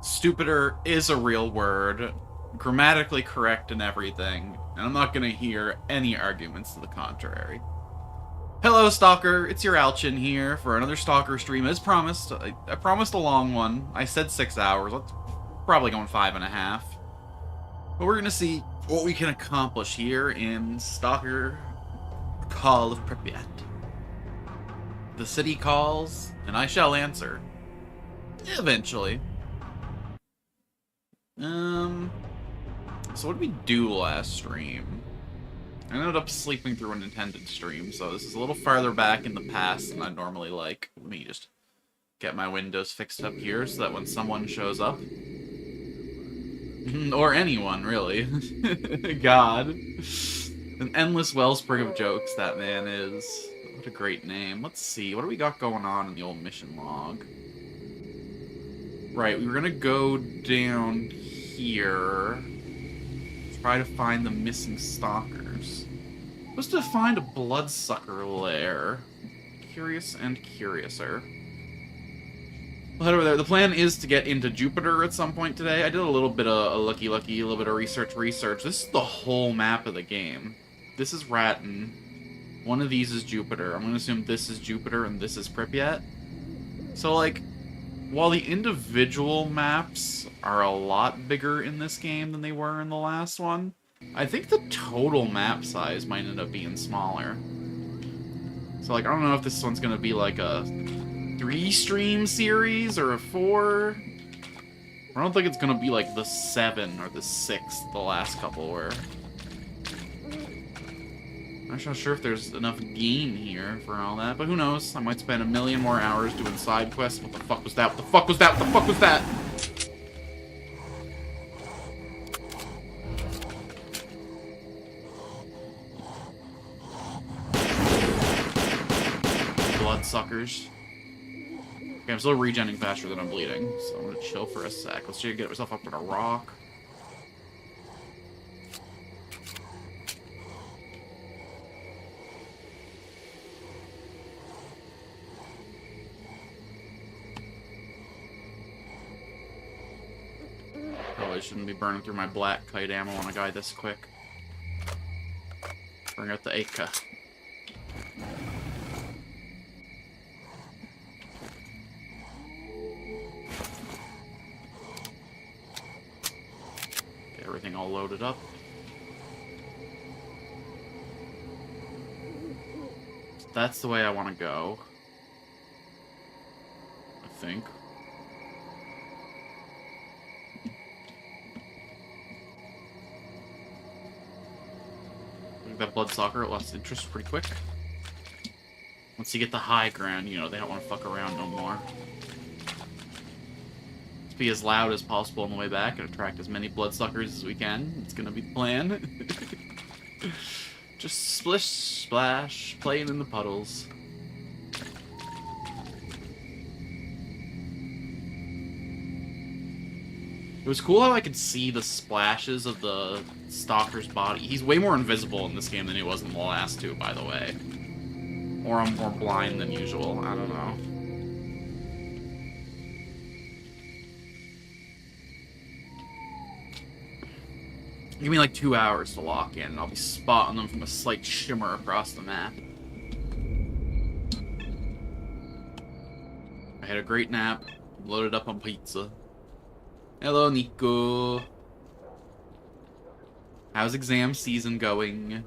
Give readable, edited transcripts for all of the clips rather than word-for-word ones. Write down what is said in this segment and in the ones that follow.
Stupider is a real word, grammatically correct and everything, and I'm not gonna hear any arguments to the contrary. Hello, Stalker, it's your Alchin here for another Stalker stream. As promised, I promised a long one. I said 6 hours, let's probably going 5.5. But we're gonna see what we can accomplish here in Stalker Call of Pripyat. The city calls, and I shall answer. Eventually. So what did we do last stream? I ended up sleeping through an intended stream, so this is a little farther back in the past than I'd normally like. Let me just get my windows fixed up here so that when someone shows up... or anyone, really. God. An endless wellspring of jokes, that man is. What a great name. Let's see, what do we got going on in the old mission log? Right, we were gonna go down here. Try to find the missing stalkers. Supposed to find a bloodsucker lair. Curious and curiouser. We'll head over there. The plan is to get into Jupiter at some point today. I did a little bit of a lucky, a little bit of research. This is the whole map of the game. This is Ratton. One of these is Jupiter. I'm gonna assume this is Jupiter and this is Pripyat. So, like, while the individual maps are a lot bigger in this game than they were in the last one, I think the total map size might end up being smaller. So, like, I don't know if this one's gonna be like a 3-stream series or a 4. I don't think it's gonna be like the 7 or the 6 the last couple were. I'm not sure if there's enough game here for all that, but who knows? I might spend a million more hours doing side quests. What the fuck was that? What the fuck was that? What the fuck was that? Bloodsuckers. Okay, I'm still regenning faster than I'm bleeding, so I'm gonna chill for a sec. Let's get myself up on a rock. Probably shouldn't be burning through my black kite ammo on a guy this quick. Bring out the AK. Get everything all loaded up. That's the way I want to go. I think. That bloodsucker, it lost interest pretty quick. Once you get the high ground, you know, they don't want to fuck around no more. Let's be as loud as possible on the way back and attract as many bloodsuckers as we can. It's gonna be the plan. Just splish, splash, playing in the puddles. It was cool how I could see the splashes of the stalker's body. He's way more invisible in this game than he was in the last two, by the way. Or I'm more blind than usual. I don't know. Give me like 2 hours to lock in, and I'll be spotting them from a slight shimmer across the map. I had a great nap, loaded up on pizza. Hello, Nico. How's exam season going? You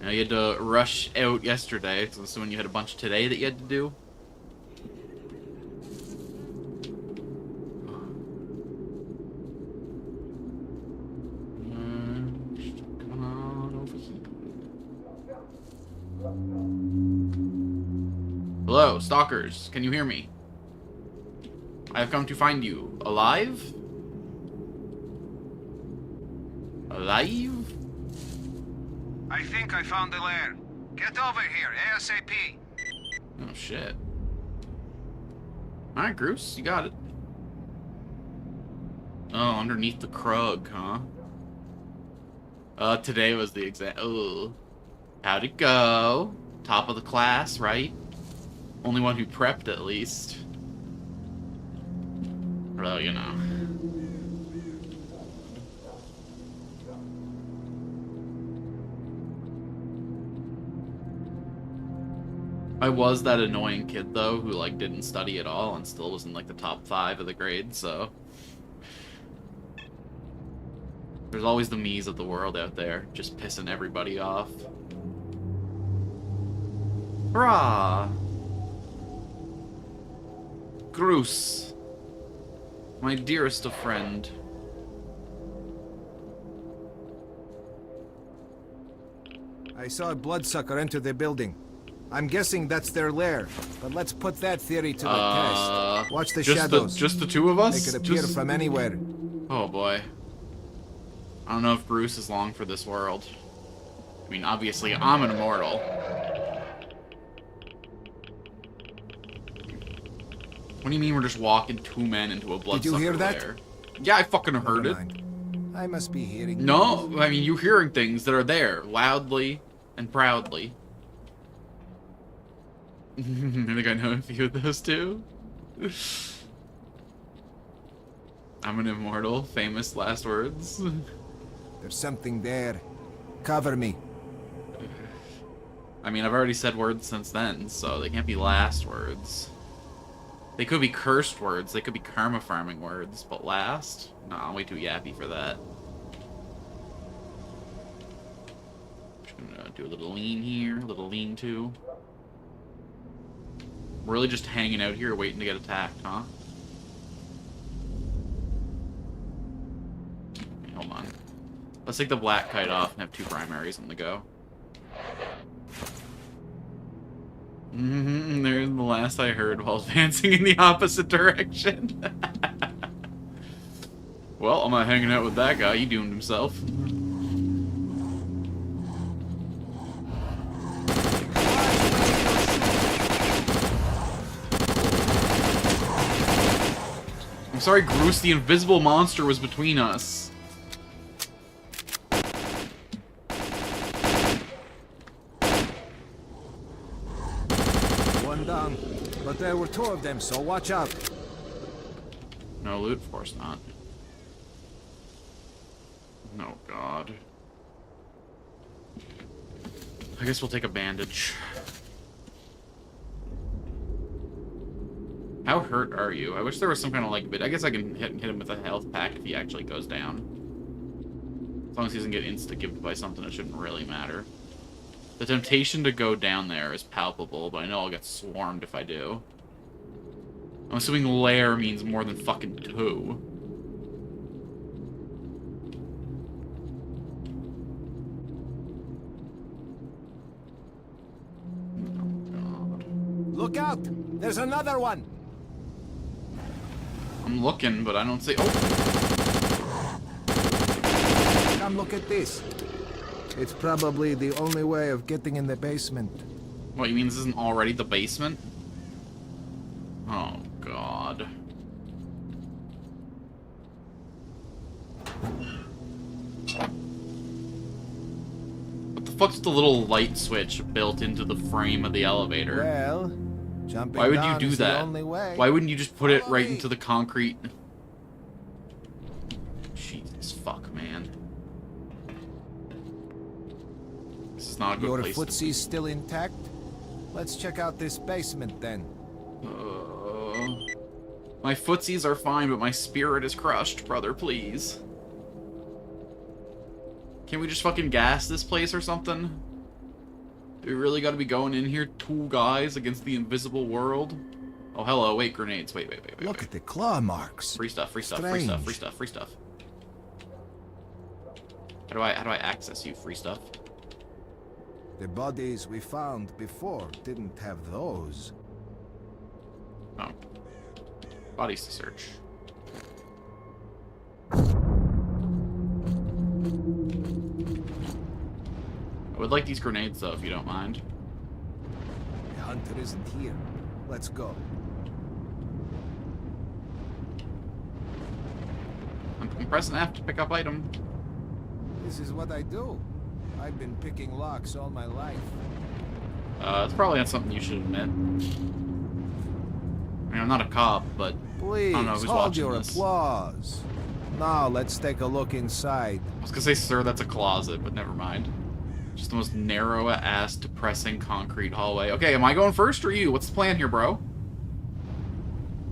know, you had to rush out yesterday, so I'm assuming you had a bunch today that you had to do? Come on over here. Hello, stalkers. Can you hear me? I have come to find you. Alive? Alive? I think I found the lair. Get over here, ASAP. Oh, shit. Alright, Groose, you got it. Oh, underneath the Krug, huh? Today was the exam. Oh. How'd it go? Top of the class, right? Only one who prepped, at least. Or Well, you know. I was that annoying kid, though, who, like, didn't study at all and still was in, like, the top 5 of the grade, so... There's always the me's of the world out there, just pissing everybody off. Hurrah! Groose. My dearest of friend. I saw a bloodsucker enter the building. I'm guessing that's their lair, but let's put that theory to the test. Watch the shadows. Just the two of us? They could appear from anywhere. Oh boy. I don't know if Bruce is long for this world. I mean, obviously, I'm an immortal. What do you mean we're just walking 2 men into a bloodsucker Did you hear that? lair? Yeah, I fucking heard it. I must be hearing. No, I mean, you're hearing things that are there, loudly and proudly. I think I know a few of those too. I'm an immortal. Famous last words. There's something there. Cover me. I mean, I've already said words since then, so they can't be last words. They could be cursed words. They could be karma farming words, but last? No, I'm way too yappy for that. Just gonna do a little lean here, a little lean too. Really just hanging out here waiting to get attacked, huh? Okay, hold on. Let's take the black kite off and have 2 primaries on the go. There's the last I heard while advancing in the opposite direction. Well, I'm not hanging out with that guy. He doomed himself. I'm sorry, Groose, the invisible monster was between us. One down, but there were 2 of them, so watch out. No loot? Of course not. Oh, God. I guess we'll take a bandage. How hurt are you? I wish there was some kind of, like, bit. I guess I can hit him with a health pack if he actually goes down. As long as he doesn't get insta-gibbed by something, it shouldn't really matter. The temptation to go down there is palpable, but I know I'll get swarmed if I do. I'm assuming lair means more than fucking 2. Oh, God. Look out! There's another one! I'm looking, but I don't see. Oh! Come look at this. It's probably the only way of getting in the basement. What, you mean this isn't already the basement? Oh, God. What the fuck's the little light switch built into the frame of the elevator? Well, jumping Why would you down do is that? the only way. Why wouldn't you just put it Follow right me. into the concrete? Jesus fuck, man. This is not a good Your place. footsie's still intact? Let's check out this basement then. My footsies are fine, but my spirit is crushed, brother, please. Can't we just fucking gas this place or something? Do we really gotta be going in here 2 guys against the invisible world? Oh, hello, wait, grenades. Wait. Look at the claw marks. Free stuff, free stuff, free Strange. stuff, free stuff, free stuff. How do I access you, free stuff? The bodies we found before didn't have those. Oh. Bodies to search. I would like these grenades, though, if you don't mind. The hunter isn't here. Let's go. I'm pressing F to pick up item. This is what I do. I've been picking locks all my life. It's probably not something you should admit. I mean, I'm not a cop, but Please, I don't know who's hold watching your this. applause. Now, let's take a look inside. I was gonna say, sir, that's a closet, but never mind. Just the most narrow-ass, depressing concrete hallway. Okay, am I going first or you? What's the plan here, bro?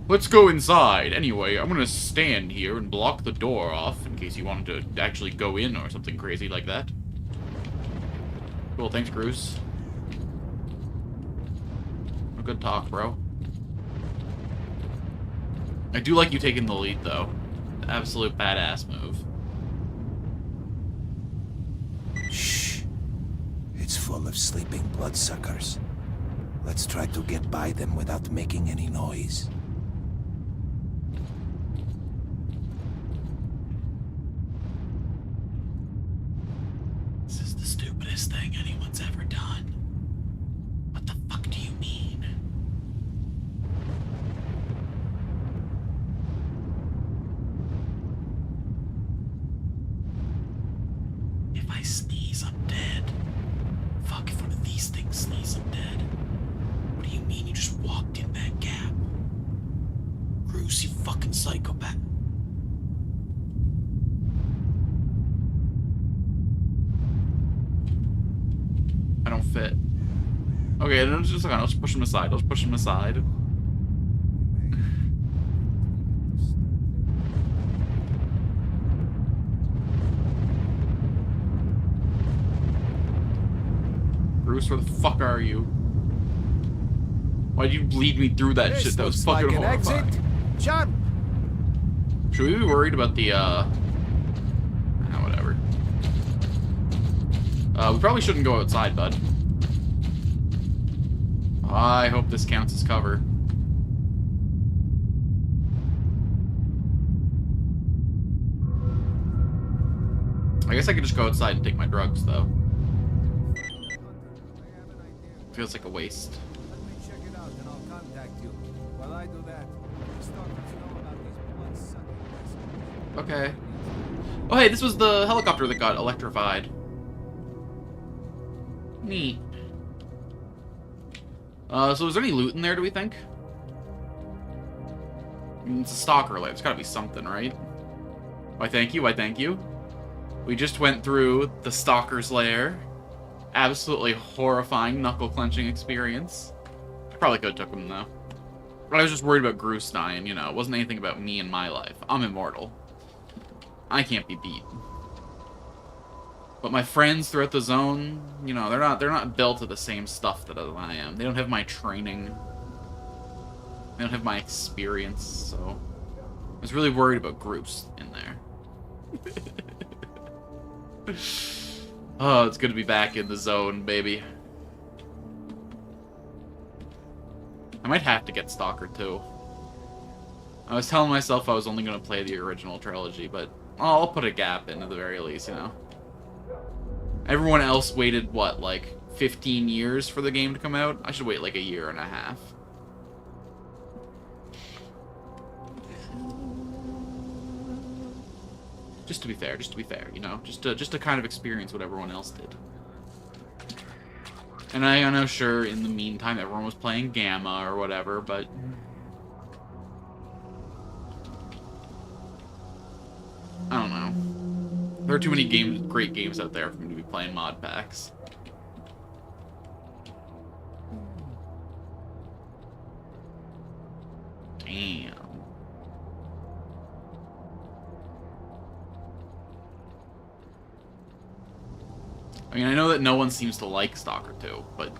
Let's go inside. Anyway, I'm gonna stand here and block the door off in case you wanted to actually go in or something crazy like that. Cool, thanks, Bruce. Good talk, bro. I do like you taking the lead, though. Absolute badass move. Shh. It's full of sleeping bloodsuckers. Let's try to get by them without making any noise. This is the stupidest thing anyone's ever done. What the fuck do you mean? If I sneeze, I'm dead. Fuck, if one of these things sneeze, I'm dead. What do you mean you just walked in that gap? Bruce, you fucking psychopath. I don't fit. Okay, then just let's push him aside. Let's push him aside. Bruce, where the fuck are you? Why'd you lead me through that shit? That was fucking horrifying. Exit. Jump! Should we be worried about the, whatever. We probably shouldn't go outside, bud. I hope this counts as cover. I guess I could just go outside and take my drugs, though. Feels like a waste. Let me check it out and I'll contact you. While I do that, the stalkers know about these blood-sucking messages. Okay. Oh, hey, this was the helicopter that got electrified. Neat. So is there any loot in there, do we think? I mean, it's a stalker lair. There's gotta be something, right? Why, thank you, why, thank you. We just went through the stalker's lair. Absolutely horrifying knuckle-clenching experience. I probably could have took him, though. But I was just worried about Bruce dying, you know. It wasn't anything about me and my life. I'm immortal. I can't be beat. But my friends throughout the zone, you know, they're not built to the same stuff that I am. They don't have my training. They don't have my experience, so I was really worried about groups in there. Oh, it's good to be back in the zone, baby. I might have to get S.T.A.L.K.E.R 2. I was telling myself I was only going to play the original trilogy, but I'll put a gap in at the very least, you know. Everyone else waited, what, like 15 years for the game to come out? I should wait like a year and a half. Just to be fair, you know? Just to kind of experience what everyone else did. And I know, sure, in the meantime, everyone was playing Gamma or whatever, but... I don't know. There are too many great games out there for me to be playing mod packs. Damn. I mean, I know that no one seems to like S.T.A.L.K.E.R 2, but...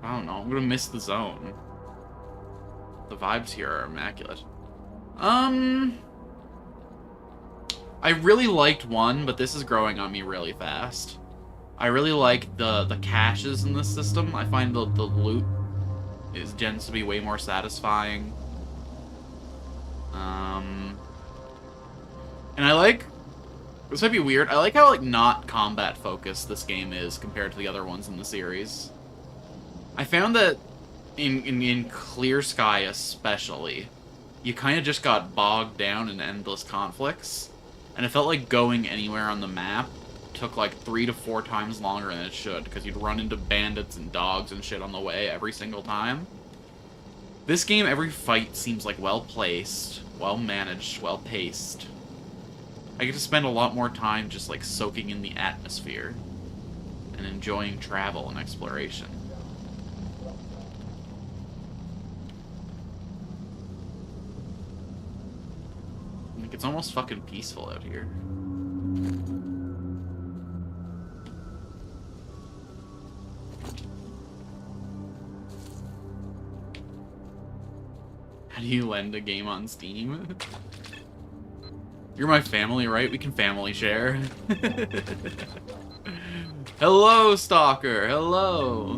I don't know, I'm gonna miss the zone. The vibes here are immaculate. I really liked 1, but this is growing on me really fast. I really like the caches in this system. I find the loot tends to be way more satisfying. And I like, this might be weird, I like how, like, not combat focused this game is compared to the other ones in the series. I found that in Clear Sky especially, you kind of just got bogged down in endless conflicts, and it felt like going anywhere on the map took like 3 to 4 times longer than it should, because you'd run into bandits and dogs and shit on the way every single time. This game, every fight seems like well-placed, well-managed, well-paced. I get to spend a lot more time just like soaking in the atmosphere and enjoying travel and exploration. Like, it's almost fucking peaceful out here. How do you lend a game on Steam? You're my family, right? We can family share. Hello, S.T.A.L.K.E.R. Hello.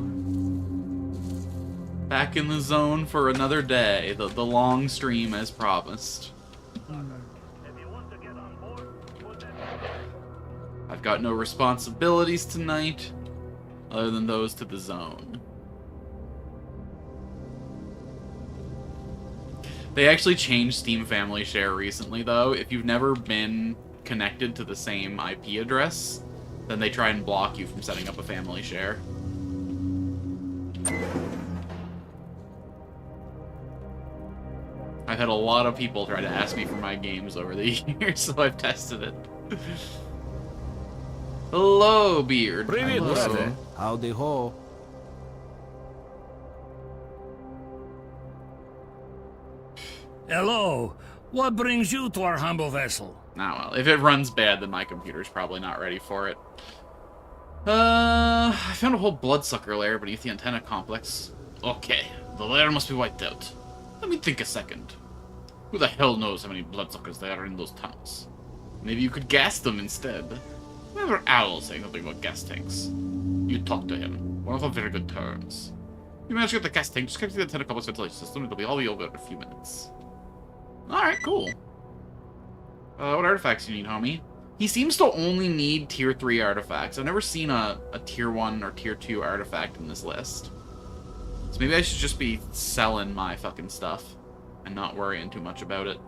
Back in the zone for another day. The long stream as promised. I've got no responsibilities tonight, other than those to the zone. They actually changed Steam Family Share recently, though. If you've never been connected to the same IP address, then they try and block you from setting up a family share. I've had a lot of people try to ask me for my games over the years, so I've tested it. Hello, Beard. Pripyat. Howdy ho. Hello. What brings you to our humble vessel? Ah, well, if it runs bad, then my computer's probably not ready for it. I found a whole bloodsucker lair beneath the antenna complex. Okay, the lair must be wiped out. Let me think a second. Who the hell knows how many bloodsuckers there are in those tunnels? Maybe you could gas them instead. Remember Owl saying something about gas tanks? You talk to him. One of our very good turns. You manage to get the gas tank, just connect to the antenna complex ventilation system, it'll all be over in a few minutes. Alright, cool. What artifacts do you need, homie? He seems to only need tier 3 artifacts. I've never seen a tier 1 or tier 2 artifact in this list. So maybe I should just be selling my fucking stuff and not worrying too much about it.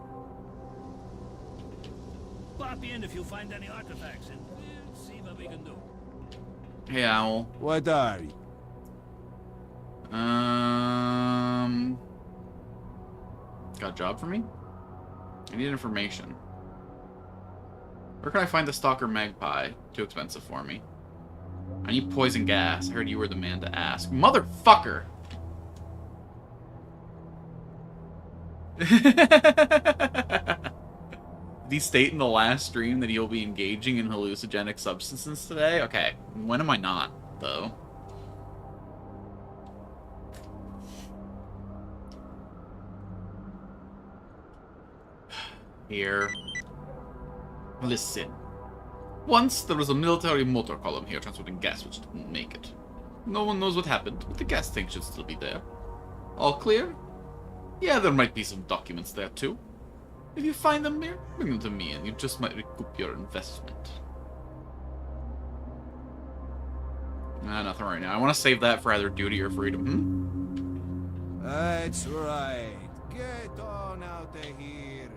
Pop in if you find any artifacts and we'll see what we can do. Hey, Owl. What are you? Got a job for me? I need information. Where can I find the Stalker Magpie? Too expensive for me. I need poison gas. I heard you were the man to ask. Motherfucker! Did he state in the last stream that he'll be engaging in hallucinogenic substances today? Okay. When am I not, though? Here. Listen. Once there was a military motor column here transporting gas which didn't make it. No one knows what happened, but the gas tank should still be there. All clear? Yeah, there might be some documents there too. If you find them here, bring them to me and you just might recoup your investment. Nothing right now. I want to save that for either duty or freedom. That's right. Get on out of here.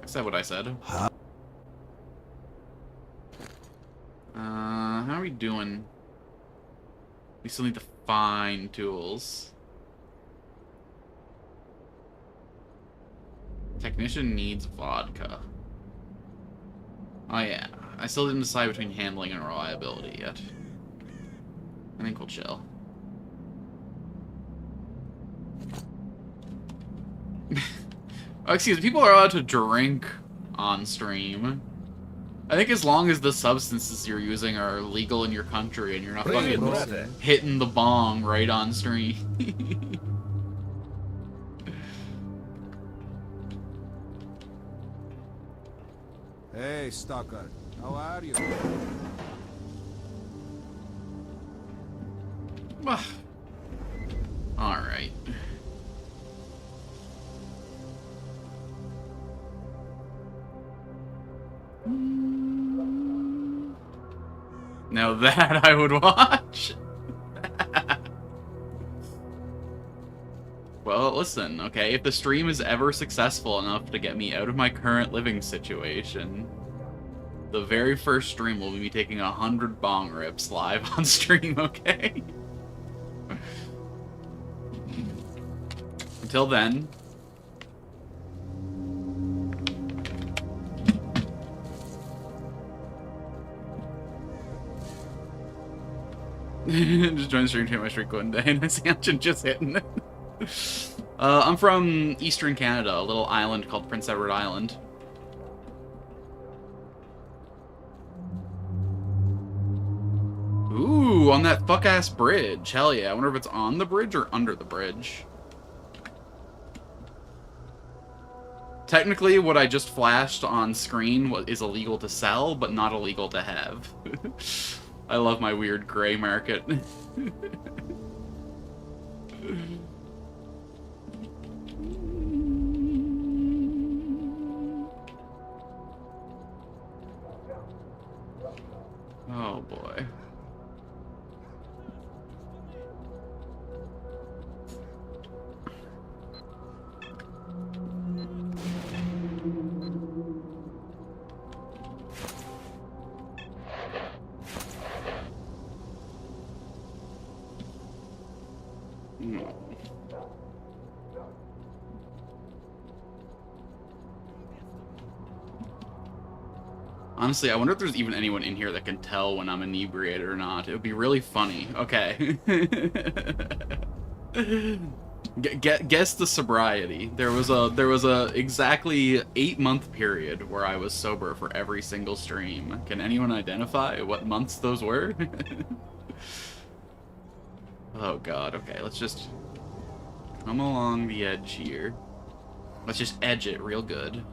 Is that what I said? Huh? How are we doing? We still need to find tools. Technician needs vodka. Oh yeah, I still didn't decide between handling and reliability yet. I think we'll chill. Oh, excuse me, people are allowed to drink on stream. I think as long as the substances you're using are legal in your country and you're not fucking hitting the bong right on stream. Hey, S.T.A.L.K.E.R. How are you? Alright. Now that I would watch. Well, listen, okay? If the stream is ever successful enough to get me out of my current living situation, the very first stream will be me taking 100 bong rips live on stream, okay? Until then... just join the stream, take my streak one day, and I see Anchin just hitting it. I'm from Eastern Canada, a little island called Prince Edward Island. Ooh, on that fuck-ass bridge. Hell yeah. I wonder if it's on the bridge or under the bridge. Technically, what I just flashed on screen is illegal to sell, but not illegal to have. I love my weird gray market. Oh boy. Honestly, I wonder if there's even anyone in here that can tell when I'm inebriated or not. It would be really funny. Okay. Guess the sobriety. There was a exactly 8-month period where I was sober for every single stream. Can anyone identify what months those were? Oh god, okay, let's just come along the edge here. Let's just edge it real good.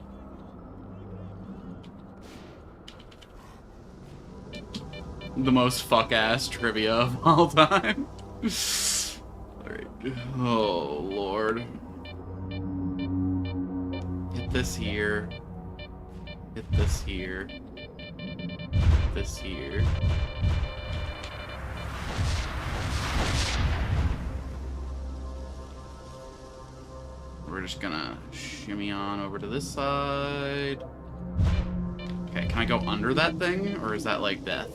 The most fuck-ass trivia of all time. Alright. Oh, Lord. Hit this here. Hit this here. Hit this here. We're just gonna shimmy on over to this side. Okay, can I go under that thing? Or is that like death?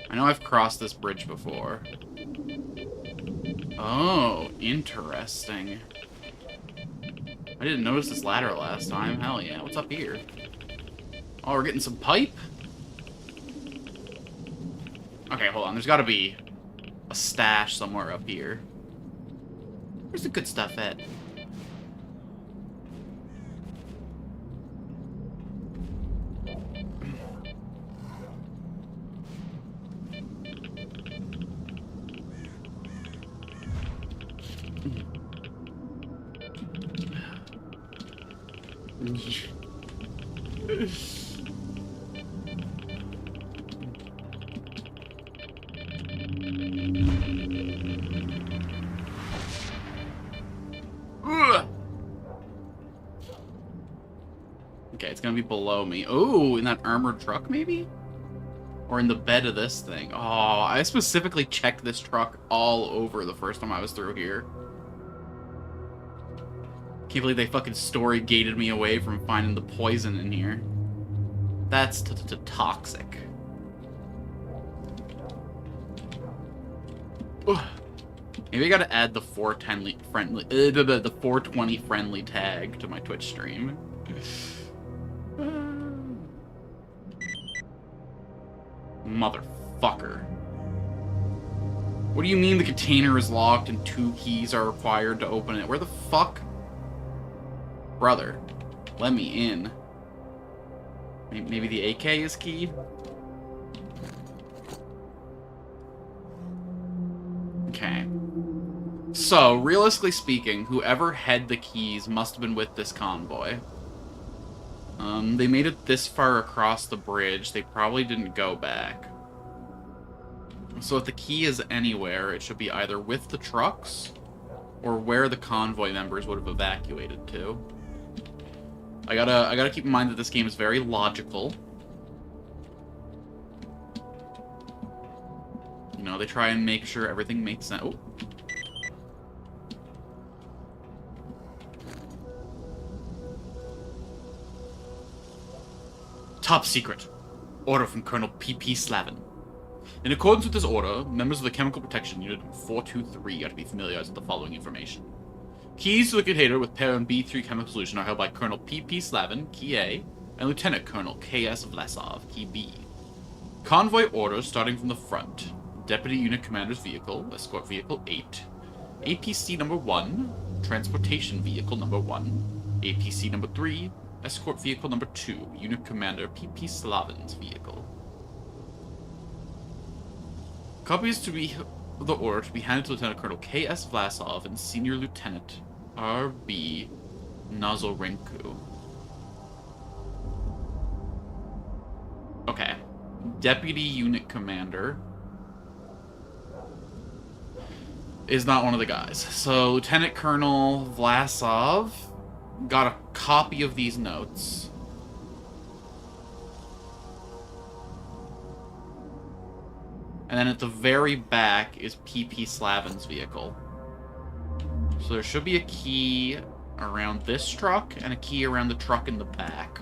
I know I've crossed this bridge before. Oh, interesting. I didn't notice this ladder last time. Hell yeah. What's up here? Oh, we're getting some pipe? Okay, hold on. There's gotta be a stash somewhere up here. Where's the good stuff at? Okay, it's gonna be below me. Oh, in that armored truck, maybe? Or in the bed of this thing. Oh, I specifically checked this truck all over the first time I was through here. Can't believe they fucking story-gated me away from finding the poison in here. That's toxic. Ugh. Maybe I gotta add the 420 friendly tag to my Twitch stream. Motherfucker. What do you mean the container is locked and 2 keys are required to open it? Where the fuck? Brother, let me in. Maybe the AK is key? Okay. So, realistically speaking, whoever had the keys must have been with this convoy. They made it this far across the bridge. They probably didn't go back. So if the key is anywhere, it should be either with the trucks or where the convoy members would have evacuated to. I gotta keep in mind that this game is very logical. You know, they try and make sure everything makes sense. Oh. Top secret. Order from Colonel P.P. Slavin. In accordance with this order, members of the Chemical Protection Unit 423 are to be familiarized with the following information. Keys to the container with parent B3 chemical solution are held by Colonel P.P. Slavin, Key A, and Lieutenant Colonel K.S. Vlasov, Key B. Convoy orders starting from the front. Deputy Unit Commander's Vehicle, Escort Vehicle 8. APC number 1, Transportation Vehicle number 1. APC number 3, Escort Vehicle number 2, Unit Commander P.P. Slavin's vehicle. Copies to be the order to be handed to Lieutenant Colonel K.S. Vlasov and Senior Lieutenant R.B. Nazorenko. Okay. Deputy Unit Commander is not one of the guys. So, Lieutenant Colonel Vlasov got a copy of these notes. And then at the very back is P.P. Slavin's vehicle. So there should be a key around this truck and a key around the truck in the back.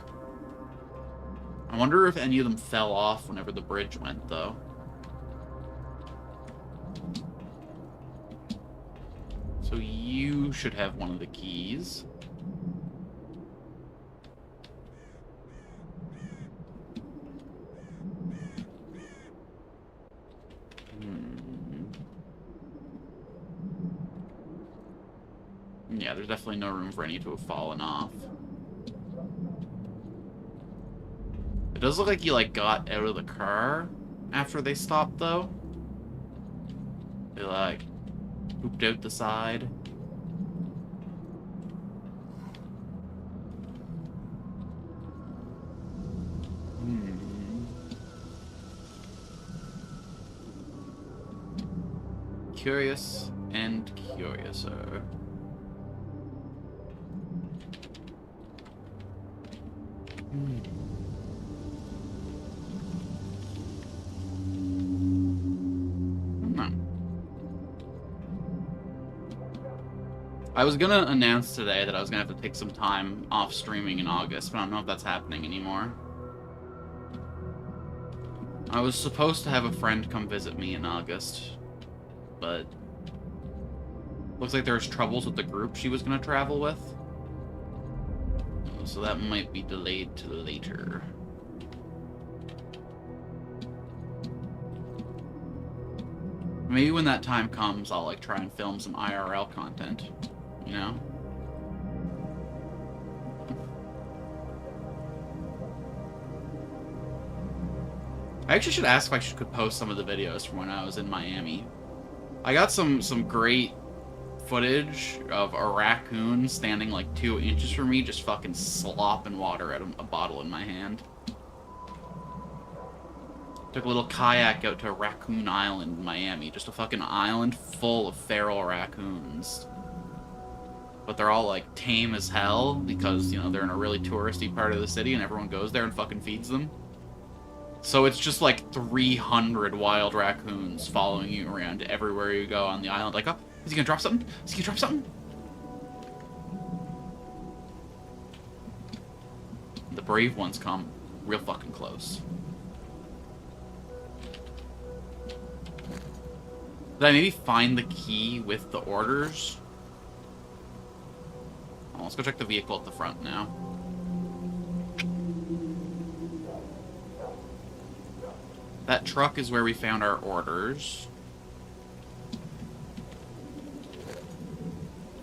I wonder if any of them fell off whenever the bridge went, though. So you should have one of the keys. Yeah, there's definitely no room for any to have fallen off. It does look like he, like, got out of the car after they stopped, though. They, like, pooped out the side. Curious and curiouser. I was gonna announce today that I was gonna have to take some time off streaming in August, but I don't know if that's happening anymore. I was supposed to have a friend come visit me in August, but looks like there's troubles with the group she was gonna travel with. So that might be delayed to later. Maybe when that time comes, I'll like try and film some IRL content, you know? I actually should ask if I could post some of the videos from when I was in Miami. I got some great footage of a raccoon standing like 2 inches from me, just fucking slopping water out of a bottle in my hand. Took a little kayak out to Raccoon Island in Miami, just a fucking island full of feral raccoons. But they're all like tame as hell because, you know, they're in a really touristy part of the city and everyone goes there and fucking feeds them. So it's just like 300 wild raccoons following you around everywhere you go on the island. Like, oh, is he gonna drop something? Is he gonna drop something? The brave ones come real fucking close. Did I maybe find the key with the orders? Oh, let's go check the vehicle at the front now. That truck is where we found our orders.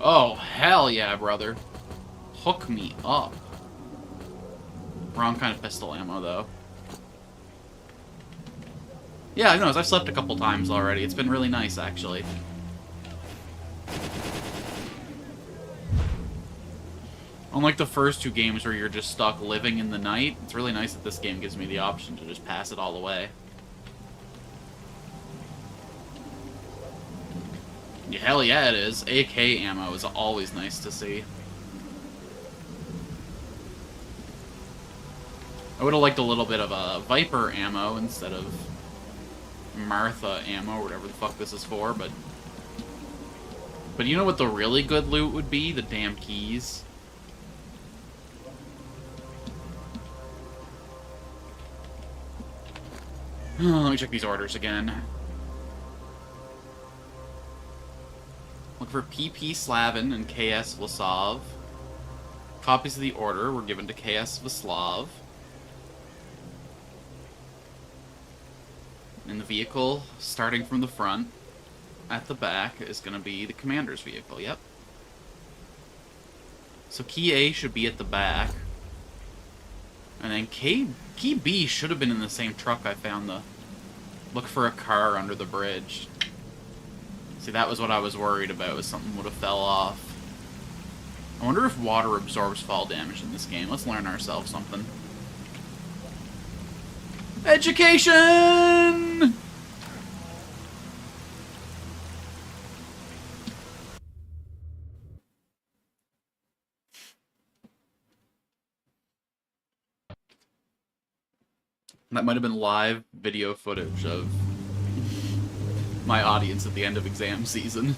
Oh, hell yeah, brother. Hook me up. Wrong kind of pistol ammo, though. Yeah, who knows? I've slept a couple times already. It's been really nice, actually. Unlike the first 2 games where you're just stuck living in the night, it's really nice that this game gives me the option to just pass it all away. Yeah, hell yeah, it is. AK ammo is always nice to see. I would have liked a little bit of a Viper ammo instead of Martha ammo, or whatever the fuck this is for, but you know what the really good loot would be? The damn keys. Let me check these orders again. Look for PP Slavin and KS Vlasov. Copies of the order were given to KS Vaslav. In the vehicle, starting from the front, at the back, is going to be the commander's vehicle, yep. So key A should be at the back. And then key B should have been in the same truck I found the... Look for a car under the bridge. See, that was what I was worried about, was something would have fell off. I wonder if water absorbs fall damage in this game. Let's learn ourselves something. Education! That might have been live video footage of my audience at the end of exam season.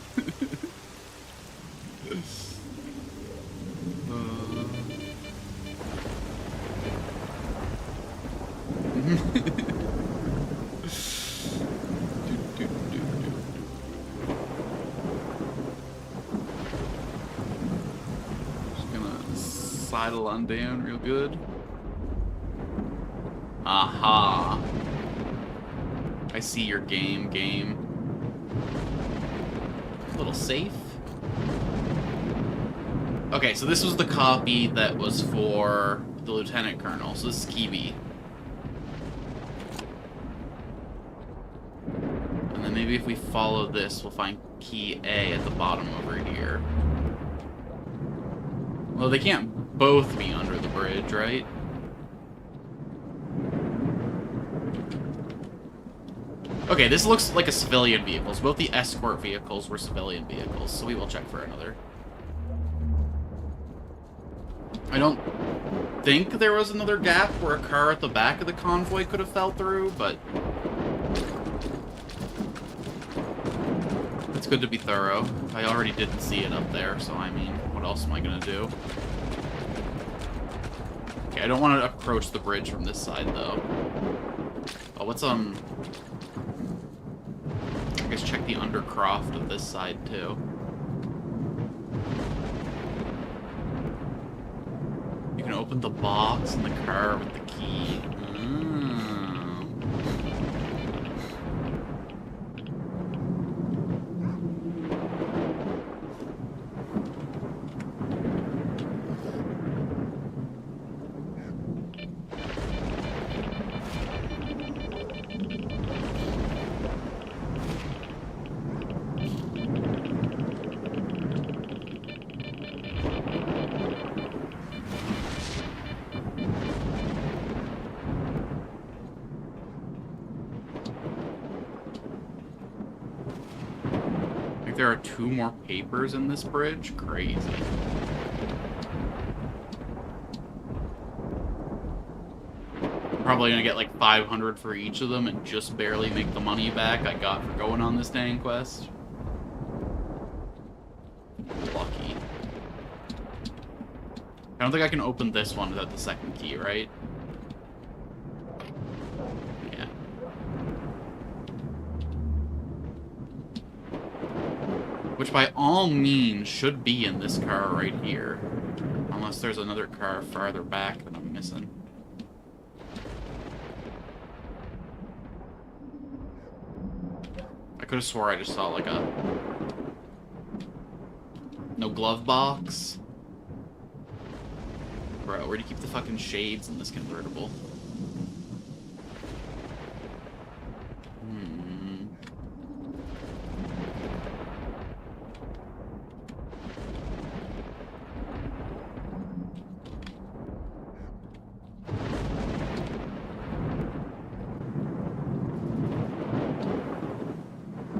Just gonna sidle on down real good. Aha. I see your game. A little safe. Okay, so this was the copy that was for the Lieutenant Colonel, so this is key B. And then maybe if we follow this, we'll find key A at the bottom over here. Well, they can't both be under the bridge, right? Okay, this looks like a civilian vehicle. Both the escort vehicles were civilian vehicles, so we will check for another. I don't think there was another gap where a car at the back of the convoy could have fell through, but... It's good to be thorough. I already didn't see it up there, so I mean, what else am I gonna do? Okay, I don't want to approach the bridge from this side, though. Oh, what's, I guess check the undercroft of this side, too. You can open the box in the car with the key. There are 2 more papers in this bridge? Crazy. Probably gonna get like 500 for each of them and just barely make the money back I got for going on this dang quest. Lucky. I don't think I can open this one without the second key, right? Yeah. Which by all means should be in this car right here. Unless there's another car farther back that I'm missing. I could have swore I just saw like a... No glove box? Bro, where do you keep the fucking shades in this convertible?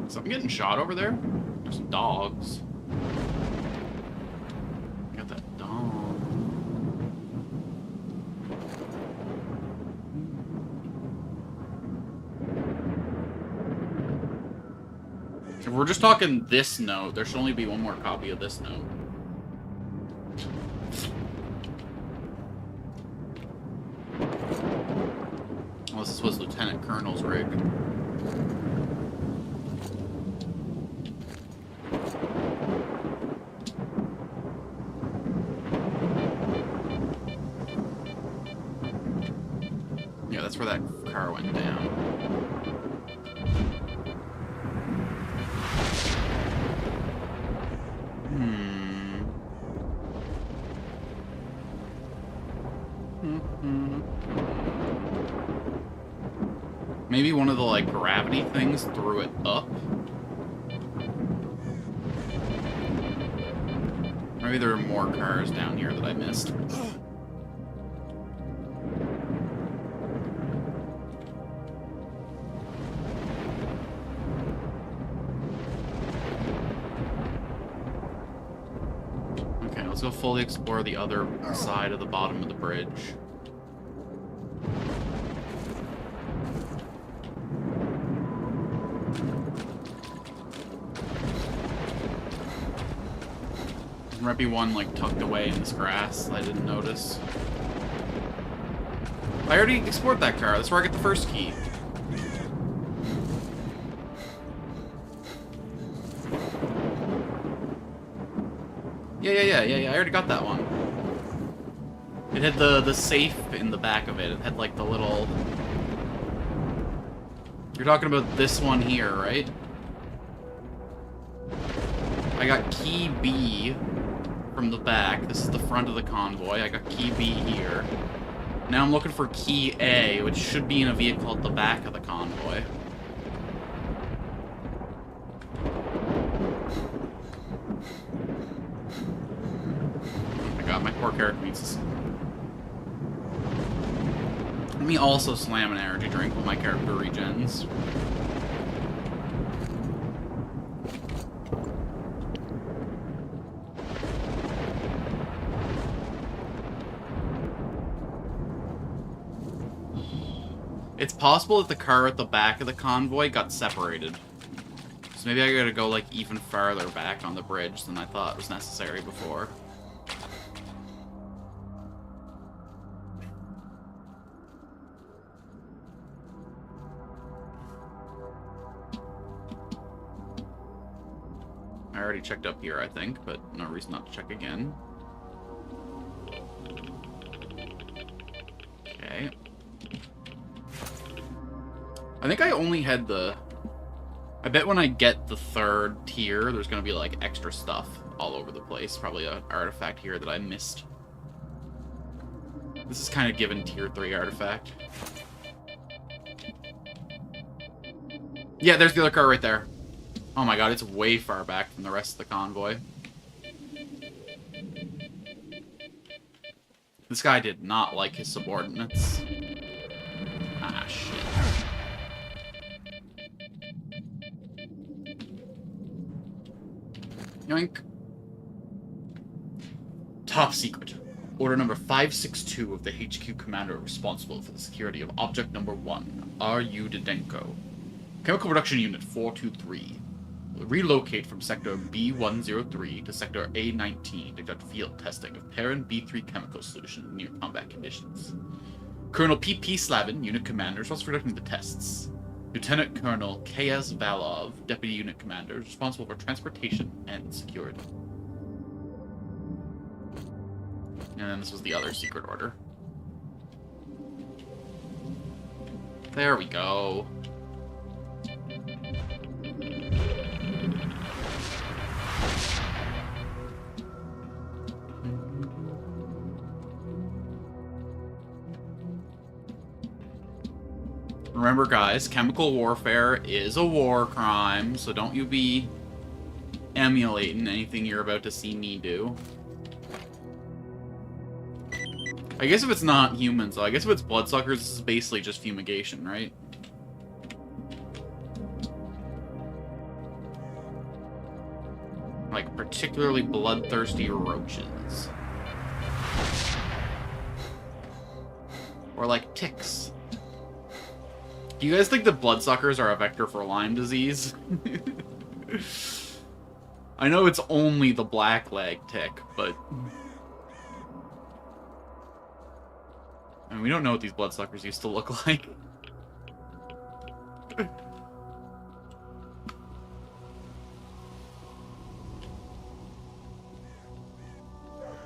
Something getting shot over there? There's some dogs. Got that dog. If we're just talking this note, there should only be one more copy of this note. Unless this was Lieutenant Colonel's rig. Yeah, that's where that car went down. Maybe one of the, like, gravity things threw it up? Maybe there are more cars down here that I missed. Okay, let's go fully explore the other side of the bottom of the bridge. There might be one, like, tucked away in this grass that I didn't notice. I already explored that car. That's where I get the first key. Yeah. I already got that one. It had the safe in the back of it. It had, like, the little... You're talking about this one here, right? I got key B from the back. This is the front of the convoy. I got key B here. Now I'm looking for key A, which should be in a vehicle at the back of the convoy. Oh my god, my poor character needs to... Let me also slam an energy drink when my character regens. It's possible that the car at the back of the convoy got separated. So maybe I gotta go, like, even farther back on the bridge than I thought was necessary before. I already checked up here, I think, but no reason not to check again. Okay. I think I only had the... I bet when I get the 3rd tier, there's gonna be, like, extra stuff all over the place. Probably an artifact here that I missed. This is kind of given tier 3 artifact. Yeah, there's the other car right there. Oh my god, it's way far back from the rest of the convoy. This guy did not like his subordinates. Ah, shit. Yoink. Top secret. Order number 562 of the HQ commander responsible for the security of object number 1, R.U. Didenko. Chemical Production Unit 423. Will relocate from Sector B103 to Sector A19 to conduct field testing of Perrin B3 chemical solution in near combat conditions. Colonel P.P. Slavin, Unit Commander, responsible for conducting the tests. Lieutenant Colonel K.S. Valov, Deputy Unit Commander, responsible for transportation and security. And then this was the other secret order. There we go. Remember, guys, chemical warfare is a war crime, so don't you be emulating anything you're about to see me do. I guess if it's not humans, though, I guess if it's bloodsuckers, this is basically just fumigation, right? Like, particularly bloodthirsty roaches. Or, like, ticks. Do you guys think that bloodsuckers are a vector for Lyme disease? I know it's only the blackleg tick, but... I mean, we don't know what these bloodsuckers used to look like.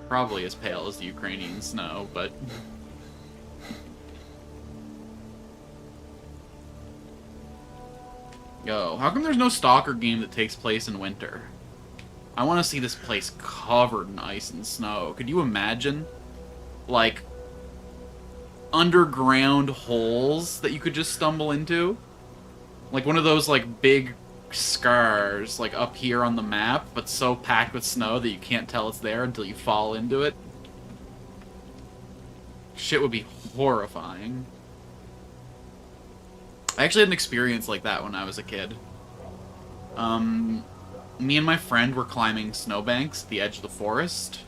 Probably as pale as the Ukrainian snow, but... Yo, how come there's no Stalker game that takes place in winter? I want to see this place covered in ice and snow. Could you imagine? Like, underground holes that you could just stumble into? Like one of those, like, big scars, like, up here on the map, but so packed with snow that you can't tell it's there until you fall into it. Shit would be horrifying. I actually had an experience like that when I was a kid. Me and my friend were climbing snowbanks at the edge of the forest,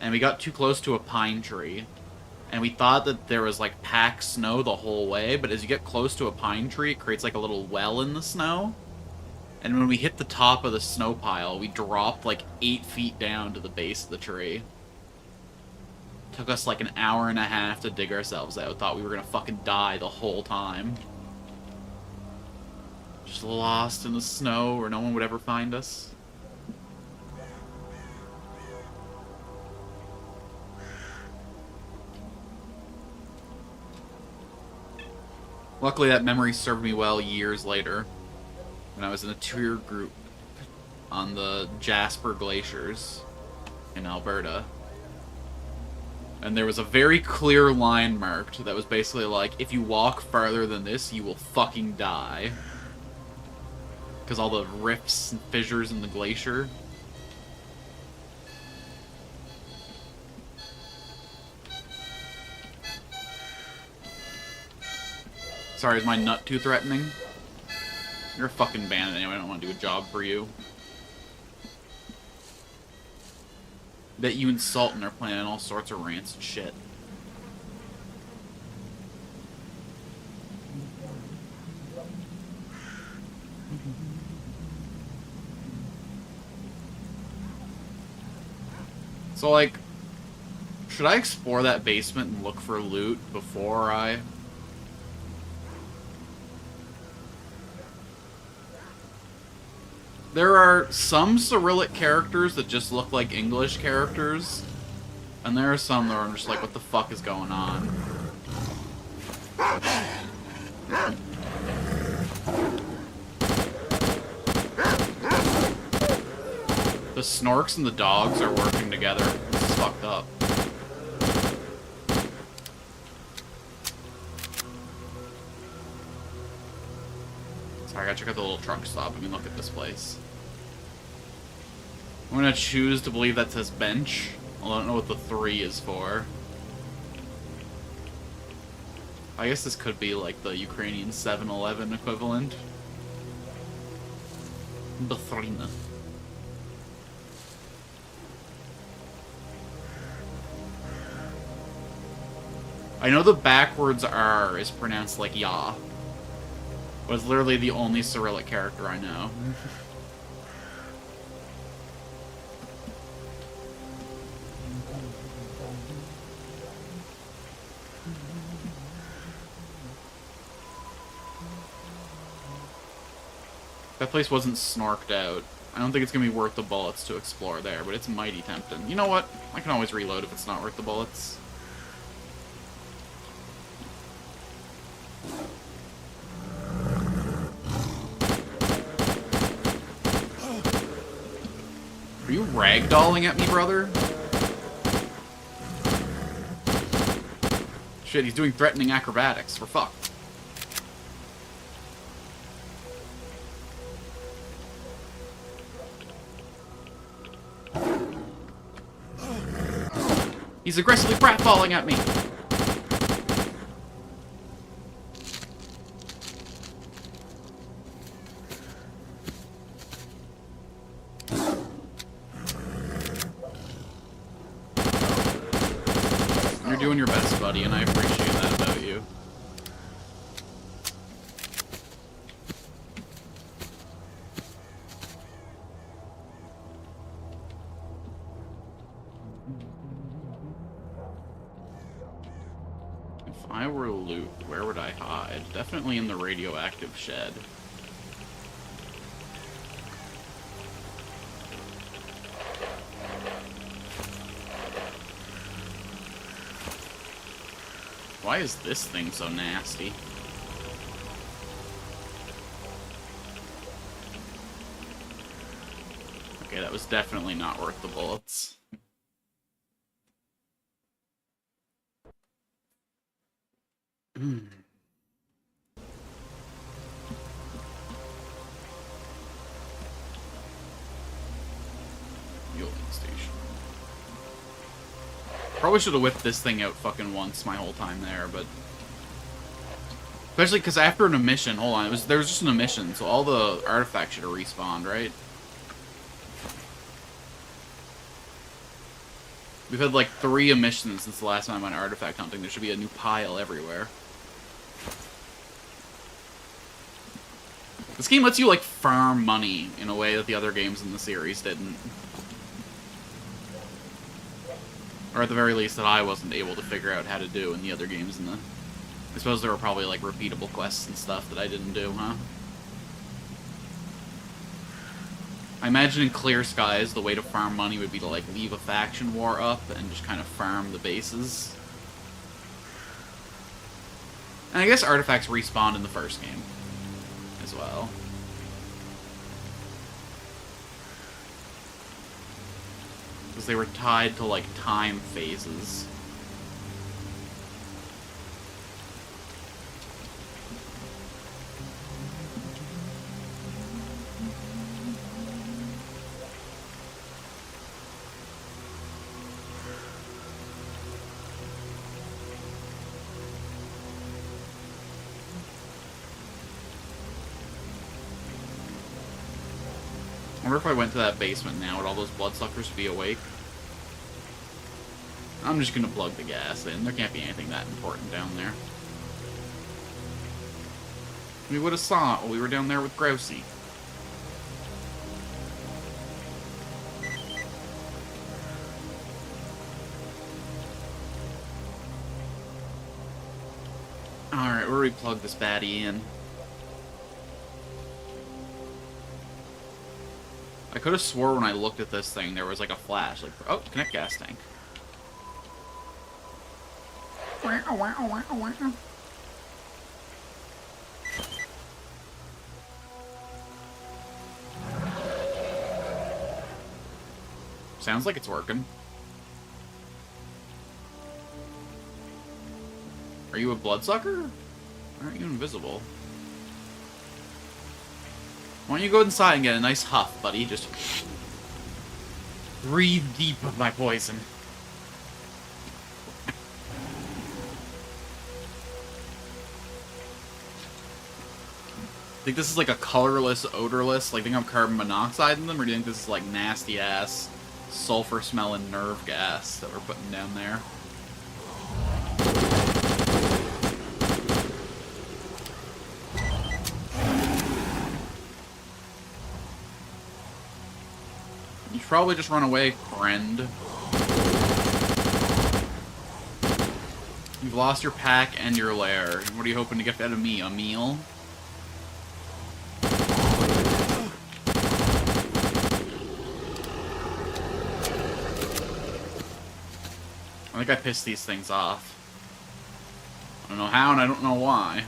and we got too close to a pine tree. And we thought that there was, like, packed snow the whole way, but as you get close to a pine tree, it creates, like, a little well in the snow. And when we hit the top of the snow pile, we dropped, like, 8 feet down to the base of the tree. Took us, like, an hour and a half to dig ourselves out. Thought we were gonna fucking die the whole time. Just lost in the snow where no one would ever find us. Luckily, that memory served me well years later, when I was in a tour group on the Jasper Glaciers in Alberta. And there was a very clear line marked that was basically like, if you walk farther than this, you will fucking die. Because all the rifts and fissures in the glacier. Sorry, is my nut too threatening? You're a fucking bandit anyway, I don't want to do a job for you. Bet you and Sultan are planning all sorts of rants and shit. So, like, should I explore that basement and look for loot before I... There are some Cyrillic characters that just look like English characters, and there are some that are just like, what the fuck is going on? The Snorks and the dogs are working together. This is fucked up. Sorry, I gotta check out the little truck stop. I mean, look at this place. I'm gonna choose to believe that says bench. I don't know what the 3 is for. I guess this could be like the Ukrainian 7-Eleven equivalent. Bathrina. I know the backwards R is pronounced like Ya. But it's literally the only Cyrillic character I know. That place wasn't snorked out. I don't think it's gonna be worth the bullets to explore there, but it's mighty tempting. You know what? I can always reload if it's not worth the bullets. Are you ragdolling at me, brother? Shit, he's doing threatening acrobatics. We're fucked. He's aggressively pratfalling at me. You're doing your best, buddy, and I appreciate that about you. If I for loot, where would I hide? Definitely in the radioactive shed. Why is this thing so nasty? Okay, that was definitely not worth the bullets. Fueling station. Probably should have whipped this thing out fucking once my whole time there, but... Especially because after an emission, hold on, there was just an emission, so all the artifacts should have respawned, right? We've had like 3 emissions since the last time I went artifact hunting. There should be a new pile everywhere. This game lets you like farm money in a way that the other games in the series didn't. Or at the very least that I wasn't able to figure out how to do in the other games in the... I suppose there were probably like repeatable quests and stuff that I didn't do, huh? I imagine in Clear Skies, the way to farm money would be to, like, leave a faction war up and just kind of farm the bases. And I guess artifacts respawned in the first game as well. Because they were tied to, like, time phases. I wonder if I went to that basement now, would all those bloodsuckers be awake? I'm just gonna plug the gas in. There can't be anything that important down there. We would have saw it while we were down there with Grousey. Alright, where do we plug this baddie in? I could have swore when I looked at this thing there was like a flash, like, oh, connect gas tank. Sounds like it's working. Are you a bloodsucker? Why aren't you invisible? Why don't you go inside and get a nice huff, buddy? Just breathe deep of my poison. Think this is like a colorless, odorless, like think I'm carbon monoxide in them, or do you think this is like nasty ass sulfur smelling nerve gas that we're putting down there? You should probably just run away, friend. You've lost your pack and your lair. What are you hoping to get out of me? A meal? I think I pissed these things off. I don't know how and I don't know why.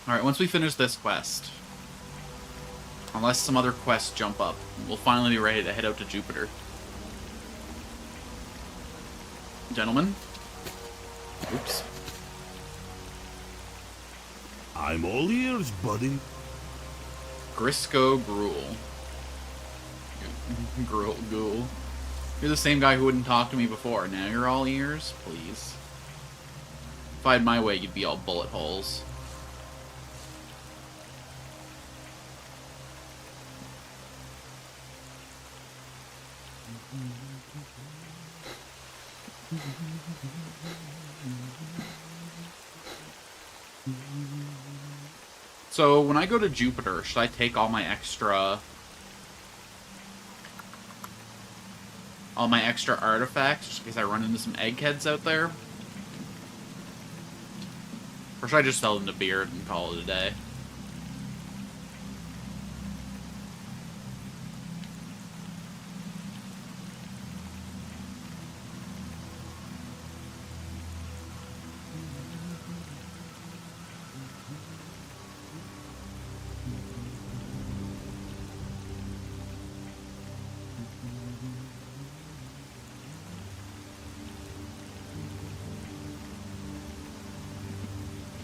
Alright, once we finish this quest, unless some other quests jump up, we'll finally be ready to head out to Jupiter. Gentlemen? Oops. I'm all ears, buddy. Grisco Gruel. Ghoul. You're the same guy who wouldn't talk to me before. Now you're all ears? Please. If I had my way, you'd be all bullet holes. So, when I go to Jupiter, should I take all my extra... all my extra artifacts, just in case I run into some eggheads out there. Or should I just sell them to Beard and call it a day?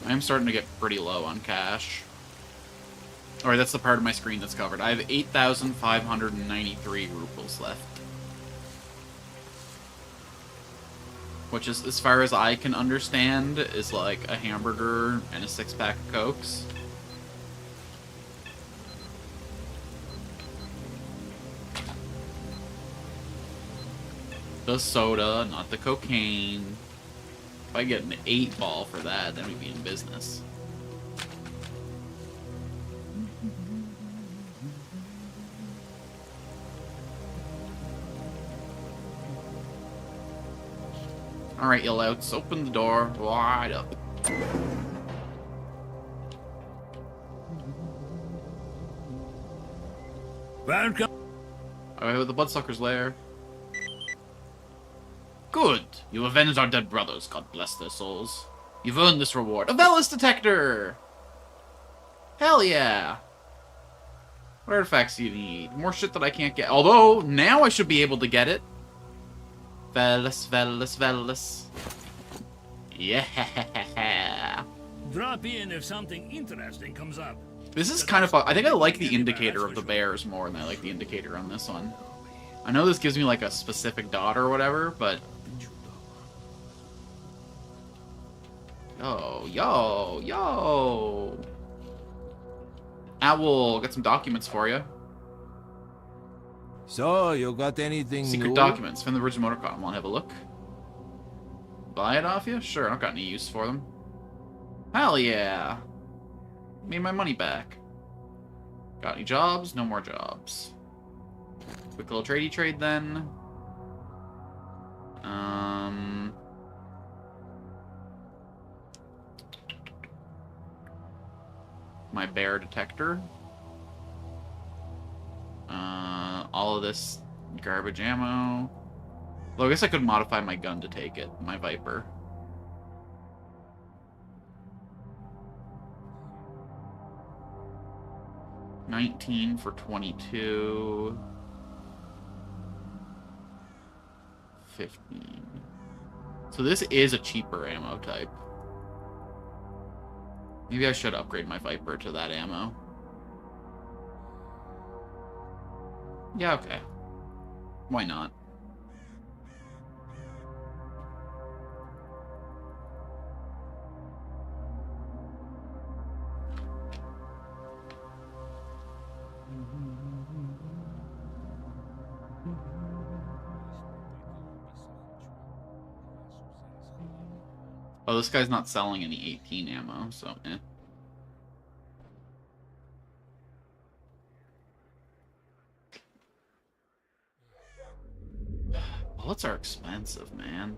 I'm starting to get pretty low on cash. Alright, that's the part of my screen that's covered. I have 8,593 rubles left. Which is, as far as I can understand, is like a hamburger and a 6-pack of Cokes. The soda, not the cocaine. If I get an 8-ball for that, then we'd be in business. Alright, you louts, open the door wide up. Welcome. Alright, with the Bloodsucker's lair. Good! You avenged our dead brothers, God bless their souls. You've earned this reward. A Velis detector! Hell yeah! What artifacts do you need? More shit that I can't get. Although, now I should be able to get it. Velis, Velis, Velis. Yeah! Drop in if something interesting comes up. This is kind of fun. I think I like the indicator of the bears more than I like the indicator on this one. I know this gives me like a specific dot or whatever, but... Yo, yo, yo! Owl, got some documents for you. So, you got anything Secret new? documents from the original Motorcom. Want to have a look? Buy it off you? Sure, I don't got any use for them. Hell yeah! Made my money back. Got any jobs? No more jobs. Quick little tradey trade then. My bear detector. All of this garbage ammo. Well, I guess I could modify my gun to take it. My Viper. $19 for 22. 15. So this is a cheaper ammo type. Maybe I should upgrade my Viper to that ammo. Yeah, okay. Why not? Oh, this guy's not selling any 18 ammo, so eh. Bullets are expensive, man.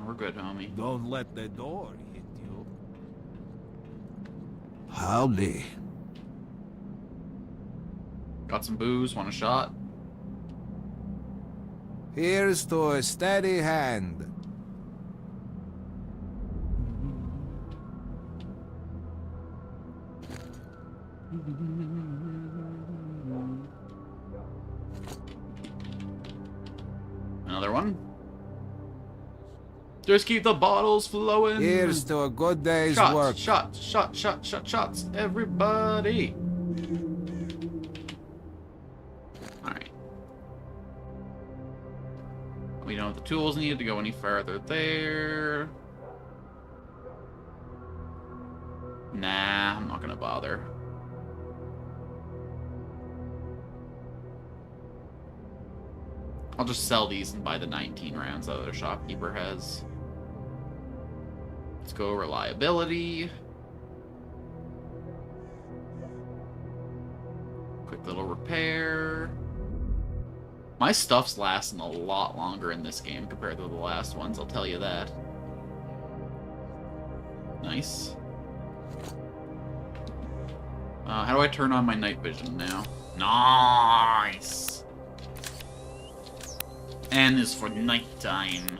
We're good, homie. Don't let the door hit you. Howdy. Got some booze, want a shot? Here's to a steady hand. Another one. Just keep the bottles flowing. Here's to a good day's shots, work. Shots, shots, shots, shots, shots, everybody. Alright. We don't have the tools needed to go any further there. Nah, I'm not gonna bother. I'll just sell these and buy the 19 rounds that other shopkeeper has. Let's go reliability. Quick little repair. My stuff's lasting a lot longer in this game compared to the last ones, I'll tell you that. Nice. How do I turn on my night vision now? Nice! N is for nighttime.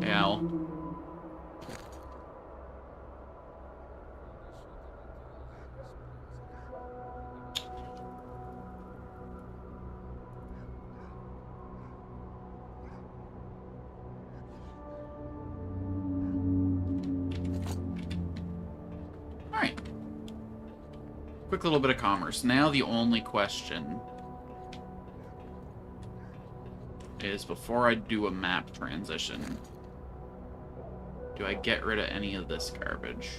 Ow. Alright. Quick little bit of commerce. Now the only question is, before I do a map transition, do I get rid of any of this garbage?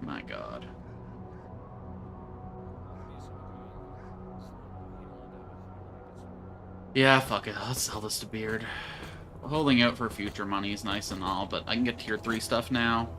My God. Yeah, fuck it. Let's sell this to Beard. Holding out for future money is nice and all, but I can get tier 3 stuff now.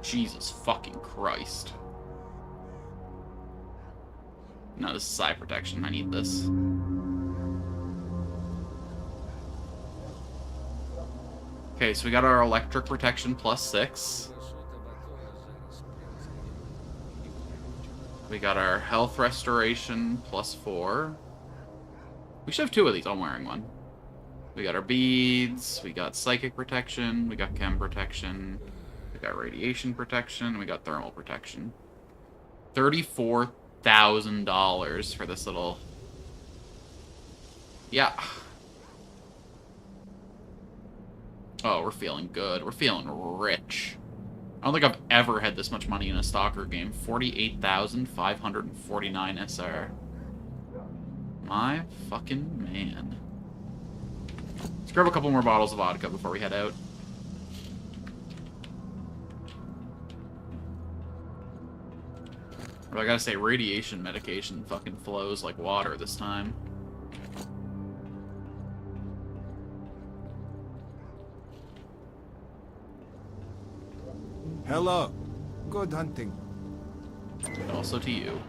Jesus fucking Christ. No, this is eye protection. I need this. Okay, so we got our electric protection +6. We got our health restoration +4. We should have 2 of these. I'm wearing one. We got our beads. We got psychic protection. We got chem protection. We got radiation protection. We got thermal protection. $34,000 for this little... Yeah. Oh, we're feeling good. We're feeling rich. I don't think I've ever had this much money in a stalker game. 48,549 SR. My fucking man. Let's grab a couple more bottles of vodka before we head out. But I gotta say, radiation medication fucking flows like water this time. Hello. Good hunting. And also to you.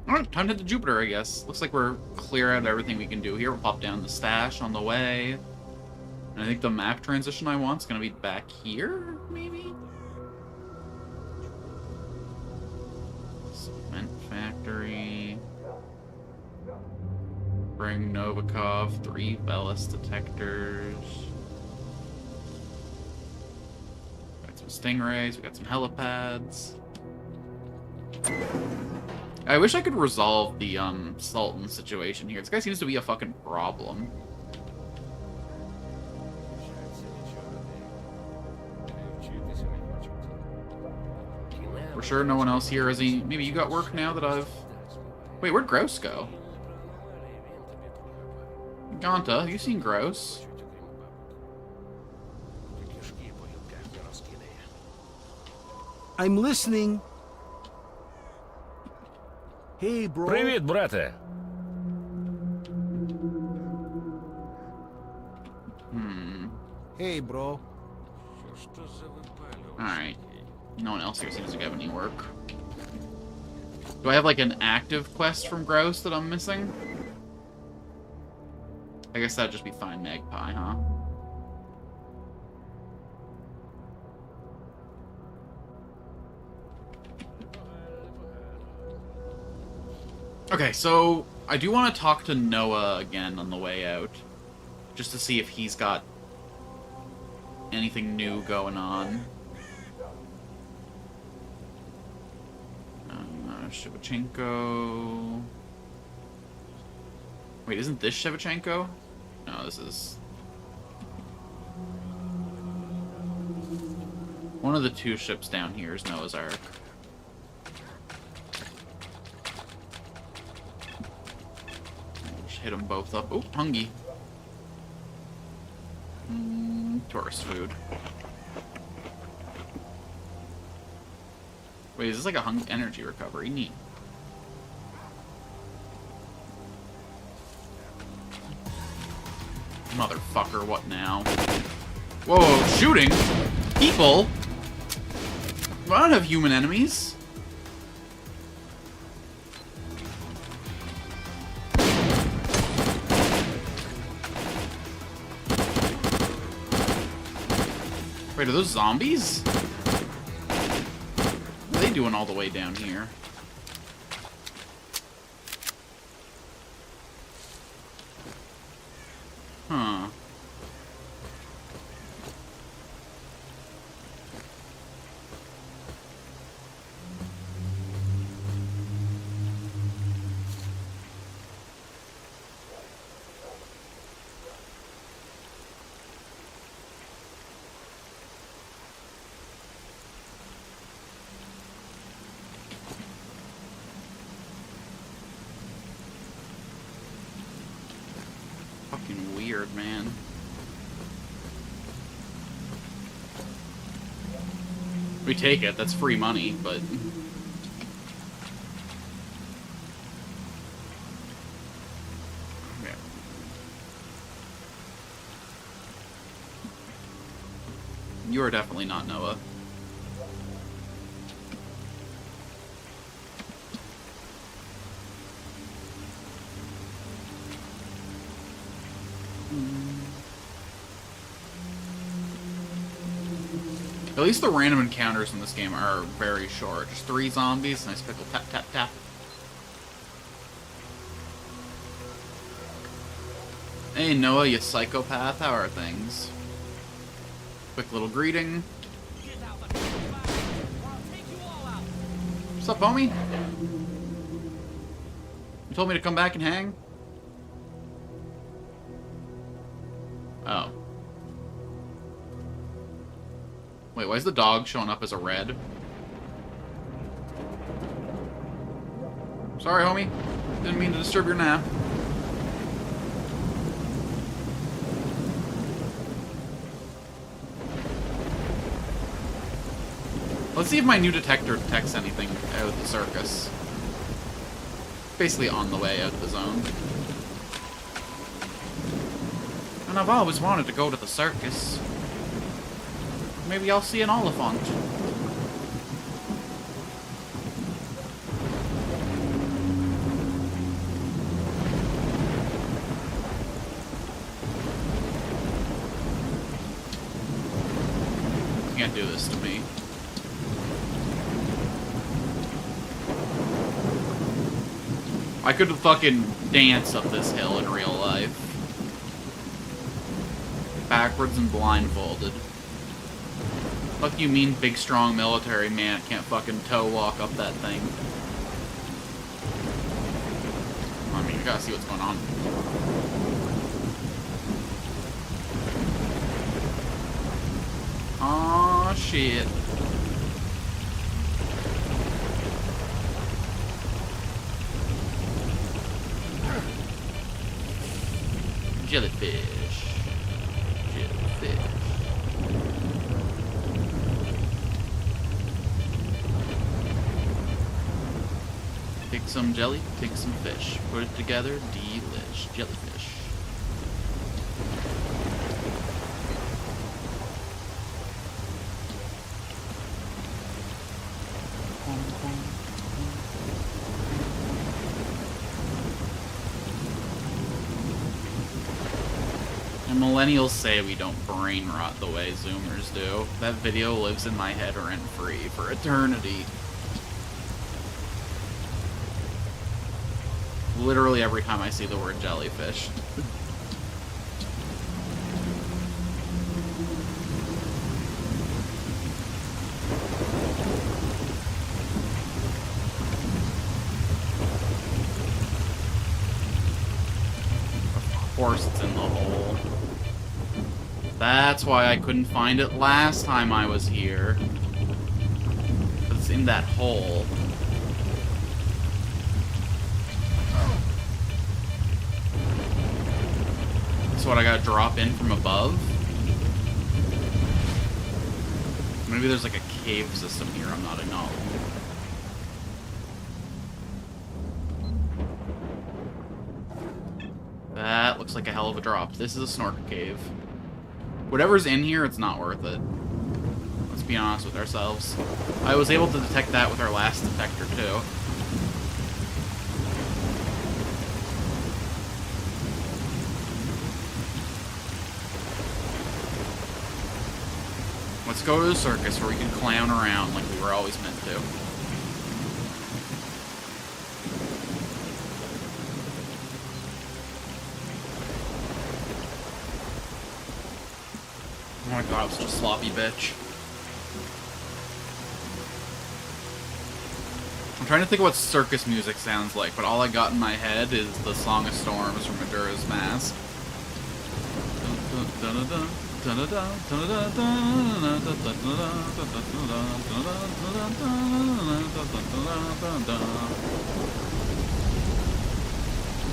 Alright, time to hit the Jupiter, I guess. Looks like we're clear out everything we can do here. We'll pop down the stash on the way. And I think the map transition I want is gonna be back here, maybe? Cement factory. Bring Novikov, 3 Velis detectors. Got some Stingrays, we got some helipads. I wish I could resolve the Sultan situation here. This guy seems to be a fucking problem. We're sure no one else here has any... Maybe you got work now that I've... Wait, where'd Gross go? Ganta, have you seen Gross? I'm listening. Hey, bro. Привіт, брате. Hey, bro. Alright. No one else here seems to have any work. Do I have, like, an active quest from Gross that I'm missing? I guess that'd just be Find Magpie, huh? Okay, so I do want to talk to Noah again on the way out, just to see if he's got anything new going on. Shevchenko. Wait, isn't this Shevchenko? No, this is... One of the two ships down here is Noah's Ark. We'll just hit them both up. Oh, Hungy. Tourist food. Wait, is this like a energy recovery? Neat. Motherfucker, what now? Whoa, shooting? People? I don't have human enemies. Wait, are those zombies? What are they doing all the way down here? Huh. Fucking weird, man. We take it, that's free money, but... Yeah. You are definitely not Noah. At least the random encounters in this game are very short. Just 3 zombies, nice pickle, tap, tap, tap. Hey Noah, you psychopath, how are things? Quick little greeting. What's up, homie? You told me to come back and hang? Oh. Wait, why is the dog showing up as a red? Sorry, homie. Didn't mean to disturb your nap. Let's see if my new detector detects anything out of the circus. Basically on the way out of the zone. And I've always wanted to go to the circus. Maybe I'll see an Oliphant. You can't do this to me. I could fucking dance up this hill in real life. Backwards and blindfolded. Fuck you mean big strong military man can't fucking toe walk up that thing. I mean, you gotta see what's going on. Aw, shit. Jellyfish. Jellyfish. Take some jelly, take some fish. Put it together, delish. Jellyfish. And millennials say we don't brain rot the way Zoomers do. That video lives in my head rent-free for eternity. Literally every time I see the word jellyfish. course it's in the hole. That's why I couldn't find it last time I was here. It's in that hole. So what, I gotta drop in from above? Maybe there's like a cave system here I'm not acknowledging. That looks like a hell of a drop. This is a snorkel cave. Whatever's in here, it's not worth it. Let's be honest with ourselves. I was able to detect that with our last detector, too. Let's go to the circus where we can clown around like we were always meant to. Oh my god, I'm such a sloppy bitch. I'm trying to think of what circus music sounds like, but all I got in my head is the Song of Storms from Majora's Mask.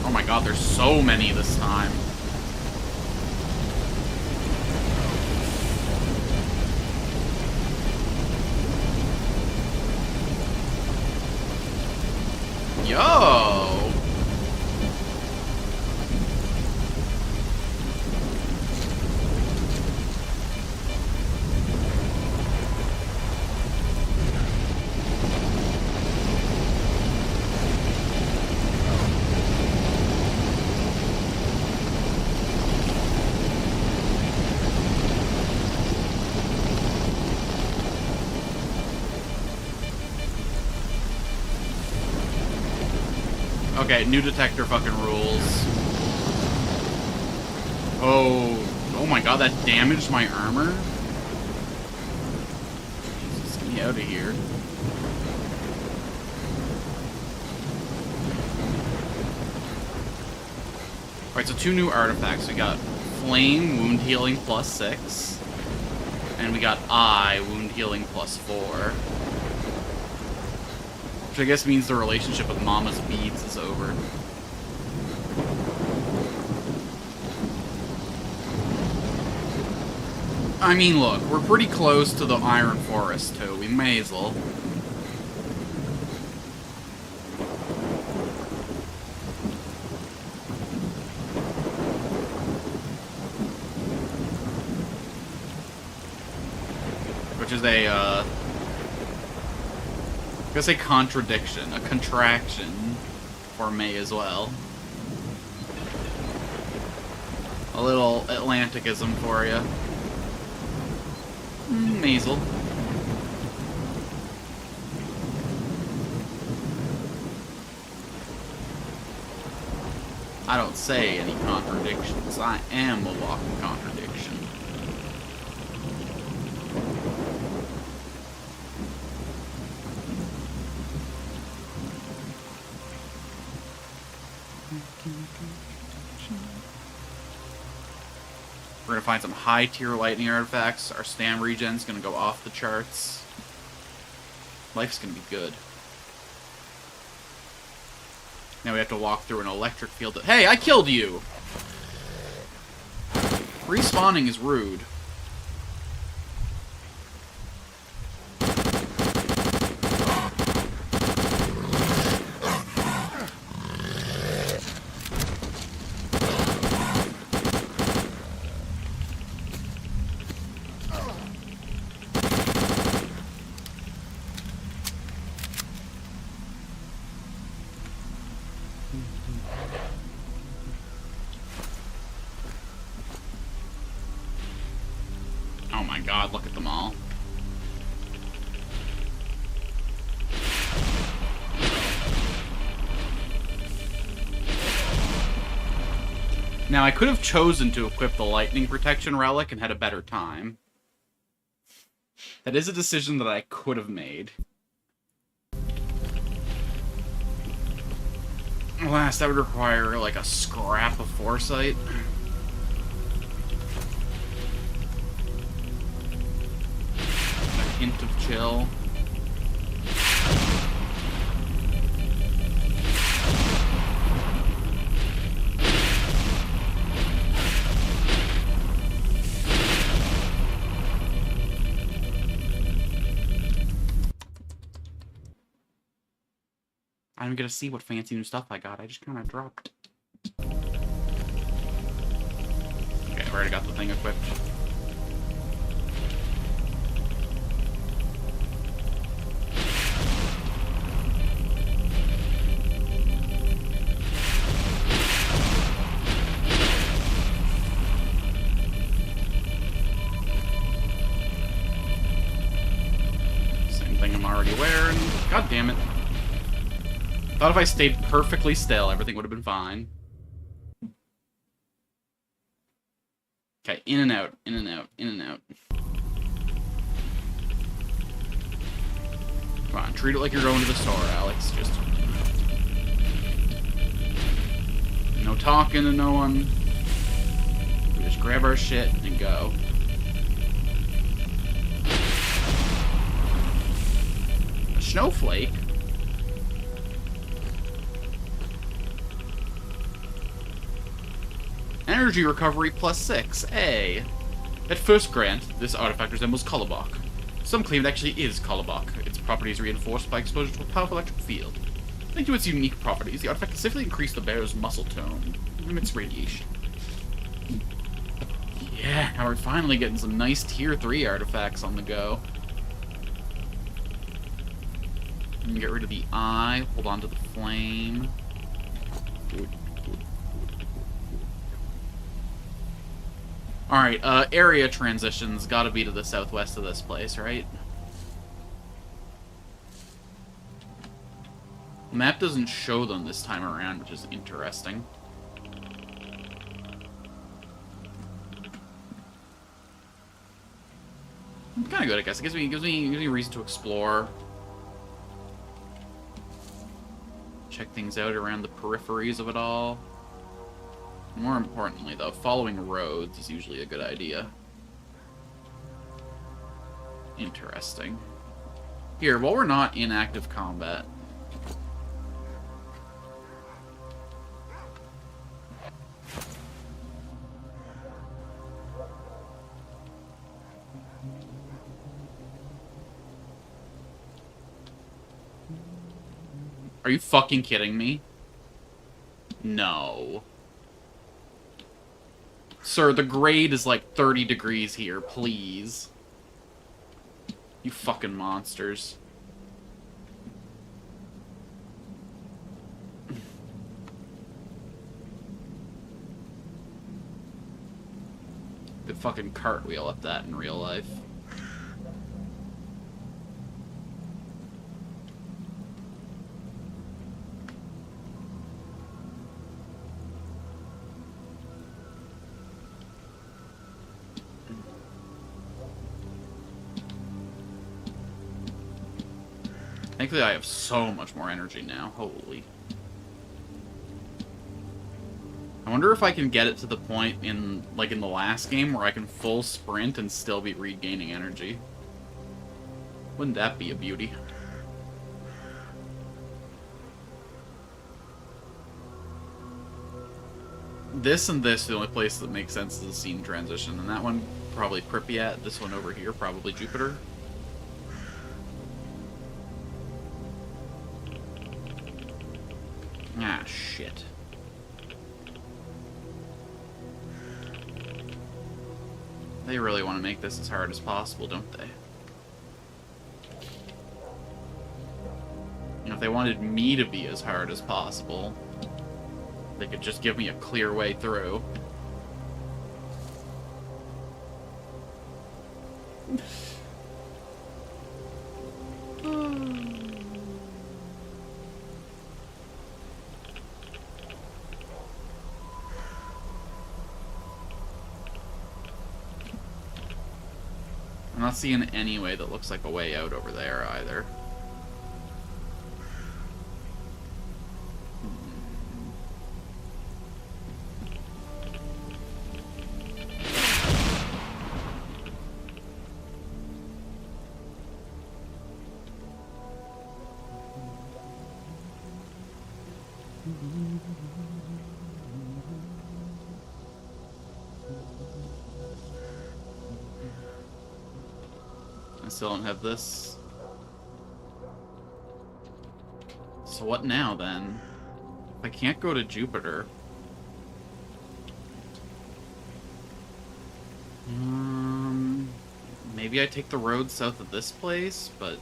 Oh my god, there's so many this time. Yo! Okay, new detector fucking rules. Oh my god, that damaged my armor? Jesus, get me out of here. Alright, so 2 new artifacts. We got Flame, Wound Healing +6. And we got Eye, Wound Healing +4. Which I guess means the relationship with Mama's beads is over. I mean, look, we're pretty close to the Iron Forest, too. We may as well. Which is a, I guess a contradiction, a contraction, or may as well. A little Atlanticism for you. Maisel. I don't say any contradictions. I am a walking contradiction. We're gonna find some high-tier lightning artifacts. Our stam regen's gonna go off the charts. Life's gonna be good. Now we have to walk through an electric field. Hey, I killed you! Respawning is rude. Oh my god, look at them all. Now, I could have chosen to equip the lightning protection relic and had a better time. That is a decision that I could have made. Alas, that would require, like, a scrap of foresight. A hint of chill. I'm gonna see what fancy new stuff I got. I just kind of dropped. Okay, I've already got the thing equipped. Same thing I'm already wearing. God damn it. Thought if I stayed perfectly still, everything would have been fine. Okay, in and out, in and out, in and out. Come on, treat it like you're going to the store, Alex. Just... no talking to no one. We just grab our shit and go. A snowflake? Energy recovery +6. At first glance, this artifact resembles Kolobok. Some claim it actually is Kolobok. Its properties reinforced by exposure to a powerful electric field. Thanks to its unique properties, the artifact can safely increase the bearer's muscle tone and emits radiation. Yeah, now we're finally getting some nice tier 3 artifacts on the go. Let me get rid of the eye, hold on to the flame. Good. Alright, area transitions gotta be to the southwest of this place, right? The map doesn't show them this time around, which is interesting. Kinda good, I guess. It gives me a reason to explore. Check things out around the peripheries of it all. More importantly, though, following roads is usually a good idea. Interesting. Here, while we're not in active combat... Are you fucking kidding me? No. Sir, the grade is like 30 degrees here, please. You fucking monsters. Could fucking cartwheel at that in real life. Thankfully, I have so much more energy now. Holy. I wonder if I can get it to the point in, like, in the last game where I can full sprint and still be regaining energy. Wouldn't that be a beauty? This and this are the only places that make sense as a scene transition. And that one, probably Pripyat. This one over here, probably Jupiter. Ah, shit. They really want to make this as hard as possible, don't they? You know, if they wanted me to be as hard as possible, they could just give me a clear way through. I'm not seeing any way that looks like a way out over there either. I still don't have this. So what now, then? If I can't go to Jupiter... maybe I take the road south of this place, but...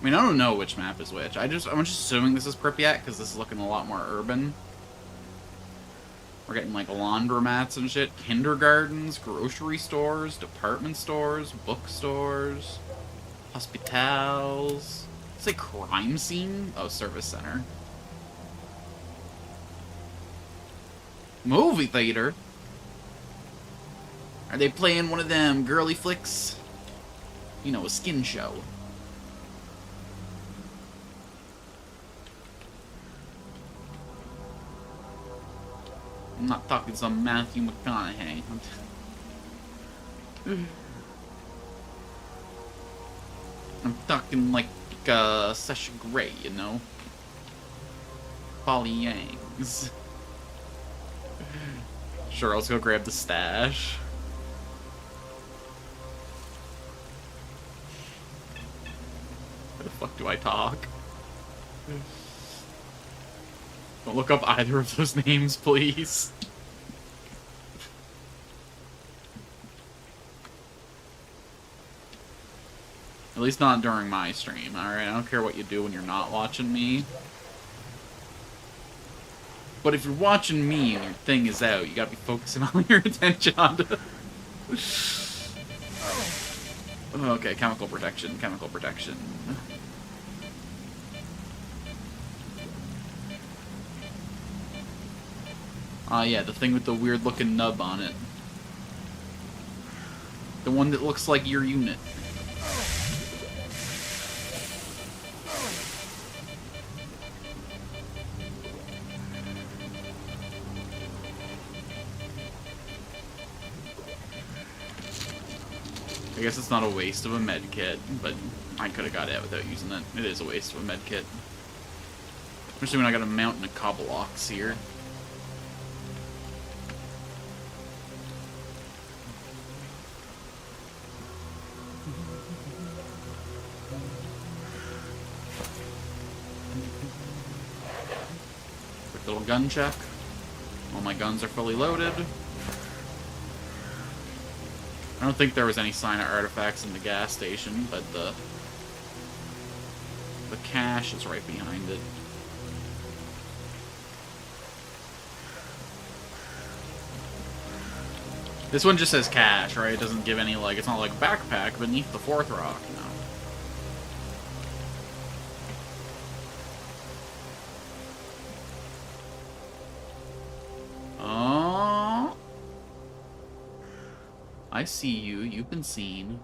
I mean, I don't know which map is which. I'm just assuming this is Pripyat, because this is looking a lot more urban. We're getting, like, laundromats and shit, kindergartens, grocery stores, department stores, bookstores, hospitals. Say crime scene? Oh, service center. Movie theater? Are they playing one of them girly flicks? You know, a skin show. I'm not talking some Matthew McConaughey. I'm talking like Sasha Grey, you know? Polly Yangs. Sure, let's go grab the stash. Where the fuck do I talk? Don't look up either of those names, please. At least not during my stream, alright? I don't care what you do when you're not watching me. But if you're watching me and your thing is out, you gotta be focusing all your attention on it. Okay, chemical protection, chemical protection. Yeah, the thing with the weird-looking nub on it. The one that looks like your unit. I guess it's not a waste of a med kit, but I could have got it without using it. It is a waste of a med kit. Especially when I got a mountain of cobble blocks here. Quick little gun check. All my guns are fully loaded. I don't think there was any sign of artifacts in the gas station, but the cache is right behind it. This one just says cache, right? It doesn't give any, like, it's not like backpack beneath the fourth rock, no. Oh, I see you. You've been seen.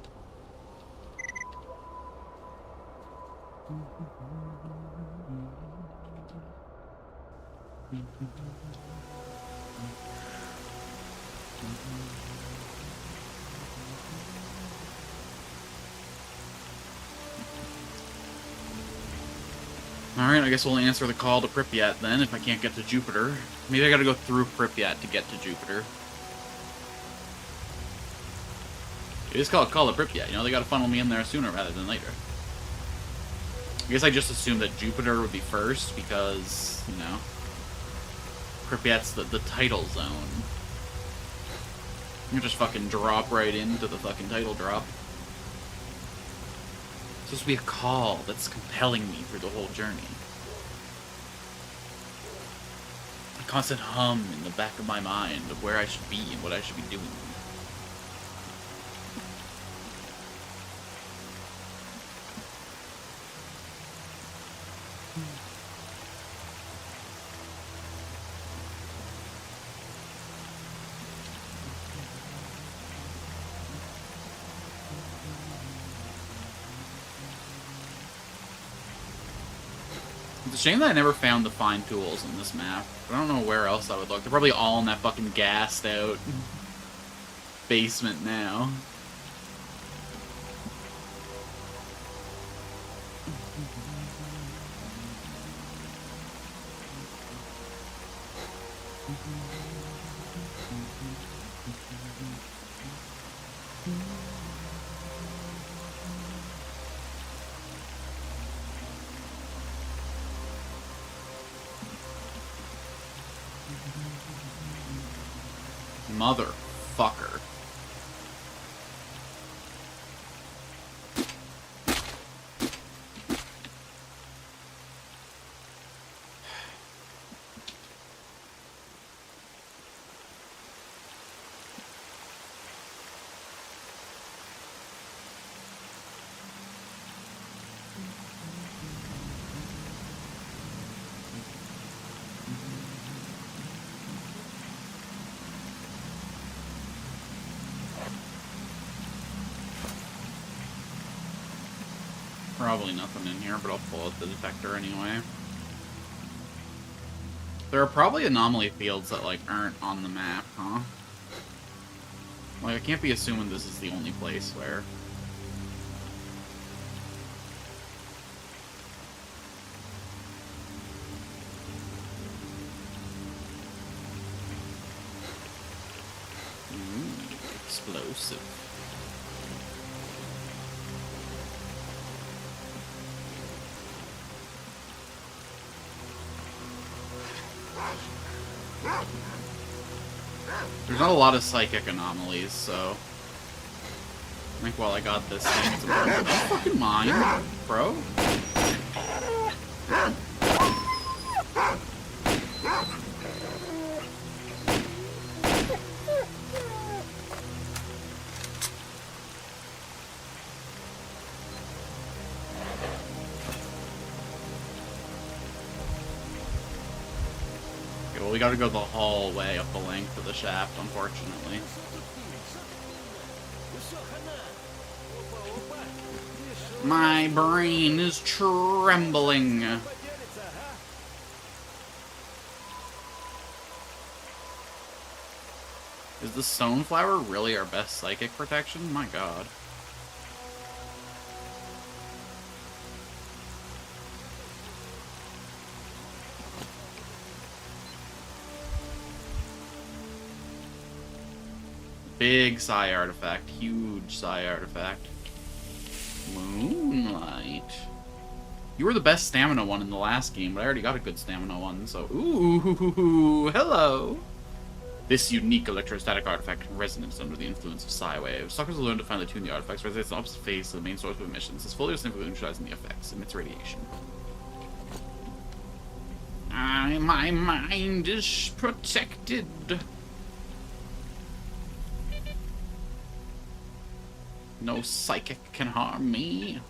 Alright, I guess we'll answer the call to Pripyat then, if I can't get to Jupiter. Maybe I gotta go through Pripyat to get to Jupiter. It is called Call to Pripyat, you know, they gotta funnel me in there sooner rather than later. I guess I just assumed that Jupiter would be first, because, you know, Pripyat's the title zone. You just fucking drop right into the fucking title drop. It's supposed to be a call that's compelling me through the whole journey. A constant hum in the back of my mind of where I should be and what I should be doing. It's a shame that I never found the fine tools in this map. I don't know where else I would look. They're probably all in that fucking gassed out basement now. Motherfucker. Probably nothing in here, but I'll pull out the detector anyway. There are probably anomaly fields that, like, aren't on the map, huh? Like, I can't be assuming this is the only place where... Ooh, explosive. There's not a lot of psychic anomalies, so... I think while I got this thing, it's important. Don't fucking mind, bro. Well, we gotta go the hallway up the length of the shaft, unfortunately. My brain is trembling. Is the Stoneflower really our best psychic protection? My god. Big psi artifact. Huge psi artifact. Moonlight. You were the best stamina one in the last game, but I already got a good stamina one, so... Ooh, hello! This unique electrostatic artifact can resonance under the influence of psi waves. Stalkers will learn to finely tune the artifacts, resonate the opposite phase of the main source of emissions. It's fully or simply neutralizing the effects, emits radiation. My mind is protected. No psychic can harm me.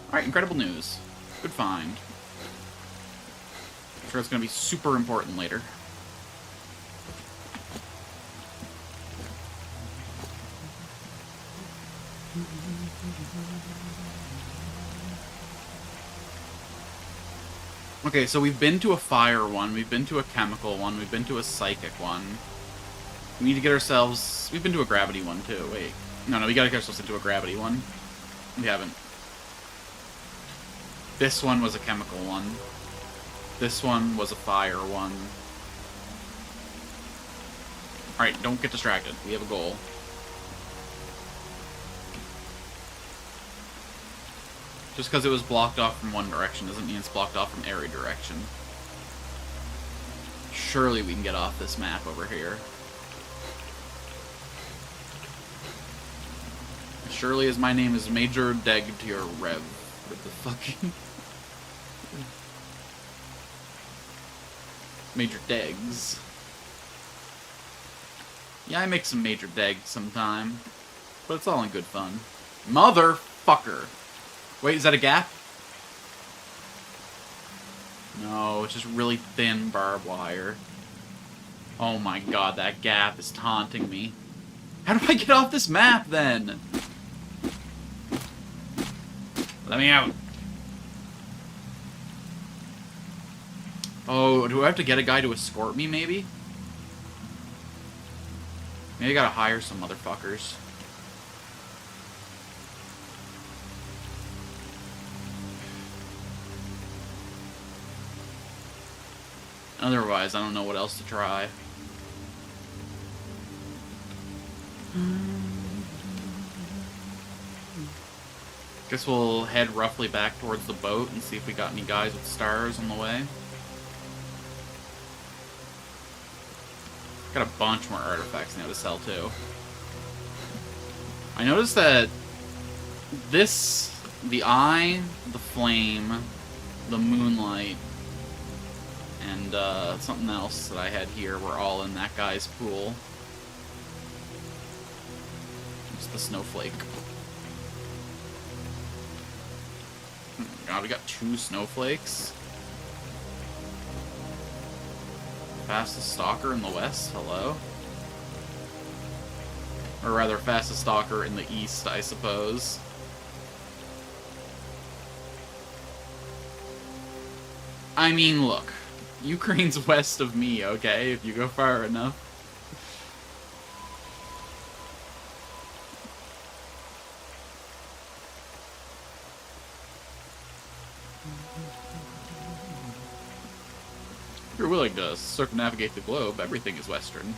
Alright, incredible news. Good find. I'm sure it's going to be super important later. Okay, so we've been to a fire one, we've been to a chemical one, we've been to a psychic one. We need to get ourselves... We've been to a gravity one, too. Wait. No, we gotta get ourselves into a gravity one. We haven't. This one was a chemical one. This one was a fire one. Alright, don't get distracted. We have a goal. Just because it was blocked off from one direction doesn't mean it's blocked off from every direction. Surely we can get off this map over here. Surely as my name is Major Deg to your Rev. What the fucking... Major Degs. Yeah, I make some Major Degs sometime. But it's all in good fun. Motherfucker! Wait, is that a gap? No, it's just really thin barbed wire. Oh my god, that gap is taunting me. How do I get off this map, then? Let me out. Oh, do I have to get a guy to escort me, maybe? Maybe I gotta hire some motherfuckers. Otherwise, I don't know what else to try. Guess we'll head roughly back towards the boat and see if we got any guys with stars on the way. Got a bunch more artifacts now to sell, too. I noticed that this, the eye, the flame, the moonlight, and something else that I had here were all in that guy's pool. It's the snowflake. God, we got 2 snowflakes. Fastest stalker in the west, hello? Or rather, fastest stalker in the east, I suppose. I mean, look. Ukraine's west of me, okay? If you go far enough. If you're willing to circumnavigate the globe, everything is western.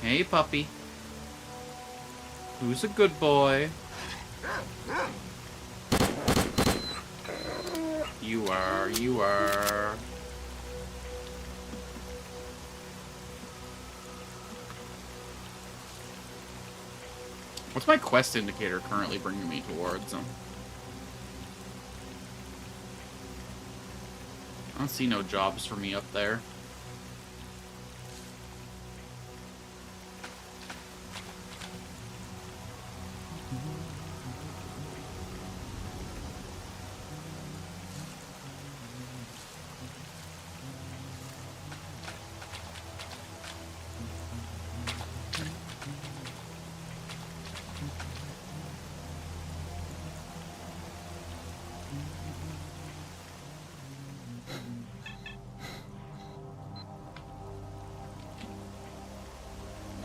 Hey, puppy. Who's a good boy? You are, you are. What's my quest indicator currently bringing me towards them? I don't see no jobs for me up there.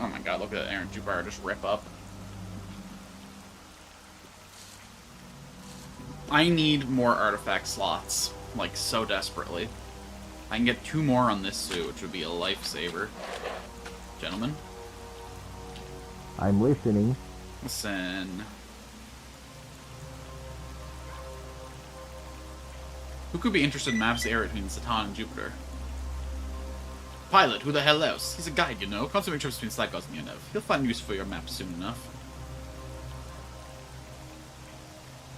Oh my god, look at Aaron Jupiter just rip up. I need more artifact slots, like, so desperately. I can get 2 more on this suit, which would be a lifesaver. Gentlemen? I'm listening. Listen. Who could be interested in maps area between Satan and Jupiter? Pilot, who the hell else? He's a guide, you know. Constantly trips between Slight and Yennev. He'll find use for your map soon enough.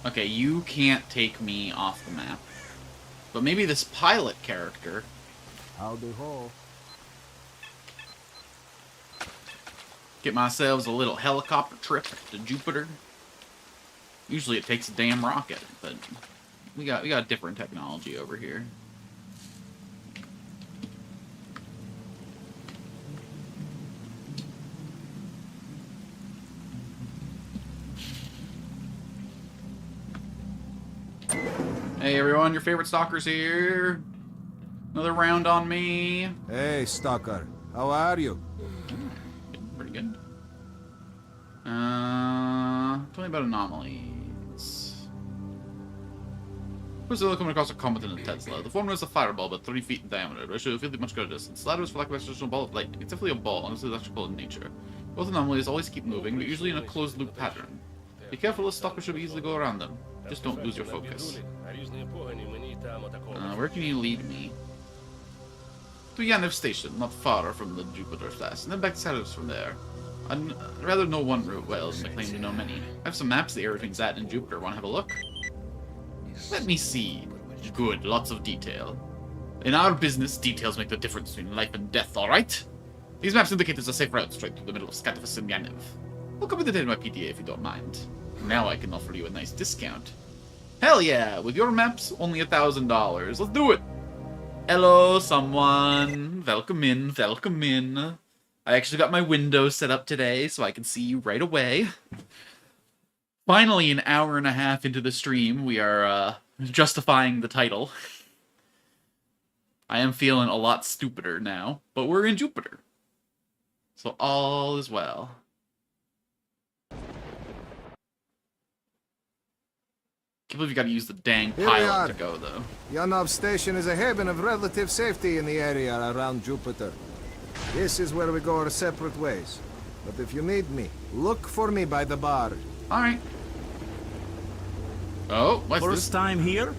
Okay, you can't take me off the map. But maybe this pilot character... Howdy ho. Get myself a little helicopter trip to Jupiter. Usually it takes a damn rocket, but we got different technology over here. Hey everyone, your favorite stalker's here. Another round on me. Hey, Stalker. How are you? Pretty good. Tell me about anomalies. First, they'll come across a comet in a Tesla. The formula is a fireball about 30 feet in diameter, but it should feel much greater distance. The latter is for lack of extra ball of lightning. It's definitely a ball, and it's electrical in nature. Both anomalies always keep moving, but usually in a closed loop pattern. Be careful, as stalkers should easily go around them. Just don't lose your focus. Where can you lead me? To Yennev Station, not far from the Jupiter class, and then back to Saturns from there. I'd rather know one route well than to claim to know many. I have some maps of the area between Saturn and Jupiter. Want to have a look? Let me see. Good, lots of detail. In our business, details make the difference between life and death, alright? These maps indicate there's a safe route straight through the middle of Scatafus and Yennev. I'll copy the data in my PDA if you don't mind. Now I can offer you a nice discount. Hell yeah! With your maps, only $1,000. Let's do it! Hello, someone. Welcome in, welcome in. I actually got my windows set up today, so I can see you right away. Finally, an hour and a half into the stream, we are, justifying the title. I am feeling a lot stupider now, but we're in Jupiter. So all is well. Can't believe you gotta use the dang Here we pilot are. to go, though. Yanov Station is a haven of relative safety in the area around Jupiter. This is where we go our separate ways. But if you need me, look for me by the bar. Alright. Oh, what's First this? time here?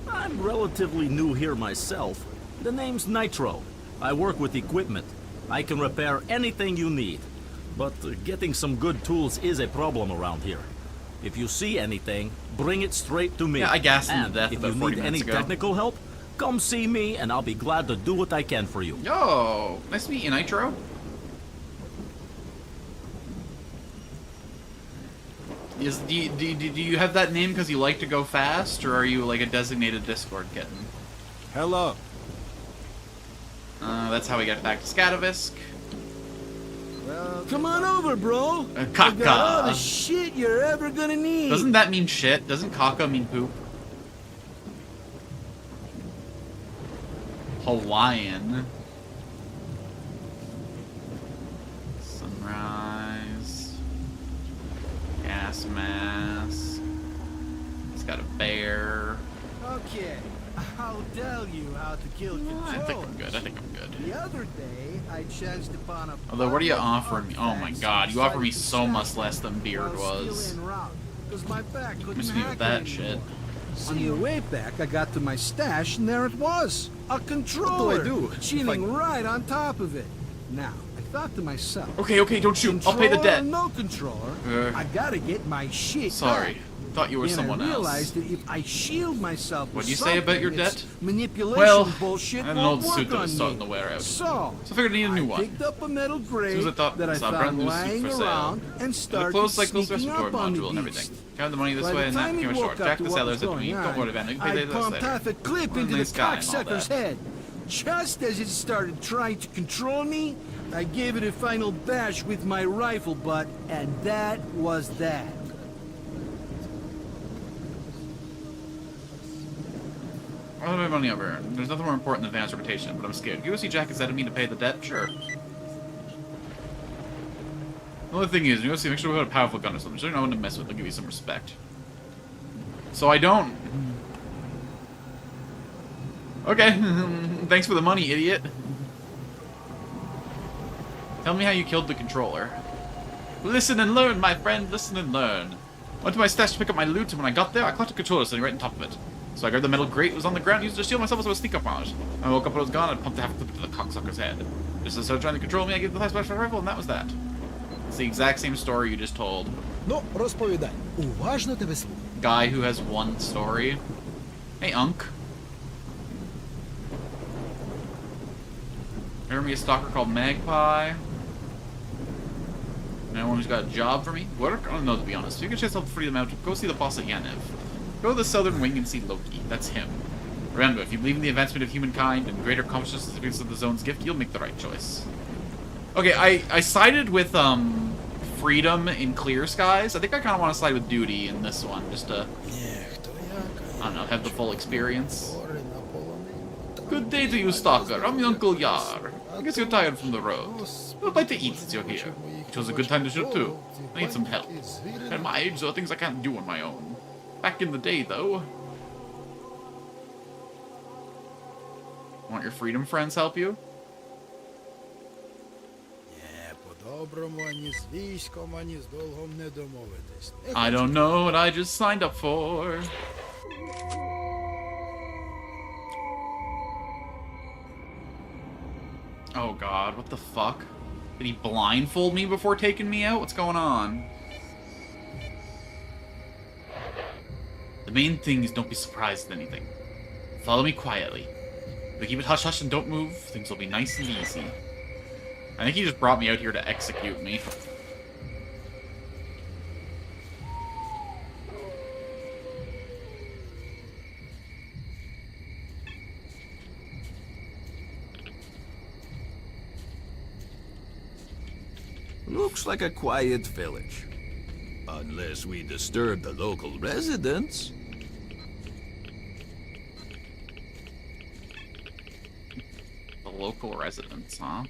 I'm relatively new here myself. The name's Nitro. I work with equipment. I can repair anything you need. But getting some good tools is a problem around here. If you see anything, bring it straight to me. Yeah, I gassed him to And death if about you 40 need minutes any ago. technical help, come see me and I'll be glad to do what I can for you. Yo, nice to meet you, Nitro. Do you have that name because you like to go fast, or are you like a designated Discord kitten? Hello. That's how we get back to Skatovisk. Well, Come on over, bro. I Caca. got all the shit you're ever gonna need. Doesn't that mean shit? Doesn't caca mean poop? Hawaiian. Sunrise. Gas mask. He's got a bear. Okay, I'll tell you how to kill I think I'm controllers. good. I think I'm good. The other day, I chanced upon a Although, what are you pile of offering me? Oh my artifacts god, you offer me inside so the much shack less than Beard while was. still en route, 'cause my back couldn't Miss me with hack that it shit. anymore. On the way back, I got to my stash, and there it was. A controller. do? Chilling right on top of it. Now, I thought to myself, Okay, don't shoot. I'll pay the controller debt. or no controller, I gotta get my shit Sorry. back. Thought you were And someone I else. realized that if I shield myself with What'd you say about your something, its debt? manipulation Well, bullshit I had an won't old suit work that on was starting me. to wear out. So I figured I need a new I one. picked up a metal grate As soon as I thought that I I saw a brand found new suit lying for sale. around and And the started closed cycles sneaking respiratory up on module and the everything. beast. Count the money this By way the and that time came he ashore. woke Jack up to the what sailor was said to me, going don't worry on, about it, you can pay I this pumped later. half a clip Well, into the nice guy and all cocksucker's that. head. Just as it started trying to control me, I gave it a final bash with my rifle butt, and that was that. I don't have money over. There's nothing more important than advanced reputation, but I'm scared. You go see Jack instead of me to pay the debt? Sure. The only thing is, you go see, make sure we have a powerful gun or something. So you know when to mess with, they'll give you some respect. So I don't. Okay. Thanks for the money, idiot. Tell me how you killed the controller. Listen and learn, my friend. Listen and learn. Went to my stash to pick up my loot, and when I got there, I caught a controller sitting right on top of it. So I grabbed the metal grate, it was on the ground, used it to shield myself as I was sneak up on it. I woke up and it was gone, and pumped half a clip into the cocksucker's head. Just as I started trying to control me, I gave the last bash for my rifle, and that was that. It's the exact same story you just told. Ну, розповідай. Уважно тебе слухаю. Guy who has one story. Hey, Unk. Remember me a stalker called Magpie? Anyone who's got a job for me? Work? I don't know, to be honest. If you get a chance to free them out, go see the boss at Yanev. Go to the Southern Wing and see Loki. That's him. Remember, if you believe in the advancement of humankind and greater consciousness because of the zone's gift, you'll make the right choice. Okay, I sided with, freedom in Clear Skies. I think I kind of want to side with duty in this one, just to, I don't know, have the full experience. Good day to you, Stalker. I'm your Uncle Yar. I guess you're tired from the road. What bite to eat since you're here? It was a good time to shoot, too. I need some help. At my age, there are things I can't do on my own. Back in the day, though. Want your freedom friends help you? Ні, по-доброму ані з військом, ані з долгом не домовитись. Не I don't know what I just signed up for. Oh god, what the fuck? Did he blindfold me before taking me out? What's going on? The main thing is don't be surprised at anything. Follow me quietly. If we keep it hush-hush and don't move, things will be nice and easy. I think he just brought me out here to execute me. Looks like a quiet village. Unless we disturb the local residents. The local residents, huh?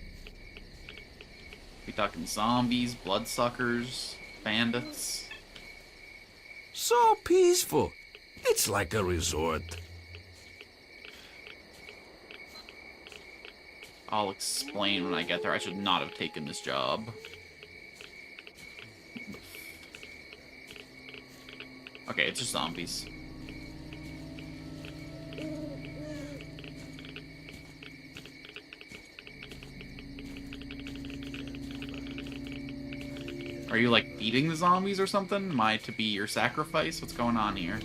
We talking zombies, bloodsuckers, bandits? So peaceful. It's like a resort. I'll explain when I get there. I should not have taken this job. Okay, it's just zombies. Are you, like, beating the zombies or something? Am I to be your sacrifice? What's going on here?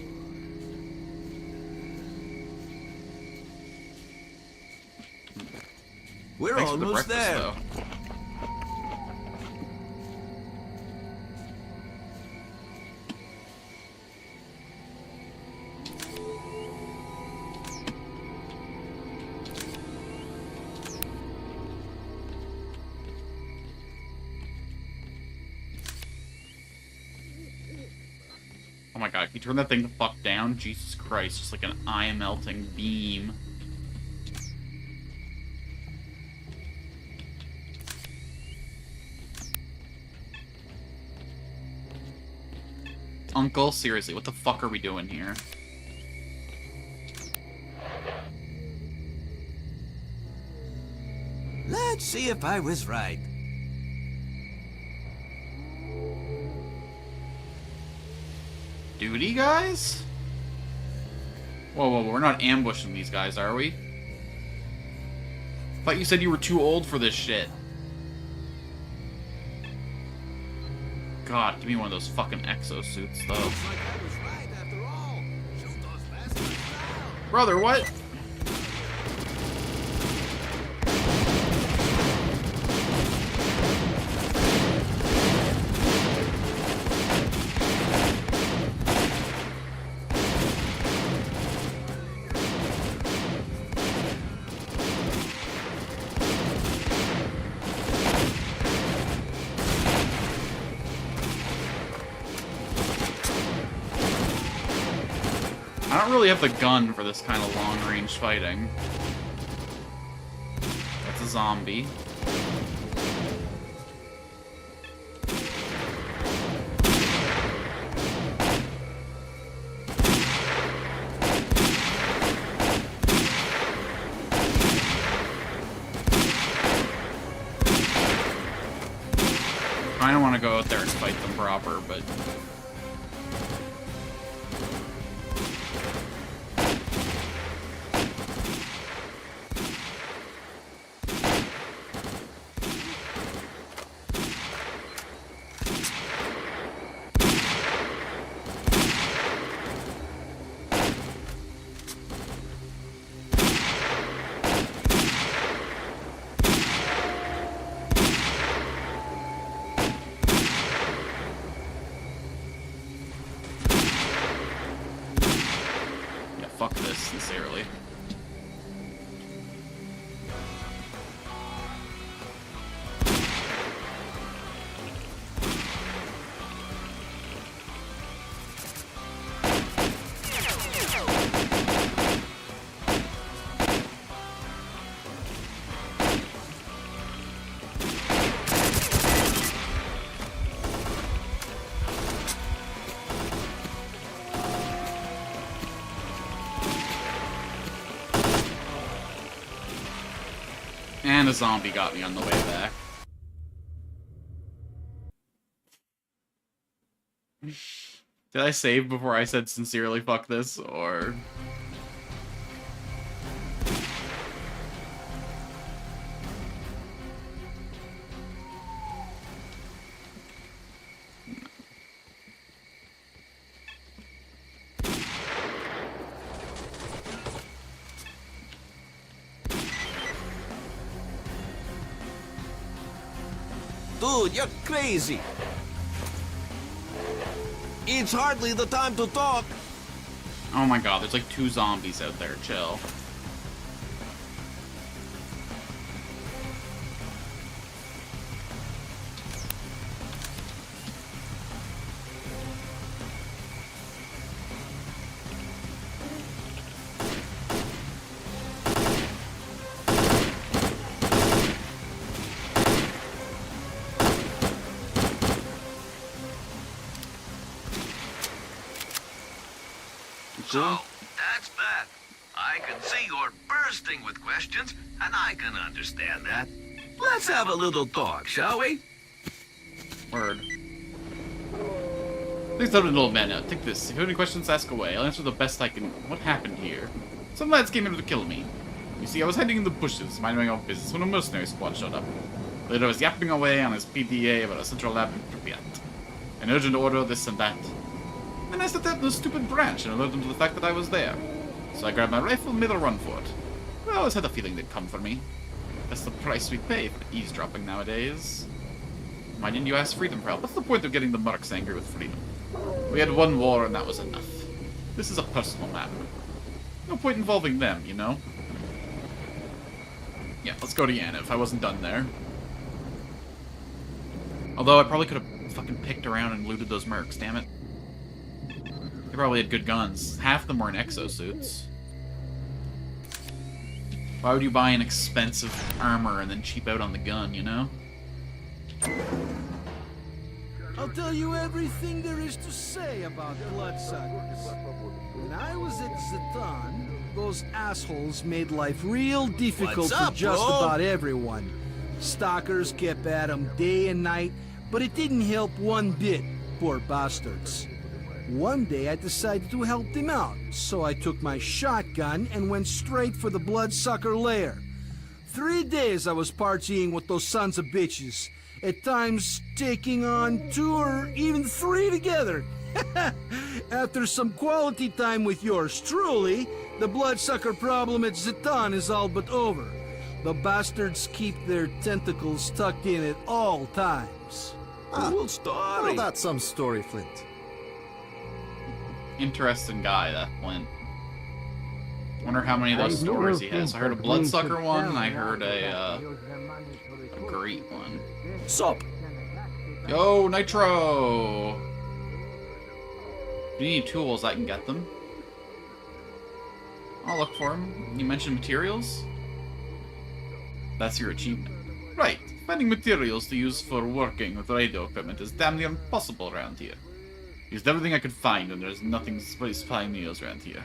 We're Thanks for the almost breakfast, there. though. Oh my god, can you turn that thing the fuck down? Jesus Christ, just like an eye-melting beam. Uncle, seriously, what the fuck are we doing here? Let's see if I was right. Duty, guys? Whoa, whoa, we're not ambushing these guys, are we? Thought you said you were too old for this shit. God, give me one of those fucking exosuits, though. Looks like I was right after all. Shoot those bastards down. Brother, what? I don't really have the gun for this kind of long-range fighting. That's a zombie. I don't want to go out there and fight them proper, but... Fuck this, sincerely. And a zombie got me on the way back. Did I save before I said sincerely fuck this, or... Dude, you're crazy. It's hardly the time to talk. Oh my god, there's like 2 zombies out there, chill. cool? So, that's that. I can see you're bursting with questions, and I can understand that. Let's have a little talk, shall we? Word. Please tell me, old man now. Take this. If you have any questions, ask away. I'll answer the best I can. What happened here? Some lads came in to kill me. You see, I was hiding in the bushes, minding my own business, when a mercenary squad showed up. Later, I was yapping away on his PDA about a central lab in Pripyat. An urgent order, this and that. And I stepped out in a stupid branch and alerted them to the fact that I was there. So I grabbed my rifle and made a run for it. I always had a feeling they'd come for me. That's the price we pay for eavesdropping nowadays. Why didn't you ask freedom for help? What's the point of getting the mercs angry with freedom? We had one war and that was enough. This is a personal matter. No point involving them, you know? Yeah, let's go to Yana if I wasn't done there. Although I probably could have fucking picked around and looted those mercs, damn it. They probably had good guns. Half of them were in exosuits. Why would you buy an expensive armor and then cheap out on the gun, you know? I'll tell you everything there is to say about bloodsuckers. When I was at Zatan, those assholes made life real difficult What's for up, just bro? about everyone. Stalkers kept at 'em day and night, but it didn't help one bit, poor bastards. One day I decided to help them out, so I took my shotgun and went straight for the bloodsucker lair. 3 days I was partying with those sons of bitches, at times taking on 2 or even 3 together. After some quality time with yours truly, the bloodsucker problem at Zatan is all but over. The bastards keep their tentacles tucked in at all times. Cool story. Well, that's some story, Flint. Interesting guy, that Flint. Wonder how many of those stories he has. I heard a bloodsucker one, and I heard a great one. Sup? Yo, Nitro! If you need tools, I can get them. I'll look for them. You mentioned materials? That's your achievement. Right. Finding materials to use for working with radio equipment is damn near impossible around here. Used everything I could find, and there's nothing supplying meals around here.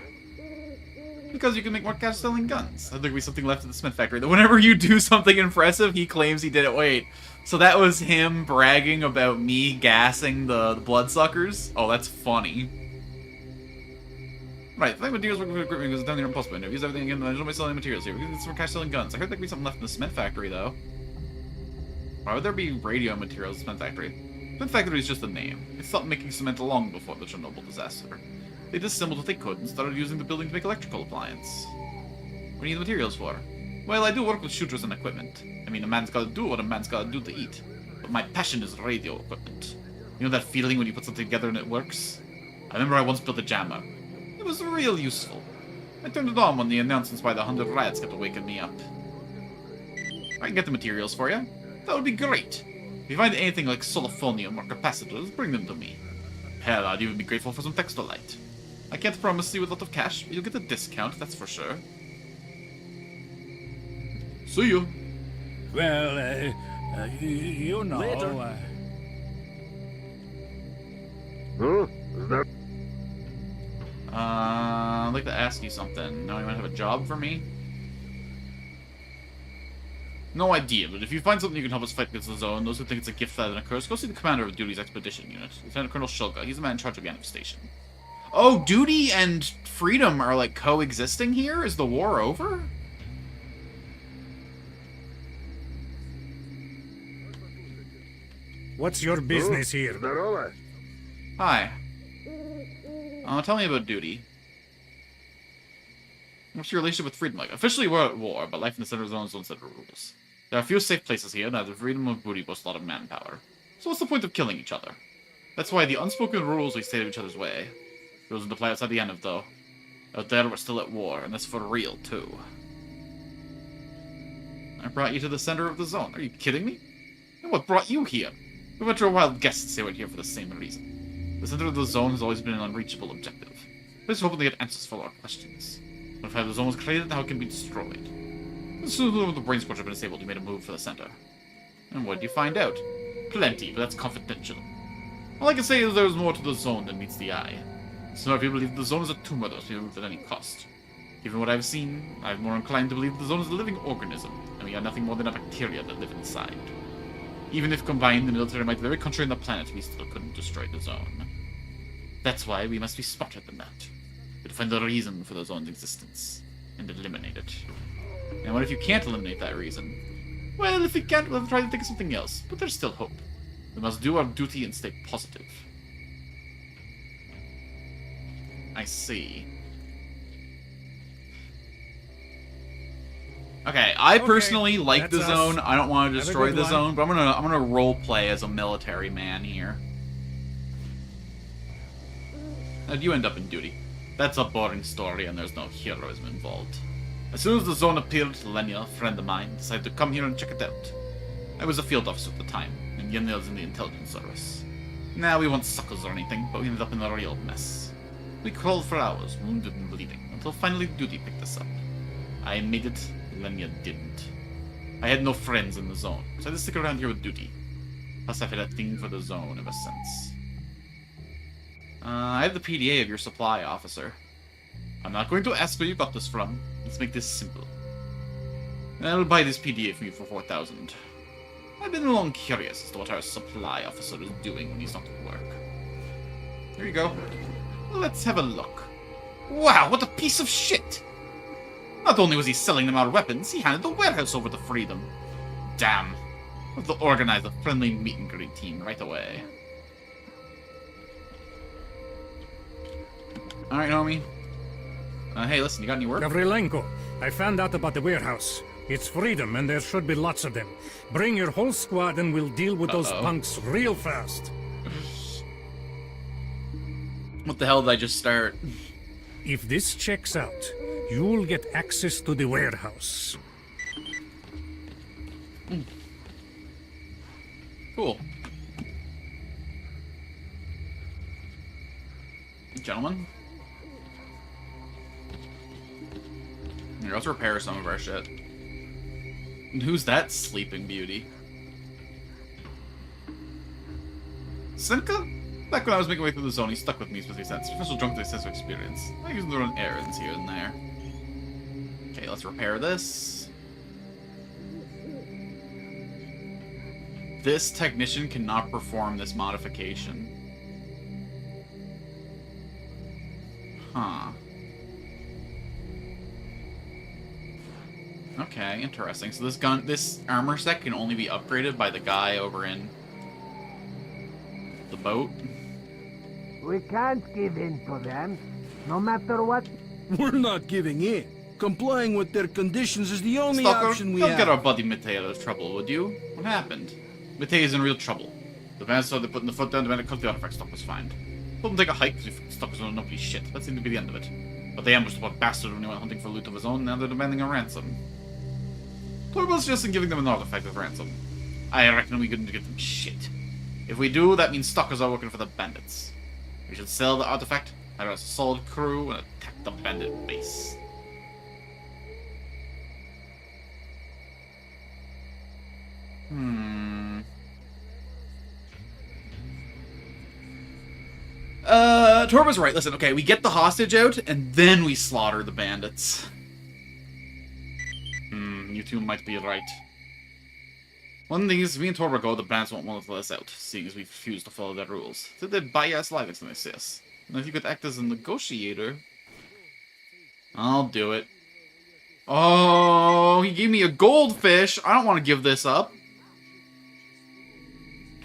Because you can make more cash selling guns. I think there'll be something left at the Smith factory. That whenever you do something impressive, he claims he did it. Wait, so that was him bragging about me gassing the bloodsuckers? Oh, that's funny. Right, the materials working for equipment is damn near impossible. I've used everything again, and I don't selling materials here. We can get some cash selling guns. I heard there could be something left in the Smith factory, though. Why would there be radio materials in the Cement Factory? Cement Factory is just a name. It stopped making cement long before the Chernobyl disaster. They disassembled what they could and started using the building to make electrical appliance. What do you need the materials for? Well, I do work with shooters and equipment. I mean, a man's gotta do what a man's gotta do to eat. But my passion is radio equipment. You know that feeling when you put something together and it works? I remember I once built a jammer. It was real useful. I turned it on when the announcements by the 100 rats kept waking me up. I can get the materials for you. That would be great. If you find anything like solifonium or capacitors, bring them to me. Hell, I'd even be grateful for some textolite. I can't promise you a lot of cash, but you'll get a discount, that's for sure. See you. Well, you know. Later. I'd like to ask you something. Now you might have a job for me? No idea, but if you find something you can help us fight against the zone, those who think it's a gift rather than a curse, go see the commander of Duty's expedition unit, Lieutenant Colonel Shulga. He's the man in charge of Yanov Station. Oh, Duty and Freedom are, like, coexisting here? Is the war over? What's your business here? Hi. Tell me about Duty. What's your relationship with Freedom like? Officially, we're at war, but life in the center of the zone is own set of rules. There are a few safe places here, neither Freedom nor Booty boast a lot of manpower. So what's the point of killing each other? That's why the unspoken rules we stay out of each other's way. Rules don't apply outside the end of, though. Out there, we're still at war, and that's for real, too. I brought you to the center of the zone. Are you kidding me? And what brought you here? We went to a wild guess to say we're here for the same reason. The center of the zone has always been an unreachable objective. We're just hoping to get answers for our questions. What if the zone was created and how it can be destroyed? As soon as the brain scorcher had been disabled, you made a move for the center. And what did you find out? Plenty, but that's confidential. All I can say is there's more to the zone than meets the eye. Some people believe the zone is a tumor that must be removed at any cost. Given what I've seen, I'm more inclined to believe the zone is a living organism, and we are nothing more than a bacteria that live inside. Even if combined, the military might be every country on the planet, we still couldn't destroy the zone. That's why we must be smarter than that. To find the reason for the zone's existence, and eliminate it. And what if you can't eliminate that reason? Well, if we can't, we'll try to think of something else, but there's still hope. We must do our duty and stay positive. I see. Okay, I personally like the zone. I don't want to destroy the zone, but I'm gonna role play as a military man here. How'd you end up in duty? That's a boring story, and there's no heroism involved. As soon as the zone appeared, Lenya, a friend of mine, decided to come here and check it out. I was a field officer at the time, and Yenya was in the intelligence service. Now we weren't suckers or anything, but we ended up in a real mess. We crawled for hours, wounded and bleeding, until finally duty picked us up. I made it, Lenya didn't. I had no friends in the zone, so I had to stick around here with duty. Plus I've had a thing for the zone ever since. I have the PDA of your supply officer. I'm not going to ask where you got this from. Let's make this simple. I'll buy this PDA from you for 4,000. I've been long curious as to what our supply officer is doing when he's not at work. Here you go. Let's have a look. Wow, what a piece of shit! Not only was he selling them our weapons, he handed the warehouse over to Freedom. Damn. I'll have to organize a friendly meet and greet team right away. Alright, homie. Hey, listen, you got any work? Gavrilenko, I found out about the warehouse. It's Freedom, and there should be lots of them. Bring your whole squad and we'll deal with those punks real fast. What the hell did I just start? If this checks out, you'll get access to the warehouse. Cool. Gentlemen? Here, let's repair some of our shit. And who's that sleeping beauty? Simka? Back when I was making my way through the zone, he stuck with me, especially since professional drunk with a sense of experience. I use them to run errands here and there. Okay, let's repair this. This technician cannot perform this modification. Huh. Okay, interesting. So this armor set can only be upgraded by the guy over in the boat. We can't give in to them, no matter what. We're not giving in. Complying with their conditions is the only Stalker, option we don't have. get our buddy Matei out of trouble, would you? What happened? Matei is in real trouble. The man started putting the foot down, demanded cut the artifact stock was find. Told him to take a hike because he stuck us on nobody's shit. That seemed to be the end of it. But they ambushed the poor bastard when he went hunting for loot of his own, and now they're demanding a ransom. Torbo's just in giving them an artifact as ransom. I reckon we couldn't get them shit. If we do, that means stalkers are working for the bandits. We should sell the artifact, hire us a solid crew, and attack the bandit base. Torba's right. Listen, okay, we get the hostage out, and then we slaughter the bandits. You two might be right. One thing is, if me and Torba go, the bandits won't want to let us out, seeing as we refuse to follow their rules. So they'd buy us live when they see us. And if you could act as a negotiator... I'll do it. Oh, he gave me a goldfish! I don't want to give this up.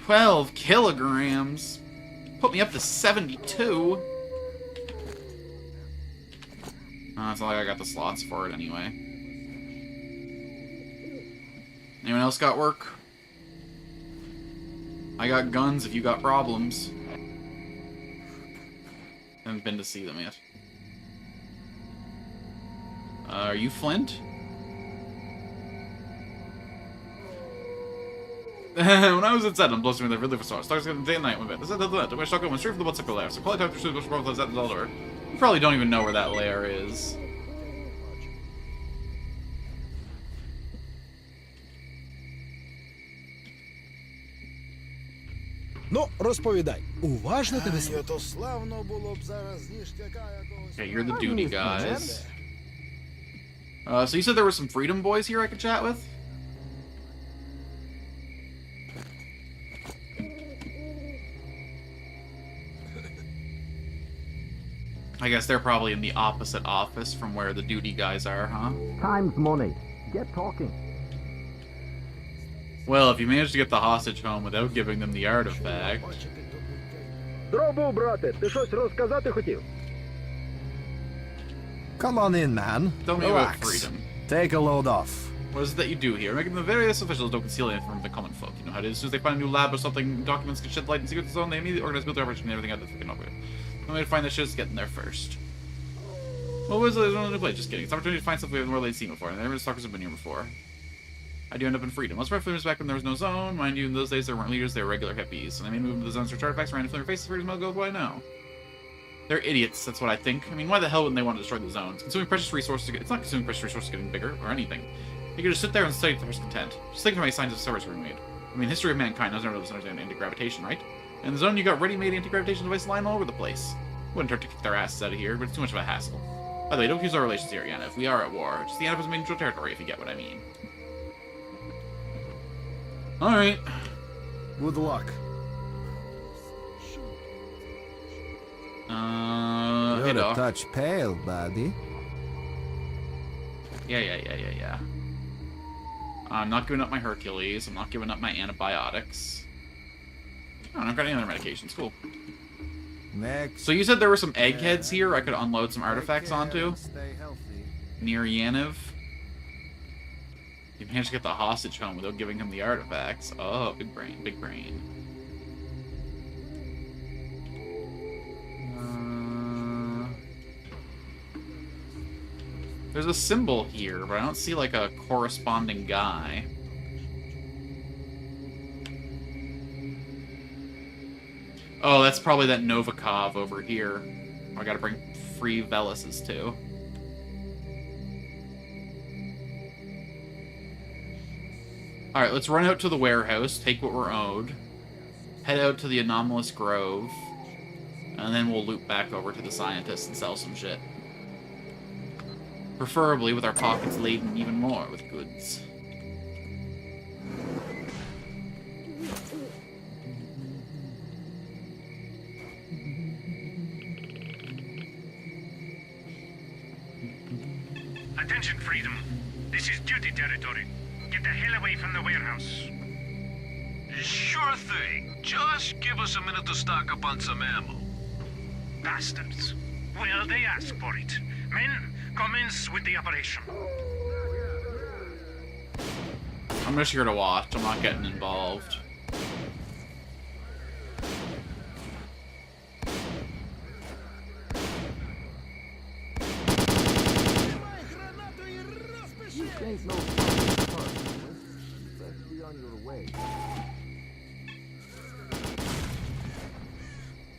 12 kilograms. Put me up to 72. It's not like I got the slots for it anyway. Anyone else got work? I got guns if you got problems. Haven't been to see them yet. Are you Flint? When I was at Zed, blustering the really for stars. Stars day and night went back. This is the my shotgun went straight from the S.T.A.L.K.E.R. So quality time to shoot the problem is that dollar. You probably don't even know where that lair is. Ну, розповідай. Уважно тебе слухаю. То славно було б зараз ніштяка якогось. Okay, you're the duty guys. So you said there were some freedom boys here I could chat with? I guess they're probably in the opposite office from where the duty guys are, huh? Time's money. Get talking. Well, if you manage to get the hostage home without giving them the artifact... Дробу, брате, ти щось розказати хотів? Come on in, man. Tell me about freedom. Take a load off. What is it that you do here? Making the various officials don't conceal anything from the common folk. You know how it is. As soon as they find a new lab or something, documents can shed light and secrets zone, they immediately organize military operation and everything out there freaking over. The only way to find this shit is getting there first. Well, what is it? There's no place. Just kidding. It's an opportunity to find stuff we haven't really seen before, and never stalkers have been here before. I do end up in freedom. Let's freedom back when there was no zone. Mind you, in those days there weren't leaders, they were regular hippies. And I made move to the zones for artifacts, ran to their faces, freedom go, why now? They're idiots, that's what I think. I mean, why the hell wouldn't they want to destroy the zones? Consuming precious resources, it's not consuming precious resources getting bigger, or anything. You could just sit there and study to their content. Just think of how many signs of service were made. I mean, history of mankind doesn't really understand anti-gravitation, right? In the zone, you got ready-made anti-gravitation devices lying all over the place. Wouldn't hurt to kick their asses out of here, but it's too much of a hassle. By the way, don't confuse our relations here, Yana. If we are at war, just the end of neutral territory, if you get what I mean. Alright. Good luck. Hey, You're a Doc. touch pale, buddy. Yeah. I'm not giving up my Hercules. I'm not giving up my antibiotics. Oh, I've got any other medications. Cool. Next. So you said there were some eggheads here I could unload some artifacts onto? Stay healthy. Near Yaniv? You managed to get the hostage home without giving him the artifacts. Oh, big brain, big brain. There's a symbol here, but I don't see, like, a corresponding guy. Oh, that's probably that Novikov over here. I gotta bring free Veluses, too. Alright, let's run out to the warehouse, take what we're owed, head out to the Anomalous Grove, and then we'll loop back over to the scientists and sell some shit. Preferably with our pockets laden even more with goods. Attention, Freedom. This is duty territory. Get the hell away from the warehouse. Sure thing. Just give us a minute to stock up on some ammo. Bastards. Well, they ask for it. Men, commence with the operation. I'm just here to watch. I'm not getting involved. Ain't no fun. Best be on your way.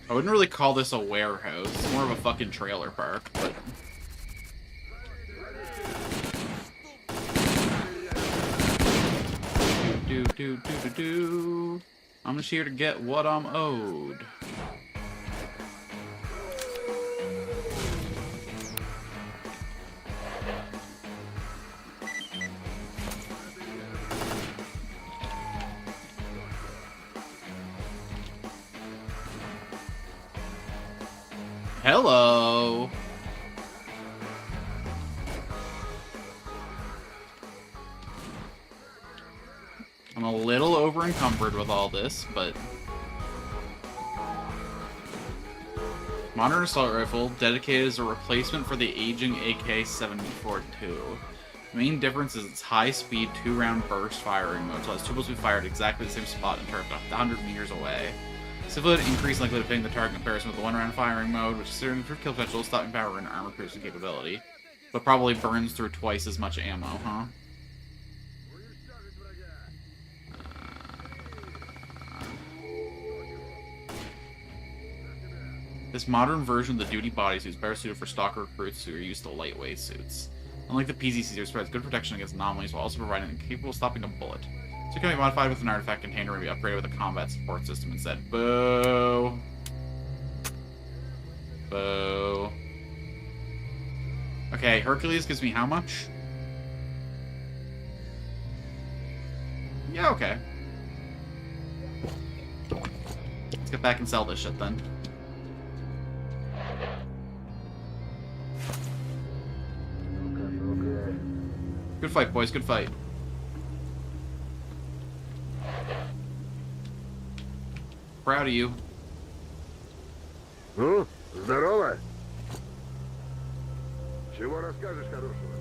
I wouldn't really call this a warehouse. It's more of a fucking trailer park, but... Do. I'm just here to get what I'm owed. Hello. I'm a little over-encumbered with all this, but... Modern assault rifle, dedicated as a replacement for the aging AK-74-2. The main difference is its high-speed, 2-round burst firing mode, so it's supposed to be fired exactly the same spot and target 100 meters away. Simply an increased likelihood of hitting the target in comparison with the 1-round firing mode, which is certain improved kill potential, stopping power, and armor-piercing capability. But probably burns through twice as much ammo, huh? This modern version of the duty bodysuit is better suited for stalker recruits who are used to lightweight suits. Unlike the PZCs, it provides good protection against anomalies while also providing capable of stopping a bullet. So it can be modified with an artifact container or be upgraded with a combat support system instead. Boo. Boo. Okay, Hercules gives me how much? Yeah, okay. Let's get back and sell this shit then. Good fight, boys. Good fight. Proud of you. Ну, здорово. Чего расскажешь хорошего?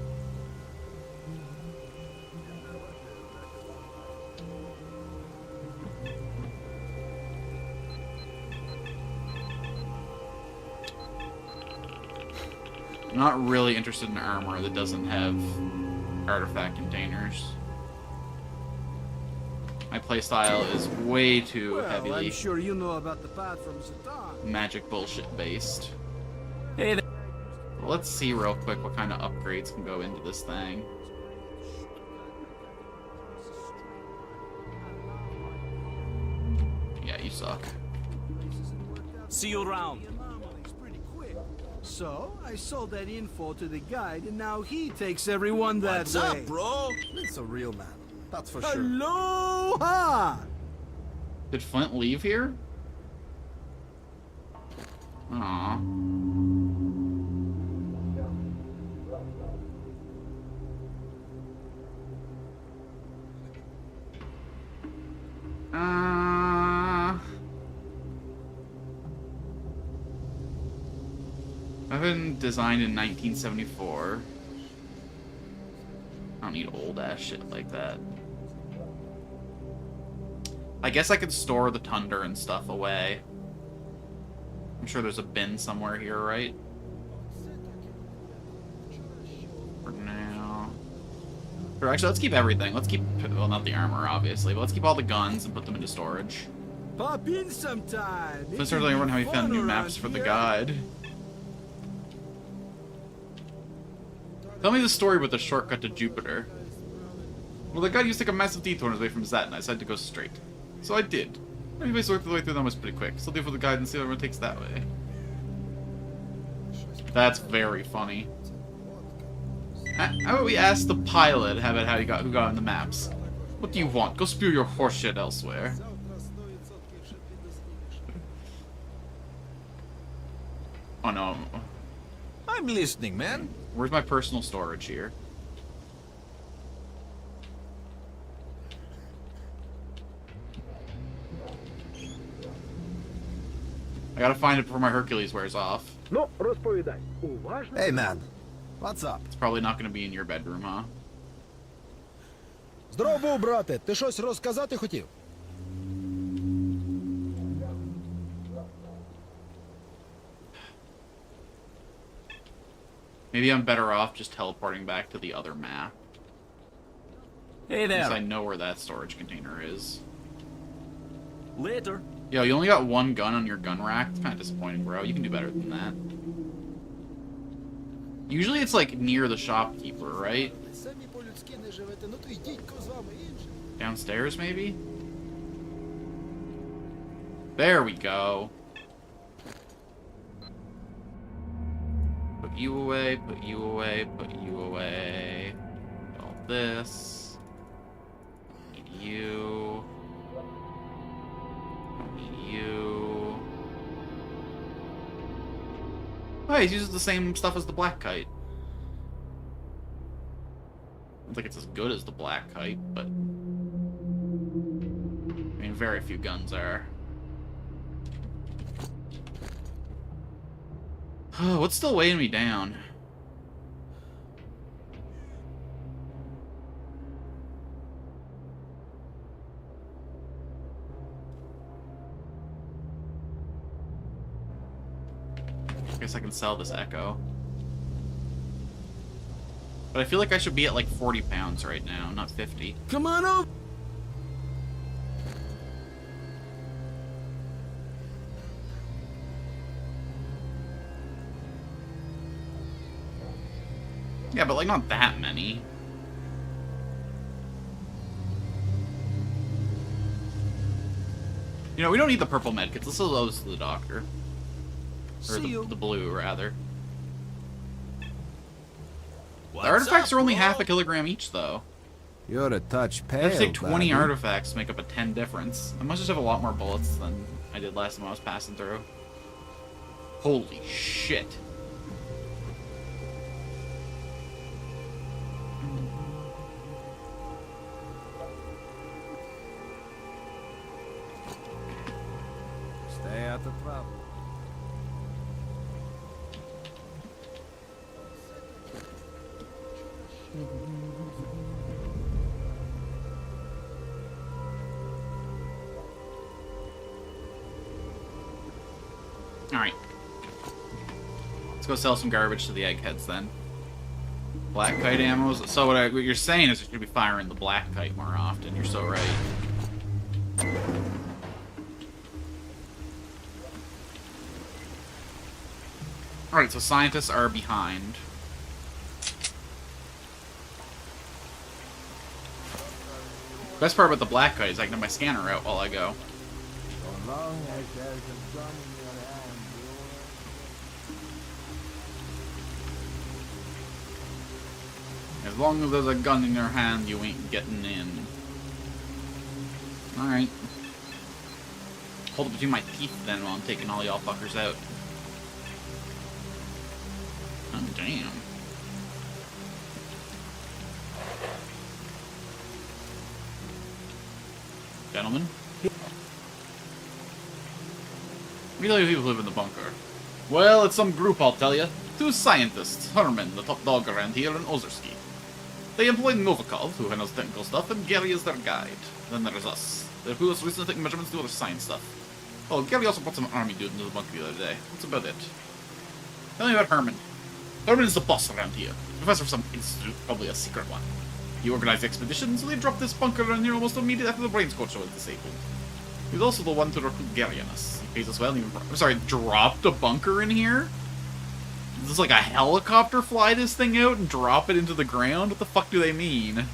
I'm not really interested in armor that doesn't have artifact containers. My playstyle is way too Well, heavily I'm sure you know about the path from S.T.A.L.K.E.R. magic bullshit based. Hey there. Let's see real quick what kind of upgrades can go into this thing. Yeah, you suck. See you around. So, I sold that info to the guide, and now he takes everyone that What's way. up, bro? It's a real man. That's for sure. Aloha! Did Flint leave here? Aww. I've been designed in 1974. I don't need old ass shit like that. I guess I could store the Thunder and stuff away. I'm sure there's a bin somewhere here, right? For now. Or actually, let's keep everything. Let's keep, well, not the armor, obviously, but let's keep all the guns and put them into storage. Pop in sometime. Let's start telling everyone how we found new maps for the guide. Tell me the story with the shortcut to Jupiter. Well, the guide used to take a massive detour on his way from Zet, and I decided to go straight. So I did. Anyways, worked the way through them was pretty quick. So I'll deal with the guide and see if everyone takes that way. That's very funny. How about we ask the pilot how about who got on the maps? What do you want? Go spew your horseshit elsewhere. Oh no. I'm listening, man. Where's my personal storage here? I gotta find it before my Hercules wears off. Ну, розповідай. Уважно. Hey, man. What's up? It's probably not gonna be in your bedroom, huh? Здоров був, брате. Ти щось розказати хотів? Maybe I'm better off just teleporting back to the other map. Hey Because I there. know where that storage container is. Later. Yo, you only got one gun on your gun rack? It's kind of disappointing, bro. You can do better than that. Usually it's like near the shopkeeper, right? Самі по-людськи не живете, ну то й дідько з вами інше. Downstairs, maybe? There we go. Put you away, put you away, put you away. All this. Need you. Don't need you. Oh, he uses the same stuff as the Black Kite. I don't think it's as good as the Black Kite, but... I mean, very few guns are. What's still weighing me down? I guess I can sell this Echo. But I feel like I should be at like 40 pounds right now, not 50. Come on over. Yeah, but like not that many. You know, we don't need the purple medkits. Let's sell those to the doctor. Or the blue, rather. The artifacts are only half a kilogram each, though. You're a touch I have pale, to take 20 Bobby. artifacts to make up a 10 difference. I must just have a lot more bullets than I did last time I was passing through. Holy shit. Stay out of trouble. Alright. Let's go sell some garbage to the eggheads then. Black kite ammos. So what you're saying is you should be firing the black kite more often. You're so right. Alright, so scientists are behind. Best part about the black kite is I can have my scanner out while I go. So long as there's a gun in your hand, As long as there's a gun in your hand, you ain't getting in. Alright. Hold it between my teeth then while I'm taking all y'all fuckers out. Oh, damn. Gentlemen? We know you people live in the bunker. Well, it's some group, I'll tell you. 2 scientists, Herman, the top dog around here, and Ozerski. They employ Novikov, who handles technical stuff, and Gary is their guide. Then there's us. They're who has recently taken measurements to other science stuff. Oh, Gary also brought some army dude into the bunker the other day. That's about it. Tell me about Herman. Herman is the boss around here. Professor of some institute, probably a secret one. He organized expeditions, so they dropped this bunker around here almost immediately after the brain scorcher was disabled. He's also the one to recruit Gary and us. He pays us well, even I'm sorry, dropped a bunker in here? Does this like a helicopter fly this thing out and drop it into the ground? What the fuck do they mean?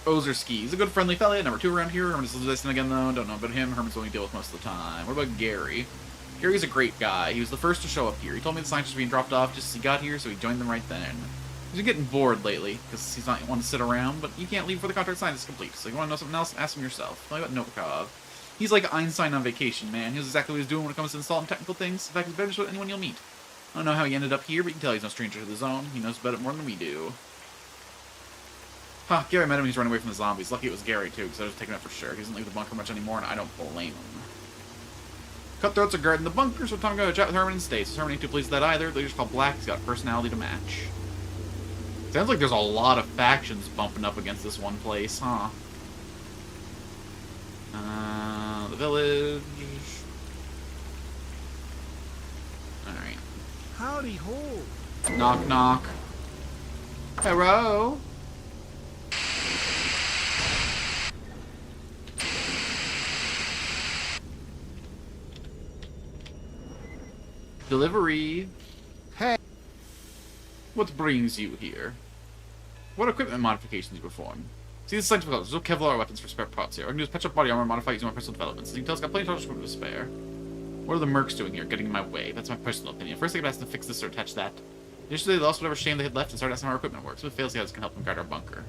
Ozerski. He's a good friendly fella. Number 2 around here. Herman's listening again though. Don't know about him. Herman's the only deal with most of the time. What about Gary? Gary's a great guy. He was the first to show up here. He told me the scientists were being dropped off just as he got here, so he joined them right then. He's been getting bored lately, because he's not wanting to sit around, but you can't leave before the contract sign is complete. So you want to know something else? Ask him yourself. Tell me about Novikov. He's like Einstein on vacation, man. He knows exactly what he's doing when it comes to installing technical things. In fact, he's better than anyone you'll meet. I don't know how he ended up here, but you can tell he's no stranger to the zone. He knows about it more than we do. Huh, Gary met him when he's running away from the zombies. Lucky it was Gary, too, because I was taking it for sure. He doesn't leave the bunker much anymore, and I don't blame him. Cutthroats are guarding the bunker, so time to go chat with Herman and stay. So Herman ain't too pleased with that either. They just call Black. He's got a personality to match. Sounds like there's a lot of factions bumping up against this one place, huh? The village. Alright. Howdy ho. Knock, knock. Hello? Delivery. Hey. What brings you here? What equipment modifications you perform? See the scientific colors. There's no Kevlar weapons for spare parts here. I can use patch up body armor modify using my personal developments. So you can tell it's got plenty of equipment to spare. What are the mercs doing here? Getting in my way. That's my personal opinion. First, I can ask them to fix this or attach that. Initially, they lost whatever shame they had left and started asking how our equipment works. If it fails, the others can help them guard our bunker.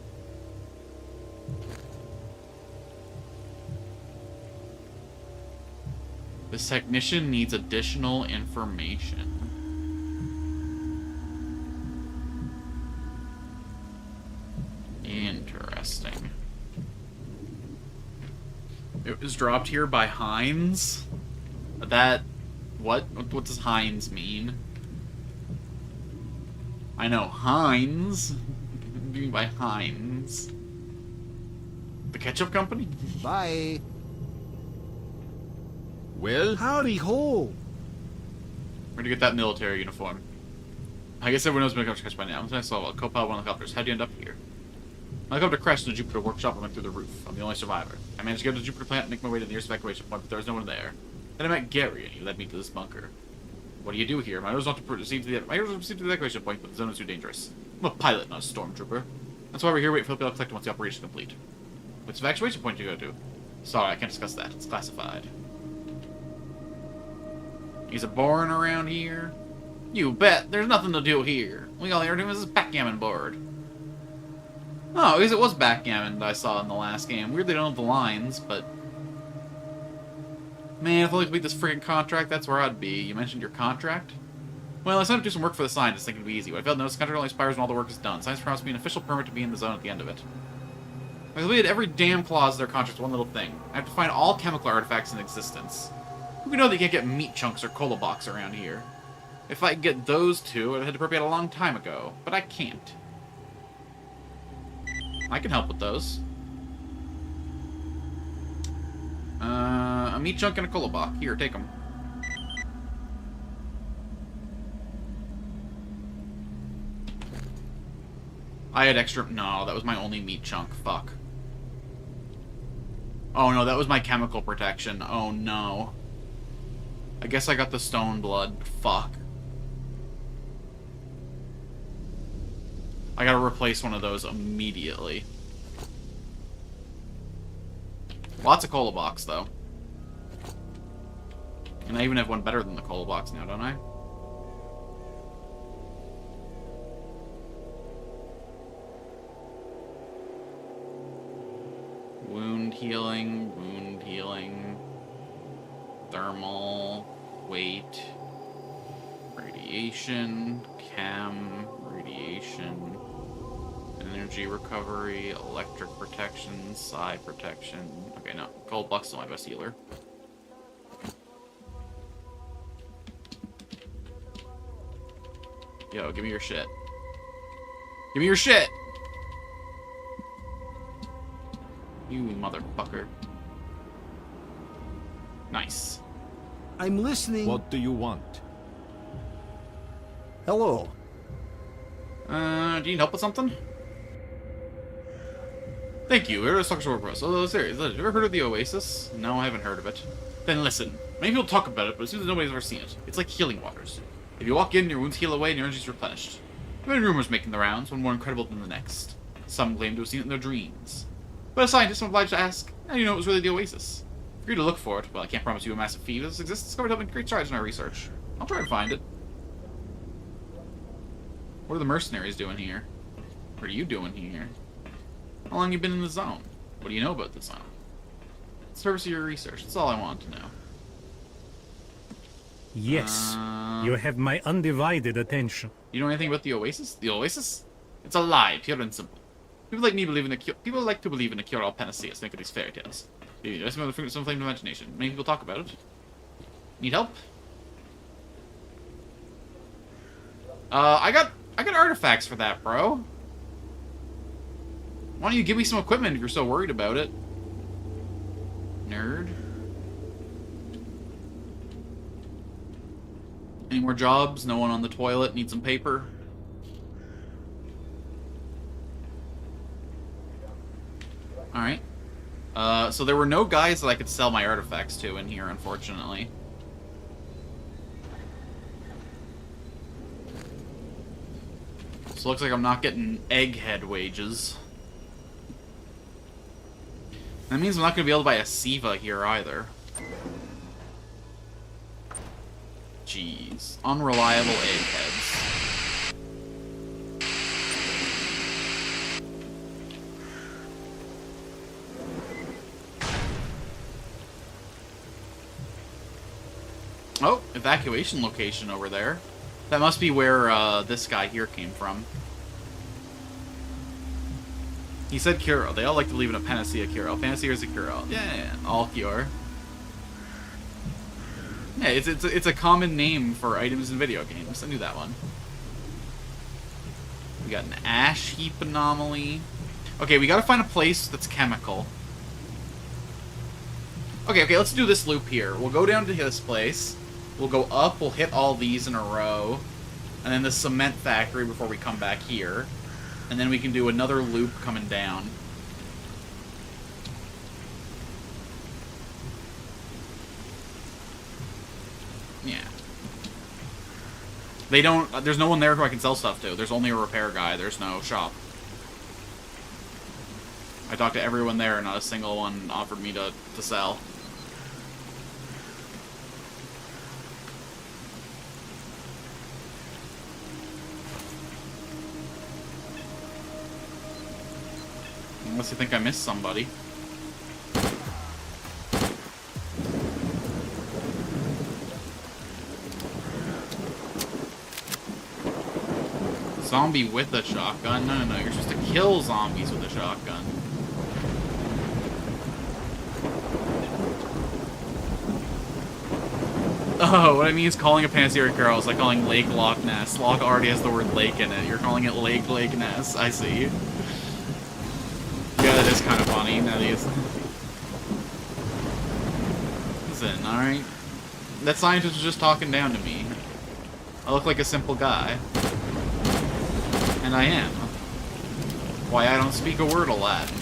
This technician needs additional information. Interesting. It was dropped here by Heinz? That... What? What does Heinz mean? I know Heinz. What do you mean by Heinz? The ketchup company? Bye. Well? Howdy ho. Where'd you get that military uniform? I guess everyone knows when it comes to catch by now. I saw a co-pilot one of the helicopters. How'd you end up here? My helicopter crashed in the Jupiter workshop and went through the roof. I'm the only survivor. I managed to get to the Jupiter plant and make my way to the nearest evacuation point, but there was no one there. Then I met Gary, and he led me to this bunker. What do you do here? My orders not to proceed to the evacuation point, but the zone is too dangerous. I'm a pilot, not a stormtrooper. That's why we're here waiting for the Pripyat collector once the operation is complete. Which evacuation point do you go to? Sorry, I can't discuss that. It's classified. Is it boring around here? You bet. There's nothing to do here. We all here doing is this backgammon board. Oh, I guess it was backgammon that I saw in the last game. Weird they don't have the lines, but... Man, if I complete this freaking contract, that's where I'd be. You mentioned your contract? Well, I signed up to do some work for the scientists, thinking it'd be easy. But I failed to notice the contract only expires when all the work is done. Science promised me an official permit to be in the zone at the end of it. I completed every damn clause of their contract with one little thing. I have to find all chemical artifacts in existence. Who would know that you can't get meat chunks or cola box around here? If I could get those two, I'd head to Pripyat a long time ago. But I can't. I can help with those. A meat chunk and a cola box. Here, take them. I had extra... No, that was my only meat chunk. Fuck. Oh no, that was my chemical protection. Oh no. I guess I got the stone blood. Fuck. I gotta replace one of those immediately. Lots of cola box, though. And I even have one better than the cola box now, don't I? Wound healing, thermal, weight, radiation, chem, radiation, energy recovery, electric protection, psi protection. Okay, no, cold box is my best healer. Yo, give me your shit. Give me your shit! You motherfucker. Nice. I'm listening. What do you want? Hello. Do you need help with something? Thank you. We're a work for us. Oh, serious. Have you ever heard of the Oasis? No, I haven't heard of it. Then listen. Many people talk about it, but it seems nobody's ever seen it. It's like healing waters. If you walk in, your wounds heal away and your energy's replenished. There have been rumors making the rounds, one more incredible than the next. Some claim to have seen it in their dreams. But as scientists, I'm obliged to ask, how do you know it was really the Oasis? For you to look for it, well, I can't promise you a massive feat, but its existence discovered helping great strides in our research. I'll try to find it. What are the mercenaries doing here? What are you doing here? How long have you been in the zone? What do you know about the zone? What's the purpose of your research? That's all I want to know. Yes, you have my undivided attention. You know anything about the Oasis? The Oasis? It's a lie, pure and simple. People like me believe in a cure. People like to believe in a cure-all panacea. Think of these fairy tales. That's some flame of imagination. Many people talk about it. Need help? I got artifacts for that, bro. Why don't you give me some equipment if you're so worried about it? Nerd. Any more jobs? No one on the toilet? Need some paper? Alright. So there were no guys that I could sell my artifacts to in here, unfortunately. So it looks like I'm not getting egghead wages. That means I'm not going to be able to buy a Siva here either. Jeez. Unreliable eggheads. Oh, evacuation location over there. That must be where this guy here came from. He said cure-all. They all like to believe in a panacea cure-all. Panacea is a cure-all. Yeah, all cure. Yeah, it's a common name for items in video games. I knew that one. We got an ash heap anomaly. Okay, we gotta find a place that's chemical. Okay, let's do this loop here. We'll go down to this place. We'll go up, we'll hit all these in a row. And then the cement factory before we come back here. And then we can do another loop coming down. Yeah. They don't... There's no one there who I can sell stuff to. There's only a repair guy. There's no shop. I talked to everyone there, and not a single one offered me to sell. Unless you think I missed somebody. Zombie with a shotgun? No, no, no. You're supposed to kill zombies with a shotgun. Oh, what I mean is calling a Panacea Carol is like calling Lake Loch Ness. Loch already has the word lake in it. You're calling it Lake Ness. I see. Yeah, that is kind of funny. Now these. Listen, alright? That scientist was just talking down to me. I look like a simple guy. And I am. Why I don't speak a word of Latin.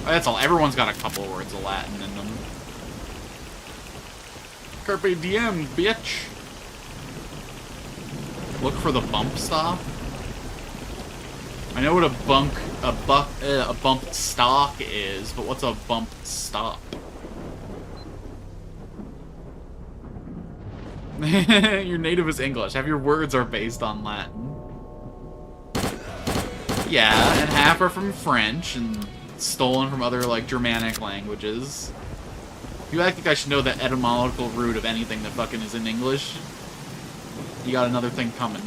That's all. Everyone's got a couple of words of Latin in them. Carpe diem, bitch. Look for the bump stop. I know what a bumped stock is, but what's a bumped stop? Your native is English. Half your words are based on Latin. Yeah, and half are from French and stolen from other, like, Germanic languages. You act like I should know the etymological root of anything that fucking is in English. You got another thing coming.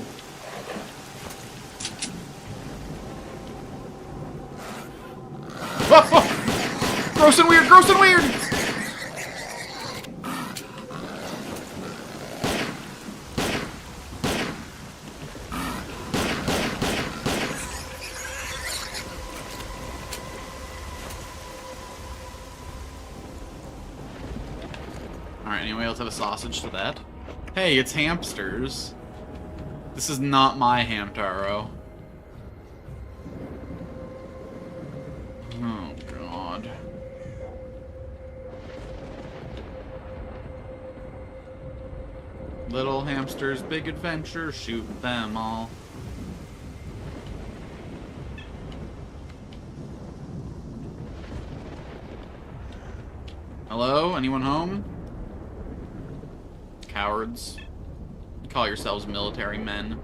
Oh, oh! Gross and weird! Gross and weird! Alright, anybody else have a sausage to that? Hey, it's hamsters. This is not my Hamtaro. Oh, God. Little hamsters, big adventure, shoot them all. Hello? Anyone home? Cowards. You call yourselves military men.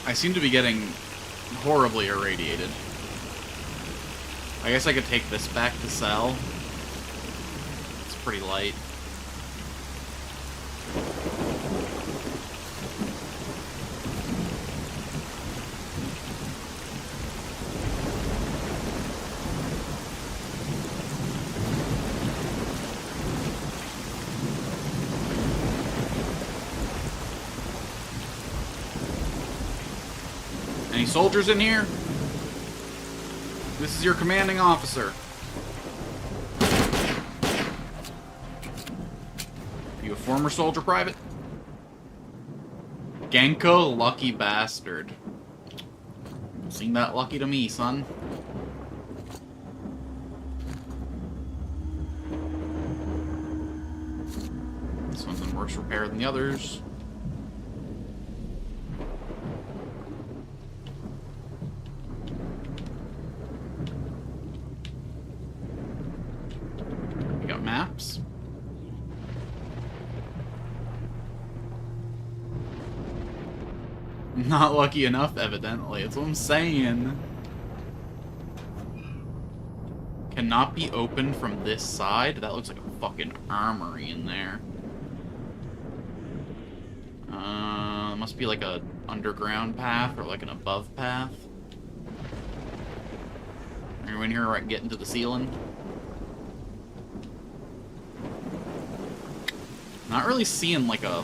I seem to be getting horribly irradiated. I guess I could take this back to sell. It's pretty light. Any soldiers in here? This is your commanding officer. You a former soldier, private? Genko, lucky bastard. Seem that lucky to me, son. This one's in worse repair than the others. Maps. Not lucky enough, evidently. That's what I'm saying. Cannot be opened from this side? That looks like a fucking armory in there. Must be like a underground path or like an above path. Are you in here right getting to the ceiling? Not really seeing like a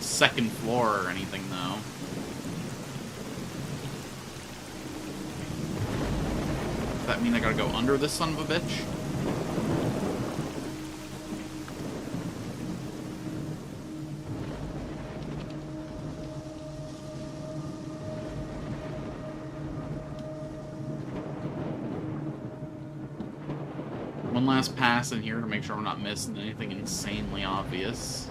second floor or anything though. Does that mean I gotta go under this son of a bitch? One last pass in here to make sure I'm not missing anything insanely obvious.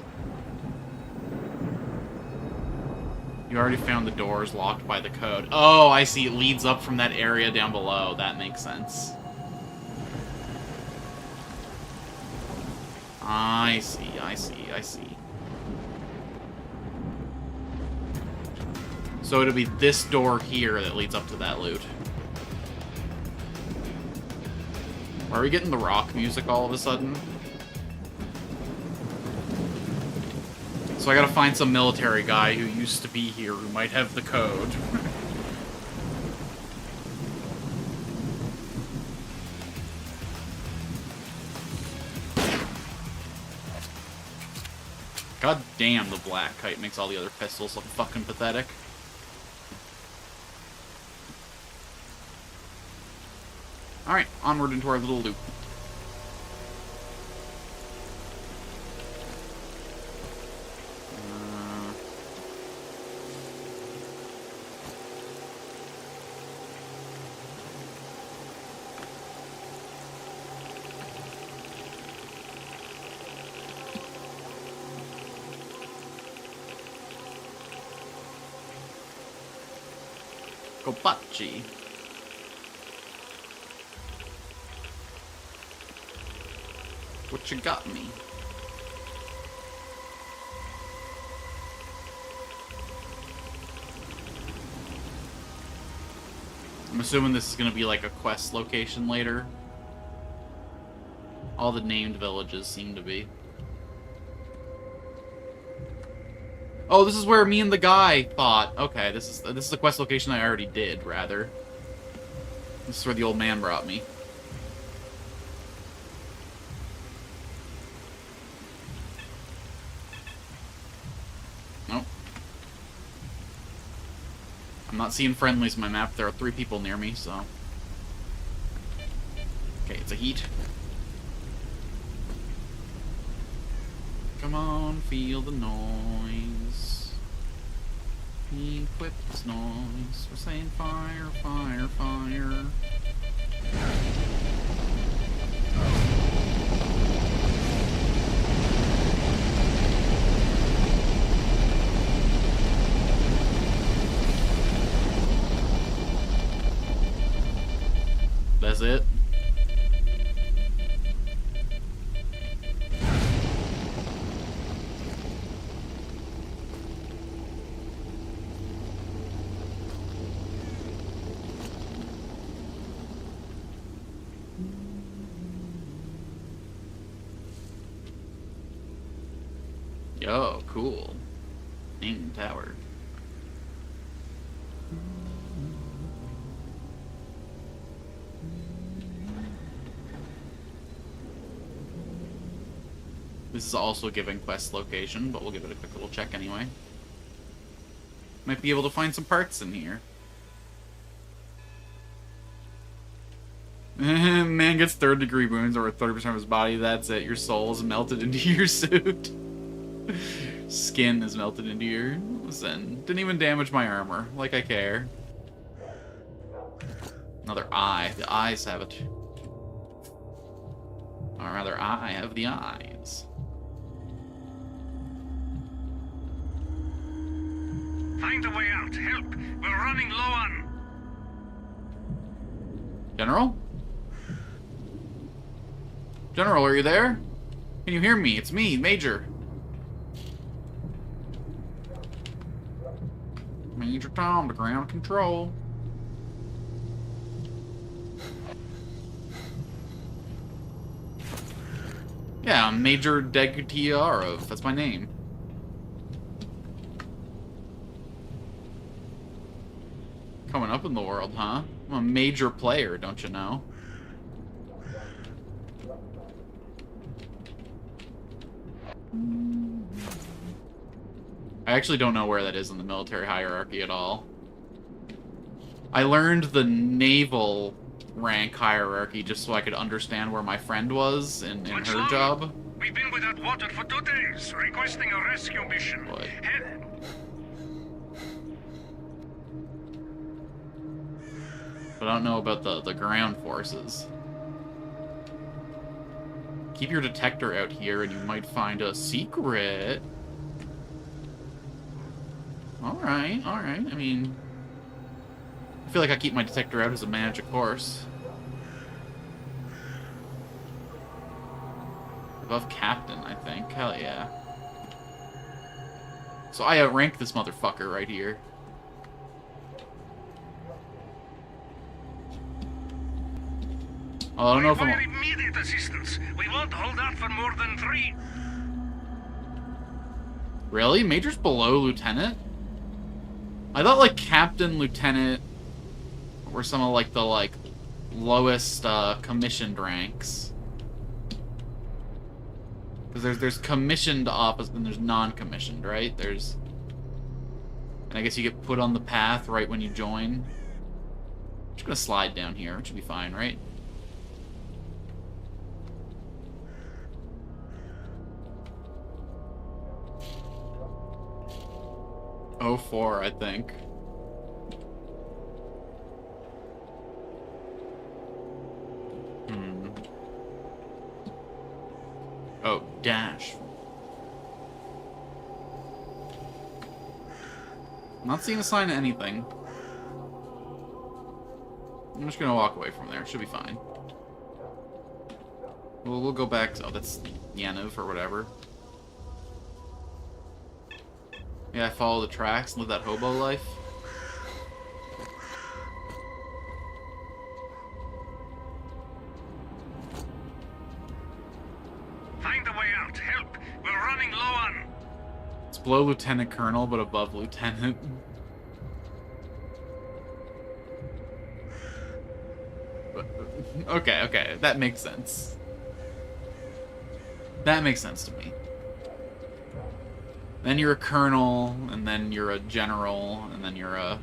You already found the doors locked by the code. Oh, I see. It leads up from that area down below. That makes sense. I see, I see, I see. So it'll be this door here that leads up to that loot. Why are we getting the rock music all of a sudden? So I gotta find some military guy who used to be here who might have the code. God damn, the black kite makes all the other pistols look fucking pathetic. Alright, onward into our little loop. Kopachi. What you got me? I'm assuming this is gonna be like a quest location later. All the named villages seem to be. Oh, this is where me and the guy fought. Okay, this is the quest location I already did, rather. This is where the old man brought me. Nope. I'm not seeing friendlies on my map. There are 3 people near me, so... Okay, it's a heat. Come on, feel the noise. Equip this noise. We're saying fire, fire, fire. That's it. Yo, cool. Ning Tower. This is also giving quest location, but we'll give it a quick little check anyway. Might be able to find some parts in here. Man gets 3rd-degree wounds over 30% of his body. That's it. Your soul is melted into your suit. Skin is melted into your... Listen, didn't even damage my armor. Like I care. Another eye. The eyes have it. Or rather, I have the eyes. Find a way out. Help. We're running low on... General? General, are you there? Can you hear me? It's me, Major. Major Tom to ground control. Yeah, I'm Major S.T.A.L.K.E.R. That's my name. Coming up in the world, huh? I'm a major player, don't you know? I actually don't know where that is in the military hierarchy at all. I learned the naval rank hierarchy just so I could understand where my friend was in her job. We've been without water for 2 days, requesting a rescue mission. What? But I don't know about the ground forces. Keep your detector out here and you might find a secret. Alright, alright. I mean, I feel like I keep my detector out as a magic horse. Above captain, I think. Hell yeah. So I outrank this motherfucker right here. Oh, I don't know if I'm... immediate assistance. We won't hold out for more than 3. Really? Major's below lieutenant? I thought, like, captain, lieutenant were some of, like, the, like, lowest, commissioned ranks. Because there's commissioned officer and there's non-commissioned, right? There's... And I guess you get put on the path right when you join. I'm just gonna slide down here. It should be fine, right? Oh, 04, I think. Oh, dash. I'm not seeing a sign of anything. I'm just gonna walk away from there. Should be fine. We'll go back to... Oh, that's Yaniv or whatever. Yeah, I follow the tracks and live that hobo life. Find a way out. Help. We're running low on... It's below Lieutenant Colonel, but above Lieutenant. Okay, okay. That makes sense. That makes sense to me. Then you're a colonel, and then you're a general, and then you're a...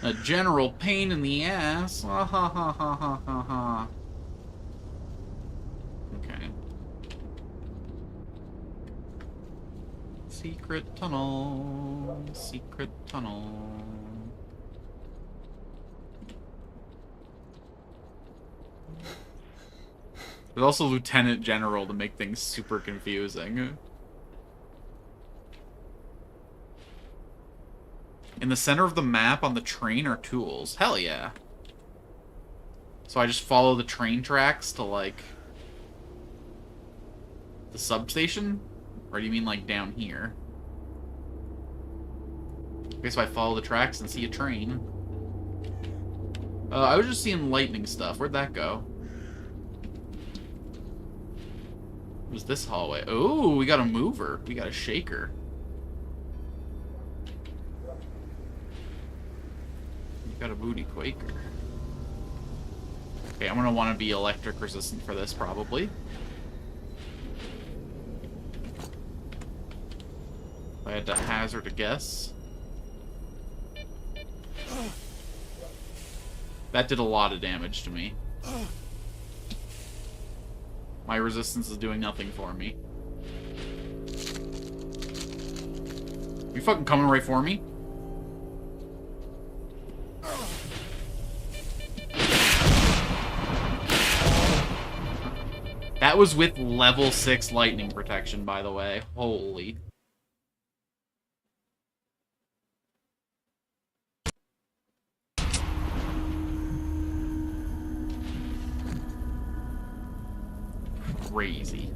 A general pain in the ass. Ha ha ha ha ha ha ha. Okay. Secret tunnel. Secret tunnel. There's also Lieutenant General to make things super confusing. In the center of the map on the train are tools. Hell yeah. So I just follow the train tracks to, like, the substation? Or do you mean, like, down here? I guess if I follow the tracks and see a train. I was just seeing lightning stuff. Where'd that go? What was this hallway? Oh, we got a mover. We got a shaker. We got a booty quaker. Okay, I'm gonna want to be electric resistant for this, probably. If I had to hazard a guess. That did a lot of damage to me. My resistance is doing nothing for me. You fucking coming right for me? That was with level 6 lightning protection, by the way. Holy. Crazy.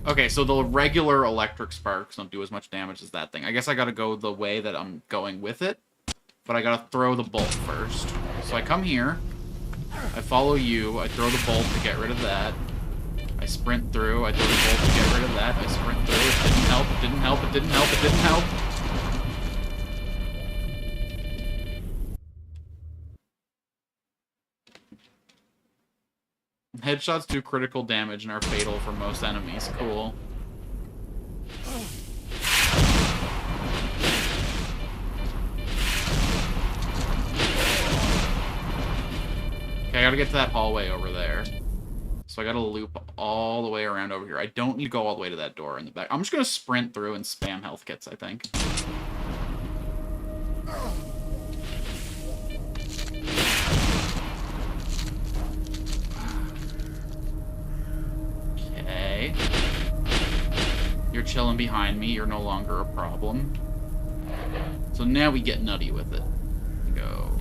Okay, so the regular electric sparks don't do as much damage as that thing. I guess I gotta go the way that I'm going with it, but I gotta throw the bolt first. So I come here, I follow you. I throw the bolt to get rid of that. I sprint through. I throw the bolt to get rid of that. I sprint through. It didn't help. It didn't help. It didn't help. It didn't help. Headshots do critical damage and are fatal for most enemies. Cool. Okay, I gotta get to that hallway over there. So I gotta loop all the way around over here. I don't need to go all the way to that door in the back. I'm just gonna sprint through and spam health kits, I think. Okay. You're chilling behind me. You're no longer a problem. So now we get nutty with it. Go.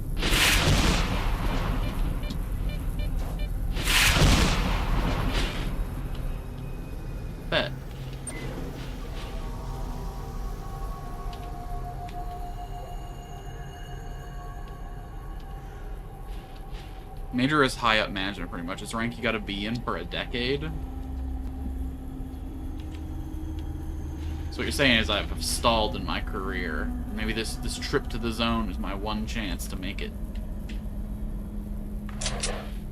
Bet. Major is high up management, pretty much. It's rank you gotta be in for a decade. So what you're saying is I've stalled in my career. Maybe this trip to the zone is my one chance to make it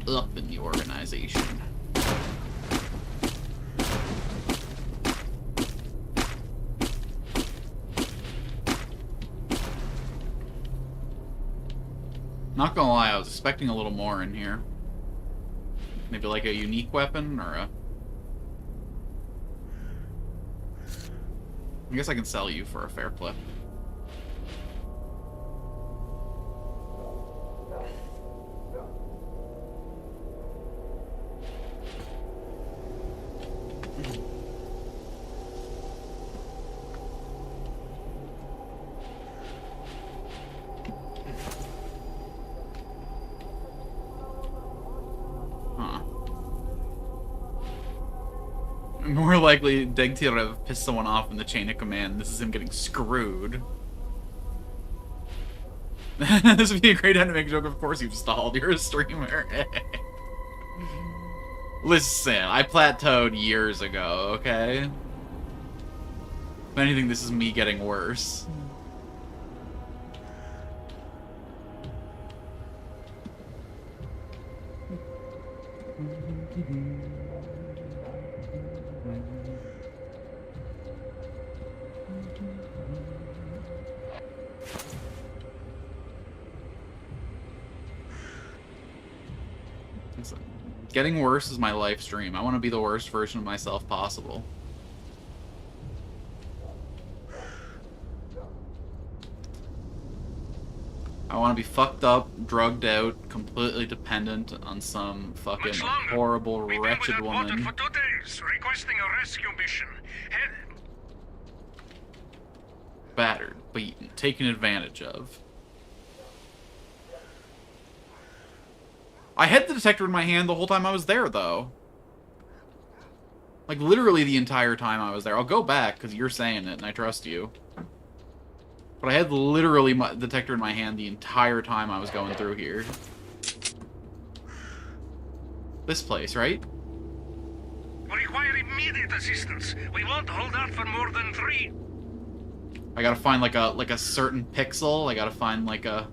up in the organization. Not gonna lie, I was expecting a little more in here. Maybe like a unique weapon or a... I guess I can sell you for a fair clip. More likely, S.T.A.L.K.E.R would have pissed someone off in the chain of command. This is him getting screwed. This would be a great time to make a joke. Of course you've stalled. You're a streamer. Listen, I plateaued years ago, okay? If anything, this is me getting worse. Getting worse is my life stream. I want to be the worst version of myself possible. I want to be fucked up, drugged out, completely dependent on some fucking horrible, wretched woman. For 2 days, requesting a rescue mission. Battered, beaten, taken advantage of. I had the detector in my hand the whole time I was there, though. Like, literally the entire time I was there. I'll go back, because you're saying it, and I trust you. But I had literally the detector in my hand the entire time I was going through here. This place, right? We require immediate assistance. We won't hold out for more than 3. I gotta find, like a certain pixel. I gotta find, like, a...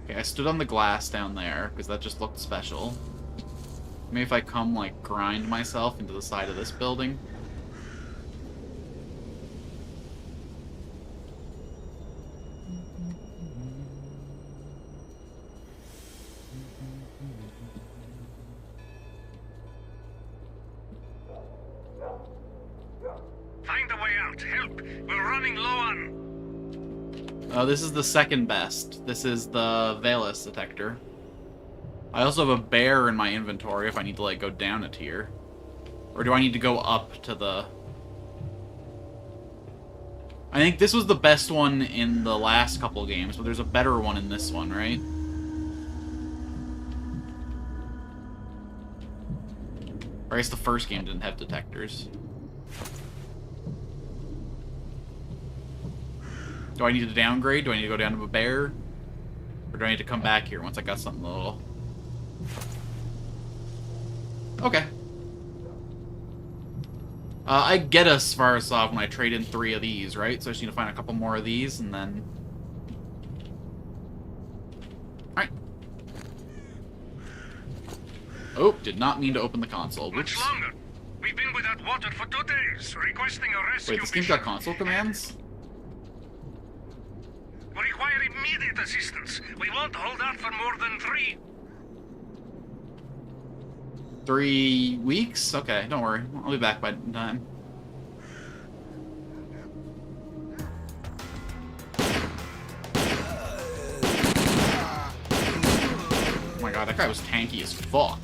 Okay, I stood on the glass down there, because that just looked special. Maybe if I come, like, grind myself into the side of this building. Find a way out. Help. We're running low on... Oh, this is the second best. This is the Valus detector. I also have a bear in my inventory if I need to, like, go down a tier. Or do I need to go up to the... I think this was the best one in the last couple games, but there's a better one in this one, right? Or I guess the first game didn't have detectors. Do I need to downgrade? Do I need to go down to a bear? Or do I need to come back here once I got something a little... Okay. I get us Svarosov when I trade in 3 of these, right? So I just need to find a couple more of these, and then... Alright. Oh, did not mean to open the console. Much Whoops. longer. We've been without water for 2 days, requesting a rescue Wait, this game's got console commands? We require immediate assistance. We won't hold out for more than 3. 3 weeks? Okay, don't worry. I'll be back by time. Oh my god, that guy was tanky as fuck.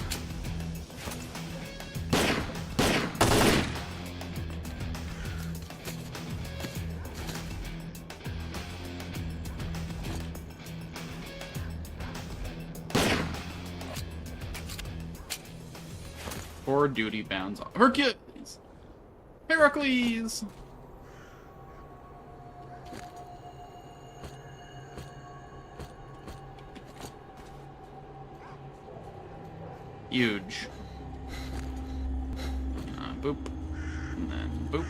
For duty bounds on Hercules! Heracles! Huge. Boop. And then boop.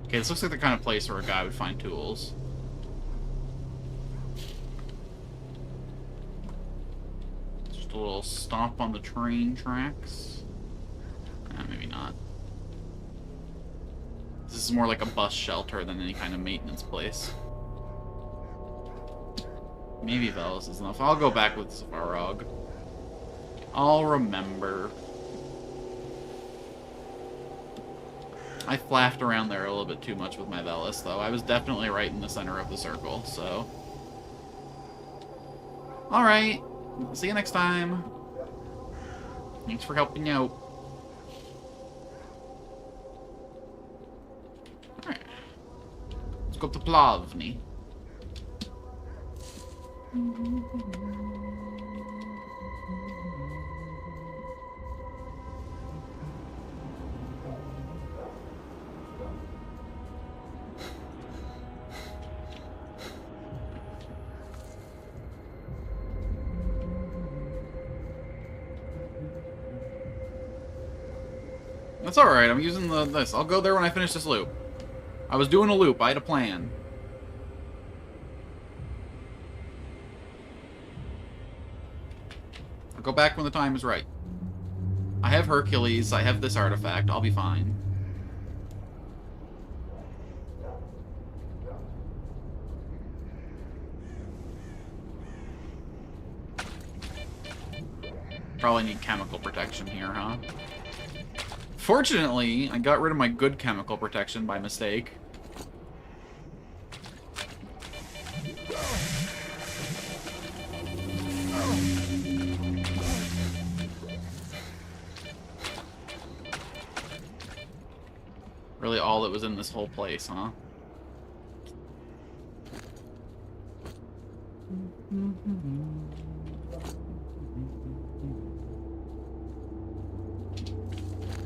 Okay, this looks like the kind of place where a guy would find tools. Just a little stop on the train tracks. Maybe not. This is more like a bus shelter than any kind of maintenance place. Maybe Velos is enough. I'll go back with Svarog. I'll remember. I flapped around there a little bit too much with my Velos, though. I was definitely right in the center of the circle, so... Alright. See you next time. Thanks for helping out. Alright. Let's go to Plavny. That's alright, I'm using this. I'll go there when I finish this loop. I was doing a loop, I had a plan. I'll go back when the time is right. I have Hercules, I have this artifact, I'll be fine. Probably need chemical protection here, huh? Fortunately, I got rid of my good chemical protection by mistake. Really all that was in this whole place, huh?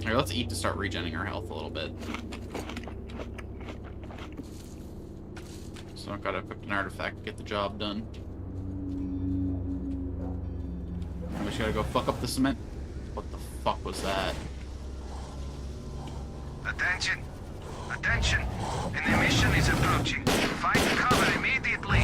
Here, let's eat to start regenerating our health a little bit. So I've got to equip an artifact to get the job done. I just gotta go fuck up the cement. What the fuck was that? Attention! Attention! An emission is approaching. Find cover immediately.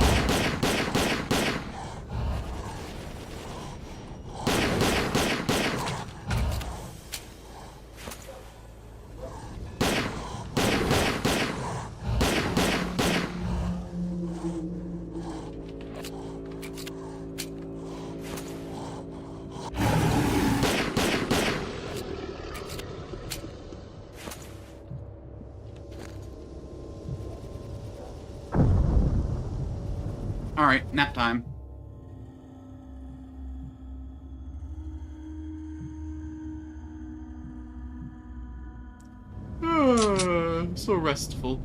Alright, nap time. So restful.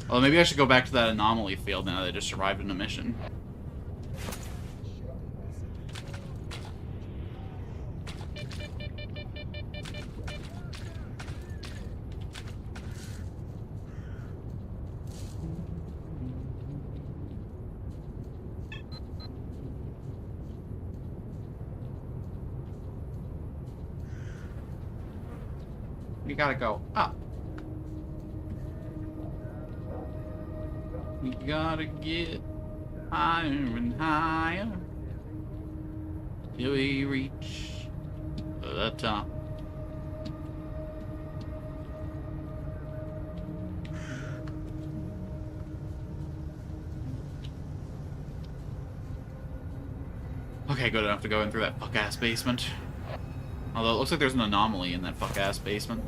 Well, maybe I should go back to that anomaly field now that I just survived in a mission. You gotta go up. We gotta get higher and higher till we reach the top. Okay, good enough to go in through that fuck-ass basement. Although it looks like there's an anomaly in that fuck-ass basement.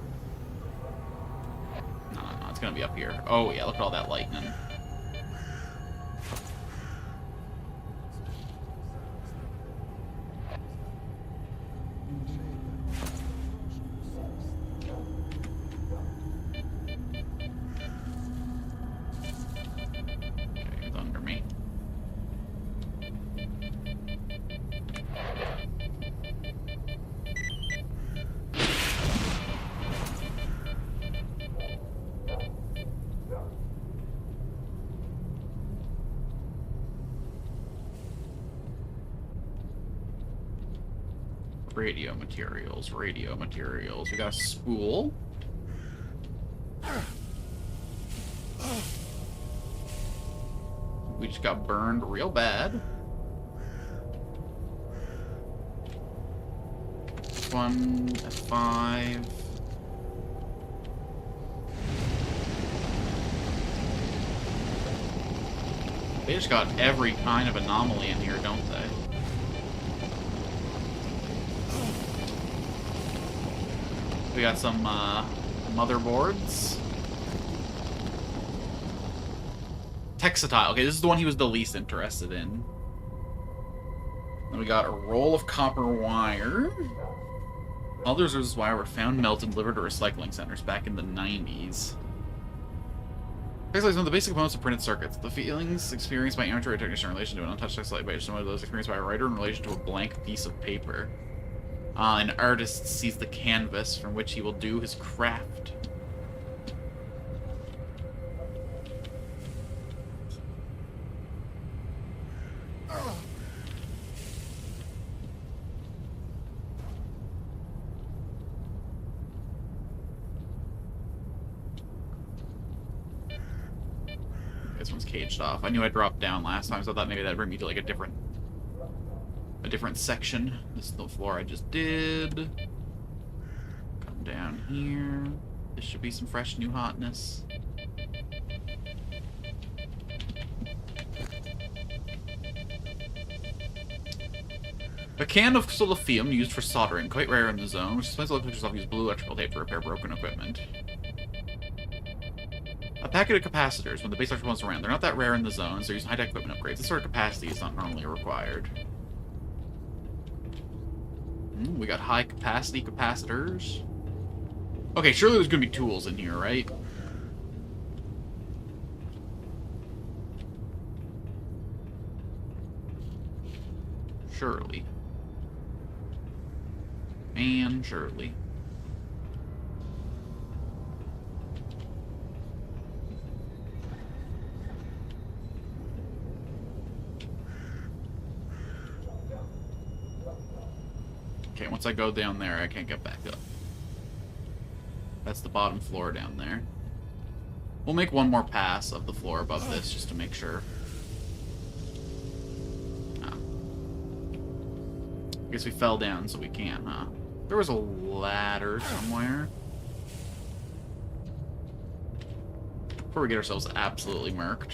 No, it's gonna be up here. Oh yeah, look at all that lightning. Okay, it's under me. Radio materials, radio materials. We got a spool. We just got burned real bad. F1, F5. They just got every kind of anomaly in here, don't they? We got some motherboards. Textile. Okay, this is the one he was the least interested in. Then we got a roll of copper wire. Others of this wire were found melted and delivered to recycling centers back in the 90s. Textiles are one of the basic components of printed circuits. The feelings experienced by amateur technician in relation to an untouched textile are similar to those experienced by a writer in relation to a blank piece of paper. An artist sees the canvas from which he will do his craft. This one's caged off. I knew I dropped down last time, so I thought maybe that'd bring me to like a different section. This is the floor I just did. Come down here. This should be some fresh new hotness. A can of silicium used for soldering, quite rare in the zone, which explains why electricians often use blue electrical tape to repair broken equipment. A packet of capacitors, when the base electrical ones around, they're not that rare in the zone, so they're using high-tech equipment upgrades. This sort of capacity is not normally required. We got high-capacity capacitors. Okay, surely there's gonna be tools in here, right? Surely. And surely. Okay, once I go down there, I can't get back up. That's the bottom floor down there. We'll make one more pass of the floor above this, just to make sure. Oh. I guess we fell down, so we can't, huh? There was a ladder somewhere. Before we get ourselves absolutely murked.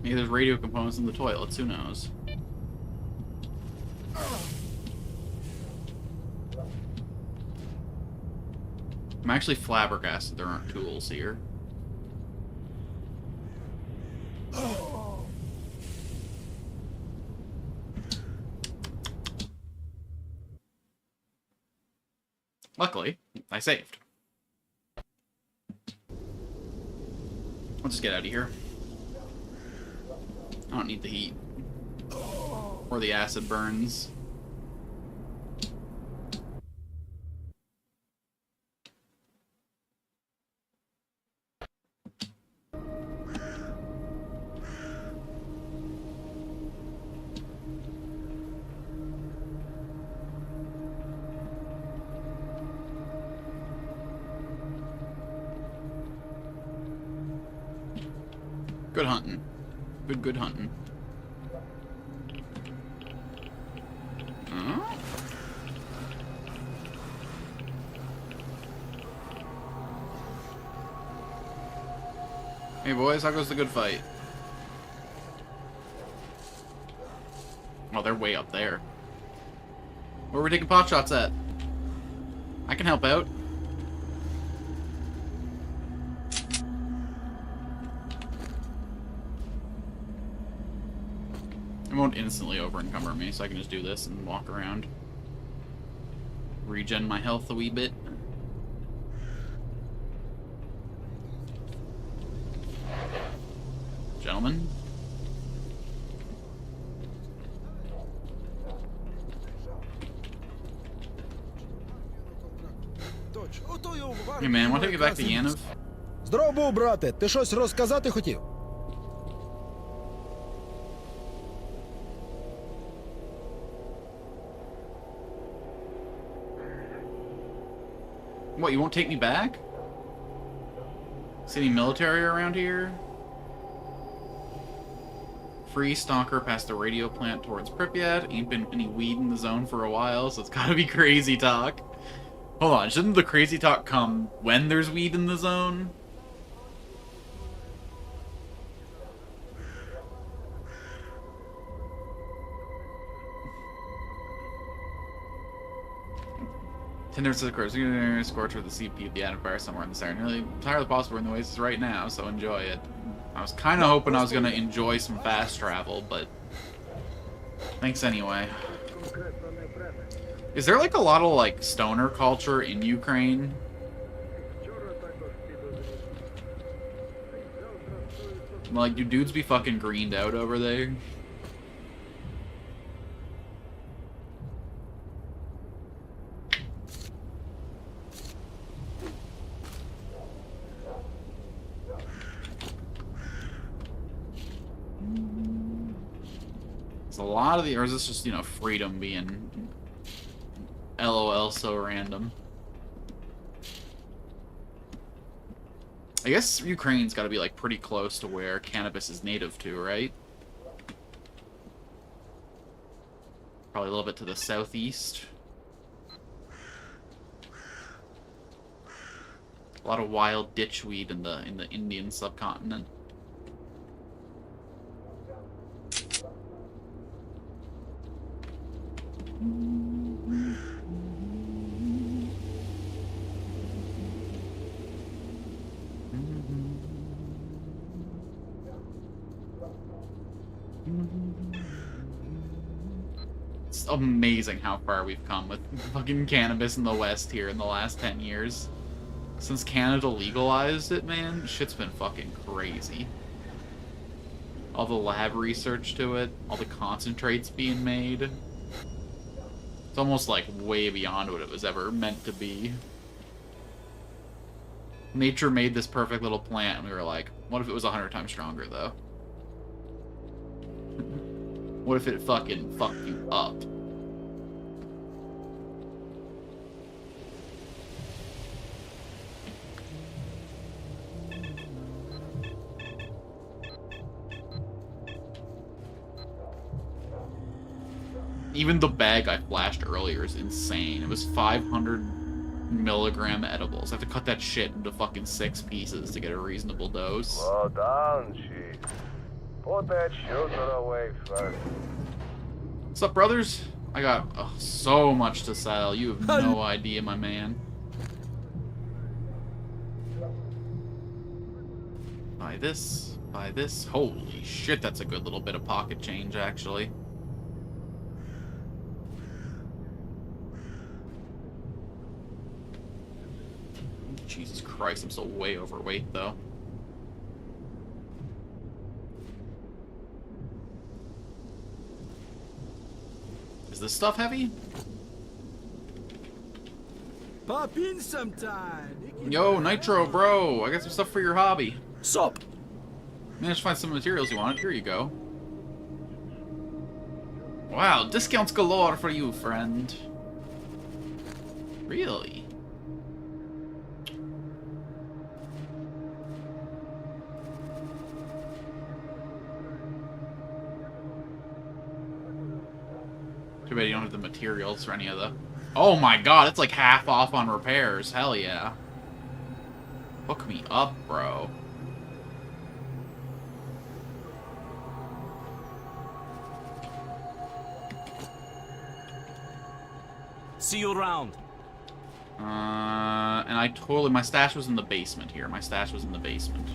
Maybe there's radio components in the toilets, who knows? I'm actually flabbergasted there aren't tools here. Luckily, I saved. I'll just get out of here. I don't need the heat. Or the acid burns. Good hunting. Good hunting. Huh? Hey boys, how goes the good fight? Oh, they're way up there. Where are we taking pot shots at? I can help out. It won't instantly over-encumber me, so I can just do this and walk around. Regen my health a wee bit. Gentlemen. Hey man, want to get back to Yanov? Здоров був, брате. Ти щось розказати хотів? What, you won't take me back? See any military around here? Free stalker past the radio plant towards Pripyat. Ain't been any weed in the zone for a while, so it's gotta be crazy talk. Hold on, shouldn't the crazy talk come when there's weed in the zone? Tinder says, of course, scorch with the CP of the Anapire somewhere in the center. Nearly entirely possible in the Oasis right now, so enjoy it. I was kind of hoping I was going to enjoy some fast travel, but thanks anyway. Is there like a lot of like stoner culture in Ukraine? Like, do dudes be fucking greened out over there? A lot of the, or is this just, you know, freedom being LOL so random? I guess Ukraine's got to be like pretty close to where cannabis is native to, right? Probably a little bit to the southeast. A lot of wild ditchweed in the Indian subcontinent. It's amazing how far we've come with fucking cannabis in the West here in the last 10 years. Since Canada legalized it, man, shit's been fucking crazy. All the lab research to it, all the concentrates being made. It's almost like way beyond what it was ever meant to be. Nature made this perfect little plant, and we were like, what if it was 100 times stronger, though? What if it fucking fucked you up? Even the bag I flashed earlier is insane. It was 500 milligram edibles. I have to cut that shit into fucking 6 pieces to get a reasonable dose. Slow down, Chief. Put that sugar away first. What's up, brothers? I got so much to sell. You have no idea, my man. Buy this. Buy this. Holy shit, that's a good little bit of pocket change, actually. Jesus Christ, I'm still way overweight, though. Is this stuff heavy? Pop in sometime. Yo, Nitro, bro. I got some stuff for your hobby. Sup? Managed to find some materials you wanted. Here you go. Wow, discounts galore for you, friend. Really? Too bad you don't have the materials for any of the... Oh my god, it's like half off on repairs. Hell yeah. Hook me up, bro. See you around. And I totally... My stash was in the basement here. My stash was in the basement.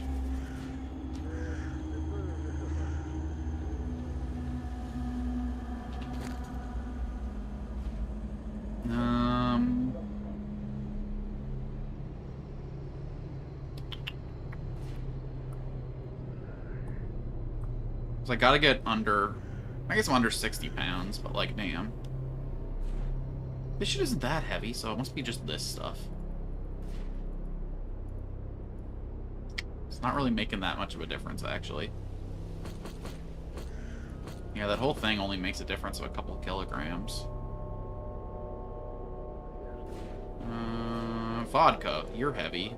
So I gotta get under... I guess I'm under 60 pounds, but like, damn. This shit isn't that heavy, so it must be just this stuff. It's not really making that much of a difference, actually. Yeah, that whole thing only makes a difference of a couple of kilograms. Vodka, you're heavy.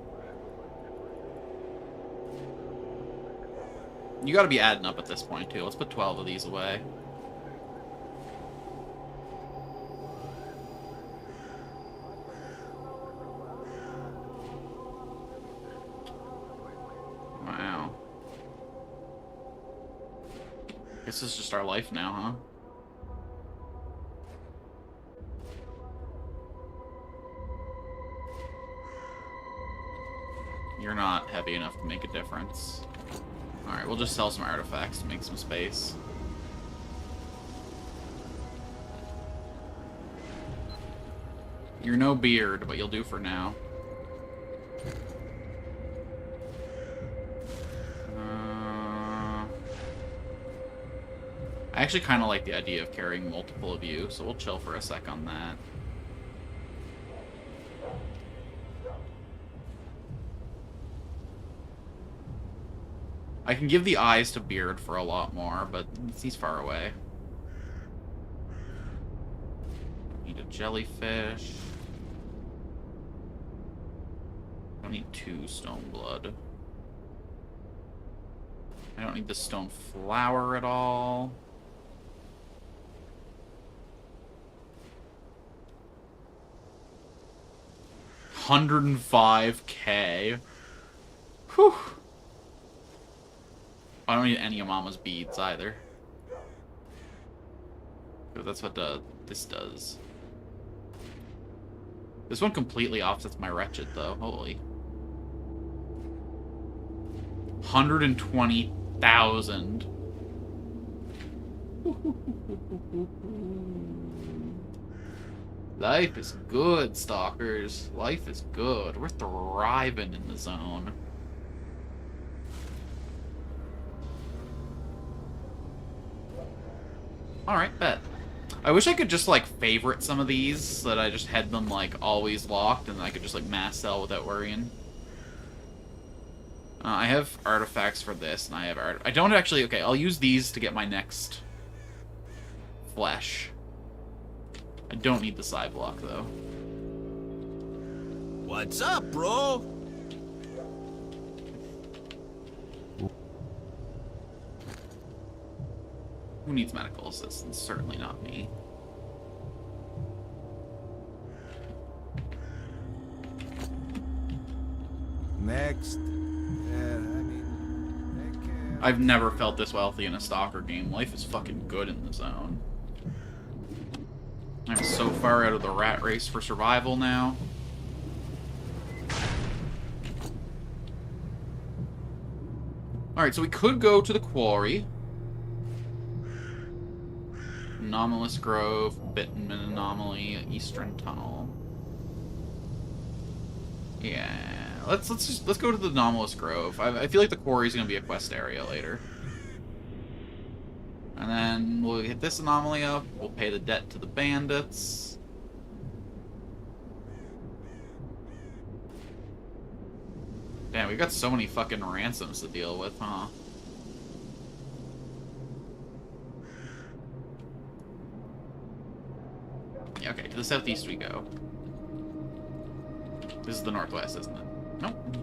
You gotta be adding up at this point, too. Let's put 12 of these away. Wow. Guess this is just our life now, huh? You're not heavy enough to make a difference. Alright, we'll just sell some artifacts to make some space. You're no beard, but you'll do for now. I actually kind of like the idea of carrying multiple of you, so we'll chill for a sec on that. I can give the eyes to Beard for a lot more, but he's far away. Need a jellyfish. I don't need 2 stone blood. I don't need the stone flower at all. $105K. Whew. I don't need any of Mama's beads either. That's what this does. This one completely offsets my wretched, though. Holy. 120,000. Life is good, stalkers. Life is good. We're thriving in the zone. Alright, bet. I wish I could just, like, favorite some of these so that I just had them, like, always locked and I could just, like, mass sell without worrying. I have artifacts for this, and I have I don't actually... Okay, I'll use these to get my next flesh. I don't need the side block, though. What's up, bro? Who needs medical assistance? Certainly not me. Next. I've never felt this wealthy in a stalker game. Life is fucking good in the zone. I'm so far out of the rat race for survival now. Alright, so we could go to the quarry. Anomalous Grove, Bitumen Anomaly, Eastern Tunnel. Yeah, let's go to the Anomalous Grove. I feel like the quarry is gonna be a quest area later. And then we'll hit this anomaly up. We'll pay the debt to the bandits. Damn, we've got so many fucking ransoms to deal with, huh? Yeah, okay, to the southeast we go. This is the northwest, isn't it? Nope.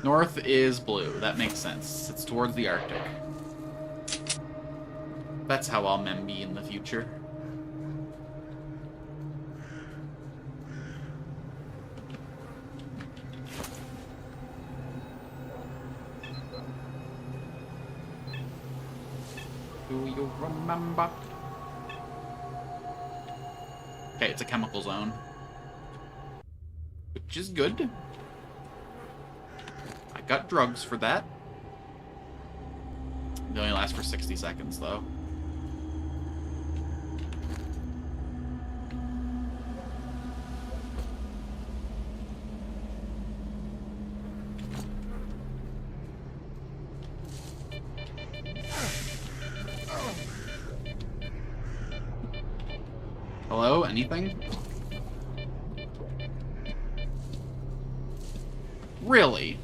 North is blue. That makes sense. It's towards the Arctic. That's how I'll be in the future. Do you remember? Okay, it's a chemical zone. Which is good. I got drugs for that. They only last for 60 seconds, though. Hello? Anything? Really?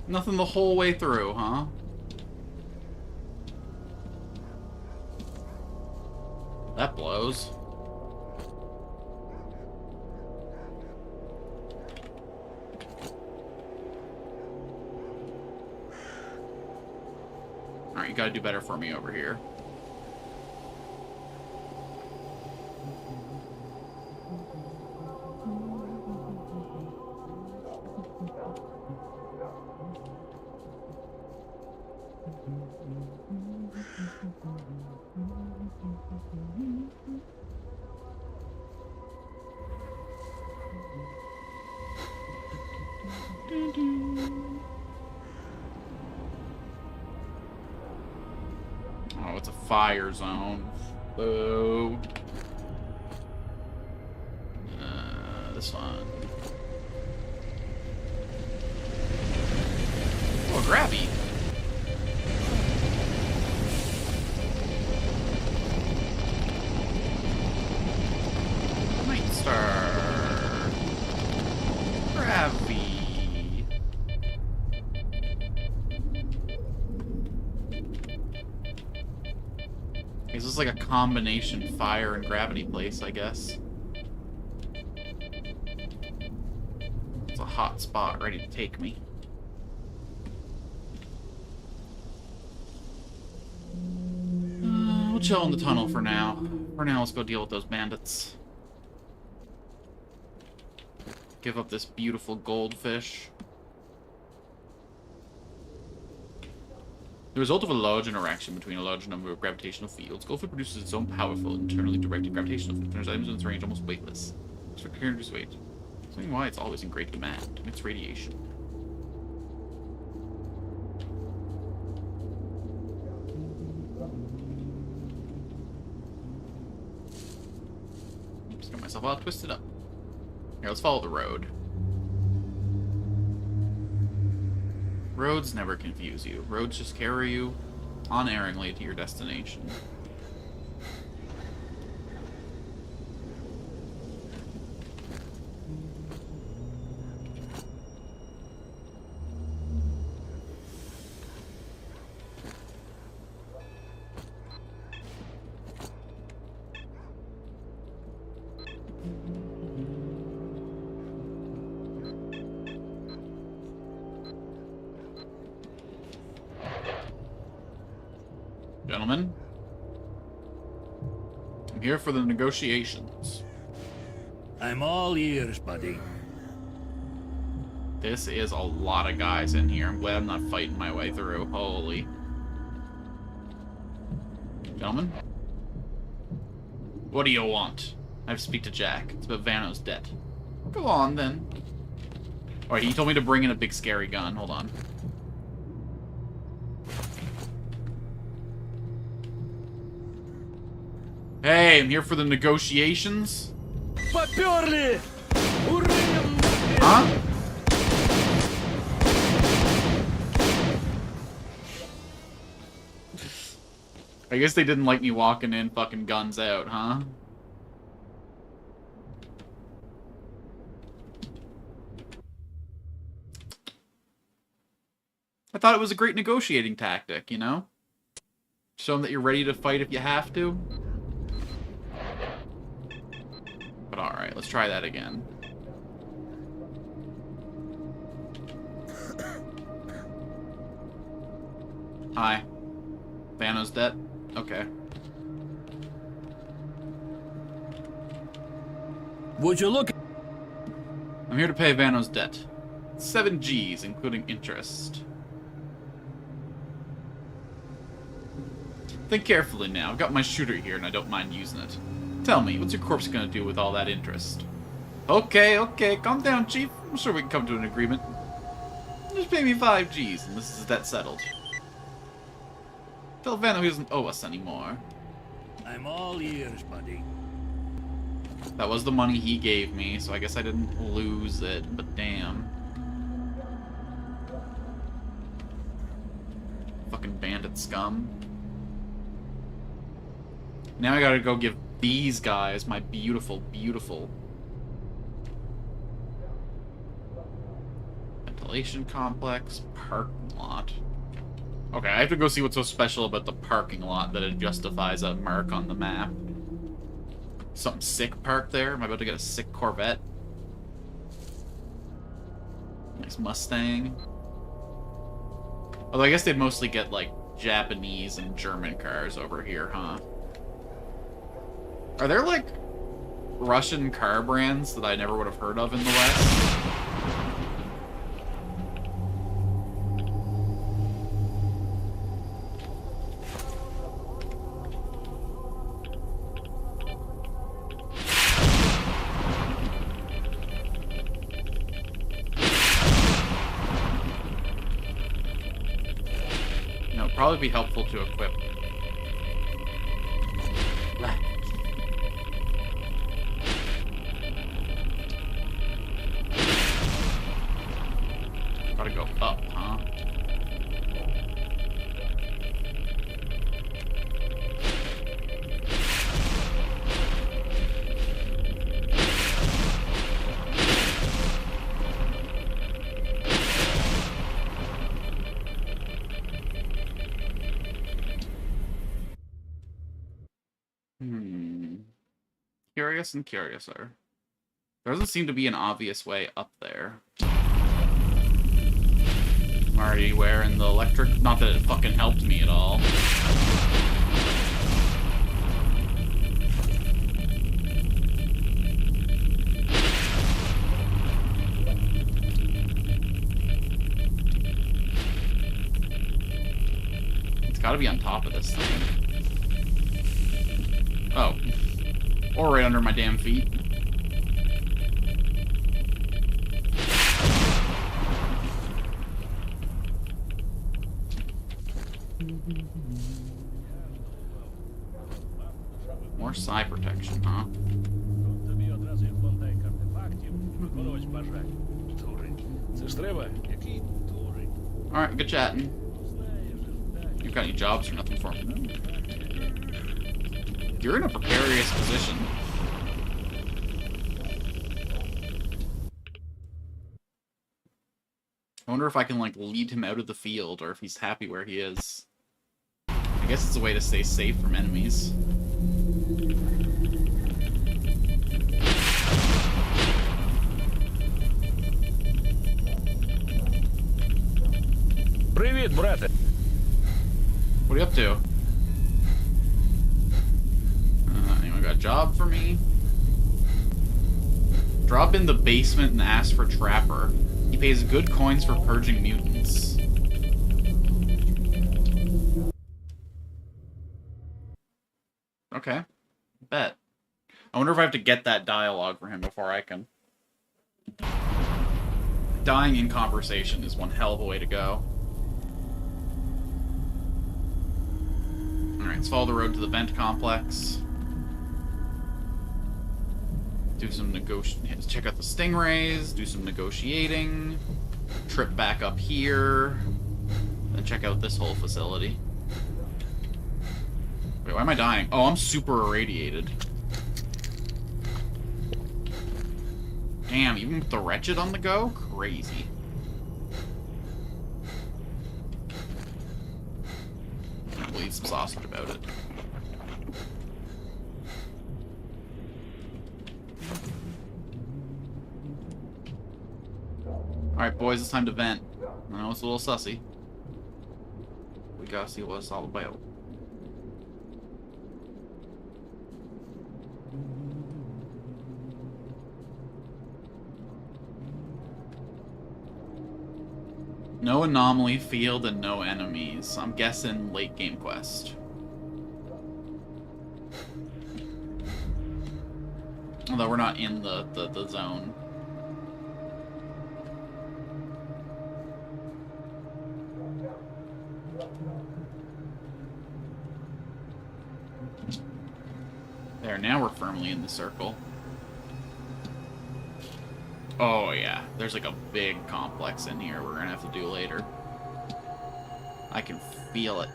Nothing the whole way through, huh? That blows. Alright, you gotta do better for me over here. Oh, it's a fire zone. Boo. This one. Oh, grabby. Night Star. Grabby. This is like a combination fire and gravity place, I guess. It's a hot spot ready to take me. We'll chill in the tunnel for now. For now, let's go deal with those bandits. Give up this beautiful goldfish. The result of a large interaction between a large number of gravitational fields, goldfish produces its own powerful, internally directed gravitational field, turns items in its range almost weightless. It's for character's weight. Explaining why it's always in great demand. Its radiation. Just got myself all twisted up. Here, let's follow the road. Roads never confuse you. Roads just carry you unerringly to your destination. Gentlemen, I'm here for the negotiations. I'm all ears, buddy. This is a lot of guys in here. I'm glad I'm not fighting my way through. Holy. Gentlemen? What do you want? I have to speak to Jack. It's about Vano's debt. Go on, then. Alright, he told me to bring in a big scary gun. Hold on. Hey, I'm here for the negotiations. Huh? I guess they didn't like me walking in fucking guns out, huh? I thought it was a great negotiating tactic, you know? Show them that you're ready to fight if you have to. But alright, let's try that again. Hi. Vano's debt? Okay. Would you look? I'm here to pay Vano's debt. 7 Gs, including interest. Think carefully now. I've got my shooter here and I don't mind using it. Tell me, what's your corpse gonna do with all that interest? Okay, okay, calm down, Chief. I'm sure we can come to an agreement. Just pay me 5 Gs and this is debt settled. Tell Vano he doesn't owe us anymore. I'm all ears, buddy. That was the money he gave me, so I guess I didn't lose it, but damn. Fucking bandit scum. Now I gotta go give these guys my beautiful, beautiful ventilation complex parking lot. Okay, I have to go see what's so special about the parking lot that it justifies a mark on the map. Something sick parked there. Am I about to get a sick Corvette? Nice Mustang. Although I guess they'd mostly get, like, Japanese and German cars over here, huh? Are there, like, Russian car brands that I never would have heard of in the West? Probably be helpful to equip. Gotta go up, huh? Curious and curiouser. There doesn't seem to be an obvious way up there. I'm already wearing the electric... Not that it fucking helped me at all. It's gotta be on top of this thing. Oh. Or right under my damn feet. More psi protection, huh? Alright, good chatting. You've got any jobs or nothing for me? You're in a precarious position. I wonder if I can, like, lead him out of the field, or if he's happy where he is. I guess it's a way to stay safe from enemies. Привет, брате. What are you up to? Anyone got a job for me? Drop in the basement and ask for Trapper. He pays good coins for purging mutants. Okay. Bet. I wonder if I have to get that dialogue for him before I can. Dying in conversation is one hell of a way to go. Alright, let's follow the road to the vent complex. Do some check out the stingrays, do some negotiating, trip back up here, then check out this whole facility. Wait, why am I dying? Oh, I'm super irradiated. Damn, even with the wretched on the go? Crazy. I'll eat some sausage about it. Alright, boys, it's time to vent. I know it's a little sussy. We gotta see what it's all about. No anomaly field and no enemies. I'm guessing late game quest. Although we're not in the zone. There, now we're firmly in the circle. Oh yeah, there's like a big complex in here we're gonna have to do later. I can feel it.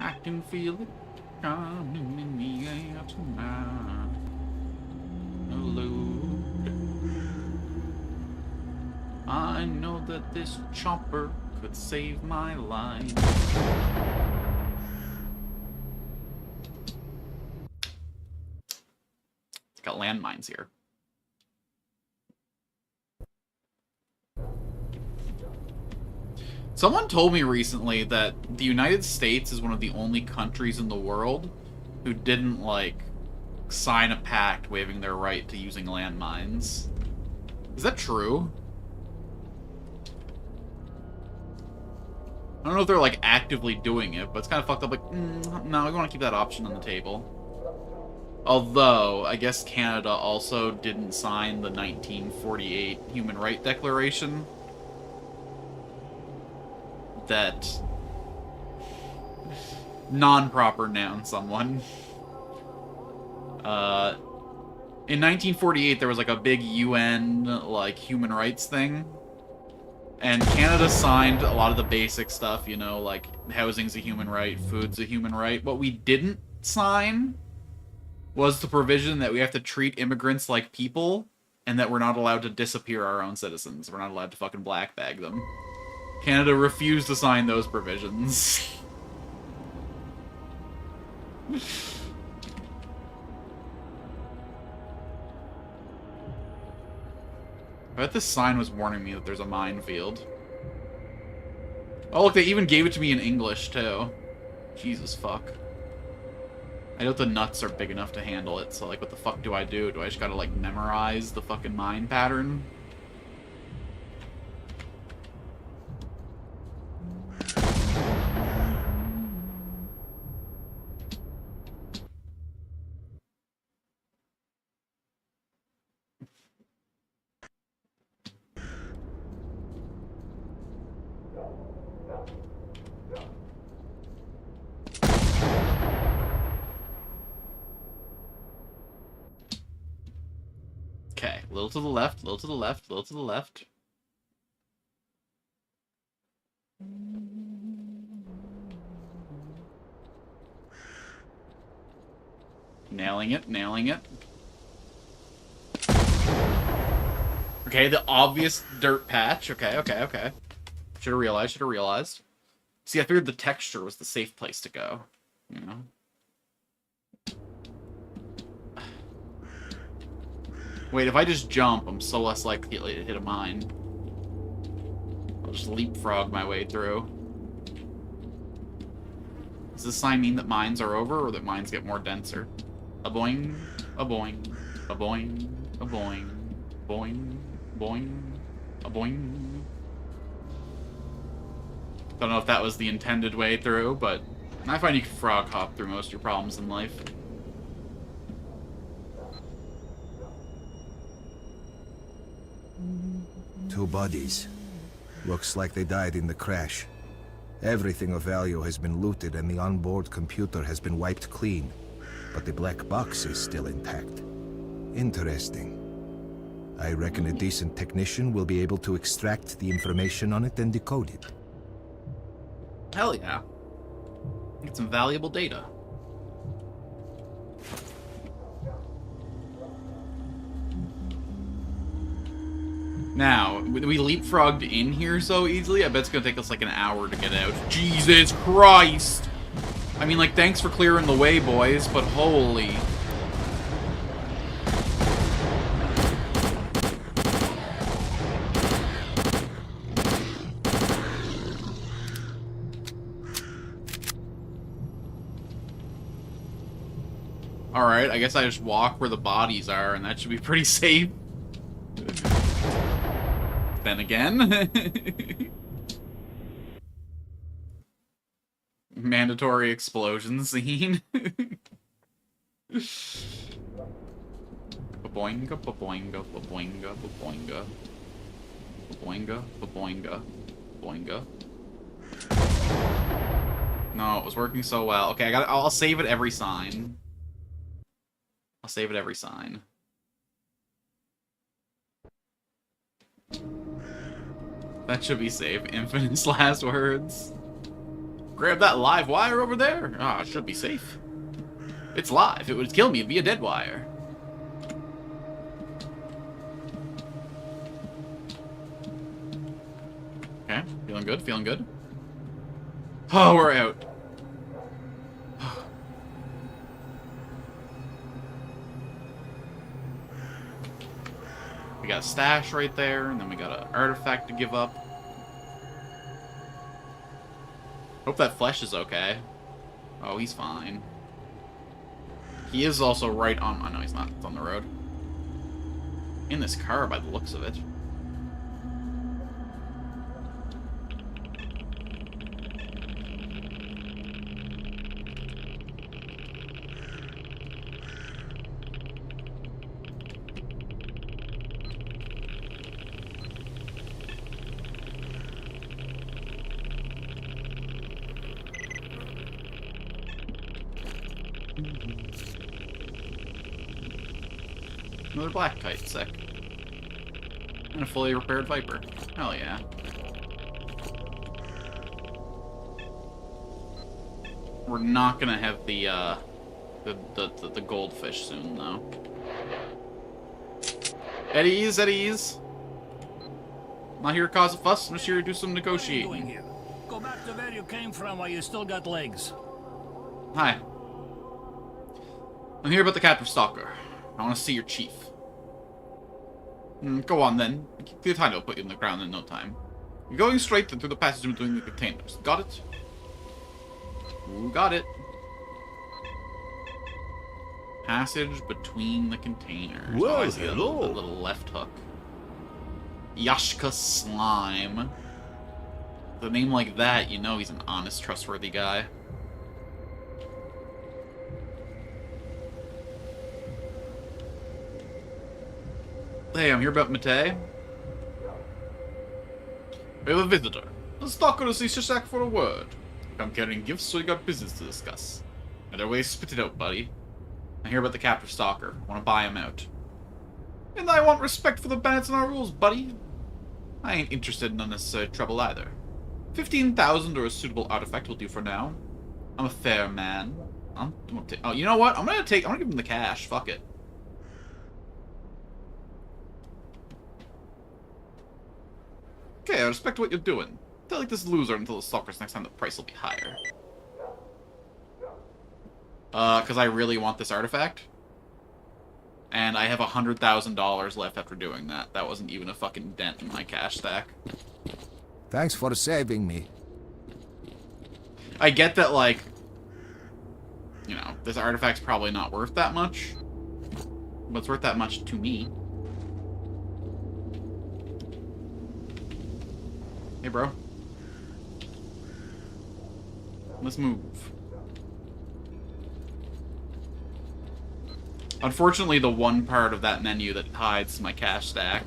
I can feel it coming in the air tonight. Hello. I know that this chopper could save my life. Got landmines here. Someone told me recently that the United States is one of the only countries in the world who didn't, like, sign a pact waiving their right to using landmines. Is that true? I don't know if they're, like, actively doing it, but it's kind of fucked up, like, no, we want to keep that option on the table. Although, I guess Canada also didn't sign the 1948 Human Rights Declaration that non-proper noun someone. In 1948, there was like a big UN like human rights thing, and Canada signed a lot of the basic stuff, you know, like housing's a human right, food's a human right. What we didn't sign was the provision that we have to treat immigrants like people, and that we're not allowed to disappear our own citizens. We're not allowed to fucking black bag them. Canada refused to sign those provisions. I bet this sign was warning me that there's a minefield. Oh look, they even gave it to me in English, too. Jesus fuck. I doubt the nuts are big enough to handle it, so like what the fuck do I do? Do I just gotta like memorize the fucking mine pattern? Okay, a little to the left, a little to the left, a little to the left. Nailing it, nailing it. Okay, the obvious dirt patch. Okay, okay, okay. Should've realized, should've realized. See, I figured the texture was the safe place to go, you know? Wait, if I just jump, I'm so less likely to hit a mine. I'll just leapfrog my way through. Does this sign mean that mines are over, or that mines get more denser? A boing, a boing, a boing, a boing, boing, boing, a boing. Don't know if that was the intended way through, but I find you can frog hop through most of your problems in life. Two bodies. Looks like they died in the crash. Everything of value has been looted and the onboard computer has been wiped clean. But the black box is still intact. Interesting. I reckon a decent technician will be able to extract the information on it and decode it. Hell yeah. Get some valuable data. Now, we leapfrogged in here so easily, I bet it's gonna take us like an hour to get out. Jesus Christ! I mean, like, thanks for clearing the way, boys, but holy... Alright, I guess I just walk where the bodies are, and that should be pretty safe. Then again... Mandatory explosion scene. Ba-boinga, ba-boinga, ba-boinga, ba-boinga. Ba-boinga, ba-boinga, ba-boinga. No, it was working so well. Okay, I'll save it every sign. I'll save it every sign. That should be safe. Infinite's last words. Grab that live wire over there. Ah, it should be safe. It's live. If it would kill me, it'd be a dead wire. Okay, feeling good, feeling good. Oh, we're out. We got a stash right there, and then we got an artifact to give up. Hope that flesh is okay. Oh, he's fine. He is also right on... Oh, no, he's not. It's on the road. In this car, by the looks of it. Another black kite, sick. And a fully repaired Viper. Hell yeah. We're not gonna have the goldfish soon, though. Eddies, Eddies! Not here to cause a fuss, I'm just here to do some negotiating. What are you doing here? Go back to where you came from while you still got legs. Hi. I'm here about the captive stalker. I want to see your chief. Go on then. The time will put you in the ground in no time. You're going straight through the passage between the containers. Got it? Ooh, got it. Passage between the containers. Whoa, oh, I see hello. That little left hook. Yashka Slime. With a name like that, you know he's an honest, trustworthy guy. Hey, I'm here about Matei. We have a visitor. The stalker has ceased to sack for a word. I'm carrying gifts, so we got business to discuss. Either way, spit it out, buddy. I hear about the captive stalker. Want to buy him out. And I want respect for the bandits and our rules, buddy. I ain't interested in unnecessary trouble either. 15,000 or a suitable artifact will do for now. I'm a fair man. Oh, you know what? I'm gonna give him the cash. Fuck it. Okay, I respect what you're doing. Tell like this loser until the stalkers next time the price will be higher. Because I really want this artifact. And I have $100,000 left after doing that. That wasn't even a fucking dent in my cash stack. Thanks for saving me. I get that, like, you know, this artifact's probably not worth that much. But it's worth that much to me. Hey, bro. Let's move. Unfortunately, the one part of that menu that hides my cash stack.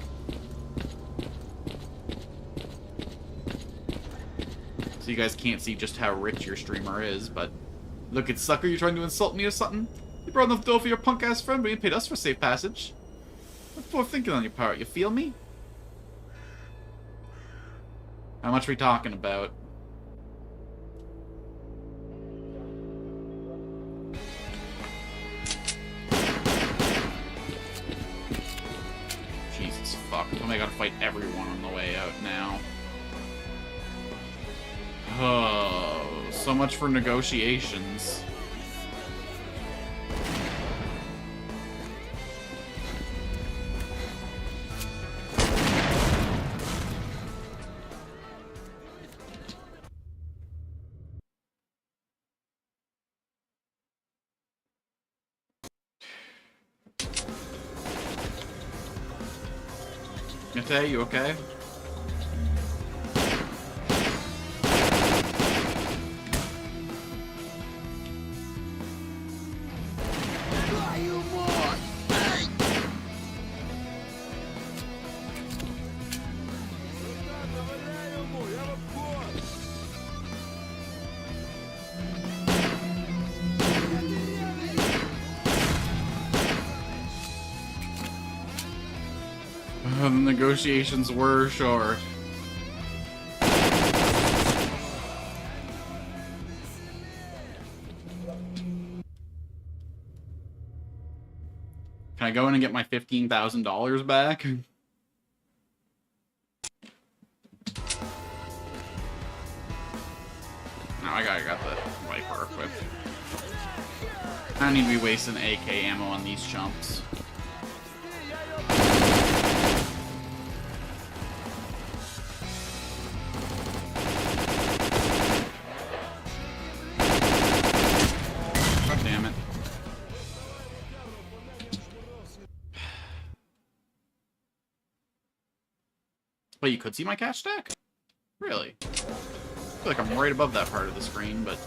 So you guys can't see just how rich your streamer is, but... Look, it's sucker, you trying to insult me or something? You brought enough dough for your punk-ass friend, but you paid us for safe passage. What poor thinking on your part, you feel me? How much are we talking about? Jesus fuck. Oh, I gotta fight everyone on the way out now. Oh, so much for negotiations. Yate, you okay? The negotiations were short. Can I go in and get my $15,000 back? No, I got the Viper equipped. I don't need to be wasting AK ammo on these chumps. God damn it. Wait, you could see my cash stack? Really? I feel like I'm right above that part of the screen, but...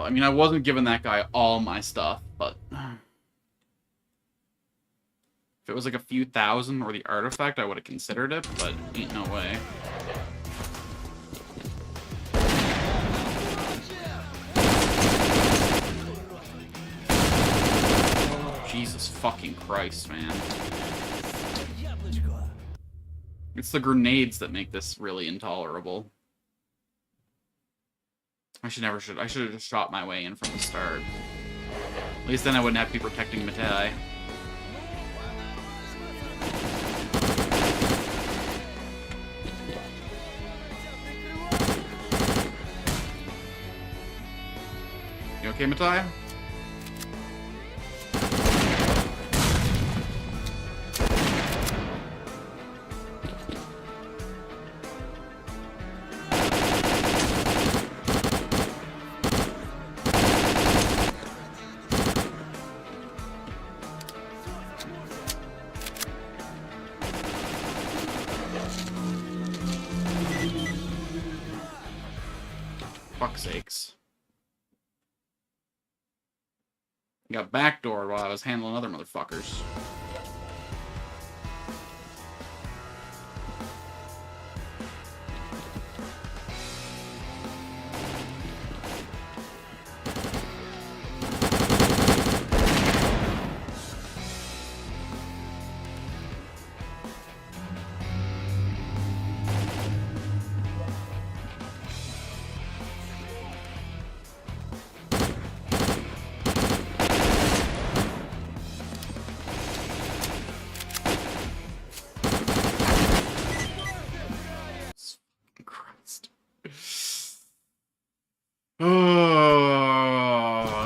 I mean, I wasn't giving that guy all my stuff, but... If it was like a few thousand or the artifact, I would have considered it, but ain't no way. Jesus fucking Christ, man. It's the grenades that make this really intolerable. I should have just shot my way in from the start. At least then I wouldn't have to be protecting Matei. You okay, Matei? Fuck's sakes. Got backdoored while I was handling other motherfuckers.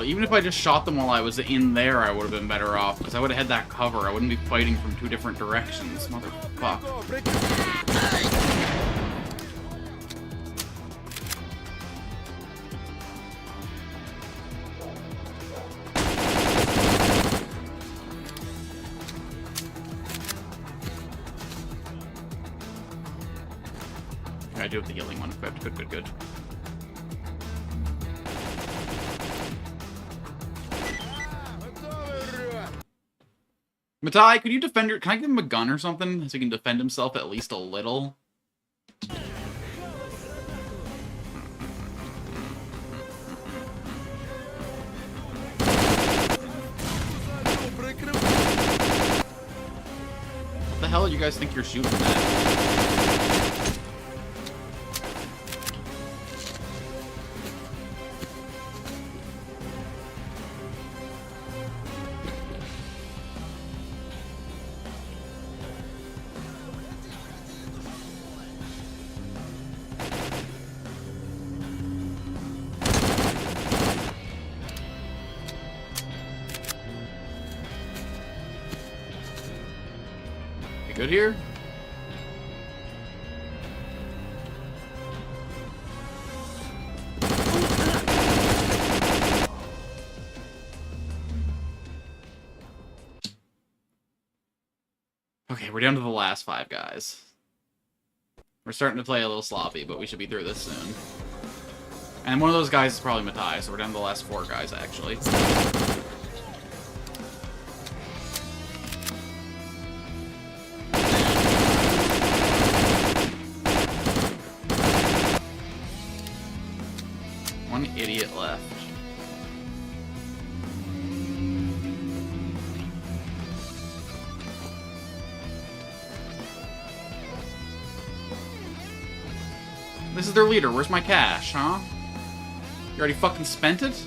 Even if I just shot them while I was in there, I would have been better off, because I would have had that cover. I wouldn't be fighting from two different directions. Motherfuck. I do have the healing one equipped. Good, good, good. Matai, could you defend your... Can I give him a gun or something so he can defend himself at least a little? What the hell do you guys think you're shooting at? Good here? Okay, we're down to the last 5 guys. We're starting to play a little sloppy, but we should be through this soon. And one of those guys is probably Matai, so we're down to the last 4 guys, actually. One idiot left. This is their leader. Where's my cash, huh? You already fucking spent it?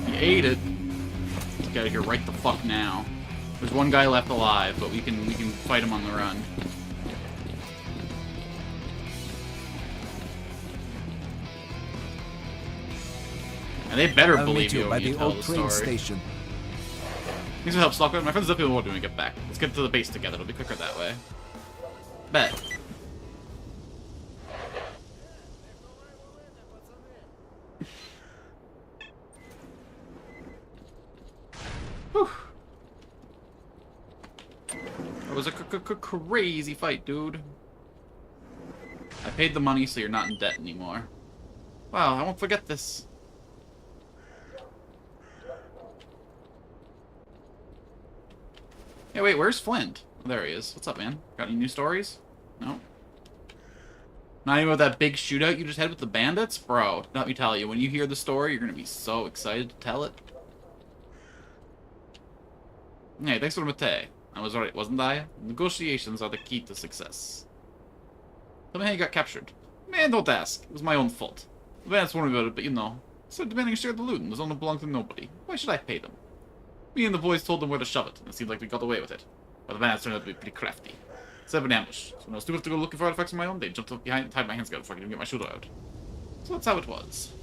You ate it. Let's get out of here right the fuck now. There's one guy left alive, but we can fight him on the run. And they better I'll believe meet you you by when you the tell old the train story. station. Thanks for help, Stalker. My friends definitely won't do when we get back. Let's get to the base together. It'll be quicker that way. Bet. Whew. That was a crazy fight, dude. I paid the money, so you're not in debt anymore. Wow, I won't forget this. Hey, wait, where's Flint? Oh, there he is. What's up, man? Got any new stories? No? Not even with that big shootout you just had with the bandits? Bro, let me tell you, when you hear the story, you're gonna be so excited to tell it. Hey, thanks for the mate. I was right, wasn't I? Negotiations are the key to success. Tell me how you got captured. Man, don't ask. It was my own fault. The bandits warned me about it, but you know. Started demanding a share of the loot, and the zone belonged to nobody. Why should I pay them? Me and the boys told them where to shove it, and it seemed like we got away with it. But the bandits turned out to be pretty crafty. Set up an ambush. So when I was too enough to go looking for artifacts on my own, they jumped up behind and tied my hands together before I could even get my shooter out. So that's how it was.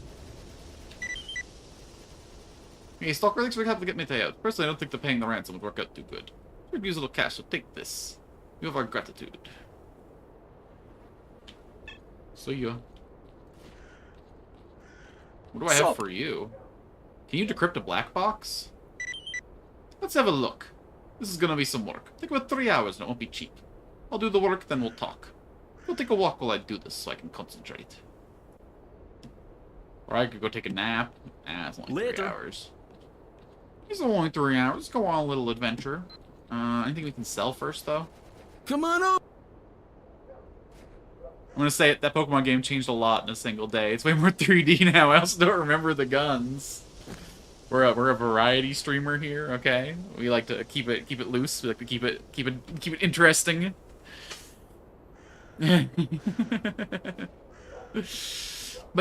Hey, Stalker, thanks for helping to get Mete out. Personally, I don't think the paying the ransom would work out too good. We could use a little cash, so take this. You have our gratitude. See ya. What do I have for you? Can you decrypt a black box? Let's have a look. This is gonna be some work. Take about 3 hours and it won't be cheap. I'll do the work, then we'll talk. Go take a walk while I do this so I can concentrate. Or I could go take a nap. It's only 3 hours. It's only 3 hours. Let's go on a little adventure. Anything we can sell first, though? Come on up! I'm gonna say it, that Pokemon game changed a lot in a single day. It's way more 3D now. I also don't remember the guns. We're a variety streamer here, okay? We like to keep it loose. We like to keep it interesting. But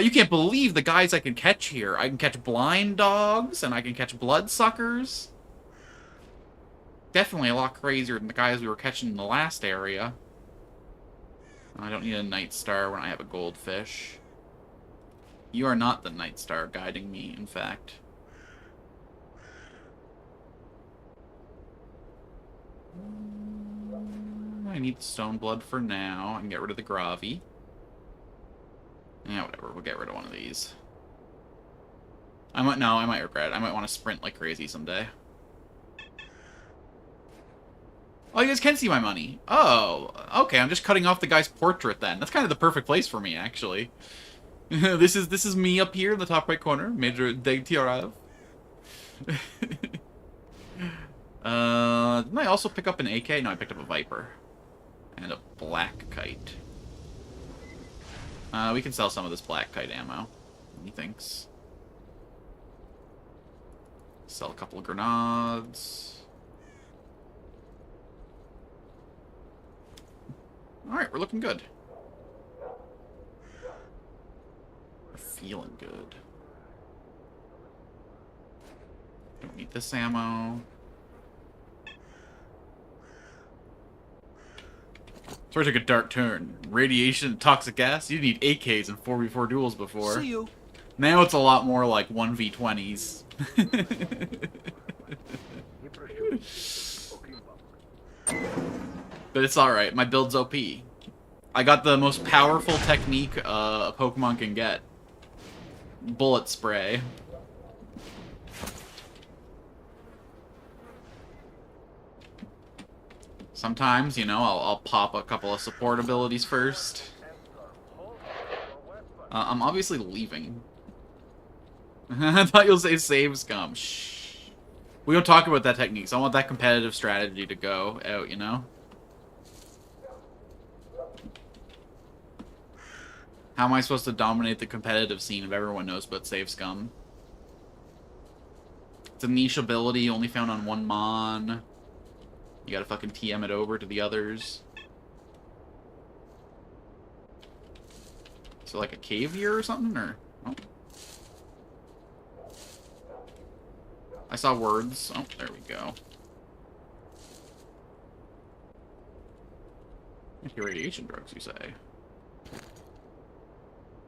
you can't believe the guys I can catch here. I can catch blind dogs and I can catch bloodsuckers. Definitely a lot crazier than the guys we were catching in the last area. I don't need a Night Star when I have a goldfish. You are not the Night Star guiding me, in fact. I need the stone blood for now. I can get rid of the Gravi. Yeah, whatever. We'll get rid of one of these. I might regret it. I might want to sprint like crazy someday. Oh, you guys can see my money. Oh, okay. I'm just cutting off the guy's portrait then. That's kind of the perfect place for me, actually. This is me up here in the top right corner, Major S.T.A.L.K.E.R. Didn't I also pick up an AK? No, I picked up a Viper. And a black kite. We can sell some of this black kite ammo. Methinks. Sell a couple of grenades. Alright, we're looking good. We're feeling good. Don't need this ammo. Sorry, took a dark turn. Radiation and toxic gas? You need AKs and 4v4 duels before. See you. Now it's a lot more like 1v20s. But it's alright, my build's OP. I got the most powerful technique a Pokemon can get. Bullet spray. Sometimes, you know, I'll pop a couple of support abilities first. I'm obviously leaving. I thought you'll say save scum. Shh. We don't talk about that technique, so I want that competitive strategy to go out, you know? How am I supposed to dominate the competitive scene if everyone knows about save scum? It's a niche ability only found on one Mon. You gotta fucking TM it over to the others. So like a cave here or something, or... Oh. I saw words. Oh, there we go. Anti-radiation drugs, you say?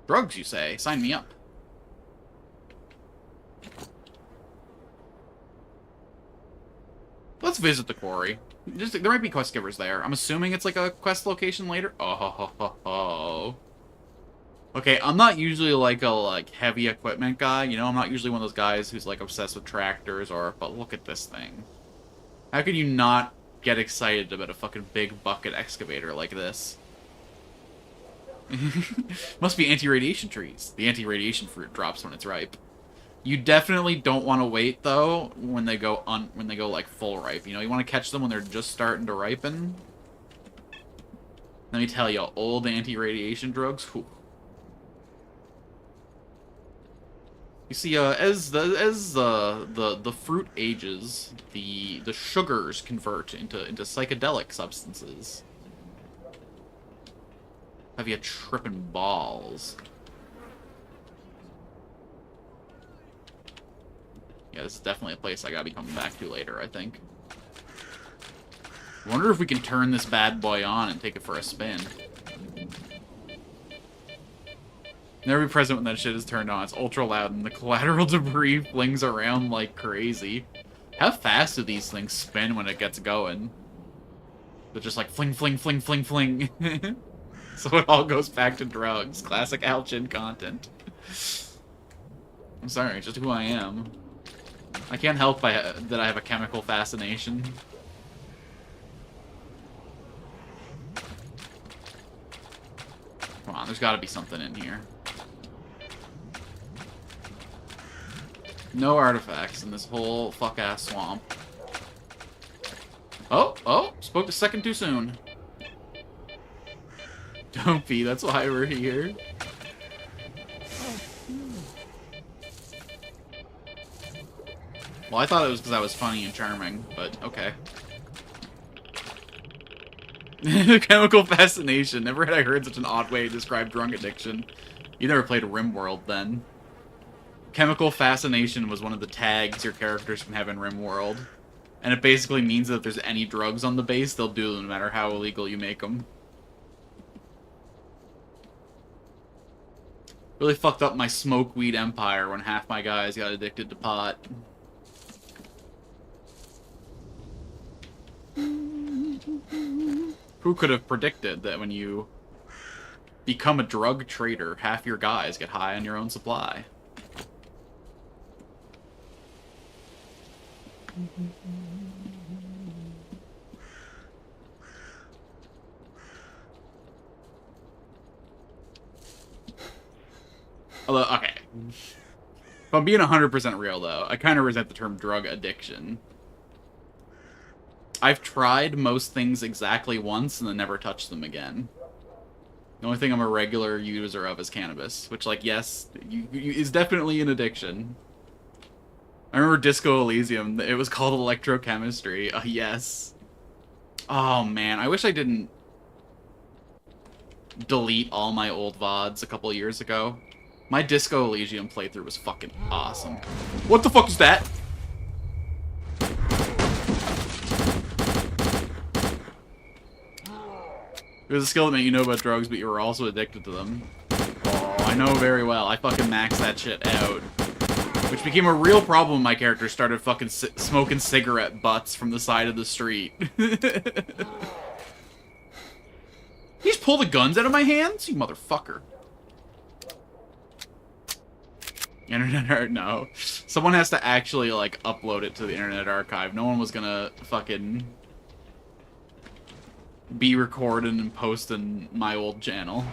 Drugs, you say? Sign me up. Let's visit the quarry. There might be quest givers there. I'm assuming it's like a quest location later. Oh. Okay, I'm not usually like a heavy equipment guy. You know, I'm not usually one of those guys who's like obsessed with tractors or. But look at this thing. How could you not get excited about a fucking big bucket excavator like this? Must be anti-radiation trees. The anti-radiation fruit drops when it's ripe. You definitely don't want to wait though when they go like full ripe. You know, you want to catch them when they're just starting to ripen. Let me tell you, old anti-radiation drugs. Whew. You see, as the fruit ages, the sugars convert into psychedelic substances. Have you tripping balls? Yeah, this is definitely a place I gotta be coming back to later, I think. Wonder if we can turn this bad boy on and take it for a spin. Never be present when that shit is turned on. It's ultra loud and the collateral debris flings around like crazy. How fast do these things spin when it gets going? They're just like fling, fling, fling, fling, fling. So it all goes back to drugs. Classic Alchin content. I'm sorry, it's just who I am. I can't help that I have a chemical fascination. Come on, there's gotta be something in here. No artifacts in this whole fuck-ass swamp. Oh, spoke a second too soon. Don't be, that's why we're here. Well, I thought it was because I was funny and charming, but okay. Chemical fascination. Never had I heard such an odd way to describe drug addiction. You never played RimWorld, then. Chemical fascination was one of the tags your characters can have in RimWorld. And it basically means that if there's any drugs on the base, they'll do them no matter how illegal you make them. Really fucked up my smoke weed empire when half my guys got addicted to pot. Who could have predicted that when you Become a drug trader. Half your guys get high on your own supply. Although, okay. If I'm being 100% real, though, I kind of resent the term drug addiction. I've tried most things exactly once and then never touched them again. The only thing I'm a regular user of is cannabis, which, like, yes, is definitely an addiction. I remember Disco Elysium, it was called electrochemistry. Yes. Oh, man, I wish I didn't delete all my old VODs a couple of years ago. My Disco Elysium playthrough was fucking awesome. What the fuck is that? It was a skill that made you know about drugs, but you were also addicted to them. Oh, I know very well. I fucking maxed that shit out. Which became a real problem when my character started fucking smoking cigarette butts from the side of the street. You just pull the guns out of my hands? You motherfucker. Internet no. Someone has to actually, like, upload it to the Internet Archive. No one was gonna fucking be recording and posting my old channel.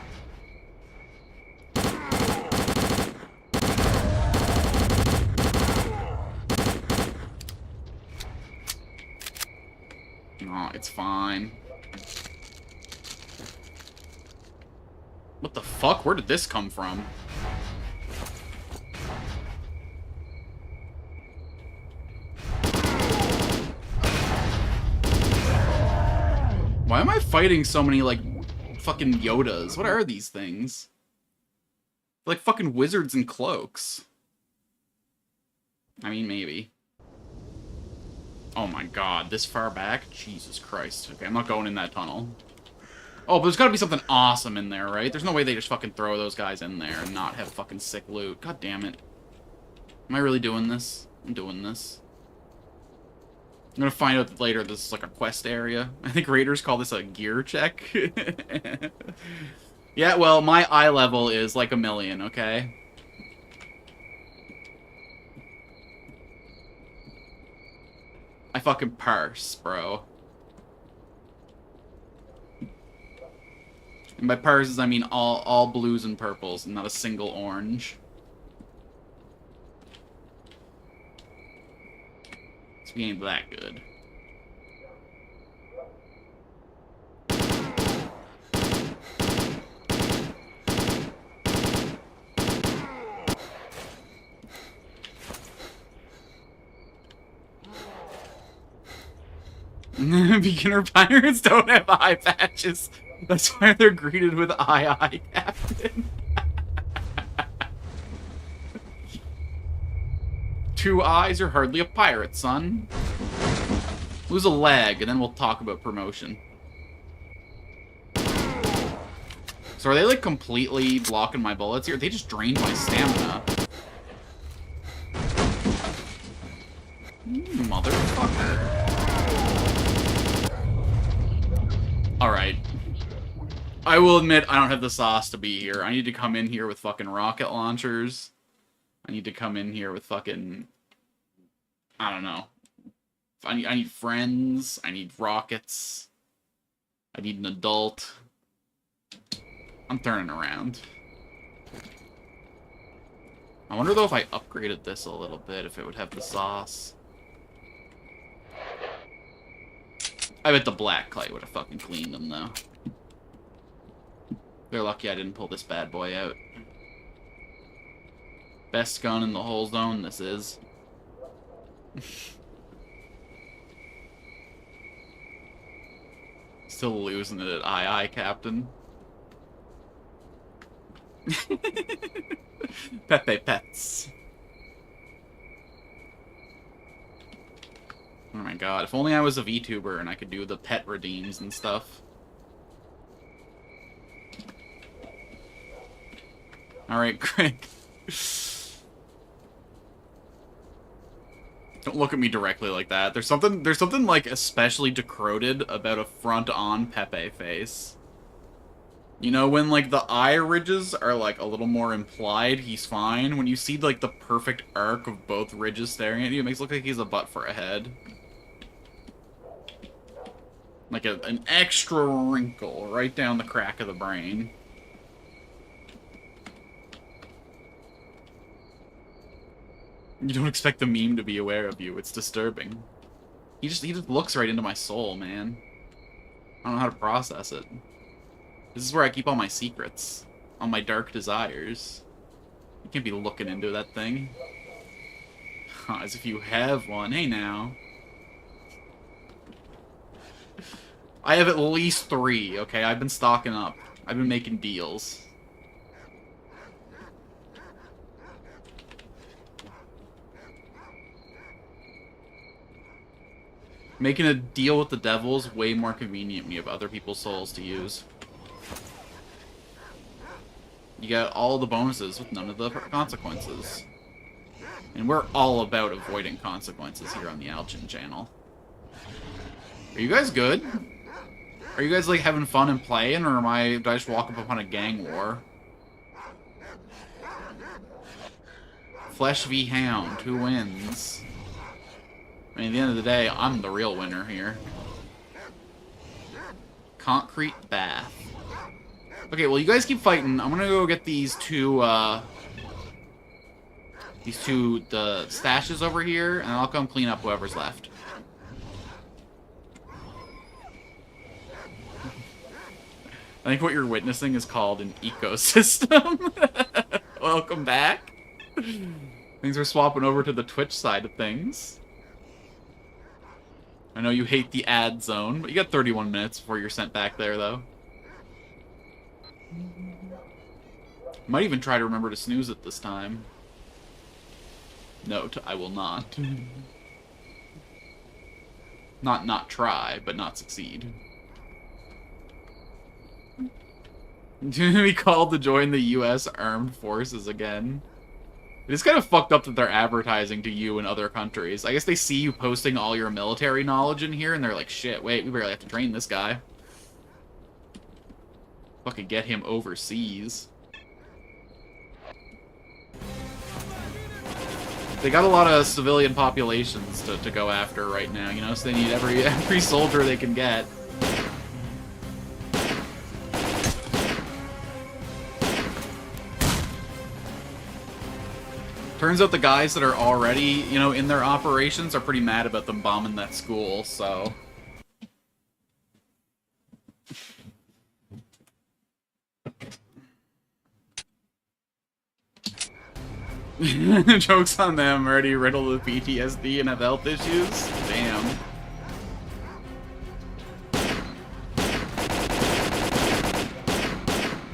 Oh, it's fine. What the fuck? Where did this come from? Why am I fighting so many, like, fucking Yodas? What are these things? They're like fucking wizards in cloaks. I mean, maybe. Oh my god, this far back? Jesus Christ. Okay, I'm not going in that tunnel. Oh, but there's gotta be something awesome in there, right? There's no way they just fucking throw those guys in there and not have fucking sick loot. God damn it. Am I really doing this? I'm doing this. I'm gonna find out later this is like a quest area. I think raiders call this a gear check. Yeah, well, my eye level is like 1,000,000, okay? I fucking parse, bro. And by parses, I mean all blues and purples, and not a single orange. So we ain't that good. Beginner pirates don't have eye patches. That's why they're greeted with aye, Captain. 2 eyes, you're hardly a pirate, son. Lose a leg, and then we'll talk about promotion. So are they, like, completely blocking my bullets here? They just drained my stamina. Motherfucker. Alright. I will admit, I don't have the sauce to be here. I need to come in here with fucking rocket launchers. I need to come in here with fucking... I don't know. I need friends. I need rockets. I need an adult. I'm turning around. I wonder, though, if I upgraded this a little bit, if it would have the sauce. I bet the black clay would have fucking cleaned them, though. They're lucky I didn't pull this bad boy out. Best gun in the whole zone, this is. Still losing it at aye, Captain. Pepe Pets. Oh my god, if only I was a VTuber and I could do the pet redeems and stuff. Alright, Greg. Don't look at me directly like that. There's something like especially decroded about a front-on Pepe face. You know, when, like, the eye ridges are, like, a little more implied, he's fine. When you see, like, the perfect arc of both ridges staring at you, it makes it look like he's a butt for a head. Like an extra wrinkle right down the crack of the brain. You don't expect the meme to be aware of you. It's disturbing. He just looks right into my soul, man. I don't know how to process it. This is where I keep all my secrets. All my dark desires. You can't be looking into that thing. As if you have one. Hey, now. I have at least 3, okay? I've been stocking up. I've been making deals. Making a deal with the devil is way more convenient when you have other people's souls to use. You get all the bonuses with none of the consequences. And we're all about avoiding consequences here on the Alchin channel. Are you guys good? Are you guys, like, having fun and playing, or did I just walk up upon a gang war? Flesh v. Hound, who wins? I mean, at the end of the day, I'm the real winner here. Concrete bath. Okay, well, you guys keep fighting. I'm gonna go get these two, the stashes over here, and I'll come clean up whoever's left. I think what you're witnessing is called an ecosystem. Welcome back. Things are swapping over to the Twitch side of things. I know you hate the ad zone, but you got 31 minutes before you're sent back there, though. Might even try to remember to snooze it this time. Note, I will not. Not try, but not succeed. Be called to join the U.S. Armed Forces again. It is kind of fucked up that they're advertising to you in other countries. I guess they see you posting all your military knowledge in here, and they're like, shit, wait, we barely have to train this guy. Fucking get him overseas. They got a lot of civilian populations to go after right now, you know, so they need every soldier they can get. Turns out the guys that are already, you know, in their operations are pretty mad about them bombing that school, so... Joke's on them, already riddled with PTSD and have health issues? Damn.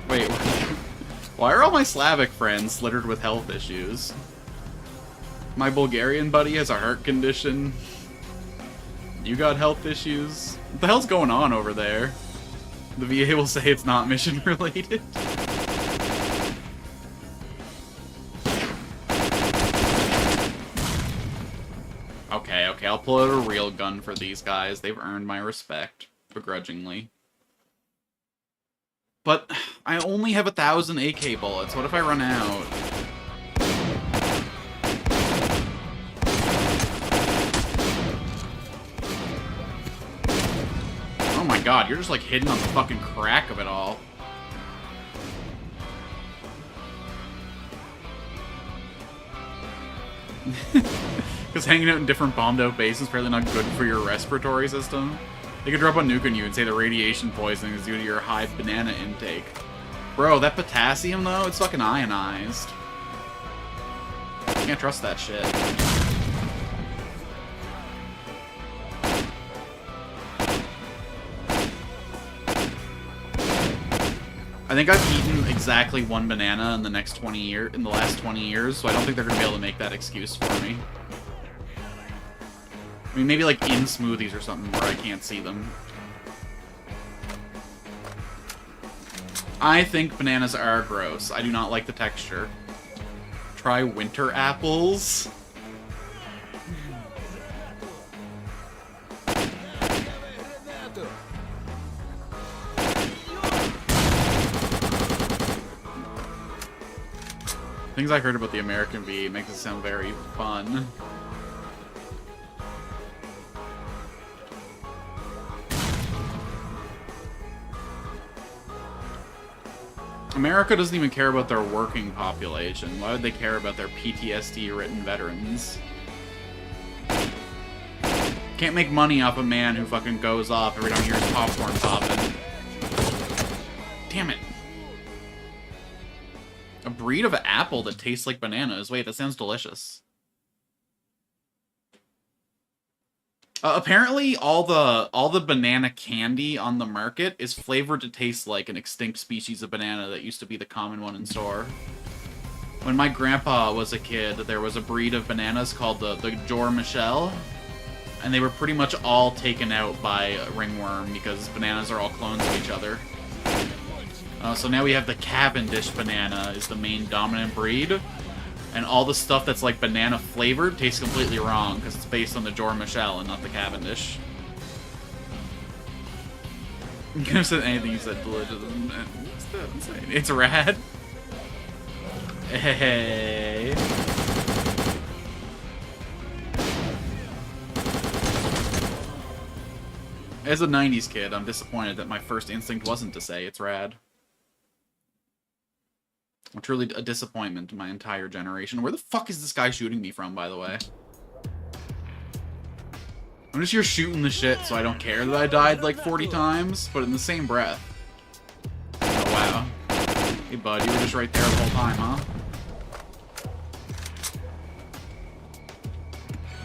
Wait, why are all my Slavic friends littered with health issues? My Bulgarian buddy has a heart condition. You got health issues? What the hell's going on over there? The VA will say it's not mission related. Okay, I'll pull out a real gun for these guys. They've earned my respect, begrudgingly. But I only have 1,000 AK bullets. What if I run out? Oh my god, you're just like hidden on the fucking crack of it all. Because hanging out in different bombed out bases is probably not good for your respiratory system. They could drop a nuke on you and say the radiation poisoning is due to your high banana intake. Bro, that potassium though, it's fucking ionized. Can't trust that shit. I think I've eaten exactly 1 banana in the last 20 years, so I don't think they're gonna be able to make that excuse for me. I mean, maybe like in smoothies or something where I can't see them. I think bananas are gross. I do not like the texture. Try winter apples. Things I heard about the American V makes it sound very fun. America doesn't even care about their working population. Why would they care about their PTSD-ridden veterans? Can't make money off a man who fucking goes off every time he hears popcorn popping. Damn it. A breed of apple that tastes like bananas. Wait, that sounds delicious. Apparently, all the banana candy on the market is flavored to taste like an extinct species of banana that used to be the common one in store. When my grandpa was a kid, there was a breed of bananas called the Jor Michel, and they were pretty much all taken out by ringworm because bananas are all clones of each other. So now we have the Cavendish banana is the main dominant breed. And all the stuff that's like banana flavored tastes completely wrong because it's based on the Jor Michel and not the Cavendish. You could have said anything you said delicious. It's rad. Hey. As a 90s kid, I'm disappointed that my first instinct wasn't to say it's rad. Truly a disappointment to my entire generation. Where the fuck is this guy shooting me from, by the way? I'm just here shooting the shit, so I don't care that I died like 40 times, but in the same breath. Oh, wow. Hey, bud, you were just right there the whole time, huh?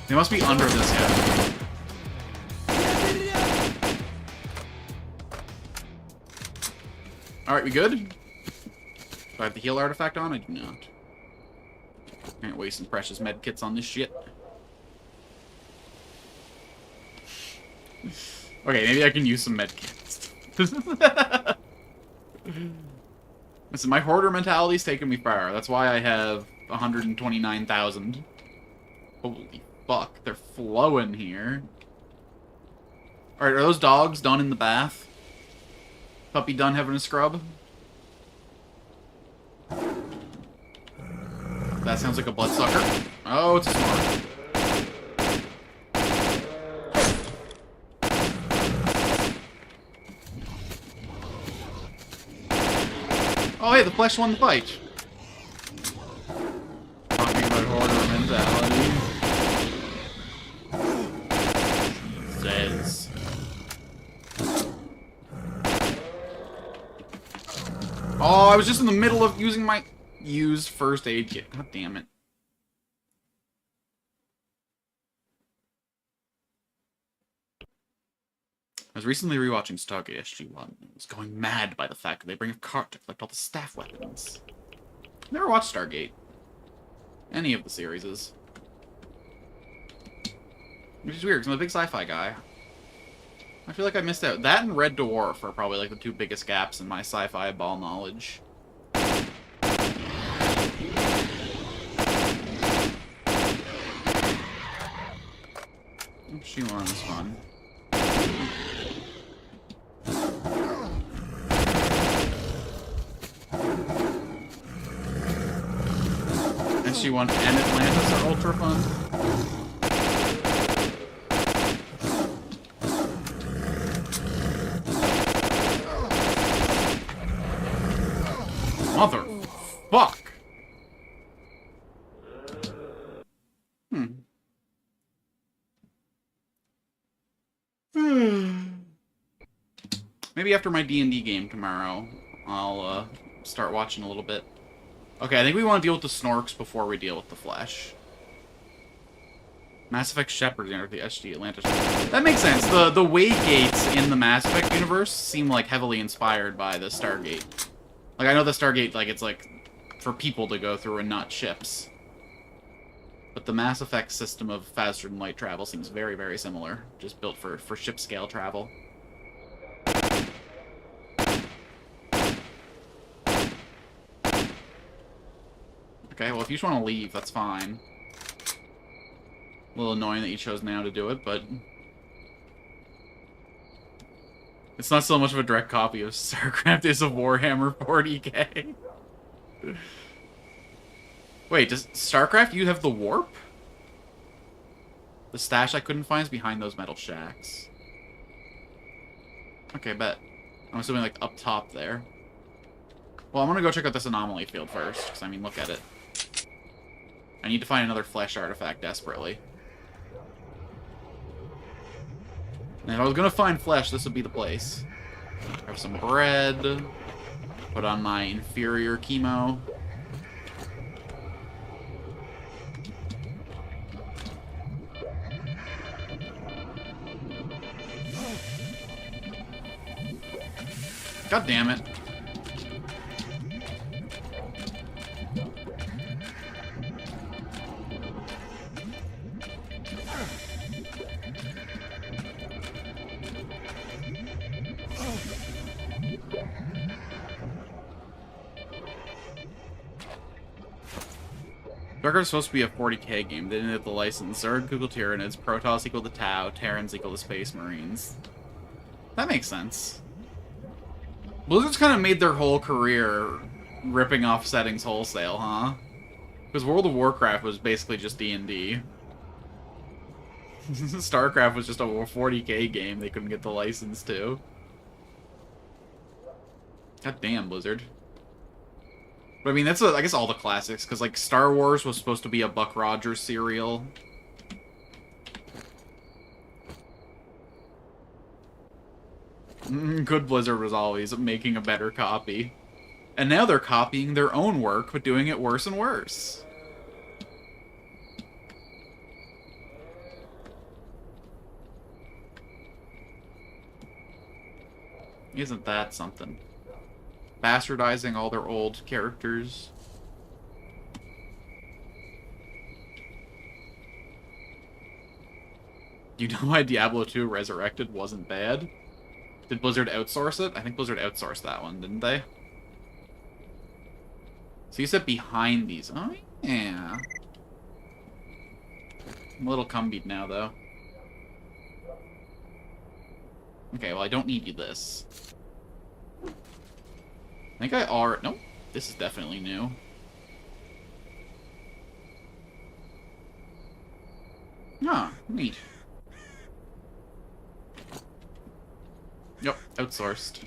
They must be under this guy. Alright, we good? Do I have the heal artifact on? I do not. Can't waste some precious med kits on this shit. Okay, maybe I can use some med kits. Listen, my hoarder mentality's taken me far. That's why I have 129,000. Holy fuck, they're flowing here. Alright, are those dogs done in the bath? Puppy done having a scrub? That sounds like a bloodsucker. Oh, it's a snort. Oh, hey, the flesh won the fight. Talking about hoarder mentality. Says. Oh, I was just in the middle of using my used first aid kit. God damn it. I was recently rewatching S.T.A.L.K.E.R SG-1 and was going mad by the fact that they bring a cart to collect all the staff weapons. Never watched Stargate. Any of the series. Which is weird, because I'm a big sci-fi guy. I feel like I missed out. That and Red Dwarf are probably like the two biggest gaps in my sci-fi ball knowledge. She-1 is fun. SG-1 and Atlantis are ultra fun. Mother fuck. Maybe after my D&D game tomorrow, I'll start watching a little bit. Okay, I think we want to deal with the Snorks before we deal with the Flesh. Mass Effect Shepard under the SG Atlantis. That makes sense. The Waygates in the Mass Effect universe seem like heavily inspired by the Stargate. Like, I know the Stargate, like, it's like for people to go through and not ships. But the Mass Effect system of faster than light travel seems very, very similar. Just built for ship scale travel. Okay, well, if you just want to leave, that's fine. A little annoying that you chose now to do it, but... It's not so much of a direct copy of StarCraft as of Warhammer 40k. Wait, does StarCraft, you have the warp? The stash I couldn't find is behind those metal shacks. Okay, bet. I'm assuming, like, up top there. Well, I'm gonna go check out this anomaly field first, because, I mean, look at it. I need to find another flesh artifact desperately. And if I was gonna find flesh, this would be the place. Have some bread. Put on my inferior chemo. God damn it. StarCraft's supposed to be a 40k game. They didn't hit the license. Zerg equal Tyranids, Protoss equal to Tau, Terrans equal to Space Marines. That makes sense. Blizzard's kind of made their whole career ripping off settings wholesale, huh? Because World of Warcraft was basically just D&D. StarCraft was just a 40k game they couldn't get the license to. God damn, Blizzard. But I mean, that's, I guess, all the classics, because, like, Star Wars was supposed to be a Buck Rogers serial. Good Blizzard was always making a better copy. And now they're copying their own work, but doing it worse and worse. Isn't that something? Bastardizing all their old characters. You know why Diablo 2 Resurrected wasn't bad? Did Blizzard outsource it? I think Blizzard outsourced that one, didn't they? So you said behind these. Oh, yeah. I'm a little cumbeat now, though. Okay, well, I don't need you this. I think I already... Nope. This is definitely new. Ah, neat. Yep, outsourced.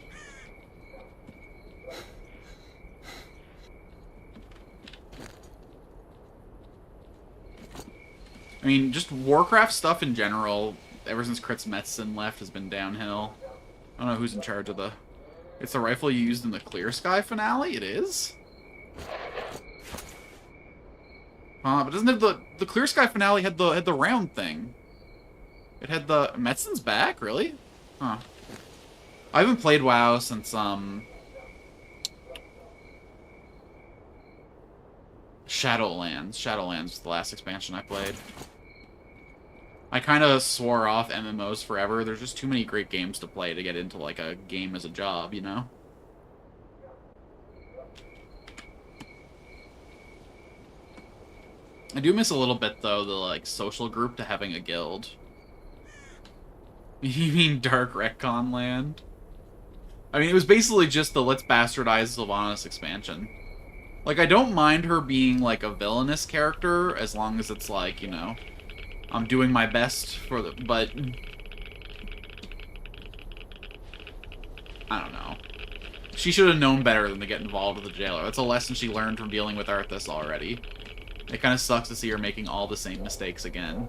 I mean, just Warcraft stuff in general, ever since Chris Metzen left, has been downhill. I don't know who's in charge of the... It's the rifle you used in the Clear Sky finale? It is? But doesn't it the Clear Sky finale had the round thing? It had the... Metzen's back? Really? Huh. I haven't played WoW since, Shadowlands. Shadowlands was the last expansion I played. I kind of swore off MMOs forever. There's just too many great games to play to get into, like, a game as a job, you know? I do miss a little bit, though, the, like, social group to having a guild. You mean Dark Retcon Land? I mean, it was basically just the Let's Bastardize Sylvanas expansion. Like, I don't mind her being, like, a villainous character, as long as it's, like, you know, I'm doing my best for the... But... I don't know. She should have known better than to get involved with the jailer. That's a lesson she learned from dealing with Arthas already. It kind of sucks to see her making all the same mistakes again.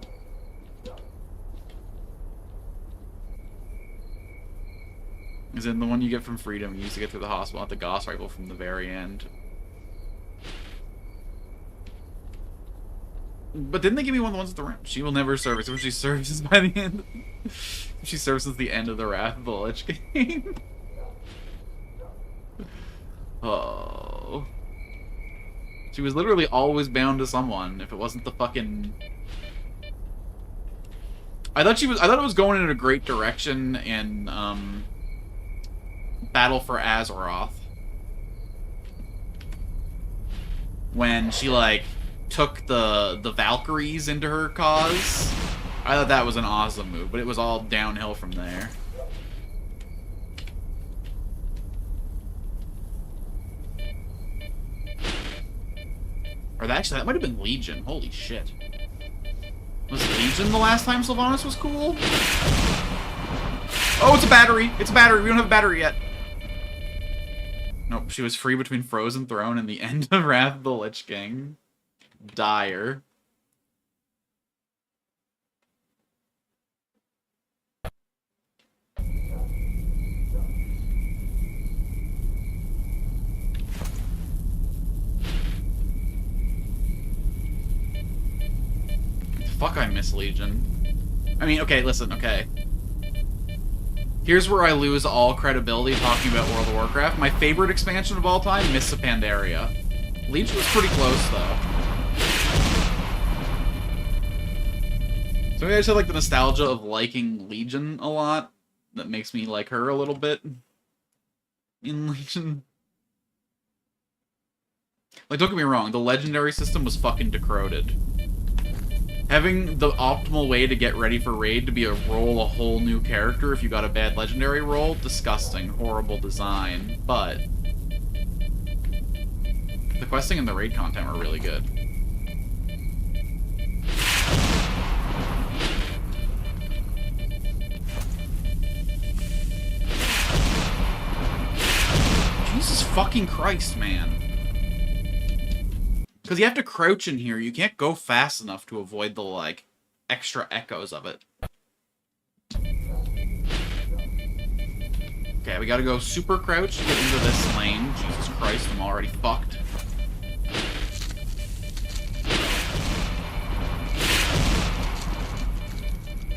Is in the one you get from Freedom, you used to get through the hospital at the Gauss rifle from the very end. But didn't they give me one of the ones at the ramp? She will never service when she services by the end. She services the end of the Wrath of the Lich game. Oh. She was literally always bound to someone if it wasn't the fucking... I thought it was going in a great direction in, Battle for Azeroth. When she, like, took the Valkyries into her cause. I thought that was an awesome move, but it was all downhill from there. Or actually, that might have been Legion. Holy shit. Was Legion the last time Sylvanas was cool? Oh, it's a battery! It's a battery! We don't have a battery yet. Nope, she was free between Frozen Throne and the end of Wrath of the Lich King. Dire. Fuck, I miss Legion. I mean, okay, listen, okay. Here's where I lose all credibility talking about World of Warcraft. My favorite expansion of all time, Mists of Pandaria. Legion was pretty close, though. So maybe I just have, like, the nostalgia of liking Legion a lot. That makes me like her a little bit. In Legion. Like, don't get me wrong, the legendary system was fucking decroded. Having the optimal way to get ready for raid to be roll a whole new character if you got a bad legendary roll, disgusting, horrible design, but the questing and the raid content were really good. Jesus fucking Christ, man. Because you have to crouch in here. You can't go fast enough to avoid the, like, extra echoes of it. Okay, we gotta go super crouch to get into this lane. Jesus Christ, I'm already fucked.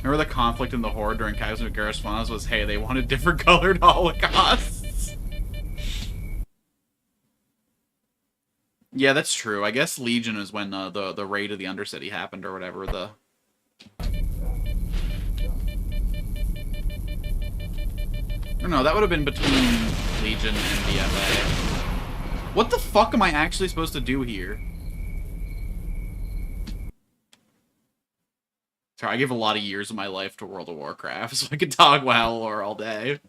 Remember the conflict in the Horde during Kaiser of Garrus was, hey, they wanted different colored holocausts. Yeah, that's true. I guess Legion is when the raid of the Undercity happened, or whatever. Or no, that would have been between Legion and DFA. What the fuck am I actually supposed to do here? Sorry, I give a lot of years of my life to World of Warcraft, so I could talk WoW lore all day.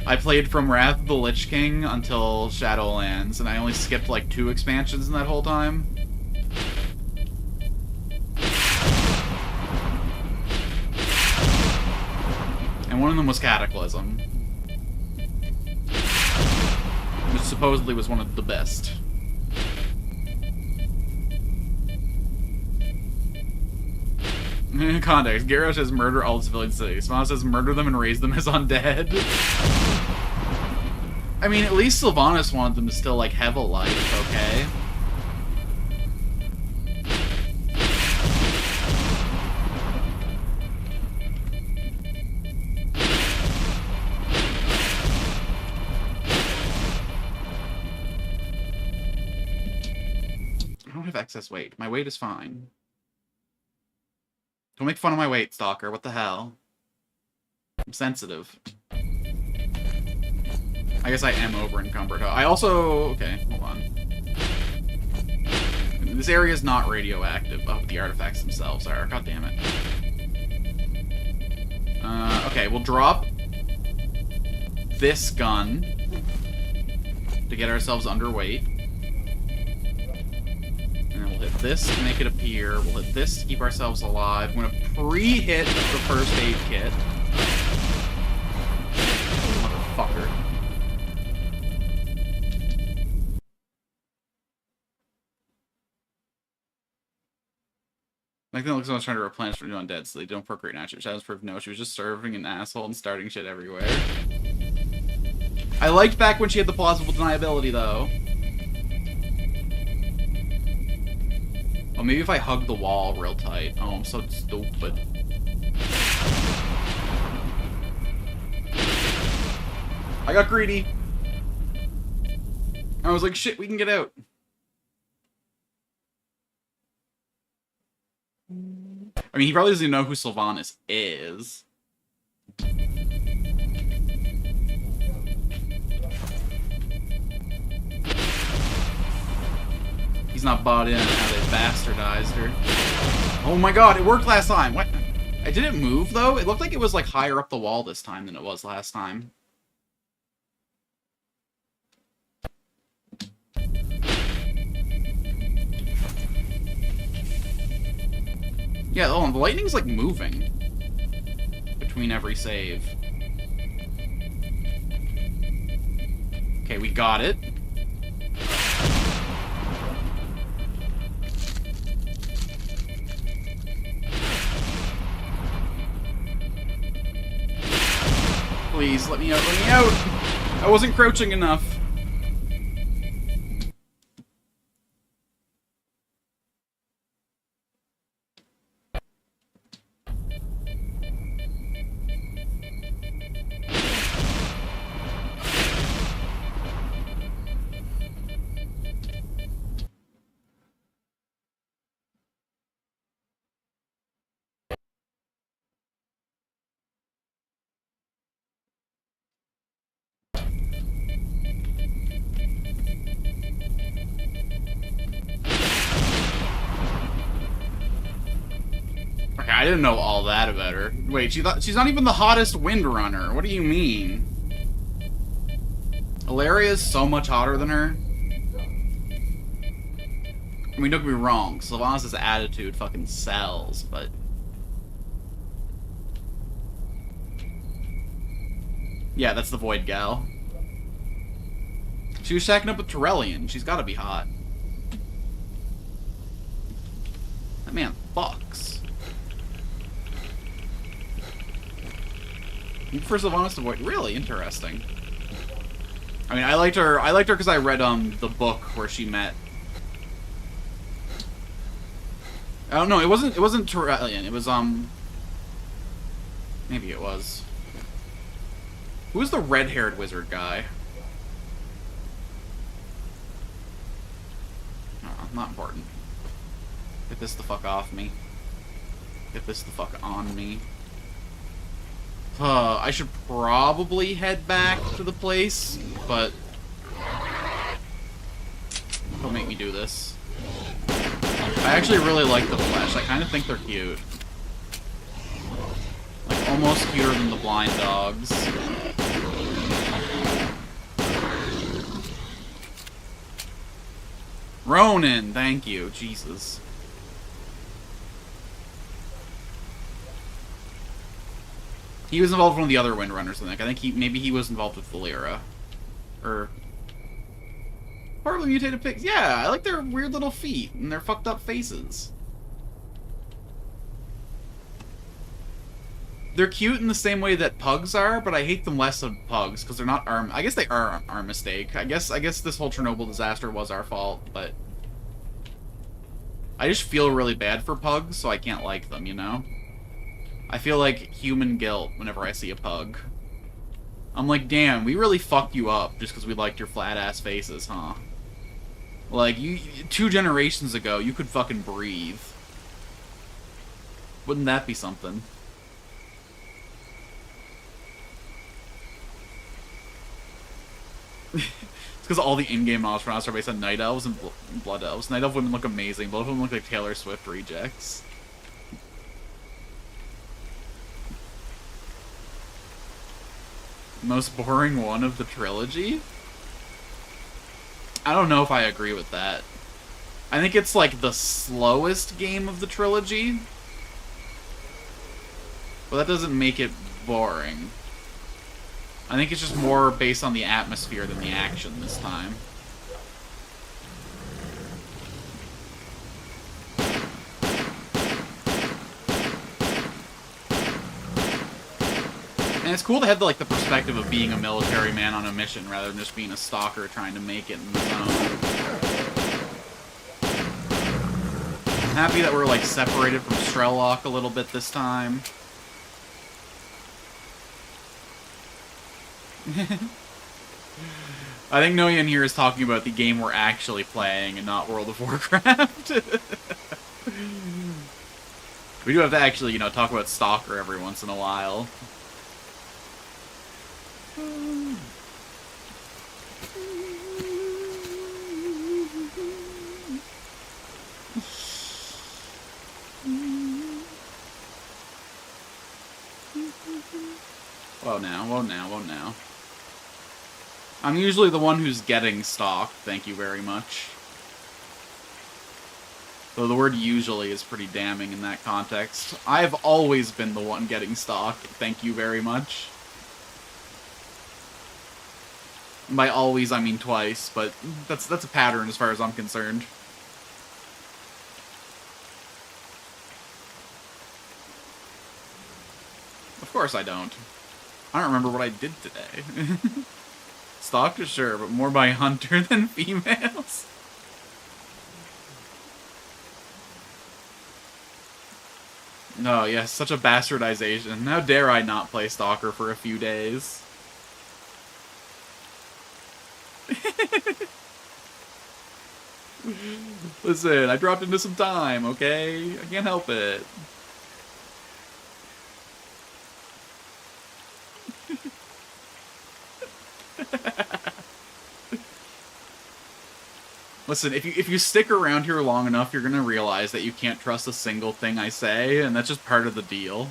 I played from Wrath of the Lich King until Shadowlands, and I only skipped like 2 expansions in that whole time. And one of them was Cataclysm. Which supposedly was one of the best. In context, Garrosh says murder all the civilian cities. Sylvanas says murder them and raise them as undead. I mean, at least Sylvanas wanted them to still, like, have a life, okay? I don't have excess weight. My weight is fine. Don't make fun of my weight, Stalker. What the hell? I'm sensitive. I guess I am over-encumbered. I also... Okay, hold on. This area is not radioactive. Oh, the artifacts themselves are. God damn it. Okay, we'll drop this gun to get ourselves underweight. And then we'll hit this to make it appear. We'll hit this to keep ourselves alive. I'm going to pre-hit the first aid kit. Motherfucker. Like, that looks like I was trying to replenish for new undead so they don't procreate naturally. Shadows proof no, she was just serving an asshole and starting shit everywhere. I liked back when she had the plausible deniability, though. Oh, maybe if I hug the wall real tight. Oh, I'm so stupid. I got greedy. I was like, shit, we can get out. I mean, he probably doesn't even know who Sylvanas is. He's not bought in on how they bastardized her. Oh my god, it worked last time! What? I didn't move, though? It looked like it was, like, higher up the wall this time than it was last time. Yeah, oh, the lightning's like moving between every save. Okay, we got it. Please, let me out, let me out! I wasn't crouching enough. Okay, I didn't know all that about her. Wait, she's not even the hottest Windrunner. What do you mean? Ilaria's so much hotter than her. I mean, don't get me wrong, Sylvanas' attitude fucking sells, but... Yeah, that's the Void Gal. She was shacking up with Torellian. She's gotta be hot. That man fucks. You prefer Sylvanas to Void? Really interesting. I mean, I liked her because I read, the book where she met... I don't know, it wasn't Torellian, it was, maybe it was. Who was the red-haired wizard guy? Oh, not important. Get this the fuck off me. Get this the fuck on me. I should probably head back to the place, but... Don't make me do this. I actually really like the flesh. I kind of think they're cute. Like, almost cuter than the blind dogs. Ronan, thank you. Jesus. He was involved with one of the other Windrunners, I think. Maybe he was involved with Valera. Or... Partly mutated pigs. Yeah, I like their weird little feet and their fucked up faces. They're cute in the same way that pugs are, but I hate them less than pugs because they're not our... I guess they are our mistake. I guess this whole Chernobyl disaster was our fault, but... I just feel really bad for pugs, so I can't like them, you know? I feel like human guilt whenever I see a pug. I'm like, damn, we really fucked you up just because we liked your flat-ass faces, huh? Like, 2 generations ago, you could fucking breathe. Wouldn't that be something? It's because all the in-game knowledge from us are based on Night Elves and Blood Elves. Night Elf women look amazing. Both of them look like Taylor Swift rejects. Most boring one of the trilogy? I don't know if I agree with that. I think it's like the slowest game of the trilogy. But that doesn't make it boring. I think it's just more based on the atmosphere than the action this time. And it's cool to have the perspective of being a military man on a mission rather than just being a stalker trying to make it in the zone. I'm happy that we're separated from S.T.A.L.K.E.R a little bit this time. I think Noyan here is talking about the game we're actually playing and not World of Warcraft. We do have to actually, talk about S.T.A.L.K.E.R every once in a while. Whoa now, whoa now, whoa now. I'm usually the one who's getting stalked, thank you very much. Though the word usually is pretty damning in that context. I've always been the one getting stalked. Thank you very much. And by always, I mean twice, but that's a pattern as far as I'm concerned. Of course I don't. I don't remember what I did today. Stalked, sure, but more by hunter than females. No, yes, such a bastardization. How dare I not play Stalker for a few days? Listen, I dropped into some time, okay? I can't help it. Listen, if you stick around here long enough, you're gonna realize that you can't trust a single thing I say, and that's just part of the deal.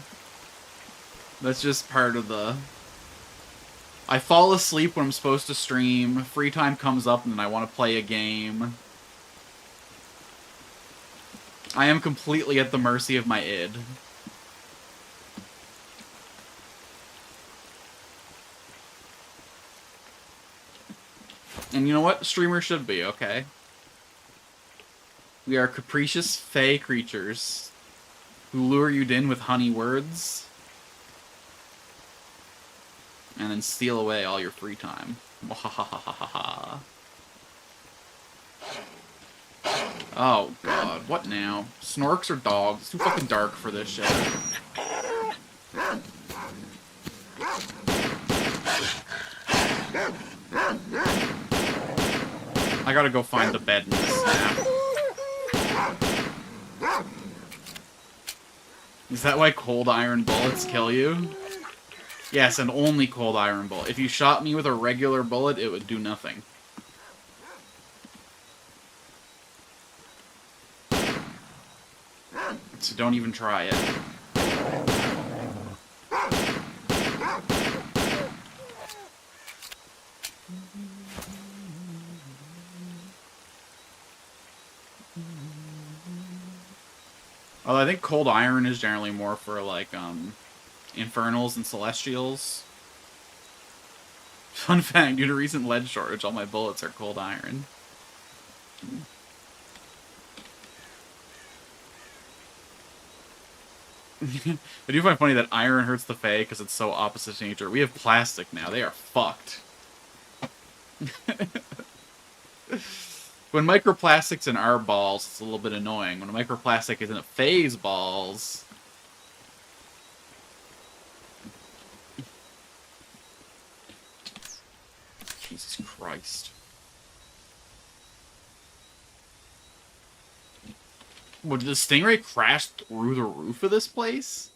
That's just part of the... I fall asleep when I'm supposed to stream, free time comes up, and then I want to play a game. I am completely at the mercy of my id. And you know what? Streamers should be, okay? We are capricious, fey creatures who lure you in with honey words and then steal away all your free time. Oh god, what now? Snorks or dogs? It's too fucking dark for this shit. I gotta go find the bed and the snap. Is that why cold iron bullets kill you? Yes, and only cold iron bullet. If you shot me with a regular bullet, it would do nothing. So don't even try it. Although I think cold iron is generally more for, like, infernals and celestials. Fun fact, due to recent lead shortage, all my bullets are cold iron. I do find funny that iron hurts the Fae because it's so opposite to nature. We have plastic now. They are fucked. When microplastic's in our balls, it's a little bit annoying. When a microplastic is in a Fae's balls... Jesus Christ. What, did the Stingray crash through the roof of this place?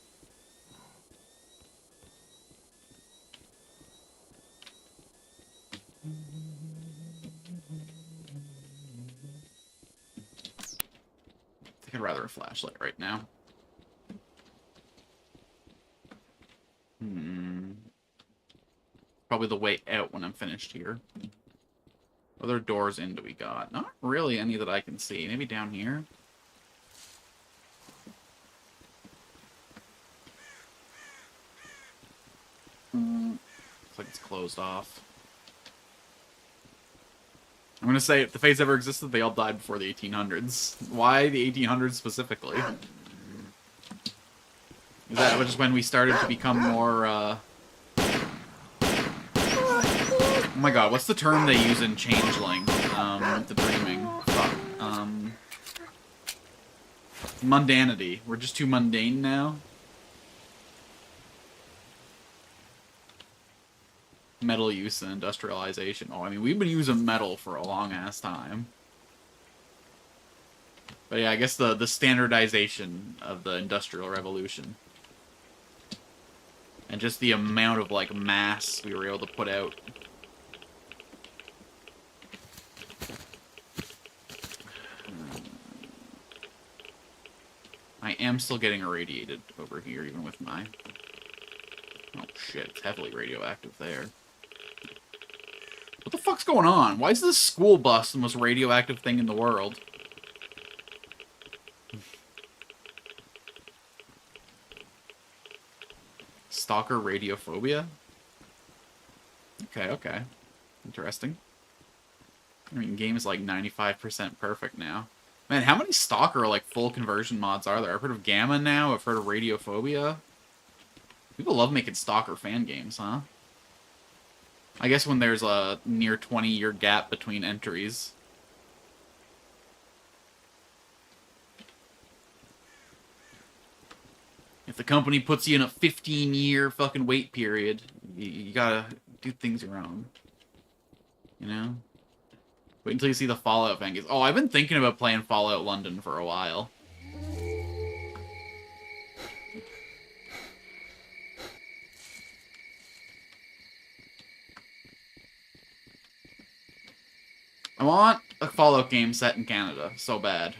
I think I'd rather a flashlight right now. Probably the way out when I'm finished here. What other doors in do we got? Not really any that I can see. Maybe down here? Looks like it's closed off. I'm gonna say, if the Fates ever existed, they all died before the 1800s. Why the 1800s specifically? Is that just when we started to become more, Oh my god, what's the term they use in Changeling? The dreaming. Fuck. Mundanity. We're just too mundane now? Metal use and industrialization. Oh, I mean, we've been using metal for a long-ass time. But yeah, I guess the standardization of the Industrial Revolution. And just the amount of, like, mass we were able to put out. I am still getting irradiated over here, even with my... Oh shit, it's heavily radioactive there. What the fuck's going on? Why is this school bus the most radioactive thing in the world? Stalker radiophobia? Okay, okay. Interesting. I mean, game is like 95% perfect now. Man, how many Stalker, like, full conversion mods are there? I've heard of Gamma now, I've heard of Radiophobia. People love making Stalker fan games, huh? I guess when there's a near 20-year gap between entries. If the company puts you in a 15-year fucking wait period, you gotta do things your own. You know? Wait until you see the Fallout fan games. Oh, I've been thinking about playing Fallout London for a while. I want a Fallout game set in Canada so bad.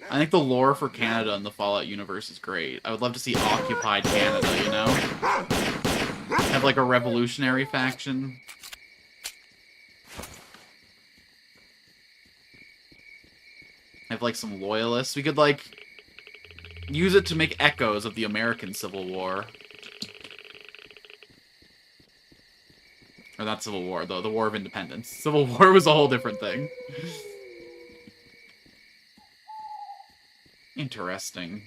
I think the lore for Canada and the Fallout universe is great. I would love to see occupied Canada, you know? Have like a revolutionary faction. Have like some loyalists. We could like use it to make echoes of the American Civil War. Or not Civil War, though. The War of Independence. Civil War was a whole different thing. Interesting.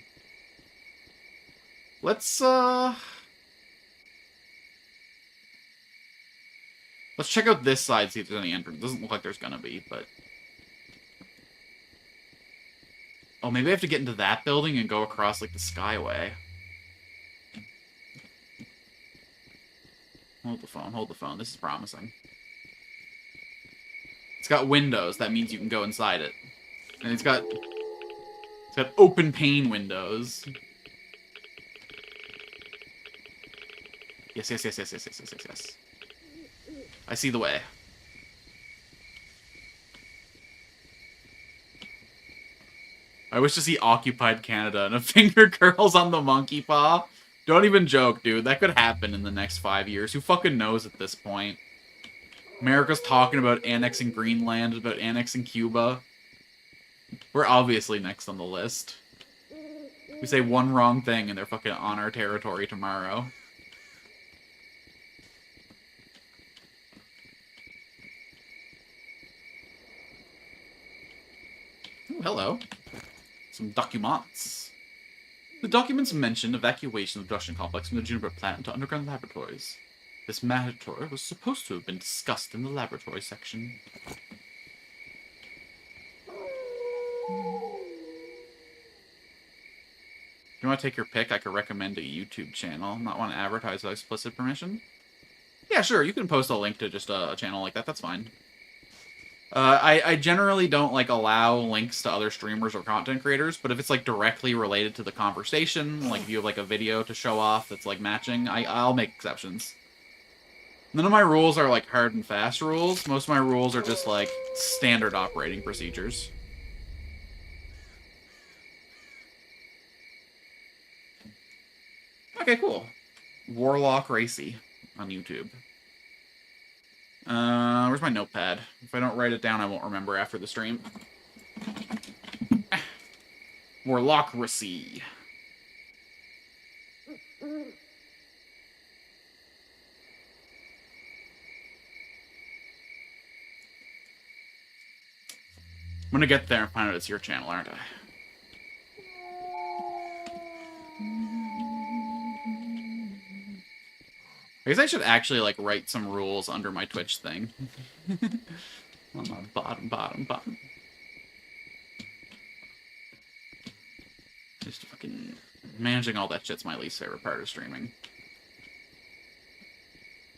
Let's check out this side, see if there's any entrance. Doesn't look like there's gonna be, but... Oh, maybe I have to get into that building and go across, like, the Skyway. Hold the phone, hold the phone. This is promising. It's got windows. That means you can go inside it. And it's got open pane windows. Yes, yes, yes, yes, yes, yes, yes, yes, yes. I see the way. I wish to see occupied Canada and a finger curls on the monkey paw. Don't even joke, dude. That could happen in the next 5 years. Who fucking knows at this point? America's talking about annexing Greenland, about annexing Cuba. We're obviously next on the list. We say one wrong thing and they're fucking on our territory tomorrow. Oh, hello. Some documents. The documents mentioned evacuation of the production complex from the Juniper plant into underground laboratories. This matter was supposed to have been discussed in the laboratory section. If you want to take your pick, I could recommend a YouTube channel. Not want to advertise without explicit permission? Yeah, sure, you can post a link to just a channel like that, that's fine. I generally don't, like, allow links to other streamers or content creators, but if it's, like, directly related to the conversation, like, if you have, like, a video to show off that's, like, matching, I'll make exceptions. None of my rules are, like, hard and fast rules. Most of my rules are just, like, standard operating procedures. Okay, cool. Warlock Racy on YouTube. Where's my notepad? If I don't write it down, I won't remember after the stream. Warlock Racy. I'm gonna get there and find out it's your channel, aren't I? I guess I should actually, like, write some rules under my Twitch thing. On the bottom. Just fucking... Managing all that shit's my least favorite part of streaming.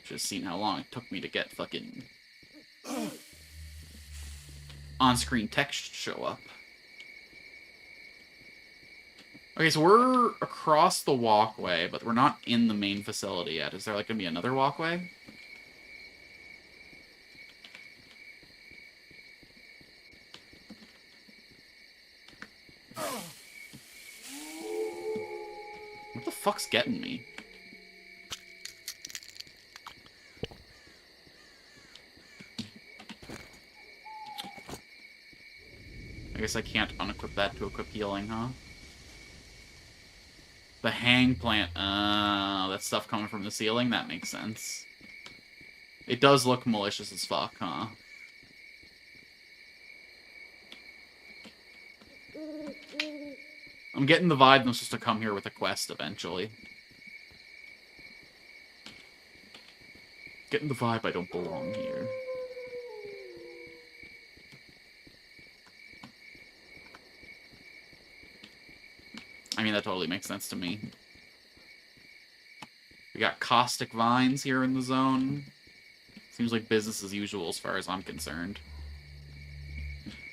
Just seen how long it took me to get fucking... on-screen text show up. Okay, so we're across the walkway, but we're not in the main facility yet. Is there, like, gonna be another walkway? What the fuck's getting me? I guess I can't unequip that to equip healing, huh? The hang plant. That stuff coming from the ceiling? That makes sense. It does look malicious as fuck, huh? I'm getting the vibe I'm supposed to come here with a quest eventually. Getting the vibe I don't belong here. I mean, that totally makes sense to me. We got caustic vines here in the zone. Seems like business as usual as far as I'm concerned.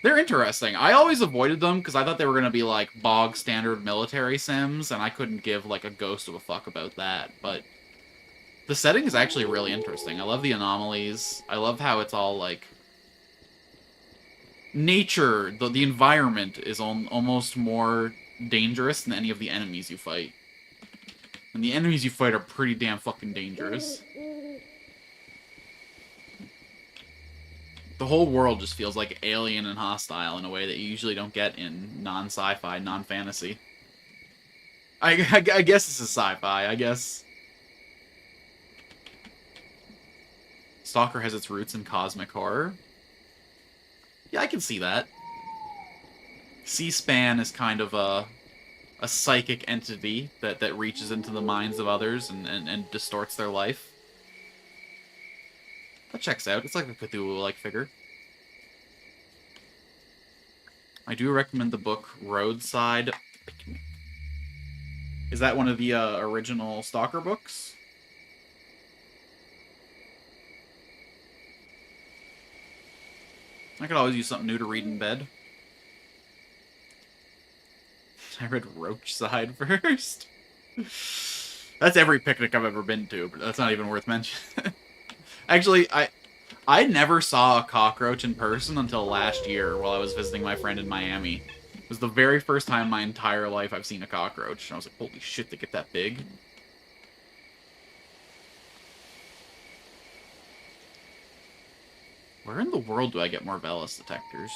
They're interesting. I always avoided them because I thought they were going to be like bog standard military sims, and I couldn't give like a ghost of a fuck about that. But the setting is actually really interesting. I love the anomalies. I love how it's all like nature. The environment is almost more dangerous than any of the enemies you fight. And the enemies you fight are pretty damn fucking dangerous. The whole world just feels like alien and hostile in a way that you usually don't get in non-sci-fi, non-fantasy. I guess this is sci-fi, I guess. S.T.A.L.K.E.R has its roots in cosmic horror. Yeah, I can see that. C-SPAN is kind of a psychic entity that reaches into the minds of others and distorts their life. That checks out. It's like a Cthulhu-like figure. I do recommend the book Roadside Picnic. Is that one of the original S.T.A.L.K.E.R books? I could always use something new to read in bed. I read Roachside first. That's every picnic I've ever been to, but that's not even worth mentioning. Actually, I never saw a cockroach in person until last year while I was visiting my friend in Miami. It was the very first time in my entire life I've seen a cockroach, and I was like, holy shit, they get that big? Where in the world do I get more Velis detectors?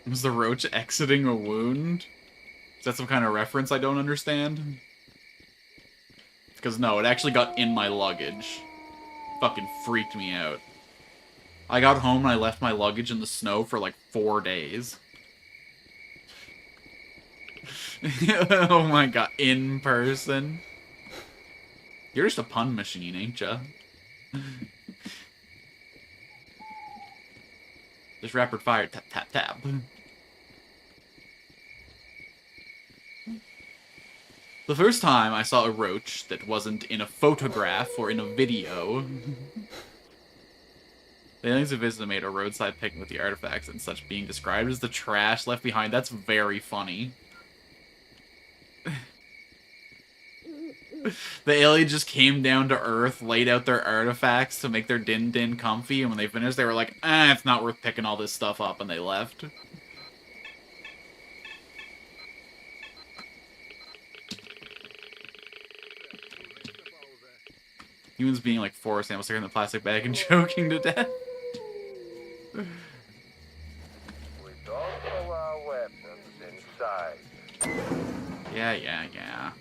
Was the roach exiting a wound? Is that some kind of reference I don't understand? Because no, it actually got in my luggage. Fucking freaked me out. I got home and I left my luggage in the snow for like 4 days. Oh my god, in person? You're just a pun machine, ain't ya? Just rapid fire, tap, tap, tap. The first time I saw a roach that wasn't in a photograph or in a video. The aliens who visited made a roadside picnic with the artifacts and such being described as the trash left behind. That's very funny. The alien just came down to Earth, laid out their artifacts to make their din-din comfy, and when they finished, they were like, it's not worth picking all this stuff up, and they left. Humans being like forest animals stuck in the plastic bag and choking to death. We don't throw our weapons inside. Yeah.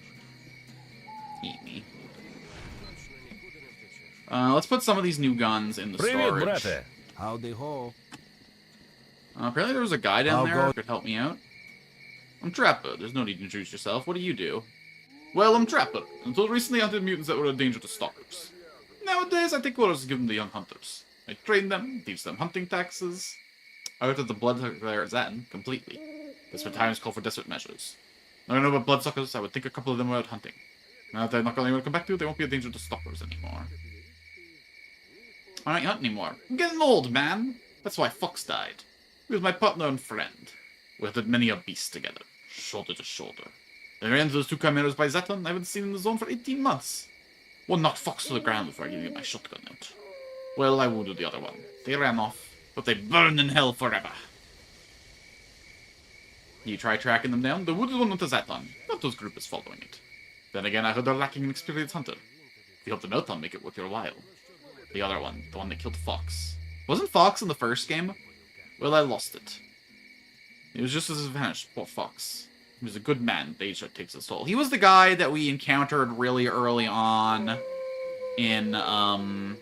Eat me. Let's put some of these new guns in the storage. Howdy ho. Apparently there was a guy down there who could help me out. I'm Trapper. There's no need to introduce yourself. What do you do? Well, I'm Trapper. Until recently, I hunted mutants that were a danger to stalkers. Nowadays, I take orders given to young hunters. I train them, teach them hunting taxes. I ordered the bloodsucker Zatin completely. Desperate times call for desperate measures. Now I know about bloodsuckers, I would think a couple of them were out hunting. Now that they're not going to come back to, they won't be a danger to stalkers anymore. I don't hunt anymore. I'm getting old, man. That's why Fox died. He was my partner and friend. We hunted many a beast together, shoulder to shoulder. I ran into those two chimeras by Zaton I haven't seen in the zone for 18 months. One knocked Fox to the ground before I could get my shotgun out. Well, I wounded the other one. They ran off, but they burn in hell forever. You try tracking them down? The wounded one went to Zaton. Not whose group is following it. Then again, I heard they're lacking an experienced hunter. If you help them out, I'll make it worth your while. The other one, the one that killed Fox. Wasn't Fox in the first game? Well, I lost it. It was just as vanished. Poor fox. He was a good man. Deja takes his soul. He was the guy that we encountered really early on in, the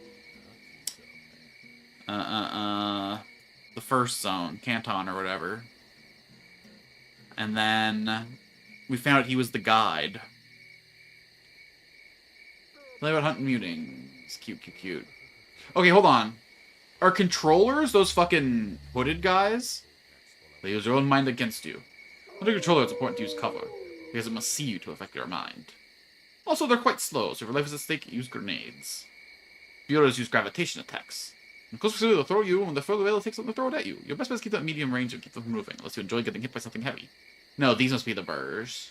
first zone, Canton or whatever. And then we found out he was the guide. Play about hunting muting. It's cute, cute, cute. Okay, hold on. Are controllers those fucking hooded guys? They use their own mind against you. With a controller, it's important to use cover, because it must see you to affect your mind. Also, they're quite slow, so if your life is at stake, use grenades. Bureaus use gravitation attacks. In close proximity, they'll throw you, and the further away they'll take something to throw it at you. Your best bet is keep that medium range and keep them from moving, unless you enjoy getting hit by something heavy. No, these must be the burrs.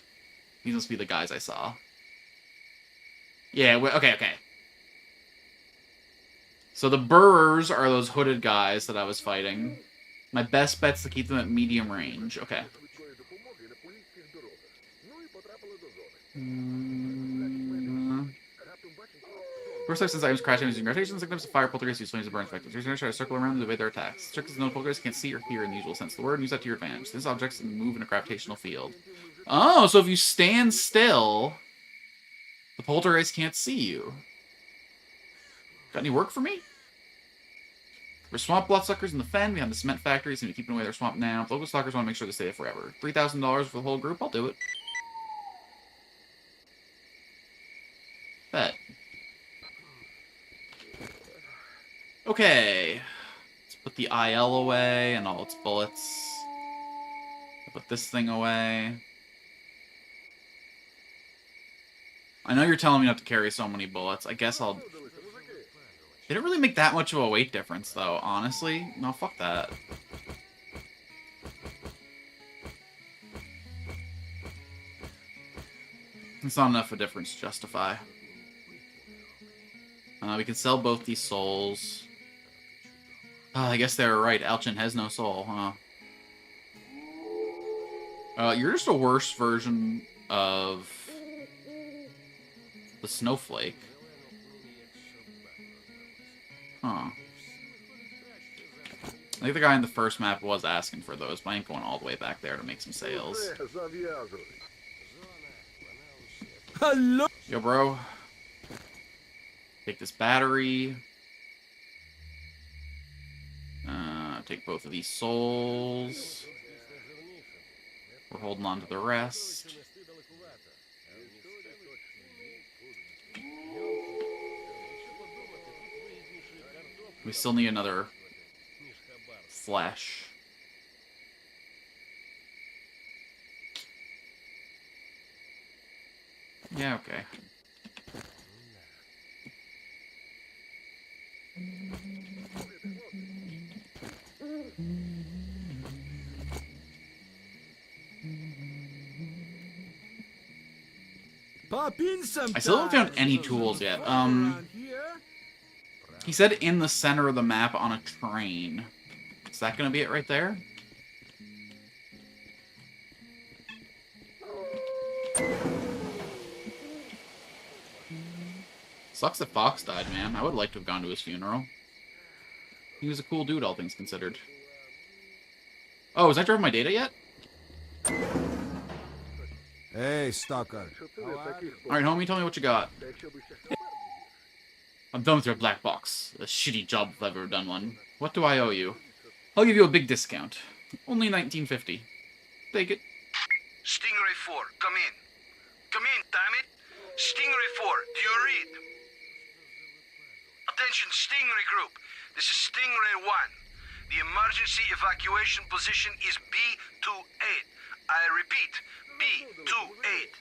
These must be the guys I saw. Yeah, okay. So the burrs are those hooded guys that I was fighting. My best bet's to keep them at medium range. Okay. First since items crashing using gravitation, sometimes fire poltergeist use flames to burn effective. You're going to try to circle around and evade their attacks. Trick is no poltergeist can't see or hear in the usual sense. The word, use that to your advantage. This objects move in a gravitational field. Oh, so if you stand still, the poltergeist can't see you. Got any work for me? There's swamp bloodsuckers in the fen behind the cement factory. Seem to be keeping away their swamp now. Local stalkers want to make sure they stay there forever. $3,000 for the whole group? I'll do it. Bet. Okay. Let's put the IL away and all its bullets. Put this thing away. I know you're telling me not to carry so many bullets. I guess I'll... They didn't really make that much of a weight difference, though, honestly. No, fuck that. It's not enough of a difference to justify. We can sell both these souls. I guess they were right. Alchin has no soul, huh? You're just a worse version of the snowflake. Huh. I think the guy in the first map was asking for those, but I ain't going all the way back there to make some sales. Hello? Yo, bro. Take this battery. Take both of these souls. We're holding on to the rest. We still need another flesh. Yeah, okay. Pop in sometime. I still haven't found any tools yet. He said in the center of the map on a train. Is that gonna be it right there? Sucks that Fox died, man. I would like to have gone to his funeral. He was a cool dude, all things considered. Oh, was I driving my data yet? Hey, Stalker. Alright, homie, tell me what you got. I'm done with your black box. A shitty job if I've ever done one. What do I owe you? I'll give you a big discount. Only $19.50. Take it. Stingray 4, come in. Come in, damn it. Stingray 4, do you read? Attention, Stingray Group. This is Stingray 1. The emergency evacuation position is B28. I repeat, B28.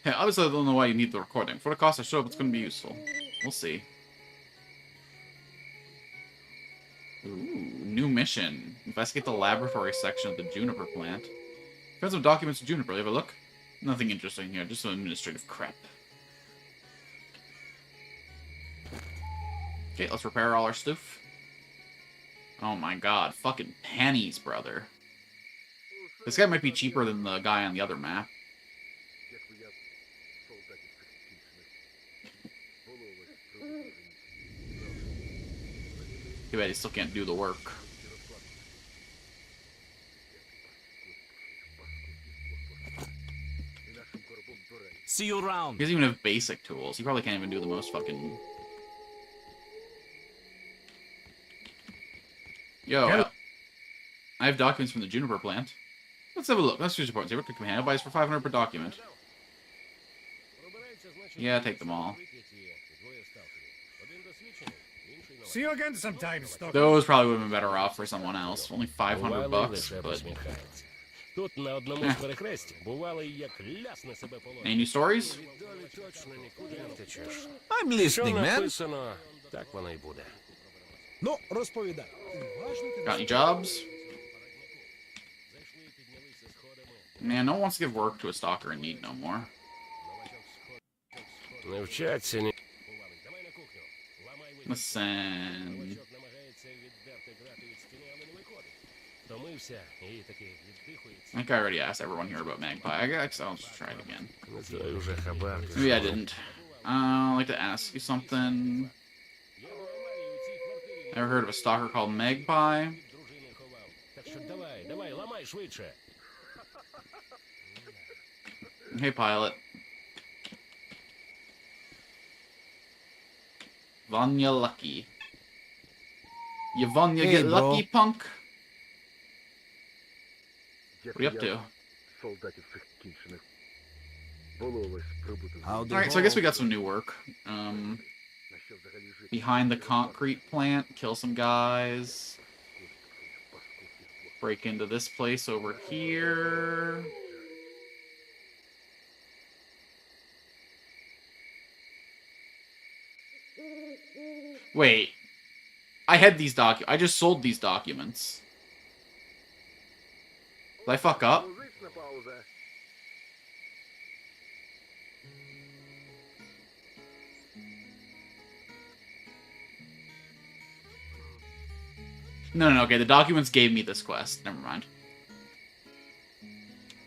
Hey, obviously I don't know why you need the recording. For the cost I show up, it's going to be useful. We'll see. Ooh, new mission. Investigate the laboratory section of the Juniper plant. Found some documents of Juniper. You have a look? Nothing interesting here, just some administrative crap. Okay, let's repair all our stuff. Oh my god, fucking pennies, brother. This guy might be cheaper than the guy on the other map. Too bad he still can't do the work. See you around. He doesn't even have basic tools. He probably can't even do the most fucking... Yo, I have documents from the Juniper plant. Let's have a look. Let's just report. Zero command buys for 500 per document. Yeah, take them all. See you again sometime, Stalker. Those probably would have been better off for someone else. Only 500 bucks, but... Any new stories? I'm listening, man. Ну, розповідай. Got any jobs? Man, no one wants to give work to a stalker in need no more. Listen. I think I already asked everyone here about Magpie. I guess I'll just try it again. Maybe I didn't. I'd like to ask you something. Ever heard of a stalker called Magpie? Hey, pilot. Vanya lucky. You Vanya Hey, get bro. lucky, punk? What are you up to? Alright, so I guess we got some new work. Behind the concrete plant, kill some guys. Break into this place over here. Wait. I had these I just sold these documents. Did I fuck up? No, okay, the documents gave me this quest. Never mind.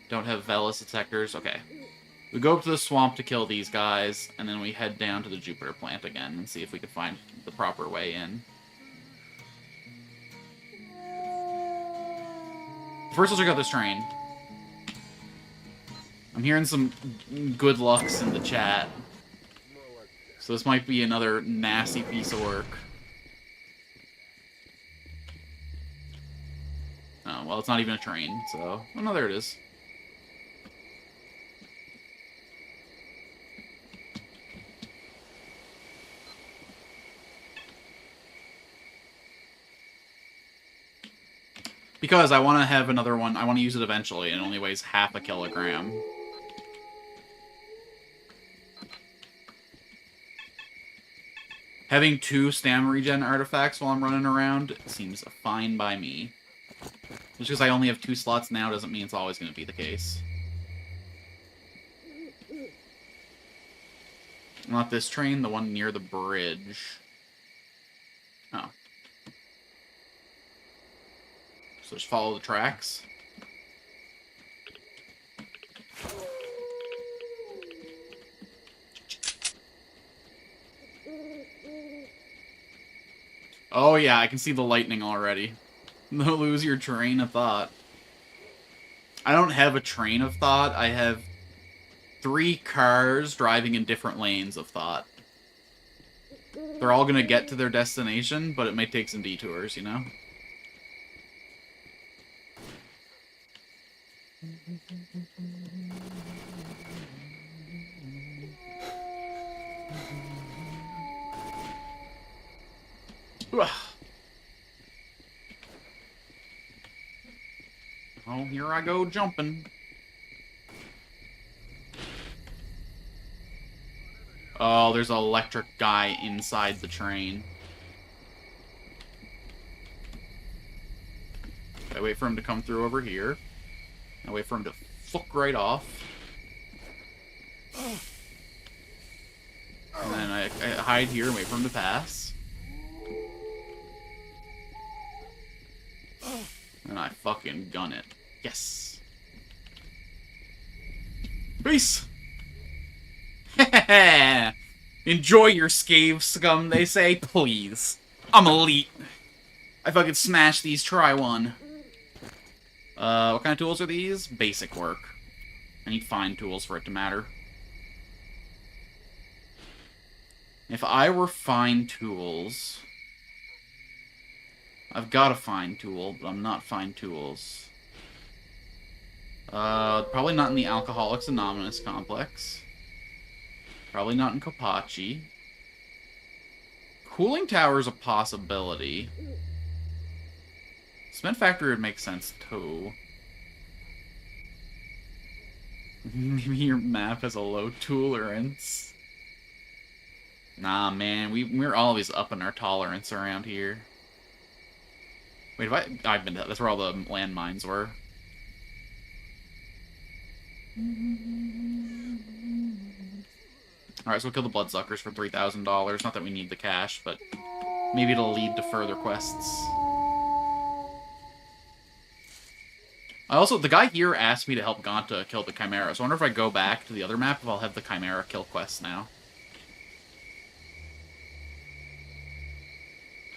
Don't have Velis detectors. Okay. We go up to the swamp to kill these guys, and then we head down to the Jupiter plant again and see if we can find the proper way in. First, let's check out this train. I'm hearing some good lucks in the chat. So this might be another nasty piece of work. Oh, well, it's not even a train, so... Oh, no, there it is. Because I want to have another one. I want to use it eventually, and it only weighs half a kilogram. Having 2 stamina regen artifacts while I'm running around seems fine by me. Just because I only have 2 slots now doesn't mean it's always going to be the case. Not this train, the one near the bridge. Oh. So just follow the tracks. Oh yeah, I can see the lightning already. Lose your train of thought. I don't have a train of thought. I have 3 cars driving in different lanes of thought. They're all gonna get to their destination, but it may take some detours, you know? Oh, here I go jumping. Oh, there's an electric guy inside the train. I wait for him to come through over here. I wait for him to fuck right off. And then I hide here and wait for him to pass. And I fucking gun it. Yes. Peace. Enjoy your scave, scum, they say. Please. I'm elite. I fucking smash these, try one. What kind of tools are these? Basic work. I need fine tools for it to matter. If I were Fine Tools... I've got a Fine Tool, but I'm not Fine Tools. Probably not in the Alcoholics Anonymous complex. Probably not in Kopachi. Cooling Tower is a possibility. Cement Factory would make sense, too. Maybe your map has a low tolerance. Nah, man, we're always upping our tolerance around here. Wait, I've been... That's where all the landmines were. Alright, so we'll kill the Bloodsuckers for $3,000. Not that we need the cash, but maybe it'll lead to further quests. The guy here asked me to help Ganta kill the Chimera, so I wonder if I go back to the other map if I'll have the Chimera kill quests now.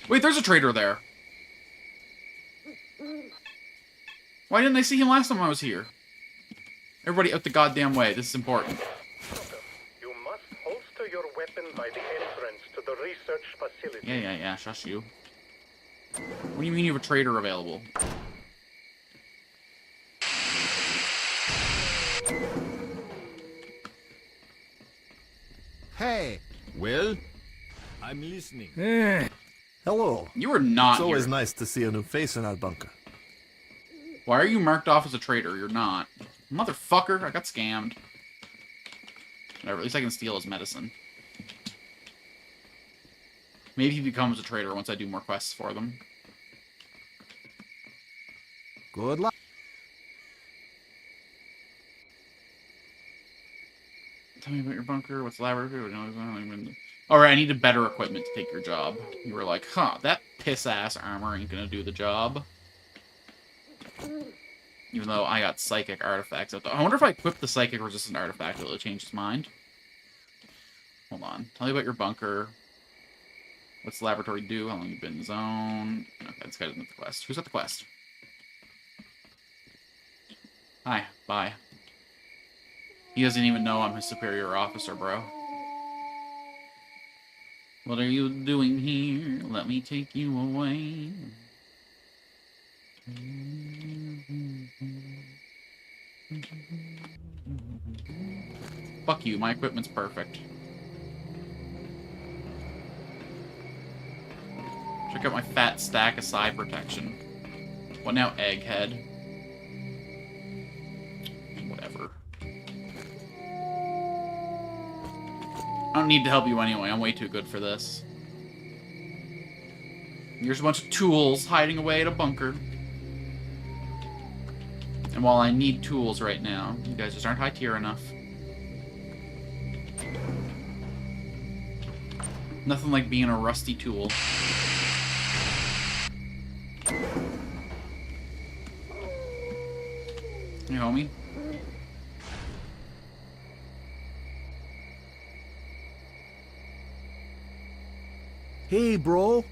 Wait, there's a traitor there. Why didn't I see him last time I was here? Everybody out the goddamn way. This is important. You must holster your weapon by the entrance to the research facility. Yeah. Shush you. What do you mean you have a traitor available? Hey! Well? I'm listening. Hello. You are not It's always here. nice to see a new face in our bunker. Why are you marked off as a traitor? You're not. Motherfucker, I got scammed. Whatever, at least I can steal his medicine. Maybe he becomes a traitor once I do more quests for them. Good luck. Tell me about your bunker. What's the laboratory? Alright, I needed better equipment to take your job. You were like, huh, that piss-ass armor ain't gonna do the job. Even though I got psychic artifacts. I wonder if I equip the psychic resistant artifact, will it change his mind? Hold on. Tell me about your bunker. What's the laboratory do? How long you been in the zone? Okay, this guy doesn't have the quest. Who's at the quest? Hi. Bye. He doesn't even know I'm his superior officer, bro. What are you doing here? Let me take you away. Fuck you, my equipment's perfect. Check out my fat stack of psi protection. What now, Egghead? Whatever. I don't need to help you anyway, I'm way too good for this. Here's a bunch of tools hiding away at a bunker. And while I need tools right now, you guys just aren't high tier enough. Nothing like being a rusty tool. Hey, homie. Hey, bro.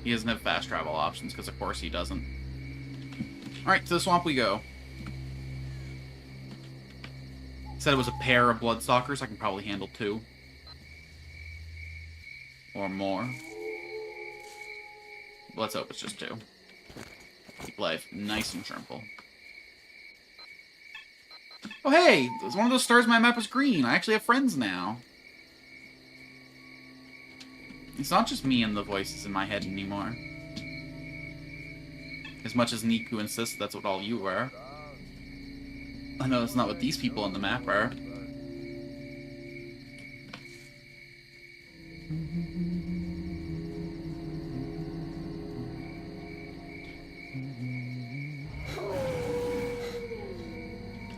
He doesn't have fast travel options, because of course he doesn't. Alright, to the swamp we go. Said it was a pair of Bloodstalkers. I can probably handle 2. Or more. Let's hope it's just 2. Keep life nice and simple. Oh hey! One of those stars on my map is green. I actually have friends now. It's not just me and the voices in my head anymore. As much as Niku insists that's what all you are. I know that's not what these people on the map are.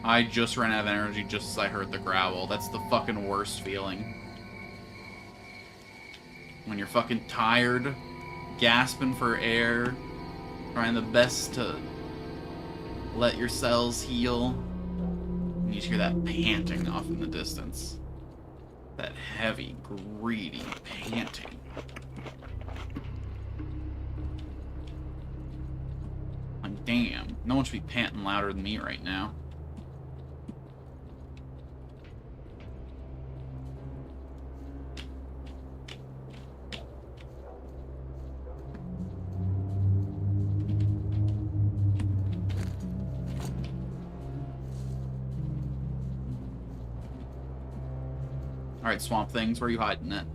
I just ran out of energy just as I heard the growl. That's the fucking worst feeling. When you're fucking tired, gasping for air, trying the best to let your cells heal, and you just hear that panting off in the distance. That heavy, greedy panting. Like, damn, no one should be panting louder than me right now. Alright, Swamp Things, where are you hiding it?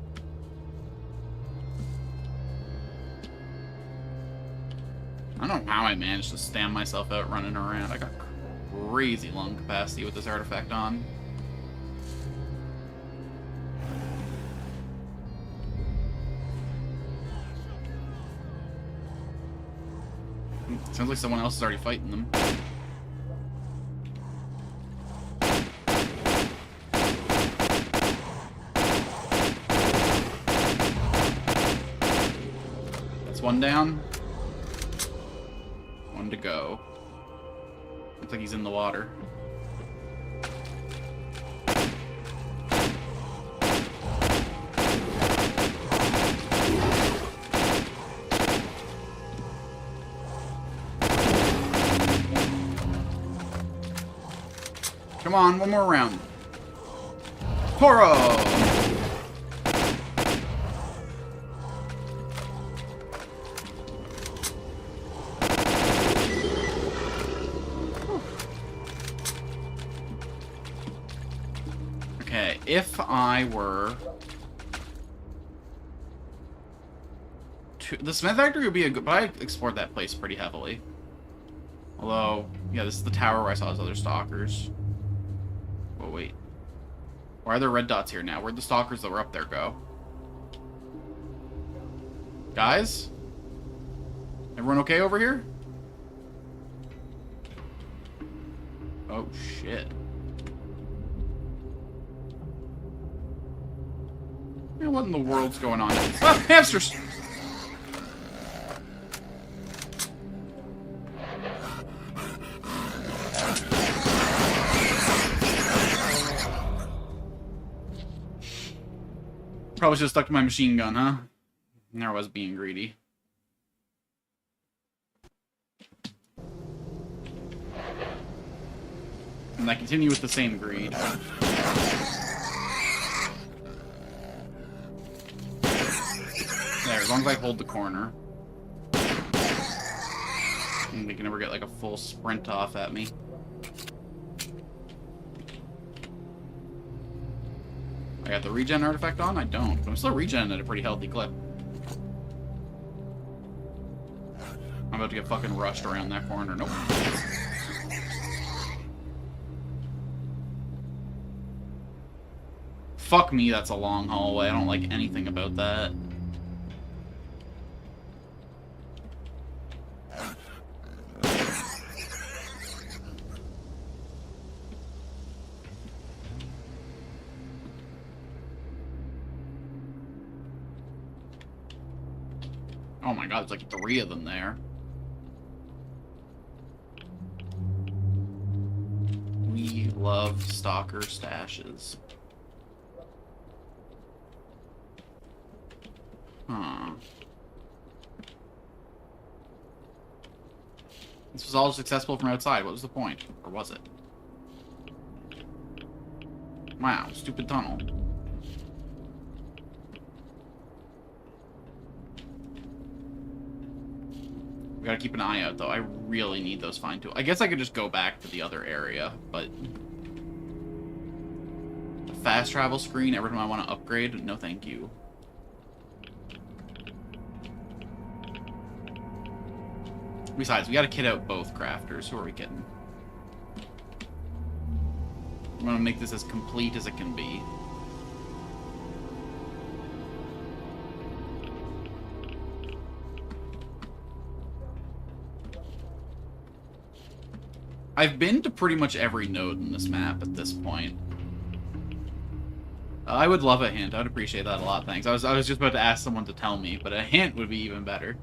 I don't know how I managed to stand myself out running around. I got crazy lung capacity with this artifact on. Sounds like someone else is already fighting them. That's one down. One to go. Looks like he's in the water. Come on, one more round. Toro! Okay, if I were to... The Smith Factory would be a good... But I explored that place pretty heavily. Although, yeah, this is the tower where I saw those other stalkers. Oh, wait. Why are there red dots here now? Where'd the stalkers that were up there go? Guys? Everyone okay over here? Oh, shit. Man, what in the world's going on? Ah, hamsters! Probably should have stuck to my machine gun, huh? And there I was being greedy. And I continue with the same greed. There, as long as I hold the corner. And they can never get like a full sprint off at me. I got the regen artifact on? I don't. But I'm still regenerating at a pretty healthy clip. I'm about to get fucking rushed around that corner. Nope. Fuck me, that's a long hallway. I don't like anything about that. Oh my god, there's like 3 of them there. We love stalker stashes. Huh. This was all successful from outside. What was the point? Or was it? Wow, stupid tunnel. We gotta keep an eye out, though. I really need those fine tools. I guess I could just go back to the other area, but... A fast travel screen every time I want to upgrade? No thank you. Besides, we gotta kit out both crafters. Who are we kidding? I'm gonna make this as complete as it can be. I've been to pretty much every node in this map at this point. I would love a hint. I would appreciate that a lot, thanks. I was just about to ask someone to tell me, but a hint would be even better.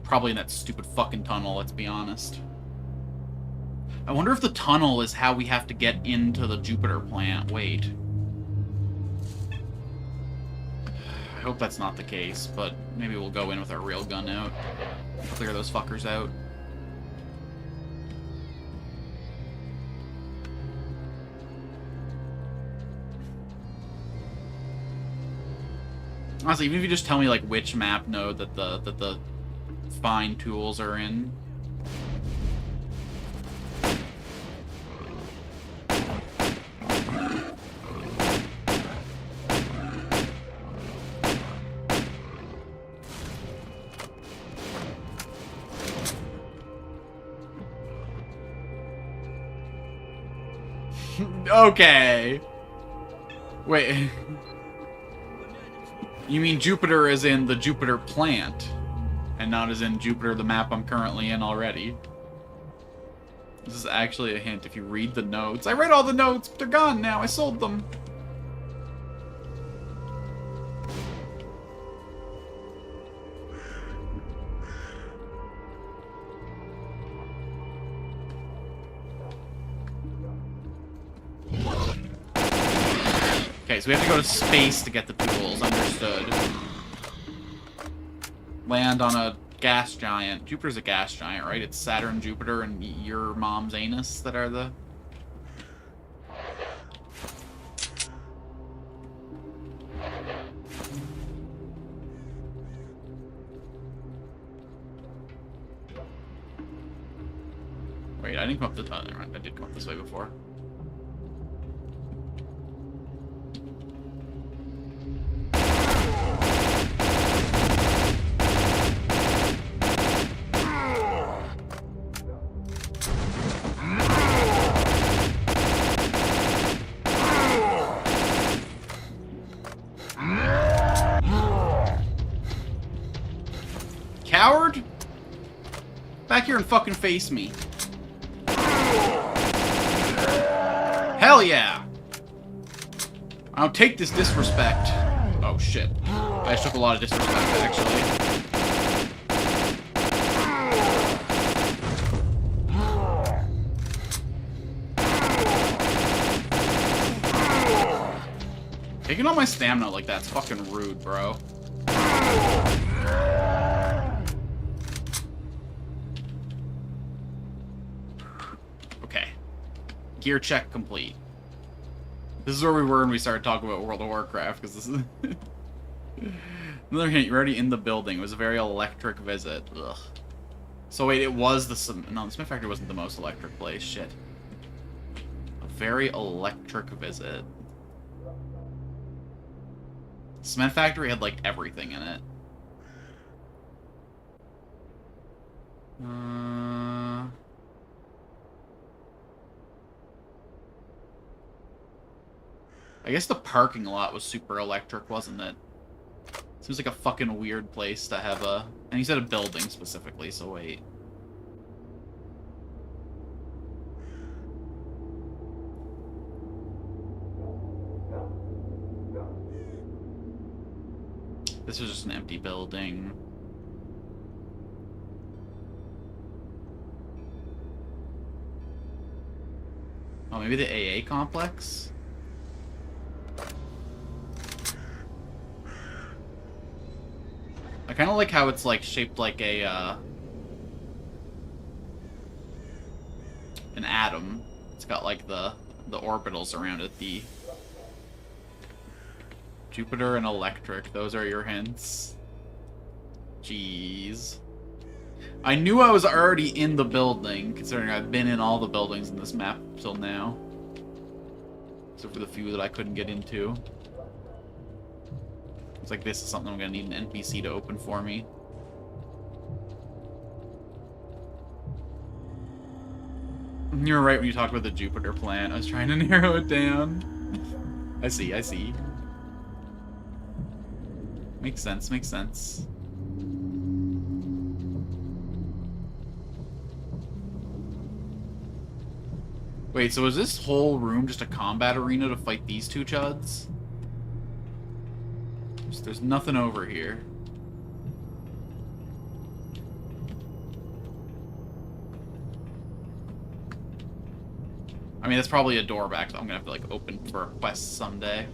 Probably in that stupid fucking tunnel, let's be honest. I wonder if the tunnel is how we have to get into the Jupiter plant. Wait. I hope that's not the case, but maybe we'll go in with our real gun out. Clear those fuckers out. Honestly, even if you just tell me like which map node that the fine tools are in. Okay. Wait. You mean Jupiter is in the Jupiter plant, and not as in Jupiter, the map I'm currently in already. This is actually a hint if you read the notes. I read all the notes, but they're gone now. I sold them. Okay, so we have to go to space to get the tools. Understood. Land on a gas giant. Jupiter's a gas giant, right? It's Saturn, Jupiter, and your mom's anus that are the... Wait, I didn't come up the... Oh, never mind. I did come up this way before. Coward? Back here and fucking face me. Hell yeah! I don't take this disrespect. Oh shit. I just took a lot of disrespect, actually. Taking all my stamina like that's fucking rude, bro. Okay. Gear check complete. This is where we were when we started talking about World of Warcraft, because this is... Another hint, you're already in the building. It was a very electric visit. Ugh. So wait, it was the... No, the Smith Factory wasn't the most electric place. Shit. A very electric visit. Cement Factory had, like, everything in it. I guess the parking lot was super electric, wasn't it? Seems like a fucking weird place to have a... And he said a building specifically, so wait. This is just an empty building. Oh, maybe the AA complex? I kind of like how it's like shaped like a an atom. It's got like the orbitals around it. The Jupiter and electric. Those are your hints. Jeez. I knew I was already in the building, considering I've been in all the buildings in this map till now. Except for the few that I couldn't get into. It's like this is something I'm gonna need an NPC to open for me. You were right when you talked about the Jupiter plant. I was trying to narrow it down. I see, I see. Makes sense, makes sense. Wait, so is this whole room just a combat arena to fight these two chuds? There's nothing over here. I mean, that's probably a door back that I'm gonna have to, like, open for a quest someday.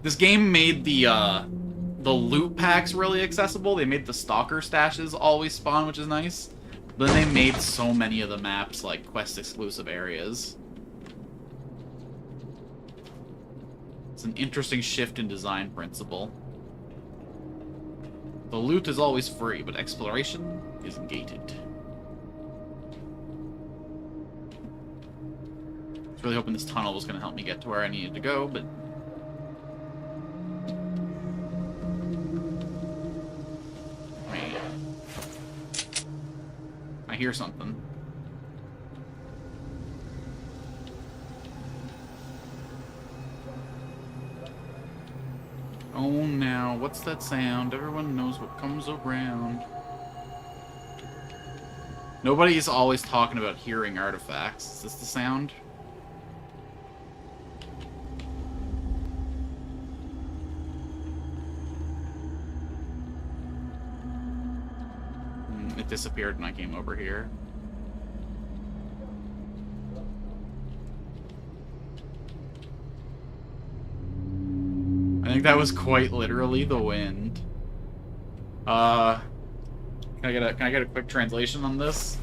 This game made the loot packs really accessible. They made the stalker stashes always spawn, which is nice. But then they made so many of the maps, like, quest-exclusive areas. It's an interesting shift in design principle. The loot is always free, but exploration is gated. I was really hoping this tunnel was going to help me get to where I needed to go, but... Wait. I hear something. Oh, now, what's that sound? Everyone knows what comes around. Nobody is always talking about hearing artifacts. Is this the sound? It disappeared when I came over here. I think that was quite literally the wind. Can I get a quick translation on this?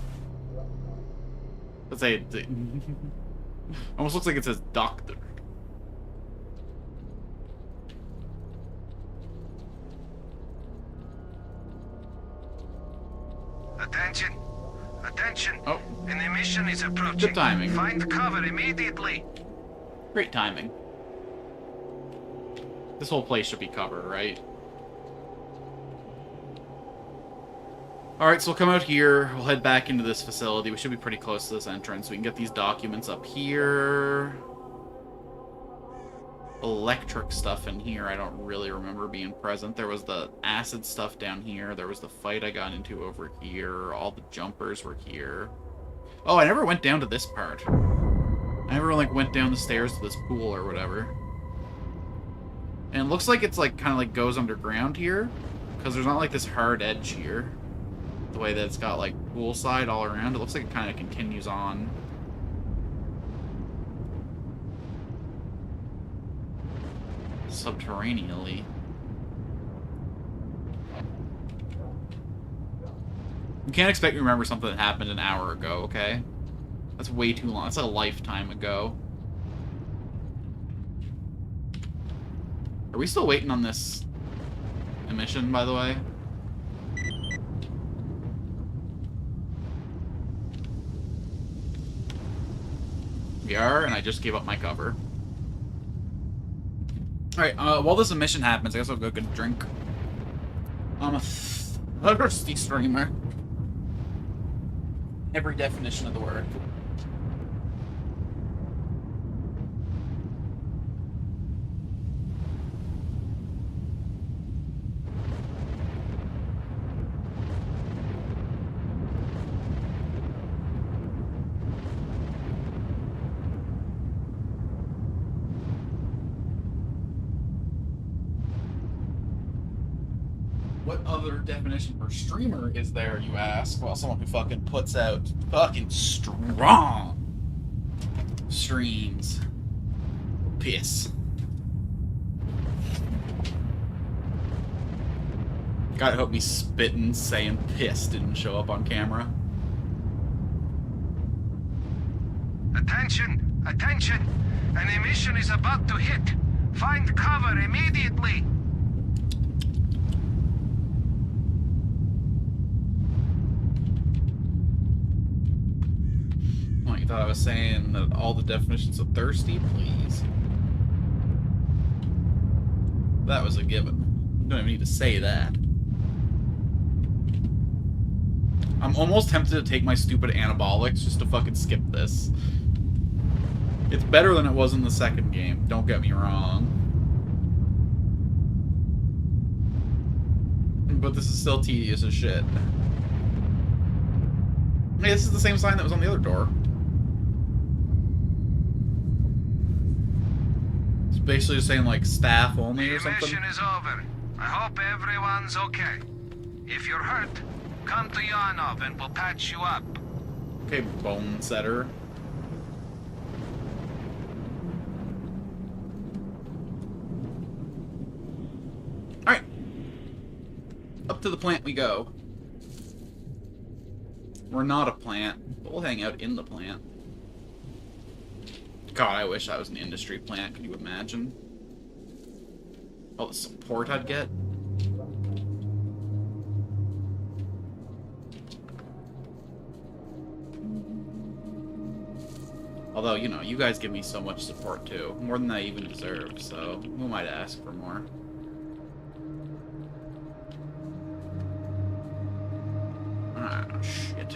Let's say it almost looks like it says doctor. Attention! Attention! Oh. An emission is approaching. Good timing. Find cover immediately. Great timing. This whole place should be covered, right? Alright, so we'll come out here. We'll head back into this facility. We should be pretty close to this entrance. We can get these documents up here. Electric stuff in here. I don't really remember being present. There was the acid stuff down here. There was the fight I got into over here. All the jumpers were here. Oh, I never went down to this part. I never, like, went down the stairs to this pool or whatever. And it looks like it's, like, kind of, like, goes underground here. Because there's not, like, this hard edge here. The way that it's got, like, poolside all around. It looks like it kind of continues on. Subterraneally. You can't expect me to remember something that happened an hour ago, okay? That's way too long. That's a lifetime ago. Are we still waiting on this emission, by the way? We are, and I just gave up my cover. Alright, while this emission happens, I guess I'll go get a drink. I'm a thirsty streamer. Every definition of the word. What other definition for streamer is there, you ask? Well, someone who fucking puts out fucking strong streams. Piss. God, I hope me spitting saying piss didn't show up on camera. Attention! Attention! An emission is about to hit. Find cover immediately. Oh, you thought I was saying that all the definitions of thirsty? Please. That was a given. You don't even need to say that. I'm almost tempted to take my stupid anabolics just to fucking skip this. It's better than it was in the second game, don't get me wrong. But this is still tedious as shit. Hey, this is the same sign that was on the other door. It's basically just saying, like, staff only or something. The mission is over. I hope everyone's okay. If you're hurt, come to Yanov and we'll patch you up. Okay, bone setter. Alright. Up to the plant we go. We're not a plant, but we'll hang out in the plant. God, I wish I was an industry plant. Could you imagine? Oh, the support I'd get? Although, you know, you guys give me so much support too. More than I even deserve, so who might ask for more? Ah, shit.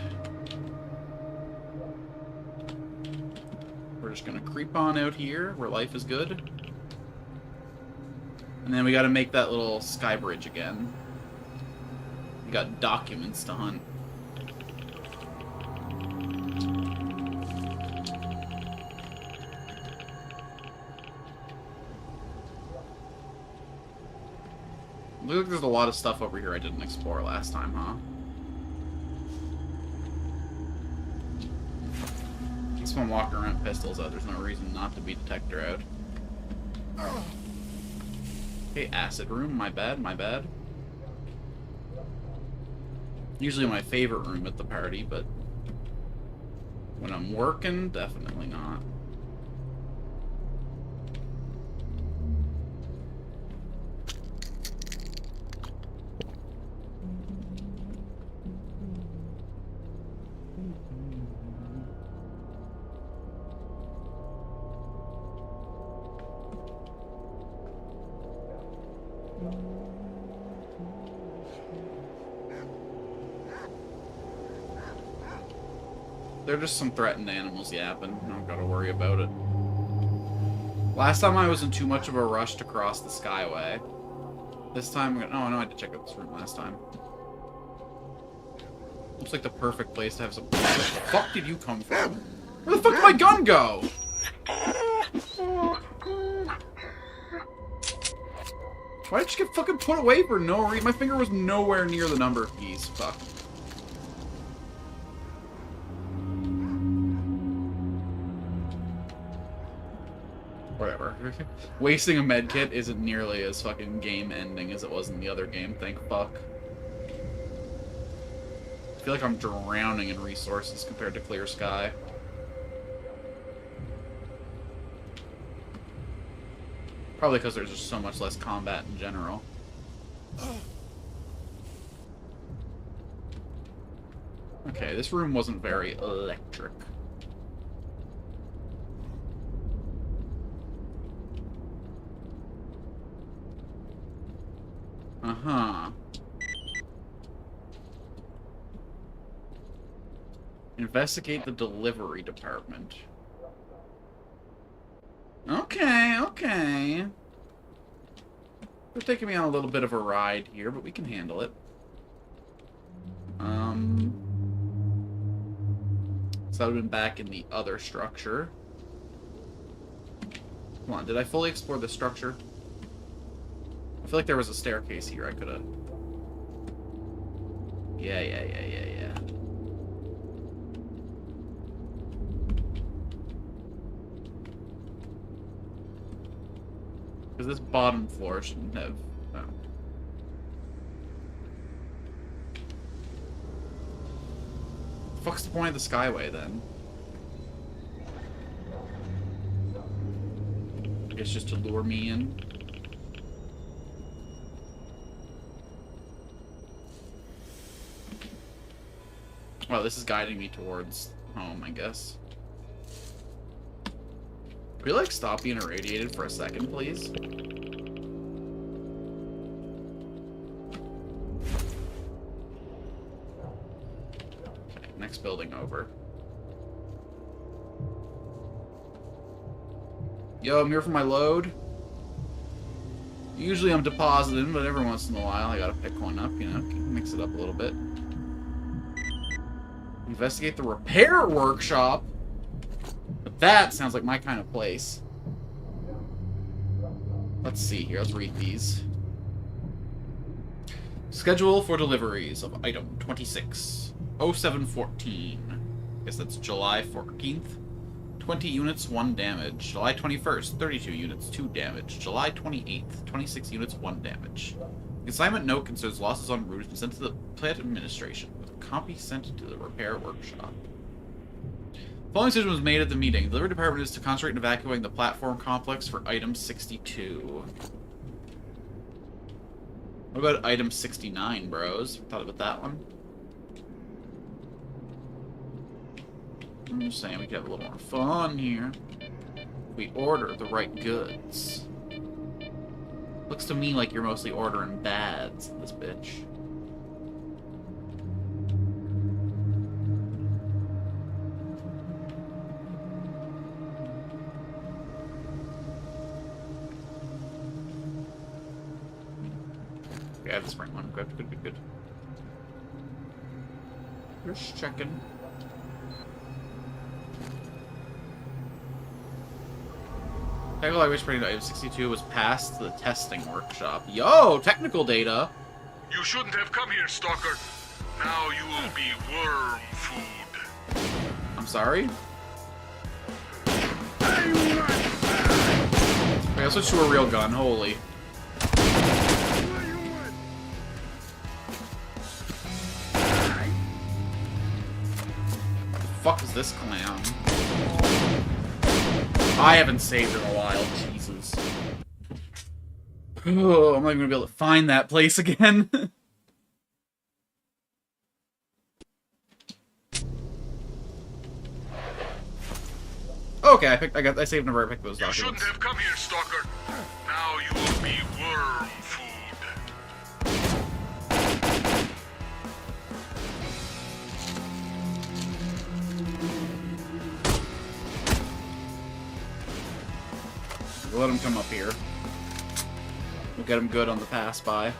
We're just gonna creep on out here, where life is good. And then we gotta make that little sky bridge again. We got documents to hunt. Looks like there's a lot of stuff over here I didn't explore last time, huh? This one walking around with pistols out. There's no reason not to be detector out. Okay, acid room. My bad, my bad. Usually my favorite room at the party, but when I'm working, definitely not. They're just some threatened animals yapping. I don't gotta worry about it. Last time I was in too much of a rush to cross the Skyway. This time, oh no, I had to check out this room last time. Looks like the perfect place to have some. Where the fuck did you come from? Where the fuck did my gun go? Why did you get fucking put away for no reason? My finger was nowhere near the number keys. Fuck. Whatever. Wasting a medkit isn't nearly as fucking game-ending as it was in the other game, thank fuck. I feel like I'm drowning in resources compared to Clear Sky. Probably because there's just so much less combat in general. Okay, this room wasn't very electric. Uh-huh. Investigate the delivery department. Okay, okay. They're taking me on a little bit of a ride here, but we can handle it. So that would have been back in the other structure. Come on, did I fully explore the structure? I feel like there was a staircase here I could have... Yeah. Because this bottom floor shouldn't have... No. The fuck's the point of the Skyway, then? I guess just to lure me in? Well, this is guiding me towards home, I guess. Could we, like, stop being irradiated for a second, please? Okay, next building over. Yo, I'm here for my load. Usually I'm depositing, but every once in a while I gotta pick one up, you know, mix it up a little bit. Investigate the repair workshop. But that sounds like my kind of place. Let's see here. Let's read these. Schedule for deliveries of item 26. 0714. Guess that's July 14th. 20 units, 1 damage. July 21st, 32 units, 2 damage. July 28th, 26 units, 1 damage. The assignment note concerns losses en route and sent to the plant administration. Copy sent to the repair workshop. The following decision was made at the meeting. The delivery department is to concentrate on evacuating the platform complex for item 62. What about item 69, bros? Thought about that one. I'm just saying we could have a little more fun here. We order the right goods. Looks to me like you're mostly ordering bads, this bitch. Okay, I have the spring one. Good, good, good, good. Just checking. Technical language rating item 62 was passed to the testing workshop. Yo, technical data. You shouldn't have come here, Stalker. Now you will be worm food. I'm sorry? Okay, I'll switch to a real gun, holy. The fuck is this clown? I haven't saved in a while, Jesus. Oh, I'm not even gonna be able to find that place again. Okay, I saved number. I picked those documents. You shouldn't have come here, Stalker. Now you will be worm food. We'll let him come up here. We'll get him good on the pass by.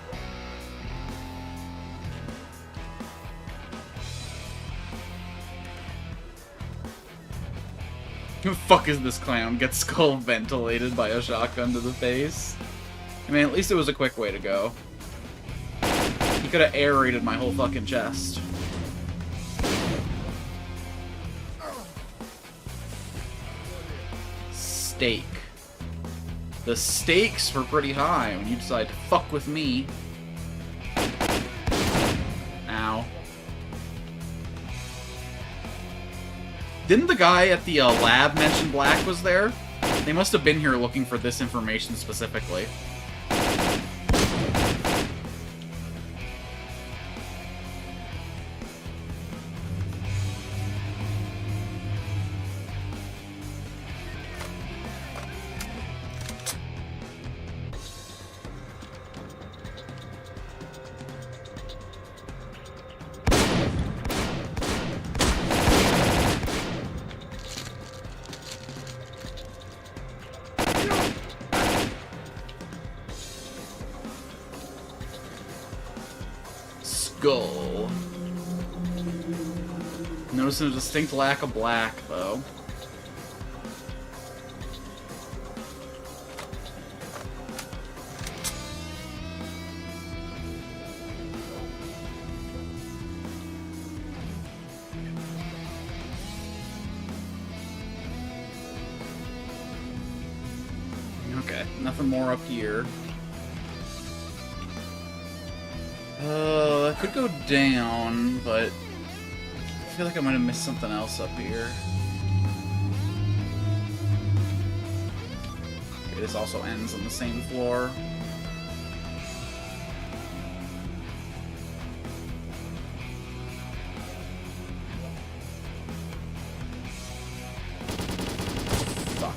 Who the fuck is this clown? Gets skull ventilated by a shotgun to the face. I mean, at least it was a quick way to go. He could have aerated my whole fucking chest. Steak. The stakes were pretty high when you decide to fuck with me. Ow. Didn't the guy at the lab mention Black was there? They must have been here looking for this information specifically. Skull. Noticing a distinct lack of black, though. Okay, nothing more up here. I could go down, but I feel like I might have missed something else up here. Okay, this also ends on the same floor. Fuck.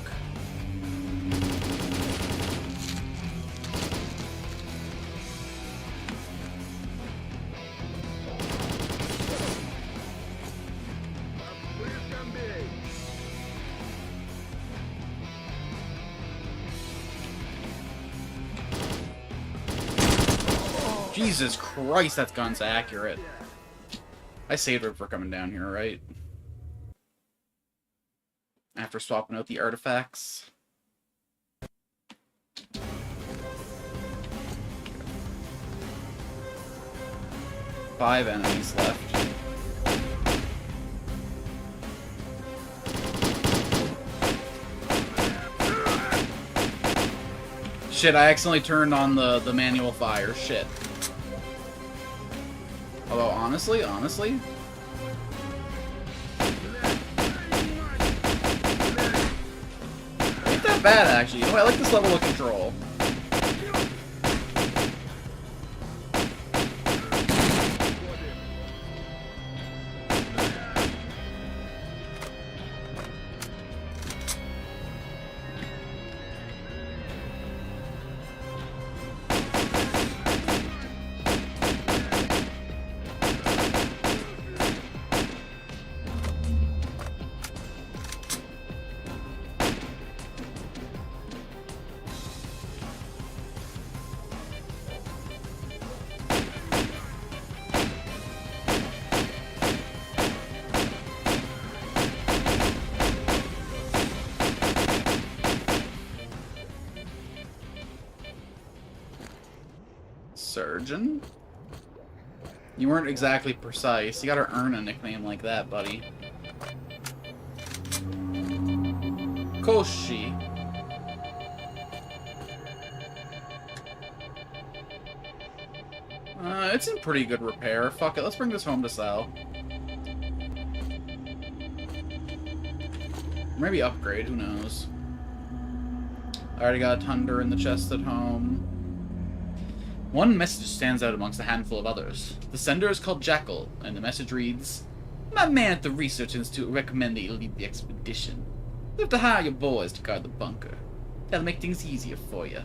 Jesus Christ, that gun's accurate. I saved her for coming down here, right? After swapping out the artifacts. Five enemies left. Shit, I accidentally turned on the manual fire. Shit. Although, honestly... Ain't that bad, actually. You know, I like this level of control. Surgeon? You weren't exactly precise. You gotta earn a nickname like that, buddy. Koshi. It's in pretty good repair. Fuck it, let's bring this home to sell. Maybe upgrade, who knows. I already got a Thunder in the chest at home. One message stands out amongst a handful of others. The sender is called Jackal, and the message reads, "My man at the Research Institute recommend that you lead the expedition. You have to hire your boys to guard the bunker. That'll make things easier for you.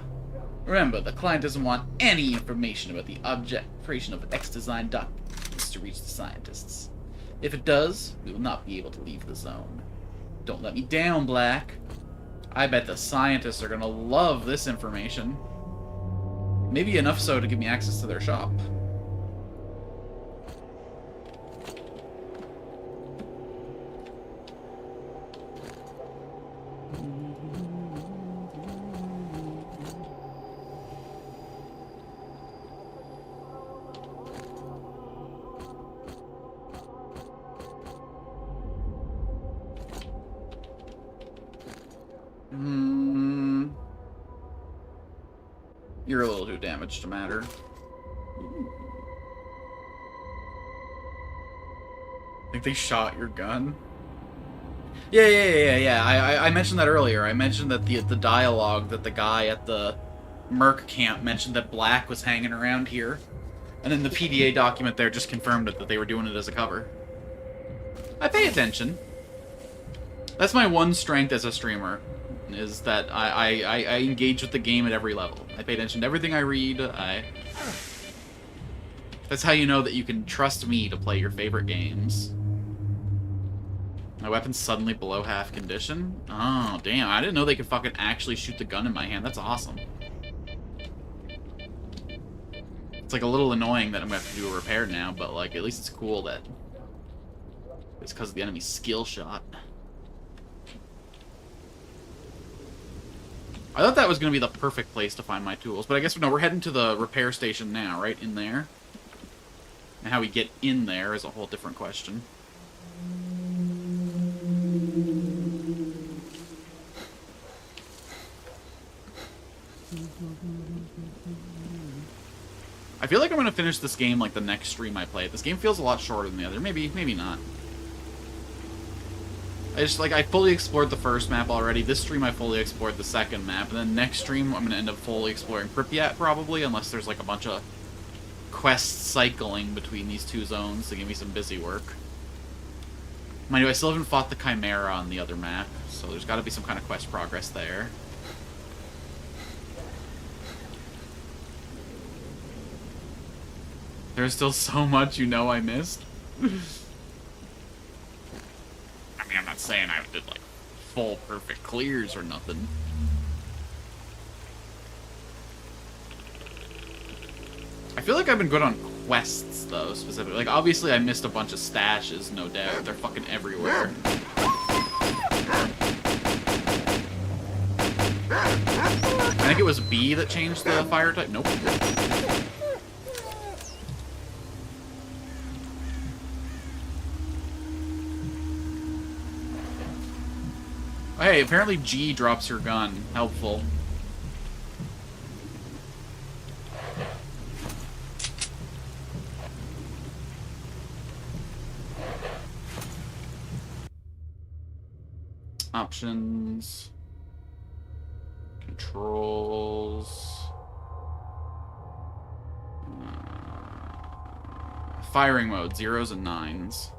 Remember, the client doesn't want any information about the operation of X-Design documents to reach the scientists. If it does, we will not be able to leave the zone. Don't let me down, Black. I bet the scientists are gonna love this information. Maybe enough so to give me access to their shop." You're a little too damaged to matter. I think they shot your gun. Yeah. I mentioned that earlier. I mentioned that the dialogue that the guy at the Merc camp mentioned that Black was hanging around here. And then the PDA document there just confirmed it, that they were doing it as a cover. I pay attention. That's my one strength as a streamer, is that I engage with the game at every level. I pay attention to everything I read. That's how you know that you can trust me to play your favorite games. My weapon's suddenly below half condition? Oh, damn. I didn't know they could fucking actually shoot the gun in my hand. That's awesome. It's like a little annoying that I'm gonna have to do a repair now, but like at least it's cool that it's because of the enemy's skill shot. I thought that was going to be the perfect place to find my tools, but I guess, no, we're heading to the repair station now, right? In there. And how we get in there is a whole different question. I feel like I'm going to finish this game like the next stream I play it. This game feels a lot shorter than the other. Maybe not. I fully explored the first map already. This stream I fully explored the second map. And then next stream I'm going to end up fully exploring Pripyat probably, unless there's like a bunch of quests cycling between these two zones to give me some busy work. Mind you, I still haven't fought the Chimera on the other map, so there's got to be some kind of quest progress there. There's still so much you know I missed. I mean, I'm not saying I did, like, full perfect clears or nothing. I feel like I've been good on quests, though, specifically. Like, obviously I missed a bunch of stashes, no doubt. They're fucking everywhere. I think it was B that changed the fire type. Nope. Hey, apparently G drops your gun. Helpful. Options. Controls. Firing mode, 0s and 9s.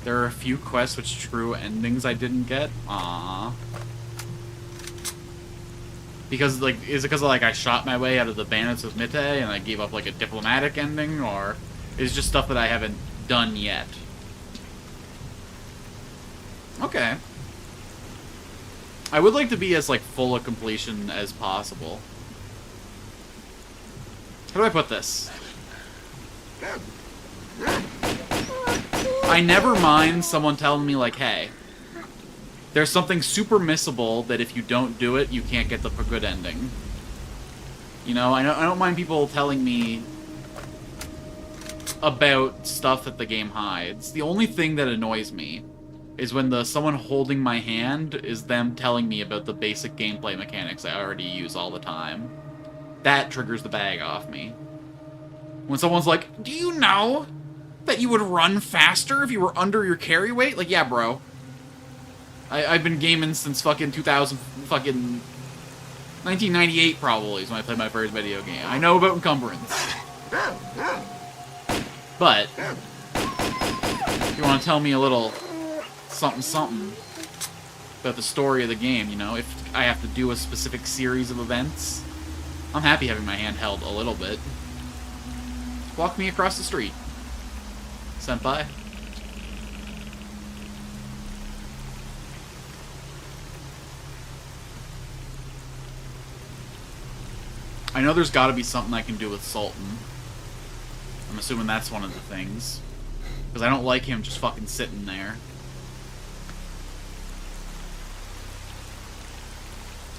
There are a few quests with true endings I didn't get. Aww. Because, like, is it because, like, I shot my way out of the bandits with Mitte and I gave up, like, a diplomatic ending? Or is it just stuff that I haven't done yet? Okay. I would like to be as, like, full of completion as possible. How do I put this? I never mind someone telling me, like, hey, There's something super missable that if you don't do it, you can't get the good ending. You know, I don't mind people telling me about stuff that the game hides. The only thing that annoys me is when someone holding my hand is them telling me about the basic gameplay mechanics I already use all the time. That triggers the bag off me. When someone's like, do you know that you would run faster if you were under your carry weight? Like, yeah, bro. I've been gaming since fucking 1998 probably is when I played my first video game. I know about encumbrance. But, if you want to tell me a little something about the story of the game, you know, if I have to do a specific series of events, I'm happy having my hand held a little bit. Walk me across the street, senpai. I know there's got to be something I can do with Sultan. I'm assuming that's one of the things. Because I don't like him just fucking sitting there.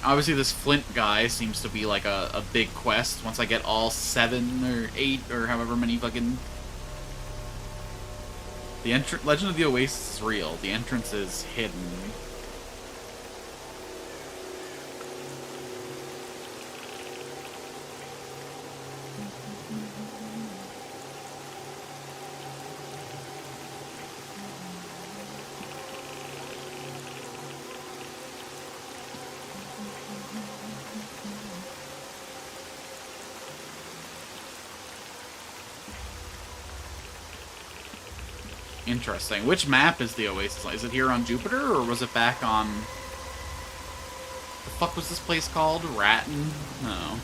Obviously this Flint guy seems to be like a big quest once I get all 7 or 8 or however many fucking... The Legend of the Oasis is real. The entrance is hidden. Interesting. Which map is the Oasis on? Is it here on Jupiter, or was it back on... The fuck was this place called? Ratton? No.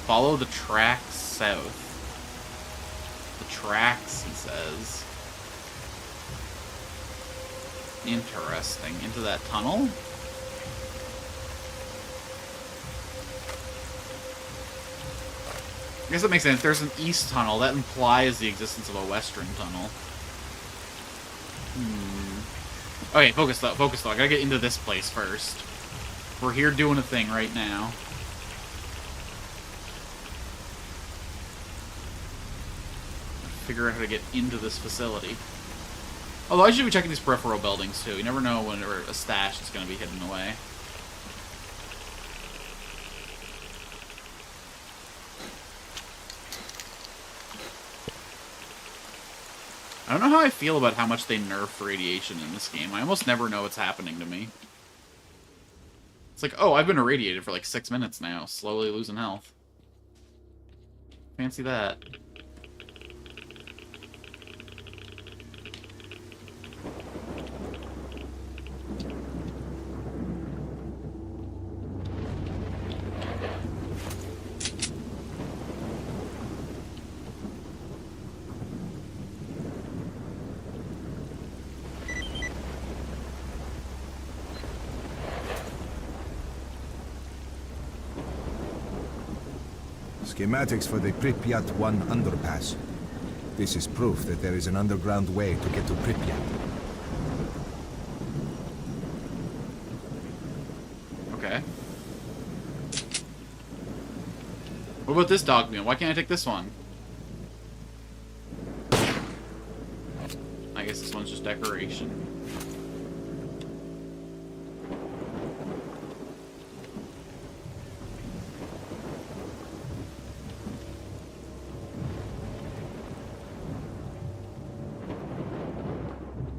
Follow the tracks south. The tracks, he says. Interesting. Into that tunnel? I guess that makes sense. There's an east tunnel. That implies the existence of a western tunnel. Okay, focus though. Focus though. I gotta get into this place first. We're here doing a thing right now. Figure out how to get into this facility. Although I should be checking these peripheral buildings too. You never know when a stash is gonna be hidden away. I don't know how I feel about how much they nerf radiation in this game. I almost never know what's happening to me. It's like, oh, I've been irradiated for like 6 minutes now, slowly losing health. Fancy that. Schematics for the Pripyat 1 underpass. This is proof that there is an underground way to get to Pripyat. Okay. What about this dog meal? Why can't I take this one? I guess this one's just decoration.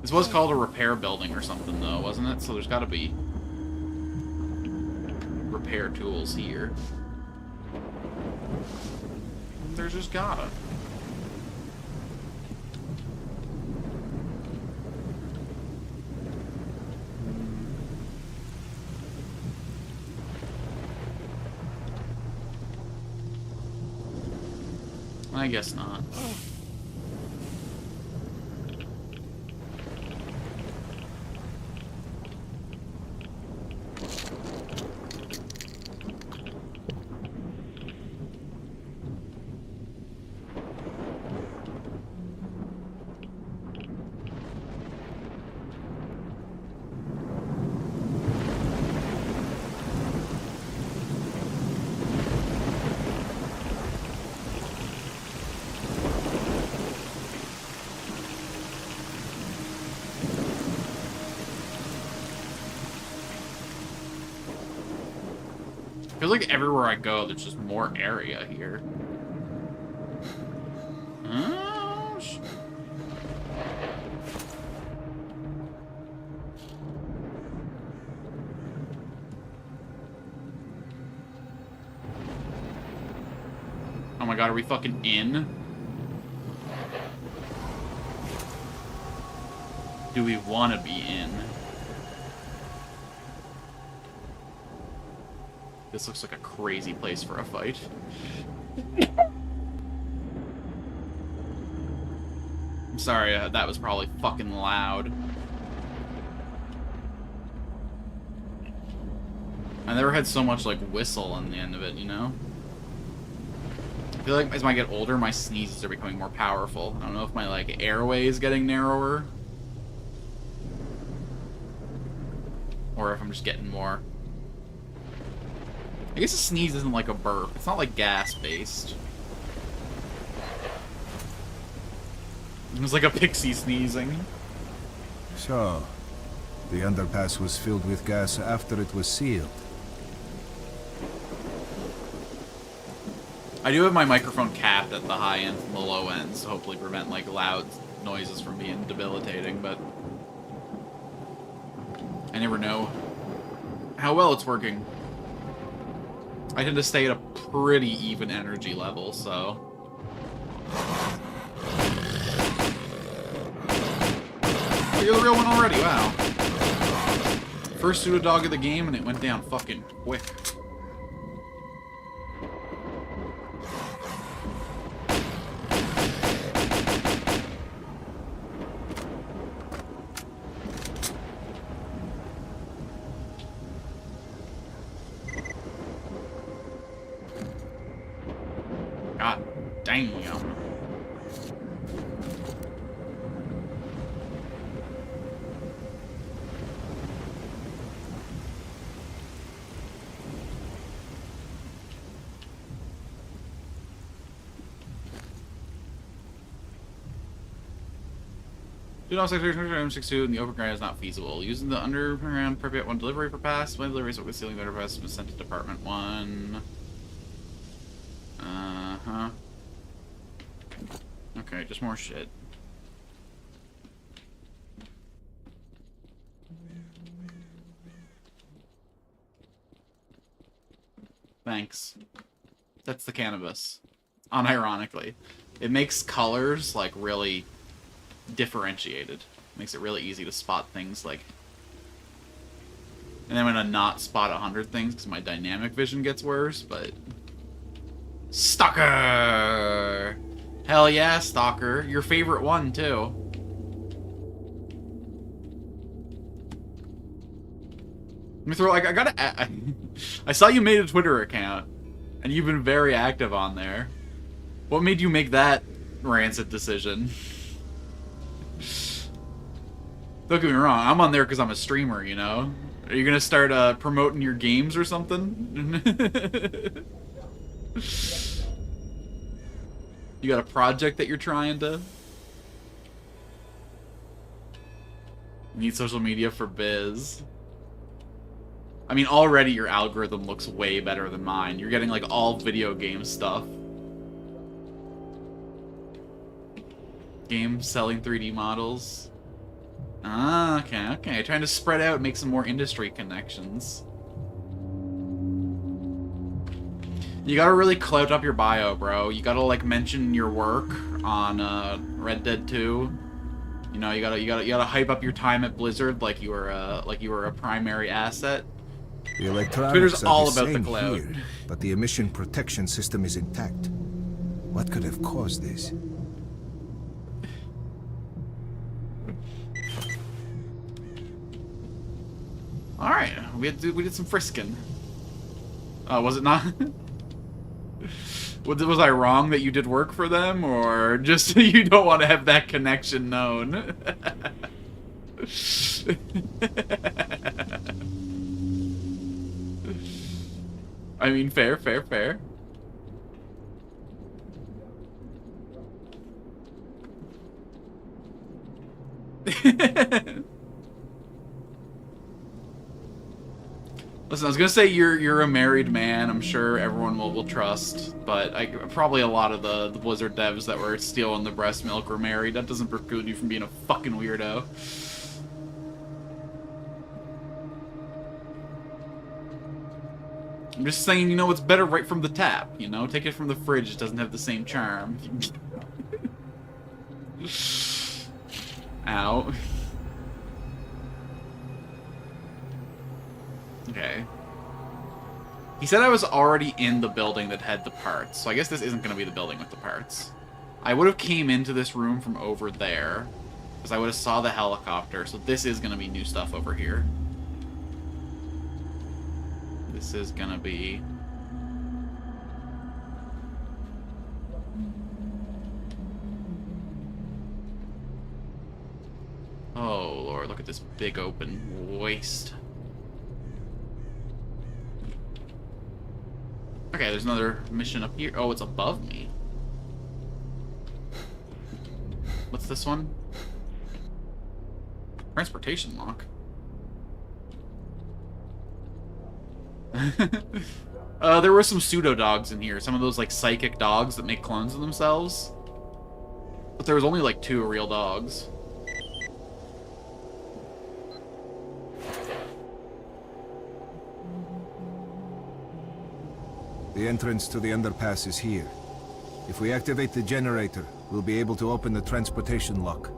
This was called a repair building or something, though, wasn't it? So there's got to be repair tools here. There's just gotta. I guess not. Feels like everywhere I go, there's just more area here. Oh, oh my god, are we fucking in? Do we want to be in? This looks like a crazy place for a fight. I'm sorry, that was probably fucking loud. I never had so much, like, whistle on the end of it, you know? I feel like as I get older, my sneezes are becoming more powerful. I don't know if my, like, airway is getting narrower. Or if I'm just getting more... I guess a sneeze isn't like a burp. It's not like gas-based. It was like a pixie sneezing. So, the underpass was filled with gas after it was sealed. I do have my microphone capped at the high end from the low end, to hopefully prevent like loud noises from being debilitating, but I never know how well it's working. I tend to stay at a pretty even energy level, so... Oh, you're the real one already, wow. First pseudo dog of the game, and it went down fucking quick. God damn. Do not sector M62 in the open ground is not feasible. Using the underground Pripyat 1 delivery for pass. When deliveries with ceiling the underpass was sent to Department 1. Uh-huh. Okay, just more shit. Thanks. That's the cannabis. Unironically. It makes colors, like, really differentiated. Makes it really easy to spot things, like... And I'm gonna not spot 100 things, because my dynamic vision gets worse, but... S.T.A.L.K.E.R! Hell yeah, S.T.A.L.K.E.R. Your favorite one, too. Let me throw, like, I gotta... I saw you made a Twitter account, and you've been very active on there. What made you make that rancid decision? Don't get me wrong, I'm on there because I'm a streamer, you know? Are you gonna start promoting your games or something? You got a project that you're trying to... You need social media for biz. I mean, already your algorithm looks way better than mine. You're getting, like, all video game stuff. Games selling 3D models. Ah, okay, okay. Trying to spread out, make some more industry connections. You gotta really clout up your bio, bro. You gotta, like, mention your work on Red Dead 2. You know, you gotta hype up your time at Blizzard like you were a primary asset. The electronics Twitter's are all the about the same cloud. here, but the emission protection system is intact. What could have caused this? All right, we did some frisking. Was it not? Was I wrong that you did work for them, or just you don't want to have that connection known? I mean, fair, fair, fair. Listen, I was gonna say you're a married man. I'm sure everyone will trust, but probably a lot of the Blizzard devs that were stealing the breast milk were married. That doesn't preclude you from being a fucking weirdo. I'm just saying, you know, it's better right from the tap. You know, take it from the fridge. It doesn't have the same charm. Ow. Okay. He said I was already in the building that had the parts, so I guess this isn't going to be the building with the parts. I would have came into this room from over there, because I would have saw the helicopter, so this is going to be new stuff over here. This is going to be... Oh, Lord, look at this big open waste. Okay, there's another mission up here. Oh, it's above me. What's this one? Transportation lock. There were some pseudo dogs in here. Some of those, like, psychic dogs that make clones of themselves. But there was only, like, 2 real dogs. The entrance to the underpass is here. If we activate the generator, we'll be able to open the transportation lock.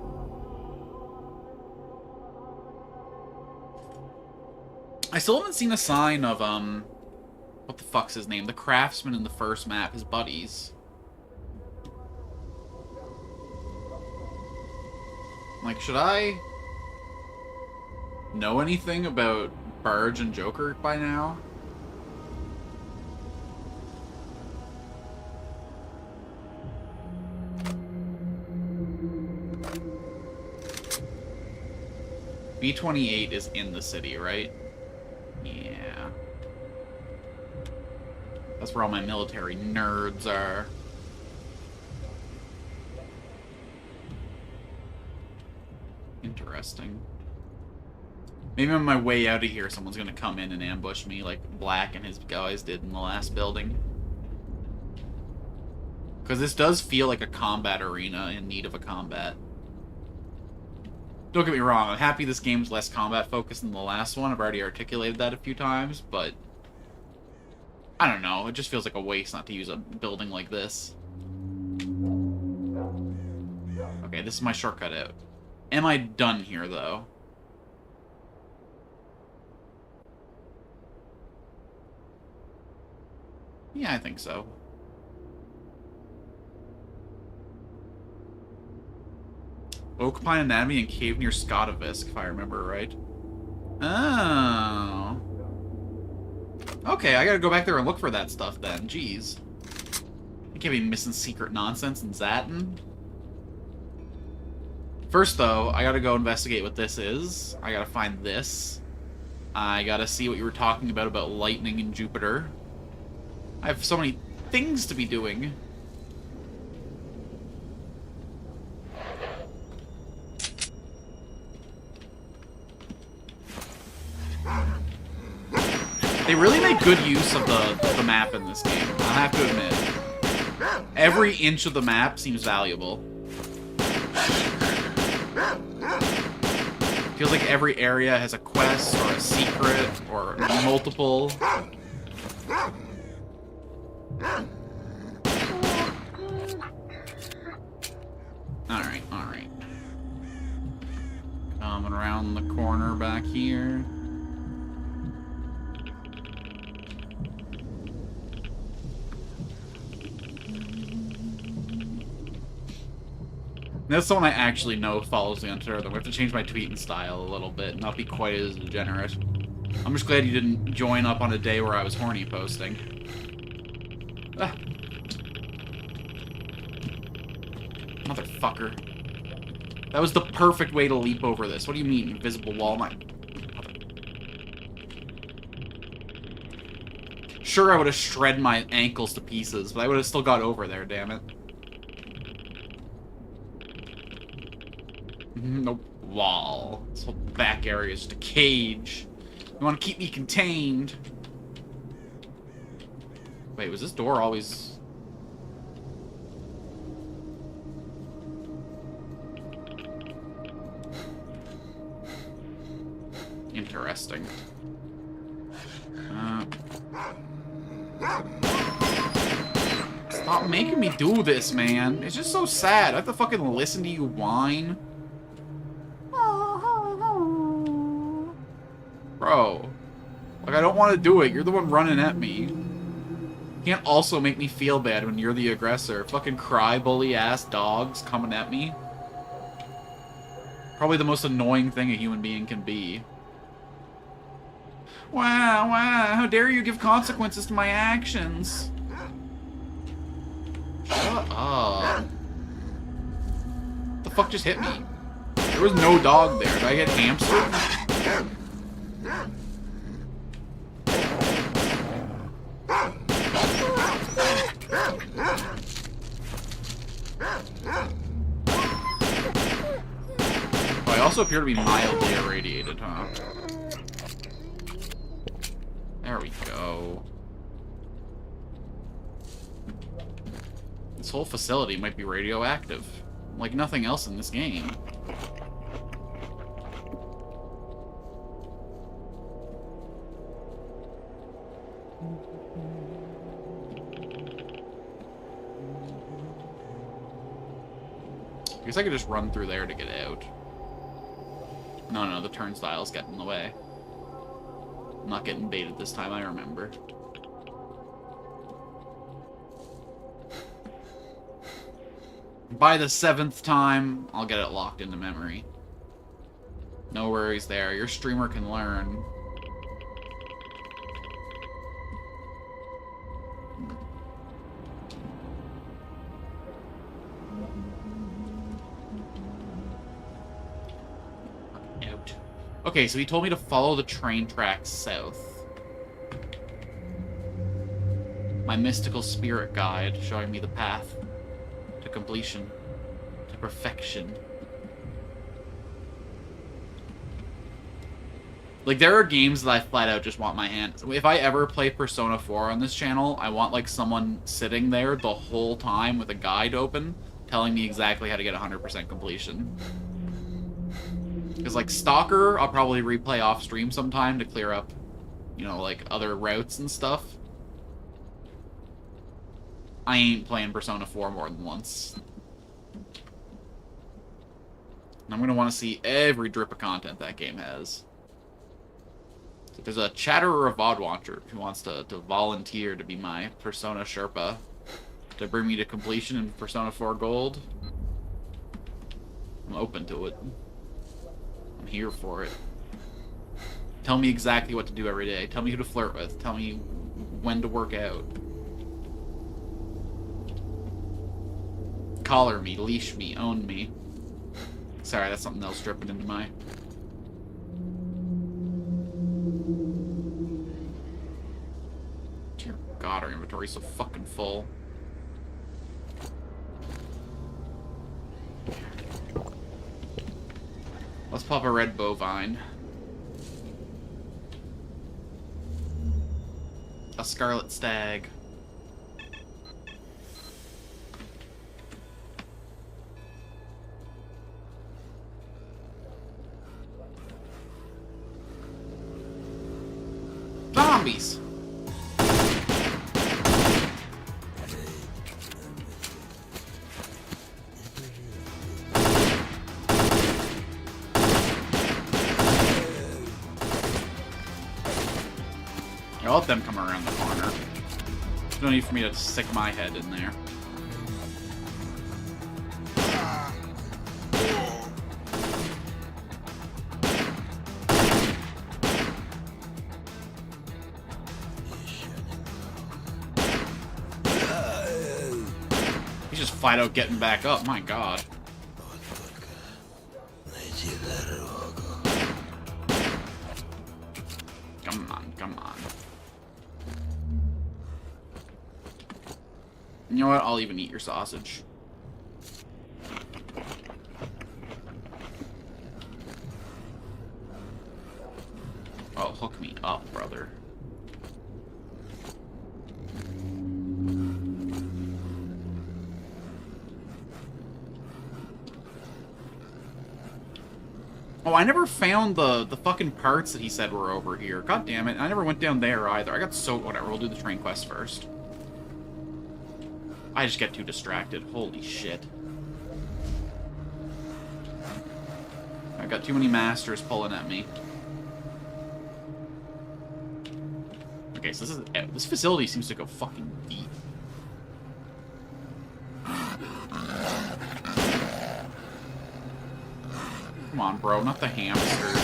I still haven't seen a sign of, what the fuck's his name? The craftsman in the first map, his buddies. Like, should I know anything about Barge and Joker by now? B-28 is in the city, right? Yeah. That's where all my military nerds are. Interesting. Maybe on my way out of here, someone's gonna come in and ambush me like Black and his guys did in the last building. Because this does feel like a combat arena in need of a combat. Don't get me wrong, I'm happy this game's less combat focused than the last one. I've already articulated that a few times, but I don't know, it just feels like a waste not to use a building like this. Okay, this is my shortcut out. Am I done here, though? Yeah, I think so. Oak Pine Anatomy and Cave near Skotovisk, if I remember right. Oh. Okay, I gotta go back there and look for that stuff then. Jeez. I can't be missing secret nonsense in Zatin. First, though, I gotta go investigate what this is. I gotta find this. I gotta see what you were talking about lightning in Jupiter. I have so many things to be doing. They really make good use of the map in this game, I have to admit. Every inch of the map seems valuable. Feels like every area has a quest, or a secret, or multiple. Alright, alright. Coming around the corner back here. That's the one I actually know follows the Untethered. We have to change my tweeting style a little bit, not be quite as degenerate. I'm just glad you didn't join up on a day where I was horny posting. Ah. Motherfucker. That was the perfect way to leap over this. What do you mean, invisible wall? Sure, I would have shred my ankles to pieces, but I would have still got over there, damn it. Nope. Wall. This whole back area is just a cage. You want to keep me contained. Wait, was this door always... Interesting. Stop making me do this, man. It's just so sad. I have to fucking listen to you whine. Bro. Like, I don't want to do it. You're the one running at me. You can't also make me feel bad when you're the aggressor. Fucking cry bully ass dogs coming at me. Probably the most annoying thing a human being can be. Wow, how dare you give consequences to my actions? Shut up. The fuck just hit me? There was no dog there. Did I get hamstered? Oh, I also appear to be mildly irradiated, huh? There we go. This whole facility might be radioactive. Like nothing else in this game. I guess I could just run through there to get out. No, the turnstile's getting in the way. I'm not getting baited this time, I remember. By the 7th time, I'll get it locked into memory. No worries there. Your streamer can learn. Out. Okay, so he told me to follow the train tracks south. My mystical spirit guide showing me the path to completion, to perfection. Like, there are games that I flat out just want my hand. If I ever play Persona 4 on this channel, I want, like, someone sitting there the whole time with a guide open, telling me exactly how to get 100% completion. Because, like, S.T.A.L.K.E.R, I'll probably replay off stream sometime to clear up, you know, like, other routes and stuff. I ain't playing Persona 4 more than once. And I'm gonna want to see every drip of content that game has. So there's a chatter or a VOD watcher who wants to volunteer to be my Persona Sherpa to bring me to completion in Persona 4 Gold. I'm open to it. I'm here for it. Tell me exactly what to do every day. Tell me who to flirt with. Tell me when to work out. Collar me, leash me, own me. Sorry, that's something else dripping into my... Dear God, our inventory's so fucking full. Let's pop a red bovine. A scarlet stag. Zombies! I'll let them come around the corner. There's no need for me to stick my head in there. He's just flat out getting back up, my God. Come on, come on. You know what? I'll even eat your sausage. Oh, hook me Oh, I never found the fucking parts that he said were over here. God damn it. I never went down there either. I got so... Whatever, we'll do the train quest first. I just get too distracted. Holy shit. I got too many masters pulling at me. Okay, so this facility seems to go fucking deep. Come on, bro, not the hamsters.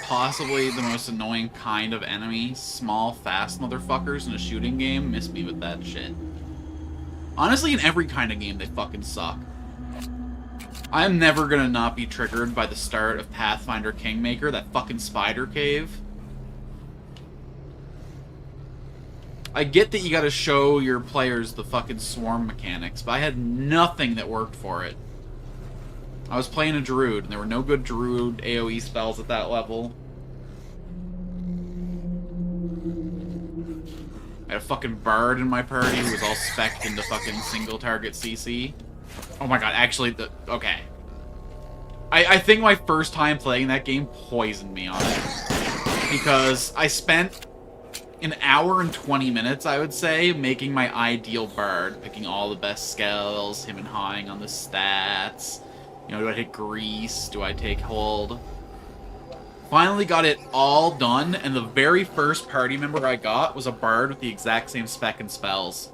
Possibly the most annoying kind of enemy. Small, fast motherfuckers in a shooting game. Miss me with that shit. Honestly, in every kind of game, they fucking suck. I'm never gonna not be triggered by the start of Pathfinder Kingmaker, that fucking spider cave. I get that you gotta show your players the fucking swarm mechanics, but I had nothing that worked for it. I was playing a druid, and there were no good druid AoE spells at that level. I had a fucking bard in my party who was all spec'd into fucking single target CC. Oh my god, actually, okay. I think my first time playing that game poisoned me on it. Because I spent an hour and 20 minutes, I would say, making my ideal bard, picking all the best skills, him and hawing on the stats. You know, do I take grease? Do I take hold? Finally got it all done, and the very first party member I got was a bard with the exact same spec and spells.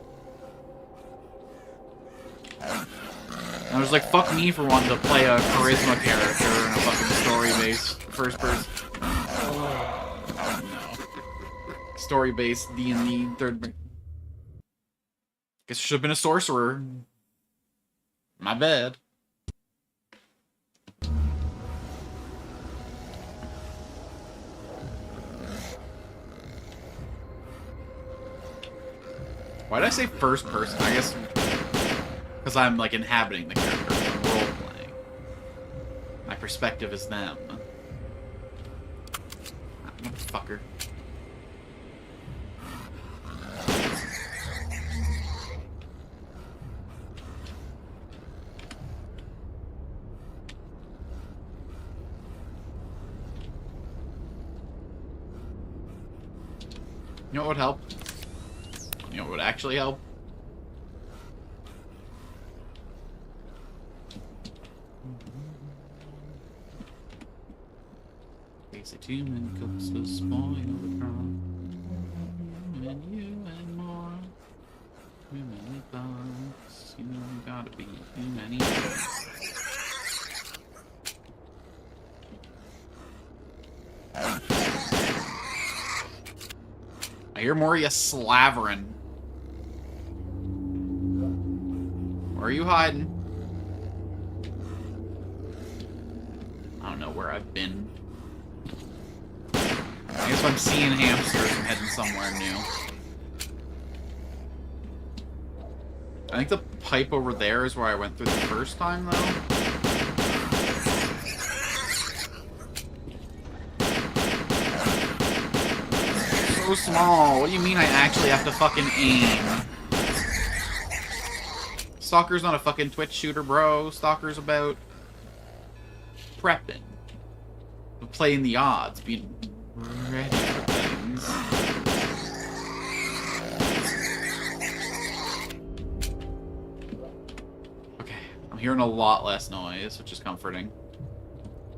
I was like, fuck me for wanting to play a charisma character in a fucking story-based first-person... Oh, no. Story-based D&D third... Guess I should have been a sorcerer. My bad. Why did I say first person? I guess because I'm like inhabiting the character, I'm role-playing. My perspective is them. Ah, motherfucker. You know what would help? You know what would actually help? Basic too many cooks will spoil the crop. And you and more. Too many bugs. You know you gotta be too many. I hear more of you slavering. Where are you hiding? I don't know where I've been. I guess if I'm seeing hamsters, I'm heading somewhere new. I think the pipe over there is where I went through the first time, though. So small. What do you mean I actually have to fucking aim? Stalker's not a fucking Twitch shooter, bro. Stalker's about prepping. Playing the odds. Being ready for things. Okay. I'm hearing a lot less noise, which is comforting.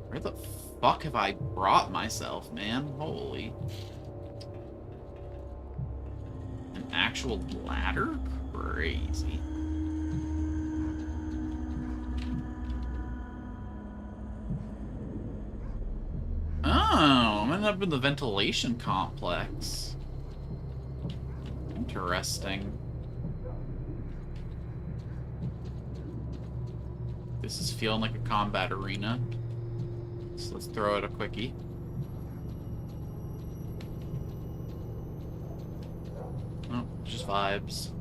Where the fuck have I brought myself, man? Holy. An actual ladder? Crazy. Oh, I'm ending up in the ventilation complex. Interesting. This is feeling like a combat arena. So let's throw it a quickie. Oh, just vibes.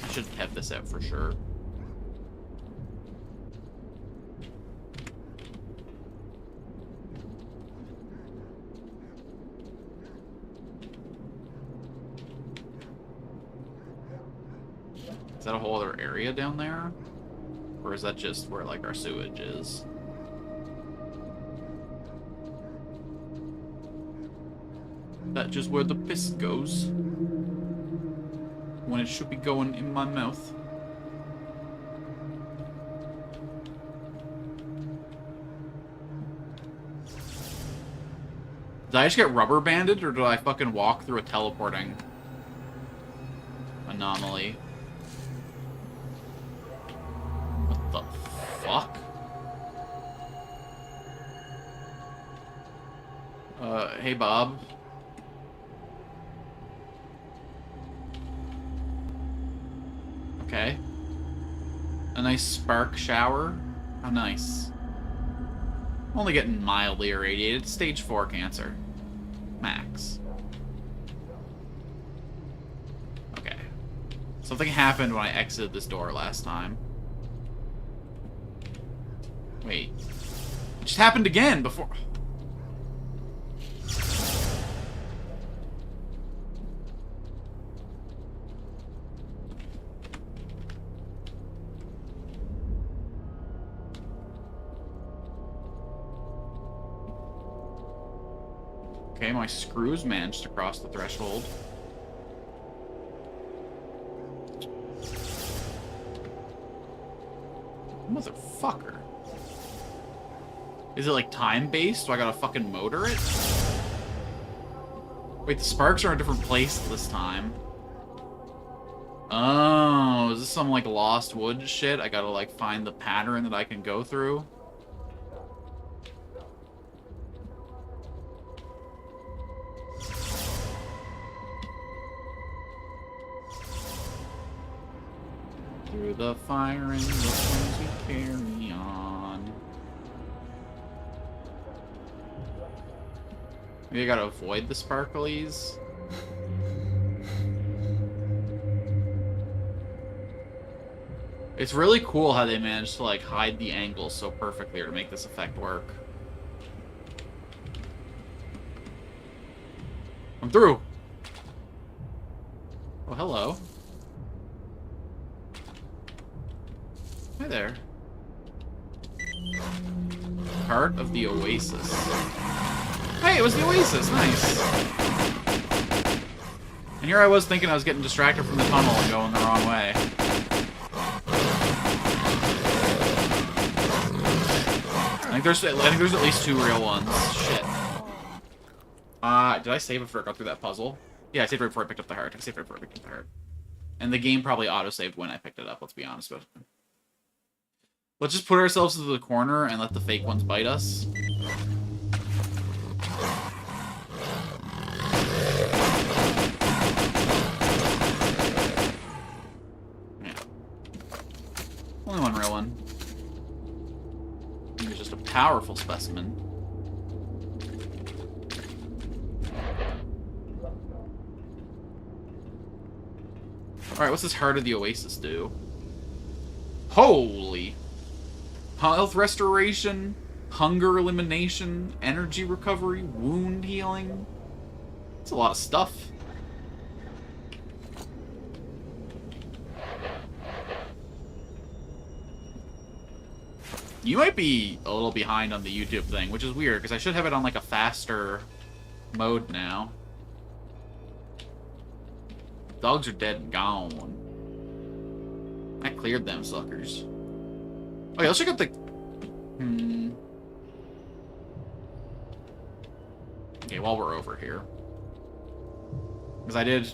I should have this out for sure. Is that a whole other area down there? Or is that just where, like, our sewage is? That just where the piss goes. When it should be going in my mouth. Did I just get rubber banded, or did I fucking walk through a teleporting anomaly? What the fuck? Hey Bob. Okay. A nice spark shower. How nice. I'm only getting mildly irradiated. Stage 4 cancer. Max. Okay. Something happened when I exited this door last time. Wait. It just happened again before... Okay, my screws managed to cross the threshold. Motherfucker. Is it like time-based? Do I gotta fucking motor it? Wait, the sparks are in a different place this time. Oh, is this some like Lost Woods shit? I gotta like find the pattern that I can go through. Through the fire and the flames we carry on. Maybe I gotta avoid the sparklies. It's really cool how they managed to like hide the angles so perfectly to make this effect work. I'm through. Oh, hello. Hi there. Part of the Oasis. Hey, it was the Oasis. Nice. And here I was thinking I was getting distracted from the tunnel and going the wrong way. I think there's at least 2 real ones. Shit. Did I save before I got through that puzzle? Yeah, I saved right before I picked up the heart. I saved right before I picked up the heart. And the game probably auto-saved when I picked it up, let's be honest with it. Let's just put ourselves into the corner and let the fake ones bite us. Yeah. Only one real one. He's just a powerful specimen. Alright, what's this Heart of the Oasis do? Holy! Health restoration, hunger elimination, energy recovery, wound healing. That's a lot of stuff. You might be a little behind on the YouTube thing, which is weird, because I should have it on like a faster mode now. Dogs are dead and gone. I cleared them suckers. Okay, let's check out the... Okay, while we're over here. Because I did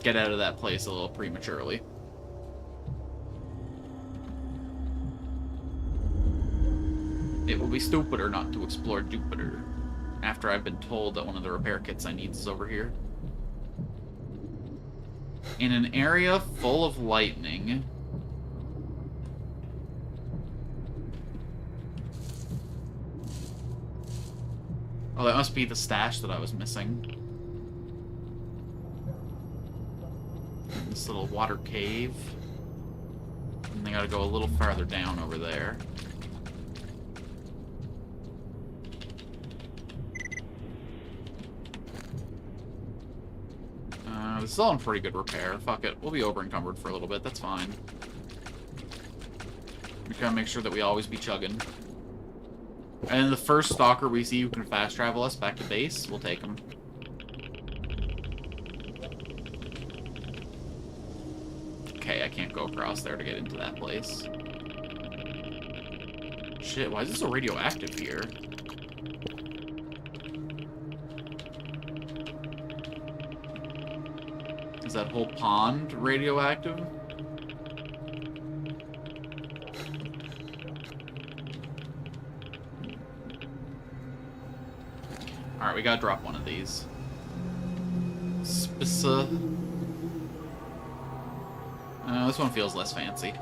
get out of that place a little prematurely. It will be stupider not to explore Jupiter. After I've been told that one of the repair kits I need is over here. In an area full of lightning... Oh, that must be the stash that I was missing. This little water cave. And they gotta go a little farther down over there. This is all in pretty good repair. Fuck it. We'll be over encumbered for a little bit. That's fine. We gotta make sure that we always be chugging. And the first stalker we see who can fast travel us back to base, we'll take him. Okay, I can't go across there to get into that place. Shit, why is this so radioactive here? Is that whole pond radioactive? Alright, we gotta drop one of these. This one feels less fancy.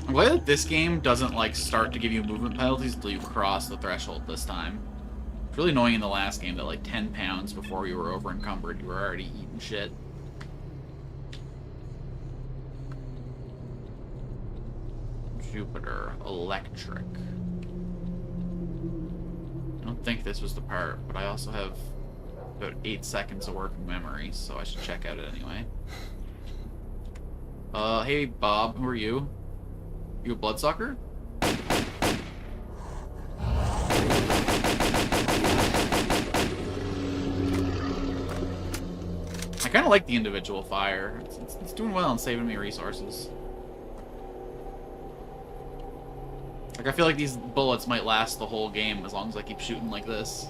I'm glad that this game doesn't, like, start to give you movement penalties until you cross the threshold this time. It's really annoying in the last game that, like, 10 pounds before you were over encumbered, you were already eating shit. Jupiter Electric. I don't think this was the part, but I also have about 8 seconds of working memory, so I should check out it anyway. Hey Bob, who are you? You a bloodsucker? I kind of like the individual fire. It's doing well and saving me resources. Like, I feel like these bullets might last the whole game as long as I keep shooting like this.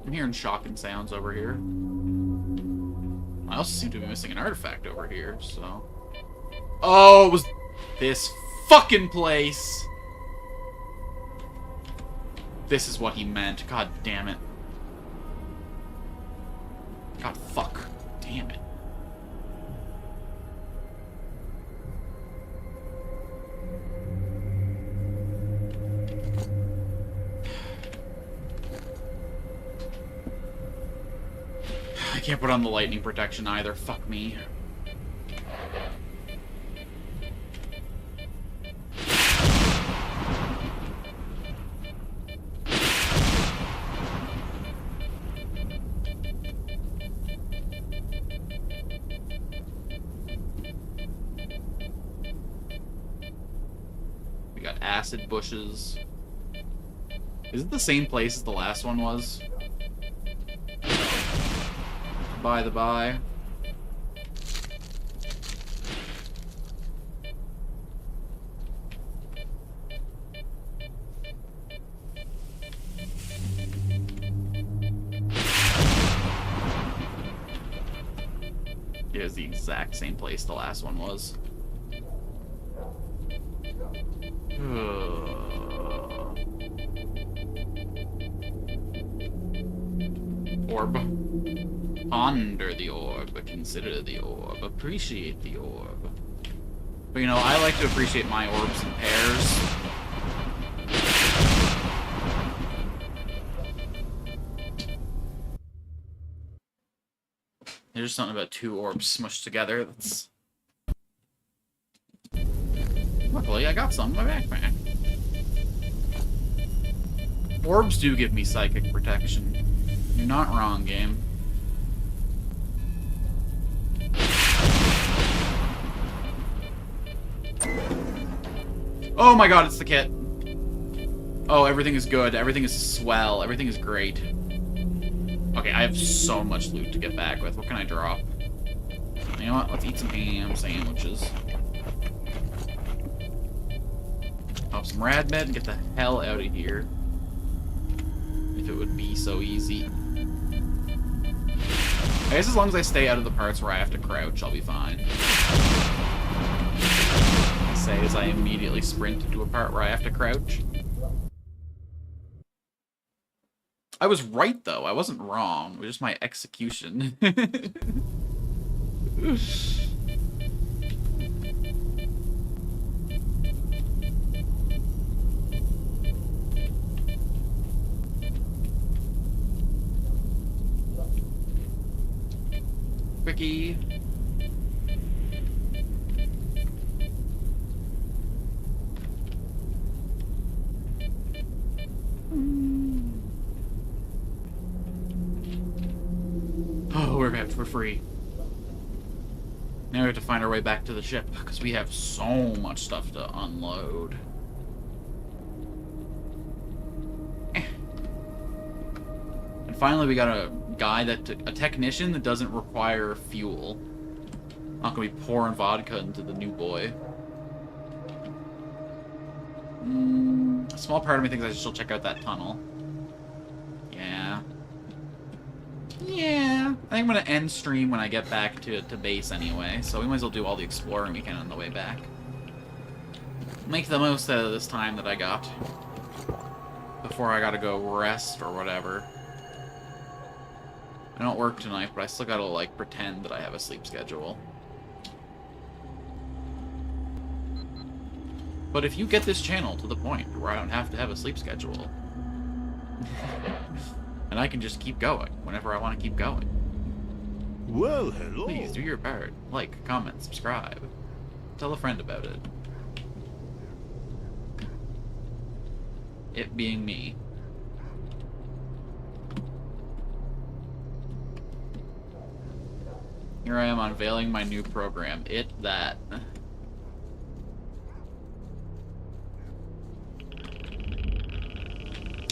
I'm hearing shocking sounds over here. I also seem to be missing an artifact over here, so... Oh, it was this fucking place! This is what he meant. God damn it. God, fuck. Damn it. I can't put on the lightning protection either. Fuck me. We got acid bushes. Is it the same place as the last one was? By the by. It is the exact same place the last one was. Orb. Ponder the orb, consider the orb, appreciate the orb. But you know, I like to appreciate my orbs in pairs. There's something about two orbs smushed together that's... Luckily, I got some in my backpack. Orbs do give me psychic protection. You're not wrong, game. Oh my god, it's the kit. Oh, everything is good. Everything is swell. Everything is great. Okay, I have so much loot to get back with. What can I drop? You know what? Let's eat some ham sandwiches. Pop some rad med and get the hell out of here. If it would be so easy. I guess as long as I stay out of the parts where I have to crouch, I'll be fine. I say as I immediately sprint into a part where I have to crouch. I was right, though. I wasn't wrong. It was just my execution. quickie. Oh, we're free. Now we have to find our way back to the ship, because we have so much stuff to unload. And finally we got a guy a technician that doesn't require fuel. Not gonna be pouring vodka into the new boy. A small part of me thinks I should still check out that tunnel. Yeah. Yeah. I think I'm gonna end stream when I get back to base anyway, so we might as well do all the exploring we can on the way back. Make the most out of this time that I got. Before I gotta go rest or whatever. I don't work tonight, but I still gotta, like, pretend that I have a sleep schedule. But if you get this channel to the point where I don't have to have a sleep schedule, and I can just keep going whenever I want to keep going. Well, hello. Please do your part. Like, comment, subscribe. Tell a friend about it. It being me. Here I am unveiling my new program. That.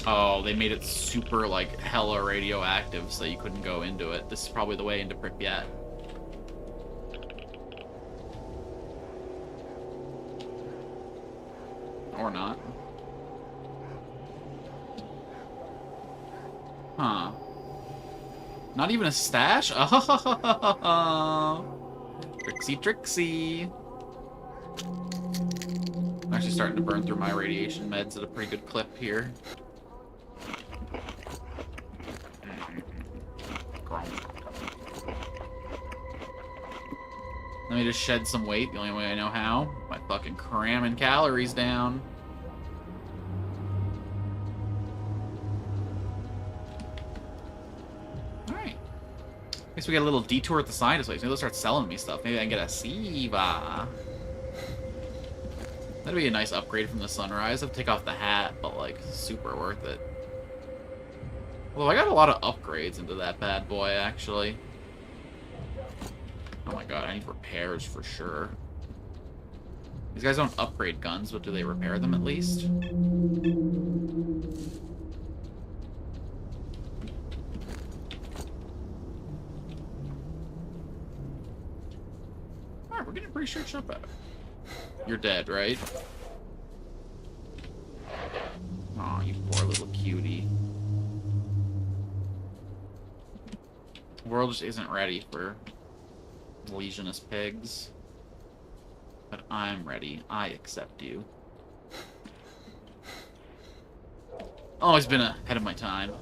Oh, they made it super, like, hella radioactive so you couldn't go into it. This is probably the way into Pripyat. Or not. Huh. Not even a stash? Oh, Trixie, Trixie. I'm actually starting to burn through my radiation meds at a pretty good clip here. Let me just shed some weight the only way I know how. By fucking cramming calories down. Alright. Guess we got a little detour at the side of this place. Maybe they'll start selling me stuff. Maybe I can get a Siva. That'd be a nice upgrade from the Sunrise. I'd take off the hat, but, like, super worth it. Although I got a lot of upgrades into that bad boy, actually. Oh my god, I need repairs for sure. These guys don't upgrade guns, but do they repair them at least? Alright, we're getting pretty sure up at it. You're dead, right? Aw, you poor little cutie. The world just isn't ready for legionous pigs. But I'm ready. I accept you. Always been ahead of my time.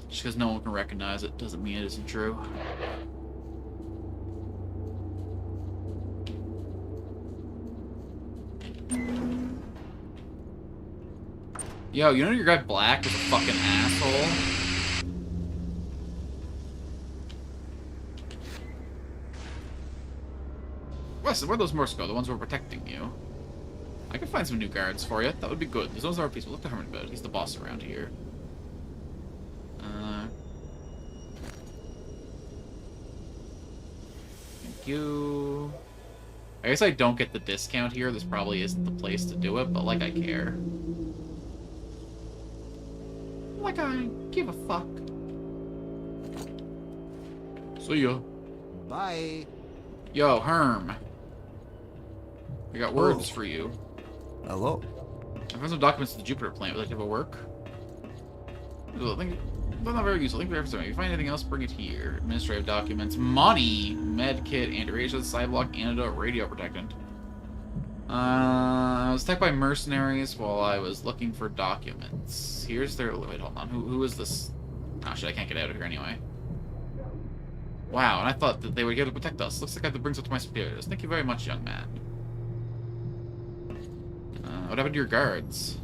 Just because no one can recognize it doesn't mean it isn't true. Yo, you know your guy Black was a fucking asshole? Where'd those Morse go? The ones who were protecting you. I could find some new guards for you. That would be good. Those are peaceful. Look to Herman about it. He's the boss around here. Thank you. I guess I don't get the discount here. This probably isn't the place to do it, but like I care. Like I give a fuck. See ya. Bye. Yo, Herm. I got words for you. Hello. I found some documents at the Jupiter plant. Would you like to have a work? Not very useful. Think for everything. If you find anything else, bring it here. Administrative documents. Money. Med kit. Anti-radiation. Sideblock. Antidote. Radio protectant. I was attacked by mercenaries while I was looking for documents. Here's their... Wait, hold on. Who is this? Oh, shit. I can't get out of here anyway. Wow, and I thought that they would be able to protect us. Looks like I have to bring up to my superiors. Thank you very much, young man. What happened to your guards?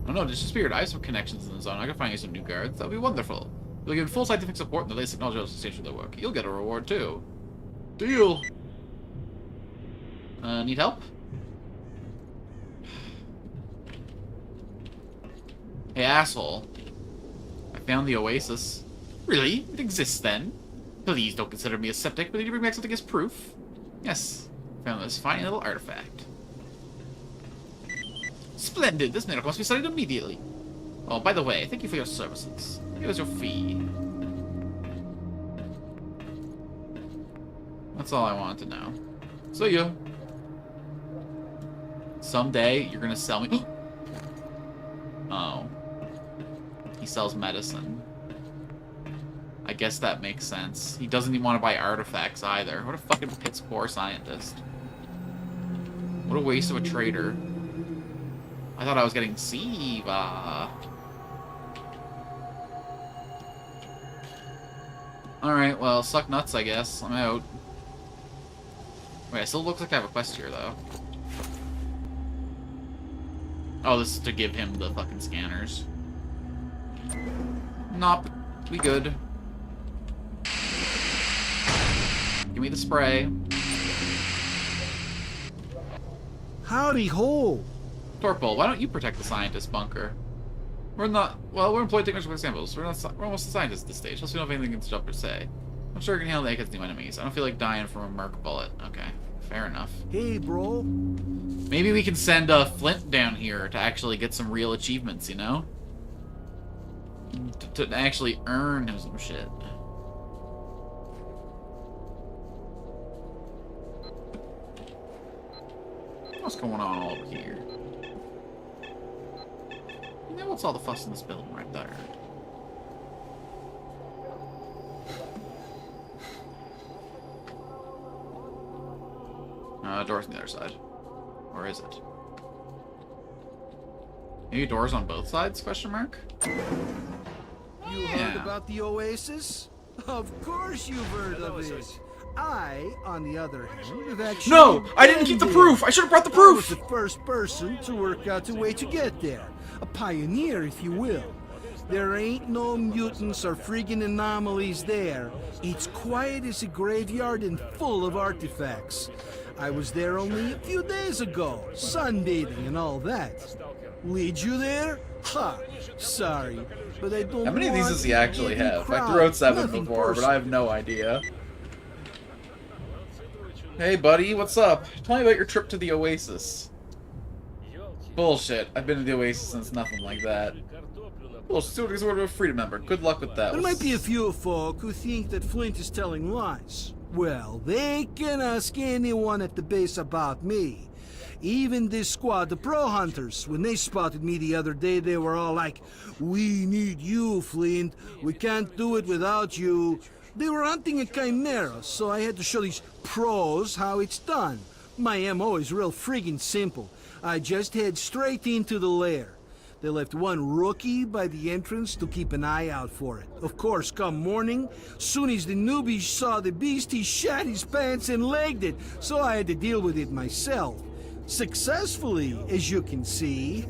Oh no, disappeared. I have some connections in the zone. I can find you some new guards. That'll be wonderful. You'll get full scientific support and the latest technology will station their work. You'll get a reward too. Deal. Need help? Hey, asshole. I found the oasis. Really? It exists then? Please don't consider me a septic, but did you bring back something as proof? Yes. I found this fine little artifact. Splendid! This miracle must be studied immediately. Oh, by the way, thank you for your services. Here's your fee. That's all I wanted to know. So you. Someday, you're gonna sell me... Oh. He sells medicine. I guess that makes sense. He doesn't even want to buy artifacts either. What a fucking piss poor scientist. What a waste of a trader. I thought I was getting Siva. Alright, well, suck nuts, I guess. I'm out. Wait, it still looks like I have a quest here, though. Oh, this is to give him the fucking scanners. Nope. We good. Give me the spray. Howdy ho! Torpal, why don't you protect the scientist bunker? We're not... Well, we're employed technicians for samples. We're almost scientists at this stage. Unless we don't have anything against Jump per se. I'm sure we can handle the against new enemies. I don't feel like dying from a merc bullet. Okay, fair enough. Hey, bro. Maybe we can send Flint down here to actually get some real achievements, you know? To actually earn him some shit. What's going on all over here? You know what's all the fuss in this building right there? Doors on the other side. Or is it? Maybe doors on both sides, question mark? You heard about the oasis? Of course you've heard of it. I, on the other hand, have actually... No! I didn't keep the proof! I should have brought the proof! I was the first person to work out a way to get there. A pioneer, if you will. There ain't no mutants or friggin' anomalies there. It's quiet as a graveyard and full of artifacts. I was there only a few days ago, sunbathing and all that. Lead you there? Ha! Sorry, but I don't. How many of these does he actually have? I threw out 7 before, but I have no idea. Hey, buddy, what's up? Tell me about your trip to the Oasis. Bullshit. I've been to the Oasis since nothing like that. Bullshit. Still sort of a freedom member. Good luck with that. There might be a few folk who think that Flint is telling lies. Well, they can ask anyone at the base about me. Even this squad, the pro hunters, when they spotted me the other day, they were all like, "We need you, Flint. We can't do it without you." They were hunting a chimera, so I had to show these pros how it's done. My MO is real friggin' simple. I just head straight into the lair. They left one rookie by the entrance to keep an eye out for it. Of course, come morning, soon as the newbie saw the beast, he shat his pants and legged it, so I had to deal with it myself. Successfully, as you can see.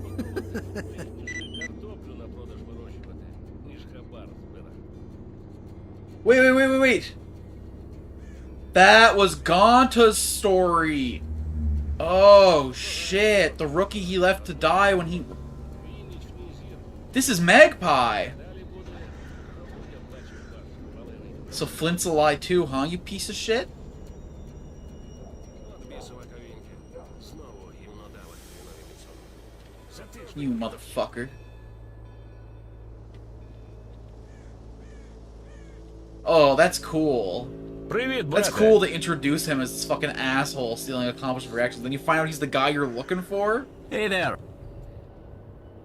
Wait. That was Gonta's story. Oh, shit. The rookie he left to die when he... This is Magpie. So Flint's a lie too, huh, you piece of shit? You motherfucker. Oh, that's cool. That's cool to introduce him as this fucking asshole stealing accomplished reactions. Then you find out he's the guy you're looking for? Hey there.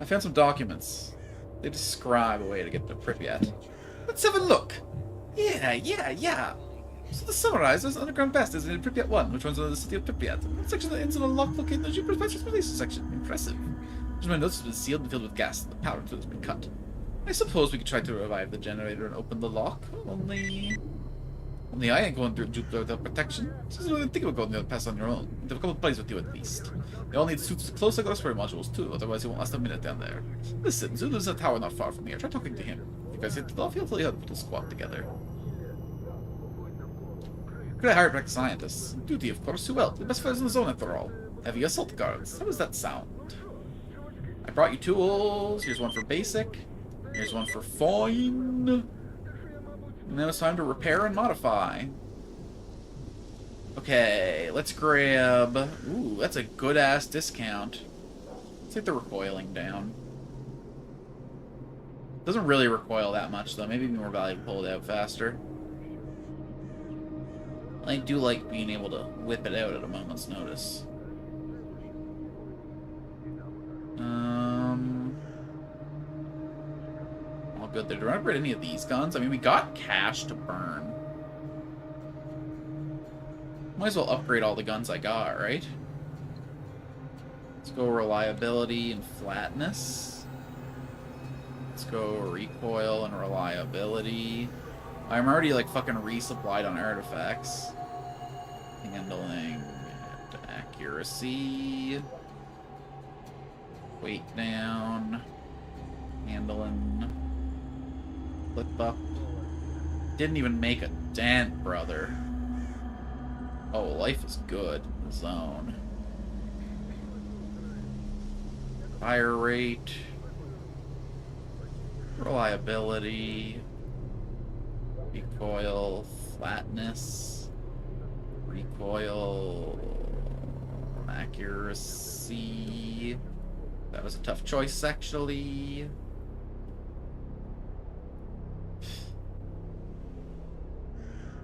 I found some documents. They describe a way to get to Pripyat. Let's have a look. Yeah. So to summarize, there's underground passages in Pripyat 1, which runs under the city of Pripyat. One section of the inside locked located in the Jupiter's transportation section. Impressive. My notes have been sealed and filled with gas, and the powder tube has been cut. I suppose we could try to revive the generator and open the lock, only... I ain't going through the protection. Just really think about going to pass on your own. There are a couple of plays with you at least. They all need suits close like those modules too, otherwise you won't last a minute down there. Listen, Zulu's a tower not far from here. Try talking to him. You guys hit the field till you have put a squad together. Could I hire back scientists? Duty, of course. Who else? The best fellows in the zone after all. Heavy assault guards. How does that sound? I brought you tools. Here's one for basic. Here's one for fine. And now it's time to repair and modify. Okay, let's grab... Ooh, that's a good-ass discount. Let's get the recoiling down. Doesn't really recoil that much, though. Maybe it'd be more valuable to pull it out faster. I do like being able to whip it out at a moment's notice. All good there. Do I upgrade any of these guns? I mean, we got cash to burn. Might as well upgrade all the guns I got, right? Let's go reliability and flatness. Let's go recoil and reliability. I'm already, like, fucking resupplied on artifacts. Handling and accuracy. Weight down. Handling. Flip up. Didn't even make a dent, brother. Oh, life is good. Zone. Fire rate. Reliability. Recoil. Flatness. Recoil. Accuracy. That was a tough choice, actually.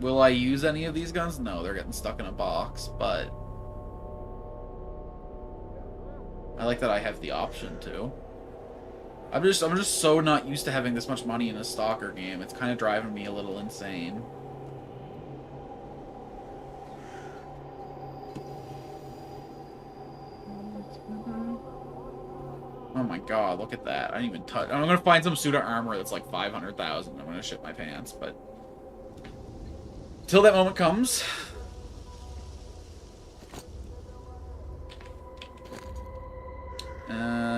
Will I use any of these guns? No, they're getting stuck in a box, but I like that I have the option to. I'm just so not used to having this much money in a stalker game. It's kind of driving me a little insane. Oh my god, look at that. I didn't even touch. I'm gonna find some suit of armor that's like 500,000. I'm gonna shit my pants, but till that moment comes.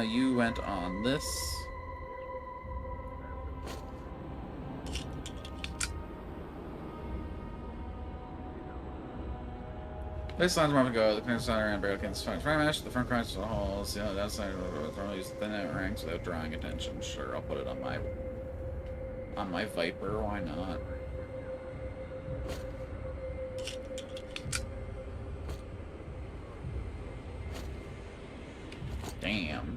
You went on this. This line's more to go. The clearance center and barrel can front mesh. The front crunch the holes. The other outside normally use the thin out ranks without drawing attention. Sure, I'll put it on my Viper. Why not? Damn.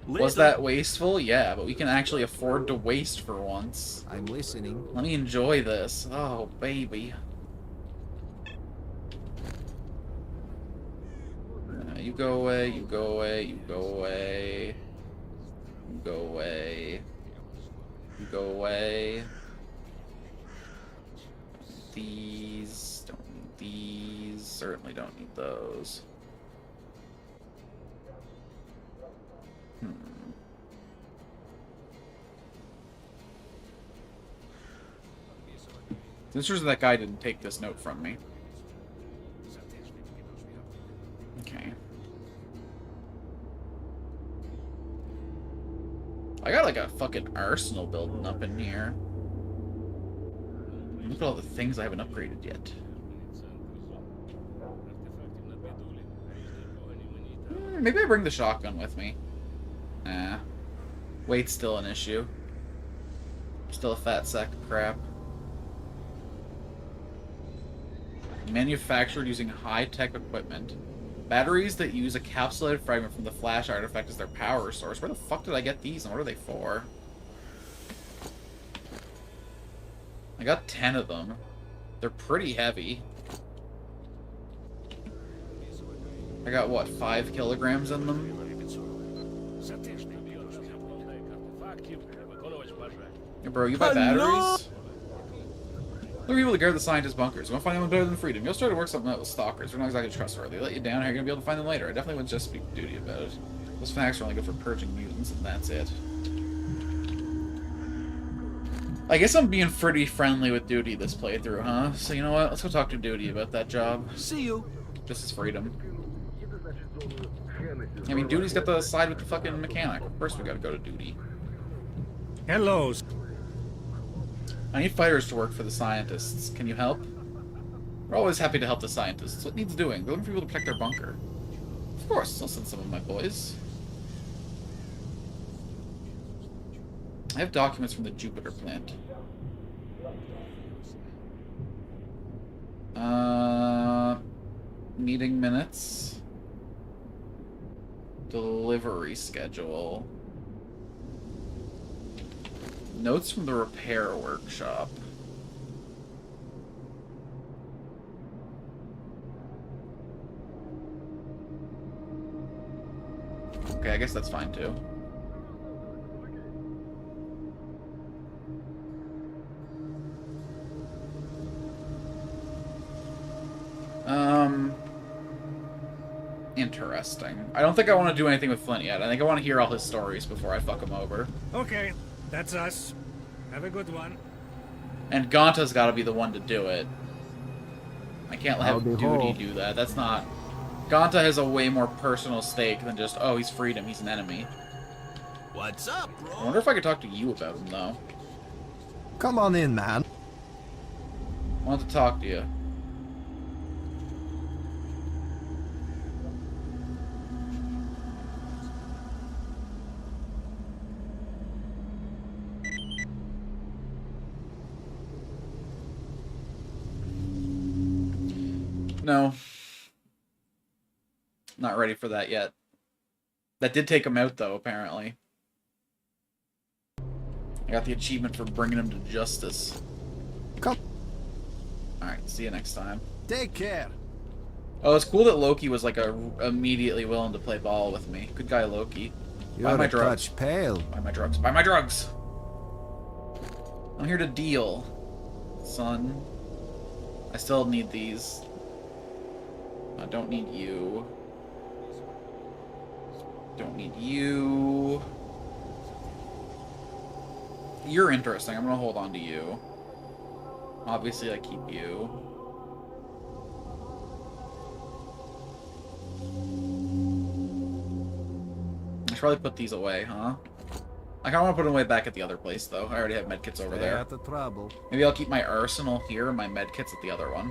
Was that wasteful? Yeah, but we can actually afford to waste for once. I'm listening. Let me enjoy this. Oh, baby. You go away, you go away, you go away. You go away. You go away. These. Don't need these. Certainly don't need those. It's interesting that guy didn't take this note from me. Okay. I got like a fucking arsenal building up in here. Look at all the things I haven't upgraded yet. Maybe I bring the shotgun with me. Nah. Weight's still an issue. Still a fat sack of crap. Manufactured using high-tech equipment. Batteries that use a capsulated fragment from the flash artifact as their power source. Where the fuck did I get these and what are they for? I got 10 of them. They're pretty heavy. I got, what, 5 kilograms in them? Hey, bro, you buy batteries? Look at people that guard the scientist bunkers. You want to find anyone better than Freedom? You'll start to work something out with stalkers. They're not exactly trustworthy. They let you down, how are you going to be able to find them later? I definitely wouldn't just speak duty about it. Those fanatics are only good for purging mutants, and that's it. I guess I'm being pretty friendly with Duty this playthrough, huh? So you know what? Let's go talk to Duty about that job. See you. This is freedom. I mean, Duty's got the side with the fucking mechanic. First, we gotta go to Duty. Hello. I need fighters to work for the scientists. Can you help? We're always happy to help the scientists. What needs doing? They're looking for people to protect their bunker. Of course, I'll send some of my boys. I have documents from the Jupiter plant. Meeting minutes. Delivery schedule. Notes from the repair workshop. Okay, I guess that's fine too. Interesting. I don't think I want to do anything with Flint yet. I think I want to hear all his stories before I fuck him over. Okay, that's us. Have a good one. And Gonta's got to be the one to do it. I can't have Duty do that. That's not... Gonta has a way more personal stake than just, oh, he's freedom, he's an enemy. What's up, bro? I wonder if I could talk to you about him, though. Come on in, man. I want to talk to you. No. Not ready for that yet. That did take him out, though, apparently. I got the achievement for bringing him to justice. Come. Alright, see you next time. Take care. Oh, it's cool that Loki was, like, immediately willing to play ball with me. Good guy, Loki. You're Buy my a drugs. touch pale. Buy my drugs. Buy my drugs! I'm here to deal, son. I still need these. I don't need you. Don't need you. You're interesting. I'm gonna hold on to you. Obviously, I keep you. I should probably put these away, huh? I kinda wanna put them away back at the other place, though. I already have medkits over there. Out of trouble. Maybe I'll keep my arsenal here and my medkits at the other one.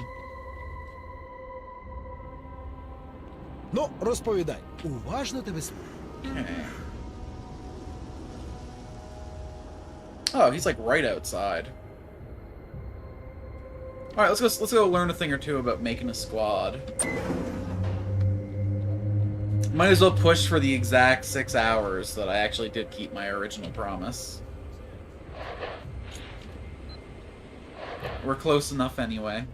Ну, розповідай. Уважно тебе слухаю. Okay. Oh, he's like right outside. All right, let's go learn a thing or two about making a squad. Might as well push for the exact 6 hours that I actually did keep my original promise. We're close enough anyway.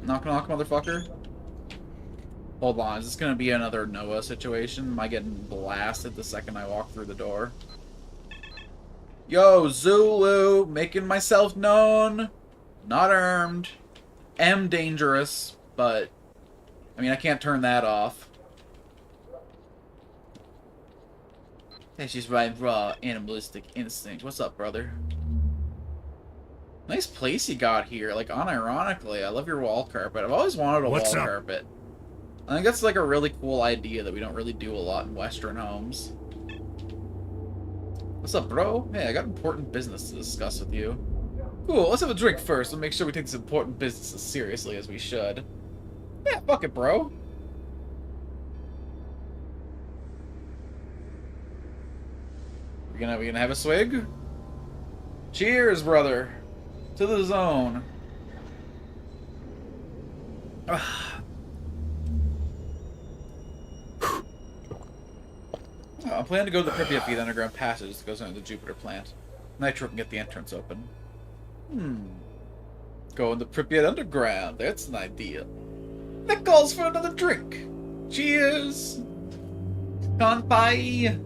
Knock knock, motherfucker. Hold on, is this gonna be another Noah situation? Am I getting blasted the second I walk through the door? Yo, Zulu, making myself known. Not armed. Am dangerous, but... I mean, I can't turn that off. That's just my raw animalistic instinct. What's up, brother? Nice place you got here, like, unironically. I love your wall carpet. I've always wanted a wall carpet. I think that's, like, a really cool idea that we don't really do a lot in Western homes. What's up, bro? Hey, I got important business to discuss with you. Cool, let's have a drink first and make sure we take this important business as seriously as we should. Yeah, fuck it, bro. We gonna have a swig? Cheers, brother. To the zone. I'm planning to go to the Pripyat via the underground passage that goes into the Jupiter plant. Nitro can get the entrance open. Go in the Pripyat underground. That's an idea. That calls for another drink. Cheers. Kanpai.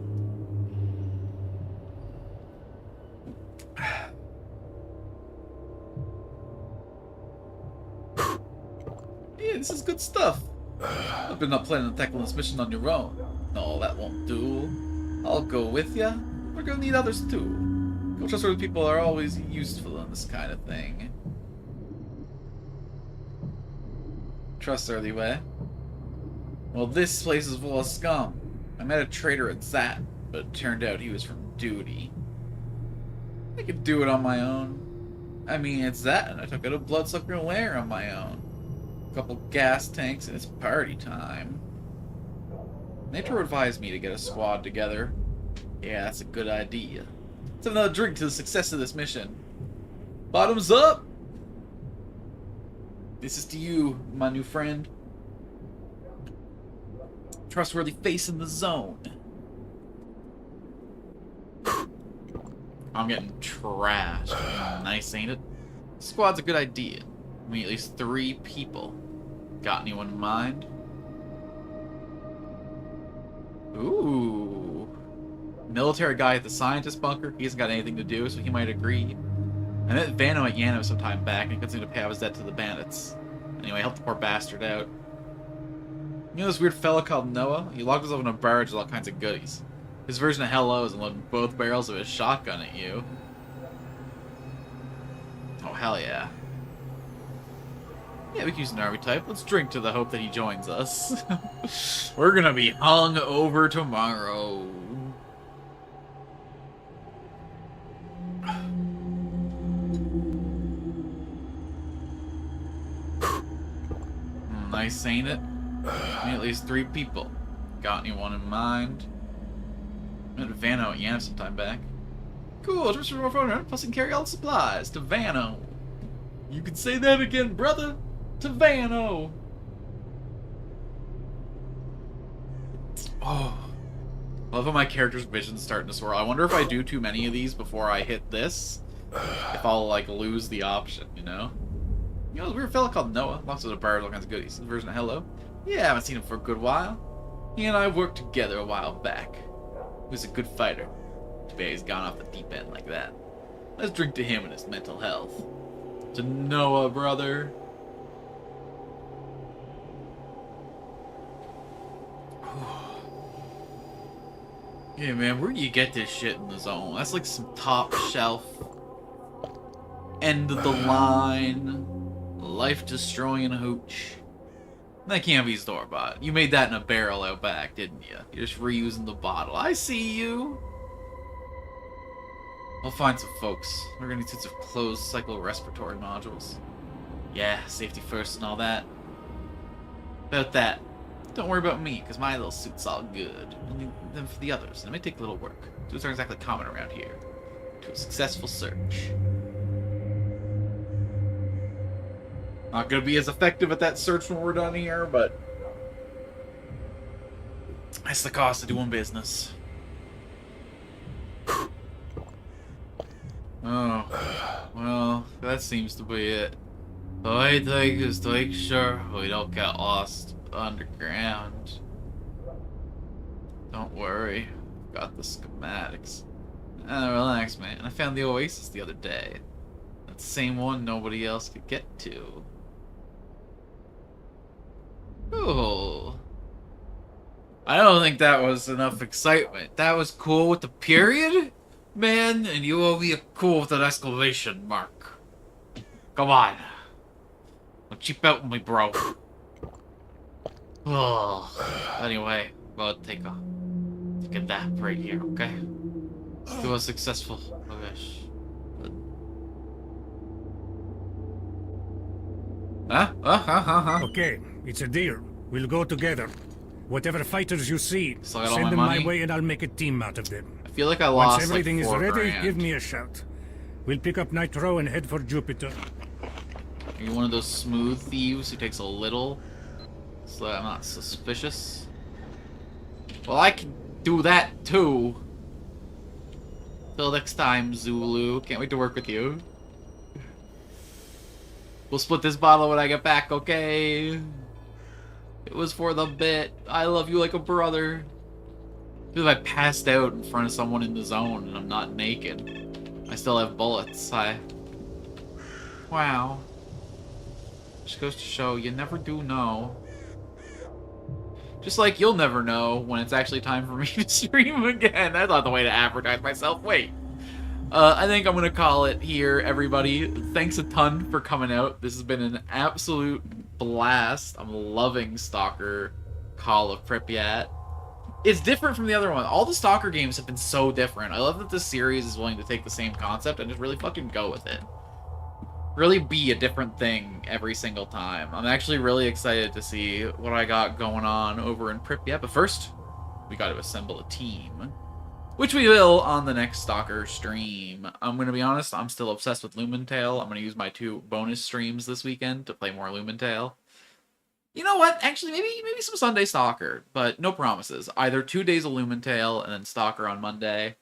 Yeah, this is good stuff. I've been not planning on tackling this mission on your own. No, that won't do. I'll go with ya. We're gonna need others too. Trustworthy people are always useful in this kind of thing. Trustworthy way. Well, this place is full of scum. I met a traitor at Zat, but it turned out he was from duty. I could do it on my own. I mean, it's that, and I took out a Bloodsucker-Lair on my own. A couple gas tanks, and it's party time. Nitro advised me to get a squad together. Yeah, that's a good idea. Let's have another drink to the success of this mission. Bottoms up! This is to you, my new friend. Trustworthy face in the zone. I'm getting trashed. Nice, ain't it? Squad's a good idea. We need at least 3 people. Got anyone in mind? Ooh. Military guy at the scientist bunker. He hasn't got anything to do, so he might agree. I met Vano at Yano some time back, and he couldn't seem to pay off his debt to the bandits. Anyway, help the poor bastard out. You know this weird fella called Noah? He locked himself in a barrage with all kinds of goodies. His version of Hello is unloading both barrels of his shotgun at you. Oh, hell yeah. Yeah, we can use an army type. Let's drink to the hope that he joins us. We're gonna be hung over tomorrow. Nice, ain't it? We need at least 3 people. Got anyone in mind? Met Vano at Yano some time back. Cool, just for more fun, plus you can carry all the supplies to Vano. You can say that again, brother. To Vano. Oh. I love how my character's vision's starting to swirl. I wonder if I do too many of these before I hit this, if I'll, like, lose the option, you know? You know, this weird fella called Noah. Lots of the birds, all kinds of goodies. His version of Hello. Yeah, I haven't seen him for a good while. He and I worked together a while back. He was a good fighter. Too bad he's gone off the deep end like that. Let's drink to him and his mental health. To Noah, brother. Yeah, man, where do you get this shit in the zone? That's like some top shelf, end of the line, life-destroying hooch. That can't be store-bought. You made that in a barrel out back, didn't you? You're just reusing the bottle. I see you. I'll find some folks. We're gonna need suits of closed cycle respiratory modules. Yeah, safety first and all that. About that. Don't worry about me, because my little suit's all good. Only them for the others, and it may take a little work. Suits aren't exactly common around here. To a successful search. Not gonna be as effective at that search when we're done here, but that's the cost of doing business. Oh, well, that seems to be it. The only thing is to make sure we don't get lost underground. Don't worry, got the schematics. Relax, man. I found the oasis the other day. That same one nobody else could get to. Ooh. I don't think that was enough excitement. That was cool with the period, man, and you owe me a cool with an exclamation mark. Come on. Don't cheap out with me, bro. Oh. Anyway, we'll take a nap right here, okay? Do a successful wish. Huh? Okay, it's a deal. We'll go together. Whatever fighters you see, So I got all send my them money? my way and I'll make a team out of them. I feel like I lost Once everything like is 4 ready, grand. give me a shout. We'll pick up Nitro and head for Jupiter. Are you one of those smooth thieves who takes a little so that I'm not suspicious? Well, I can do that too. Till next time, Zulu. Can't wait to work with you. We'll split this bottle when I get back, okay? It was for the bit. I love you like a brother. If I passed out in front of someone in the zone and I'm not naked, I still have bullets. Wow. Just goes to show you never do know. Just like you'll never know when it's actually time for me to stream again. That's not the way to advertise myself. Wait. I think I'm going to call it here, everybody. Thanks a ton for coming out. This has been an absolute blast. I'm loving Stalker Call of Pripyat. It's different from the other one. All the Stalker games have been so different. I love that this series is willing to take the same concept and just really fucking go with it. Really be a different thing every single time. I'm actually really excited to see what I got going on over in Pripyat. But first, we got to assemble a team. Which we will on the next Stalker stream. I'm going to be honest, I'm still obsessed with Lumentale. I'm going to use my 2 bonus streams this weekend to play more Lumentale. You know what? Actually, maybe some Sunday Stalker, but no promises. Either 2 days of Lumentale and then Stalker on Monday,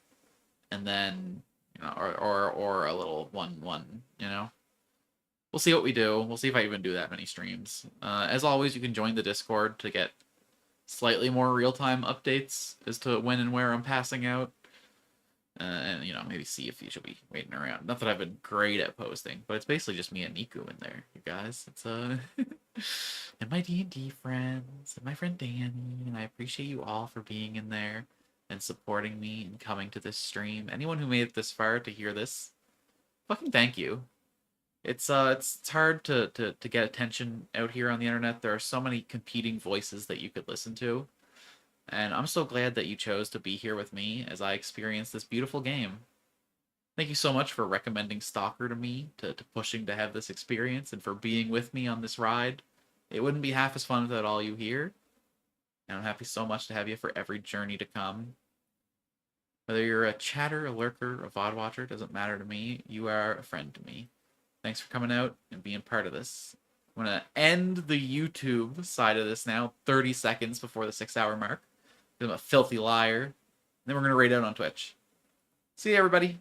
and then, you know, or a little one, you know? We'll see what we do. We'll see if I even do that many streams. As always, you can join the Discord to get slightly more real-time updates as to when and where I'm passing out. And, you know, maybe see if you should be waiting around. Not that I've been great at posting, but it's basically just me and Niku in there, you guys. It's, and my D&D friends, and my friend Danny, and I appreciate you all for being in there and supporting me and coming to this stream. Anyone who made it this far to hear this, fucking thank you. It's hard to get attention out here on the internet. There are so many competing voices that you could listen to. And I'm so glad that you chose to be here with me as I experience this beautiful game. Thank you so much for recommending Stalker to me, to pushing to have this experience, and for being with me on this ride. It wouldn't be half as fun without all you here. And I'm happy so much to have you for every journey to come. Whether you're a chatter, a lurker, a VOD watcher, doesn't matter to me. You are a friend to me. Thanks for coming out and being part of this. I'm going to end the YouTube side of this now, 30 seconds before the 6-hour mark. I'm a filthy liar. And then we're going to raid out on Twitch. See you, everybody.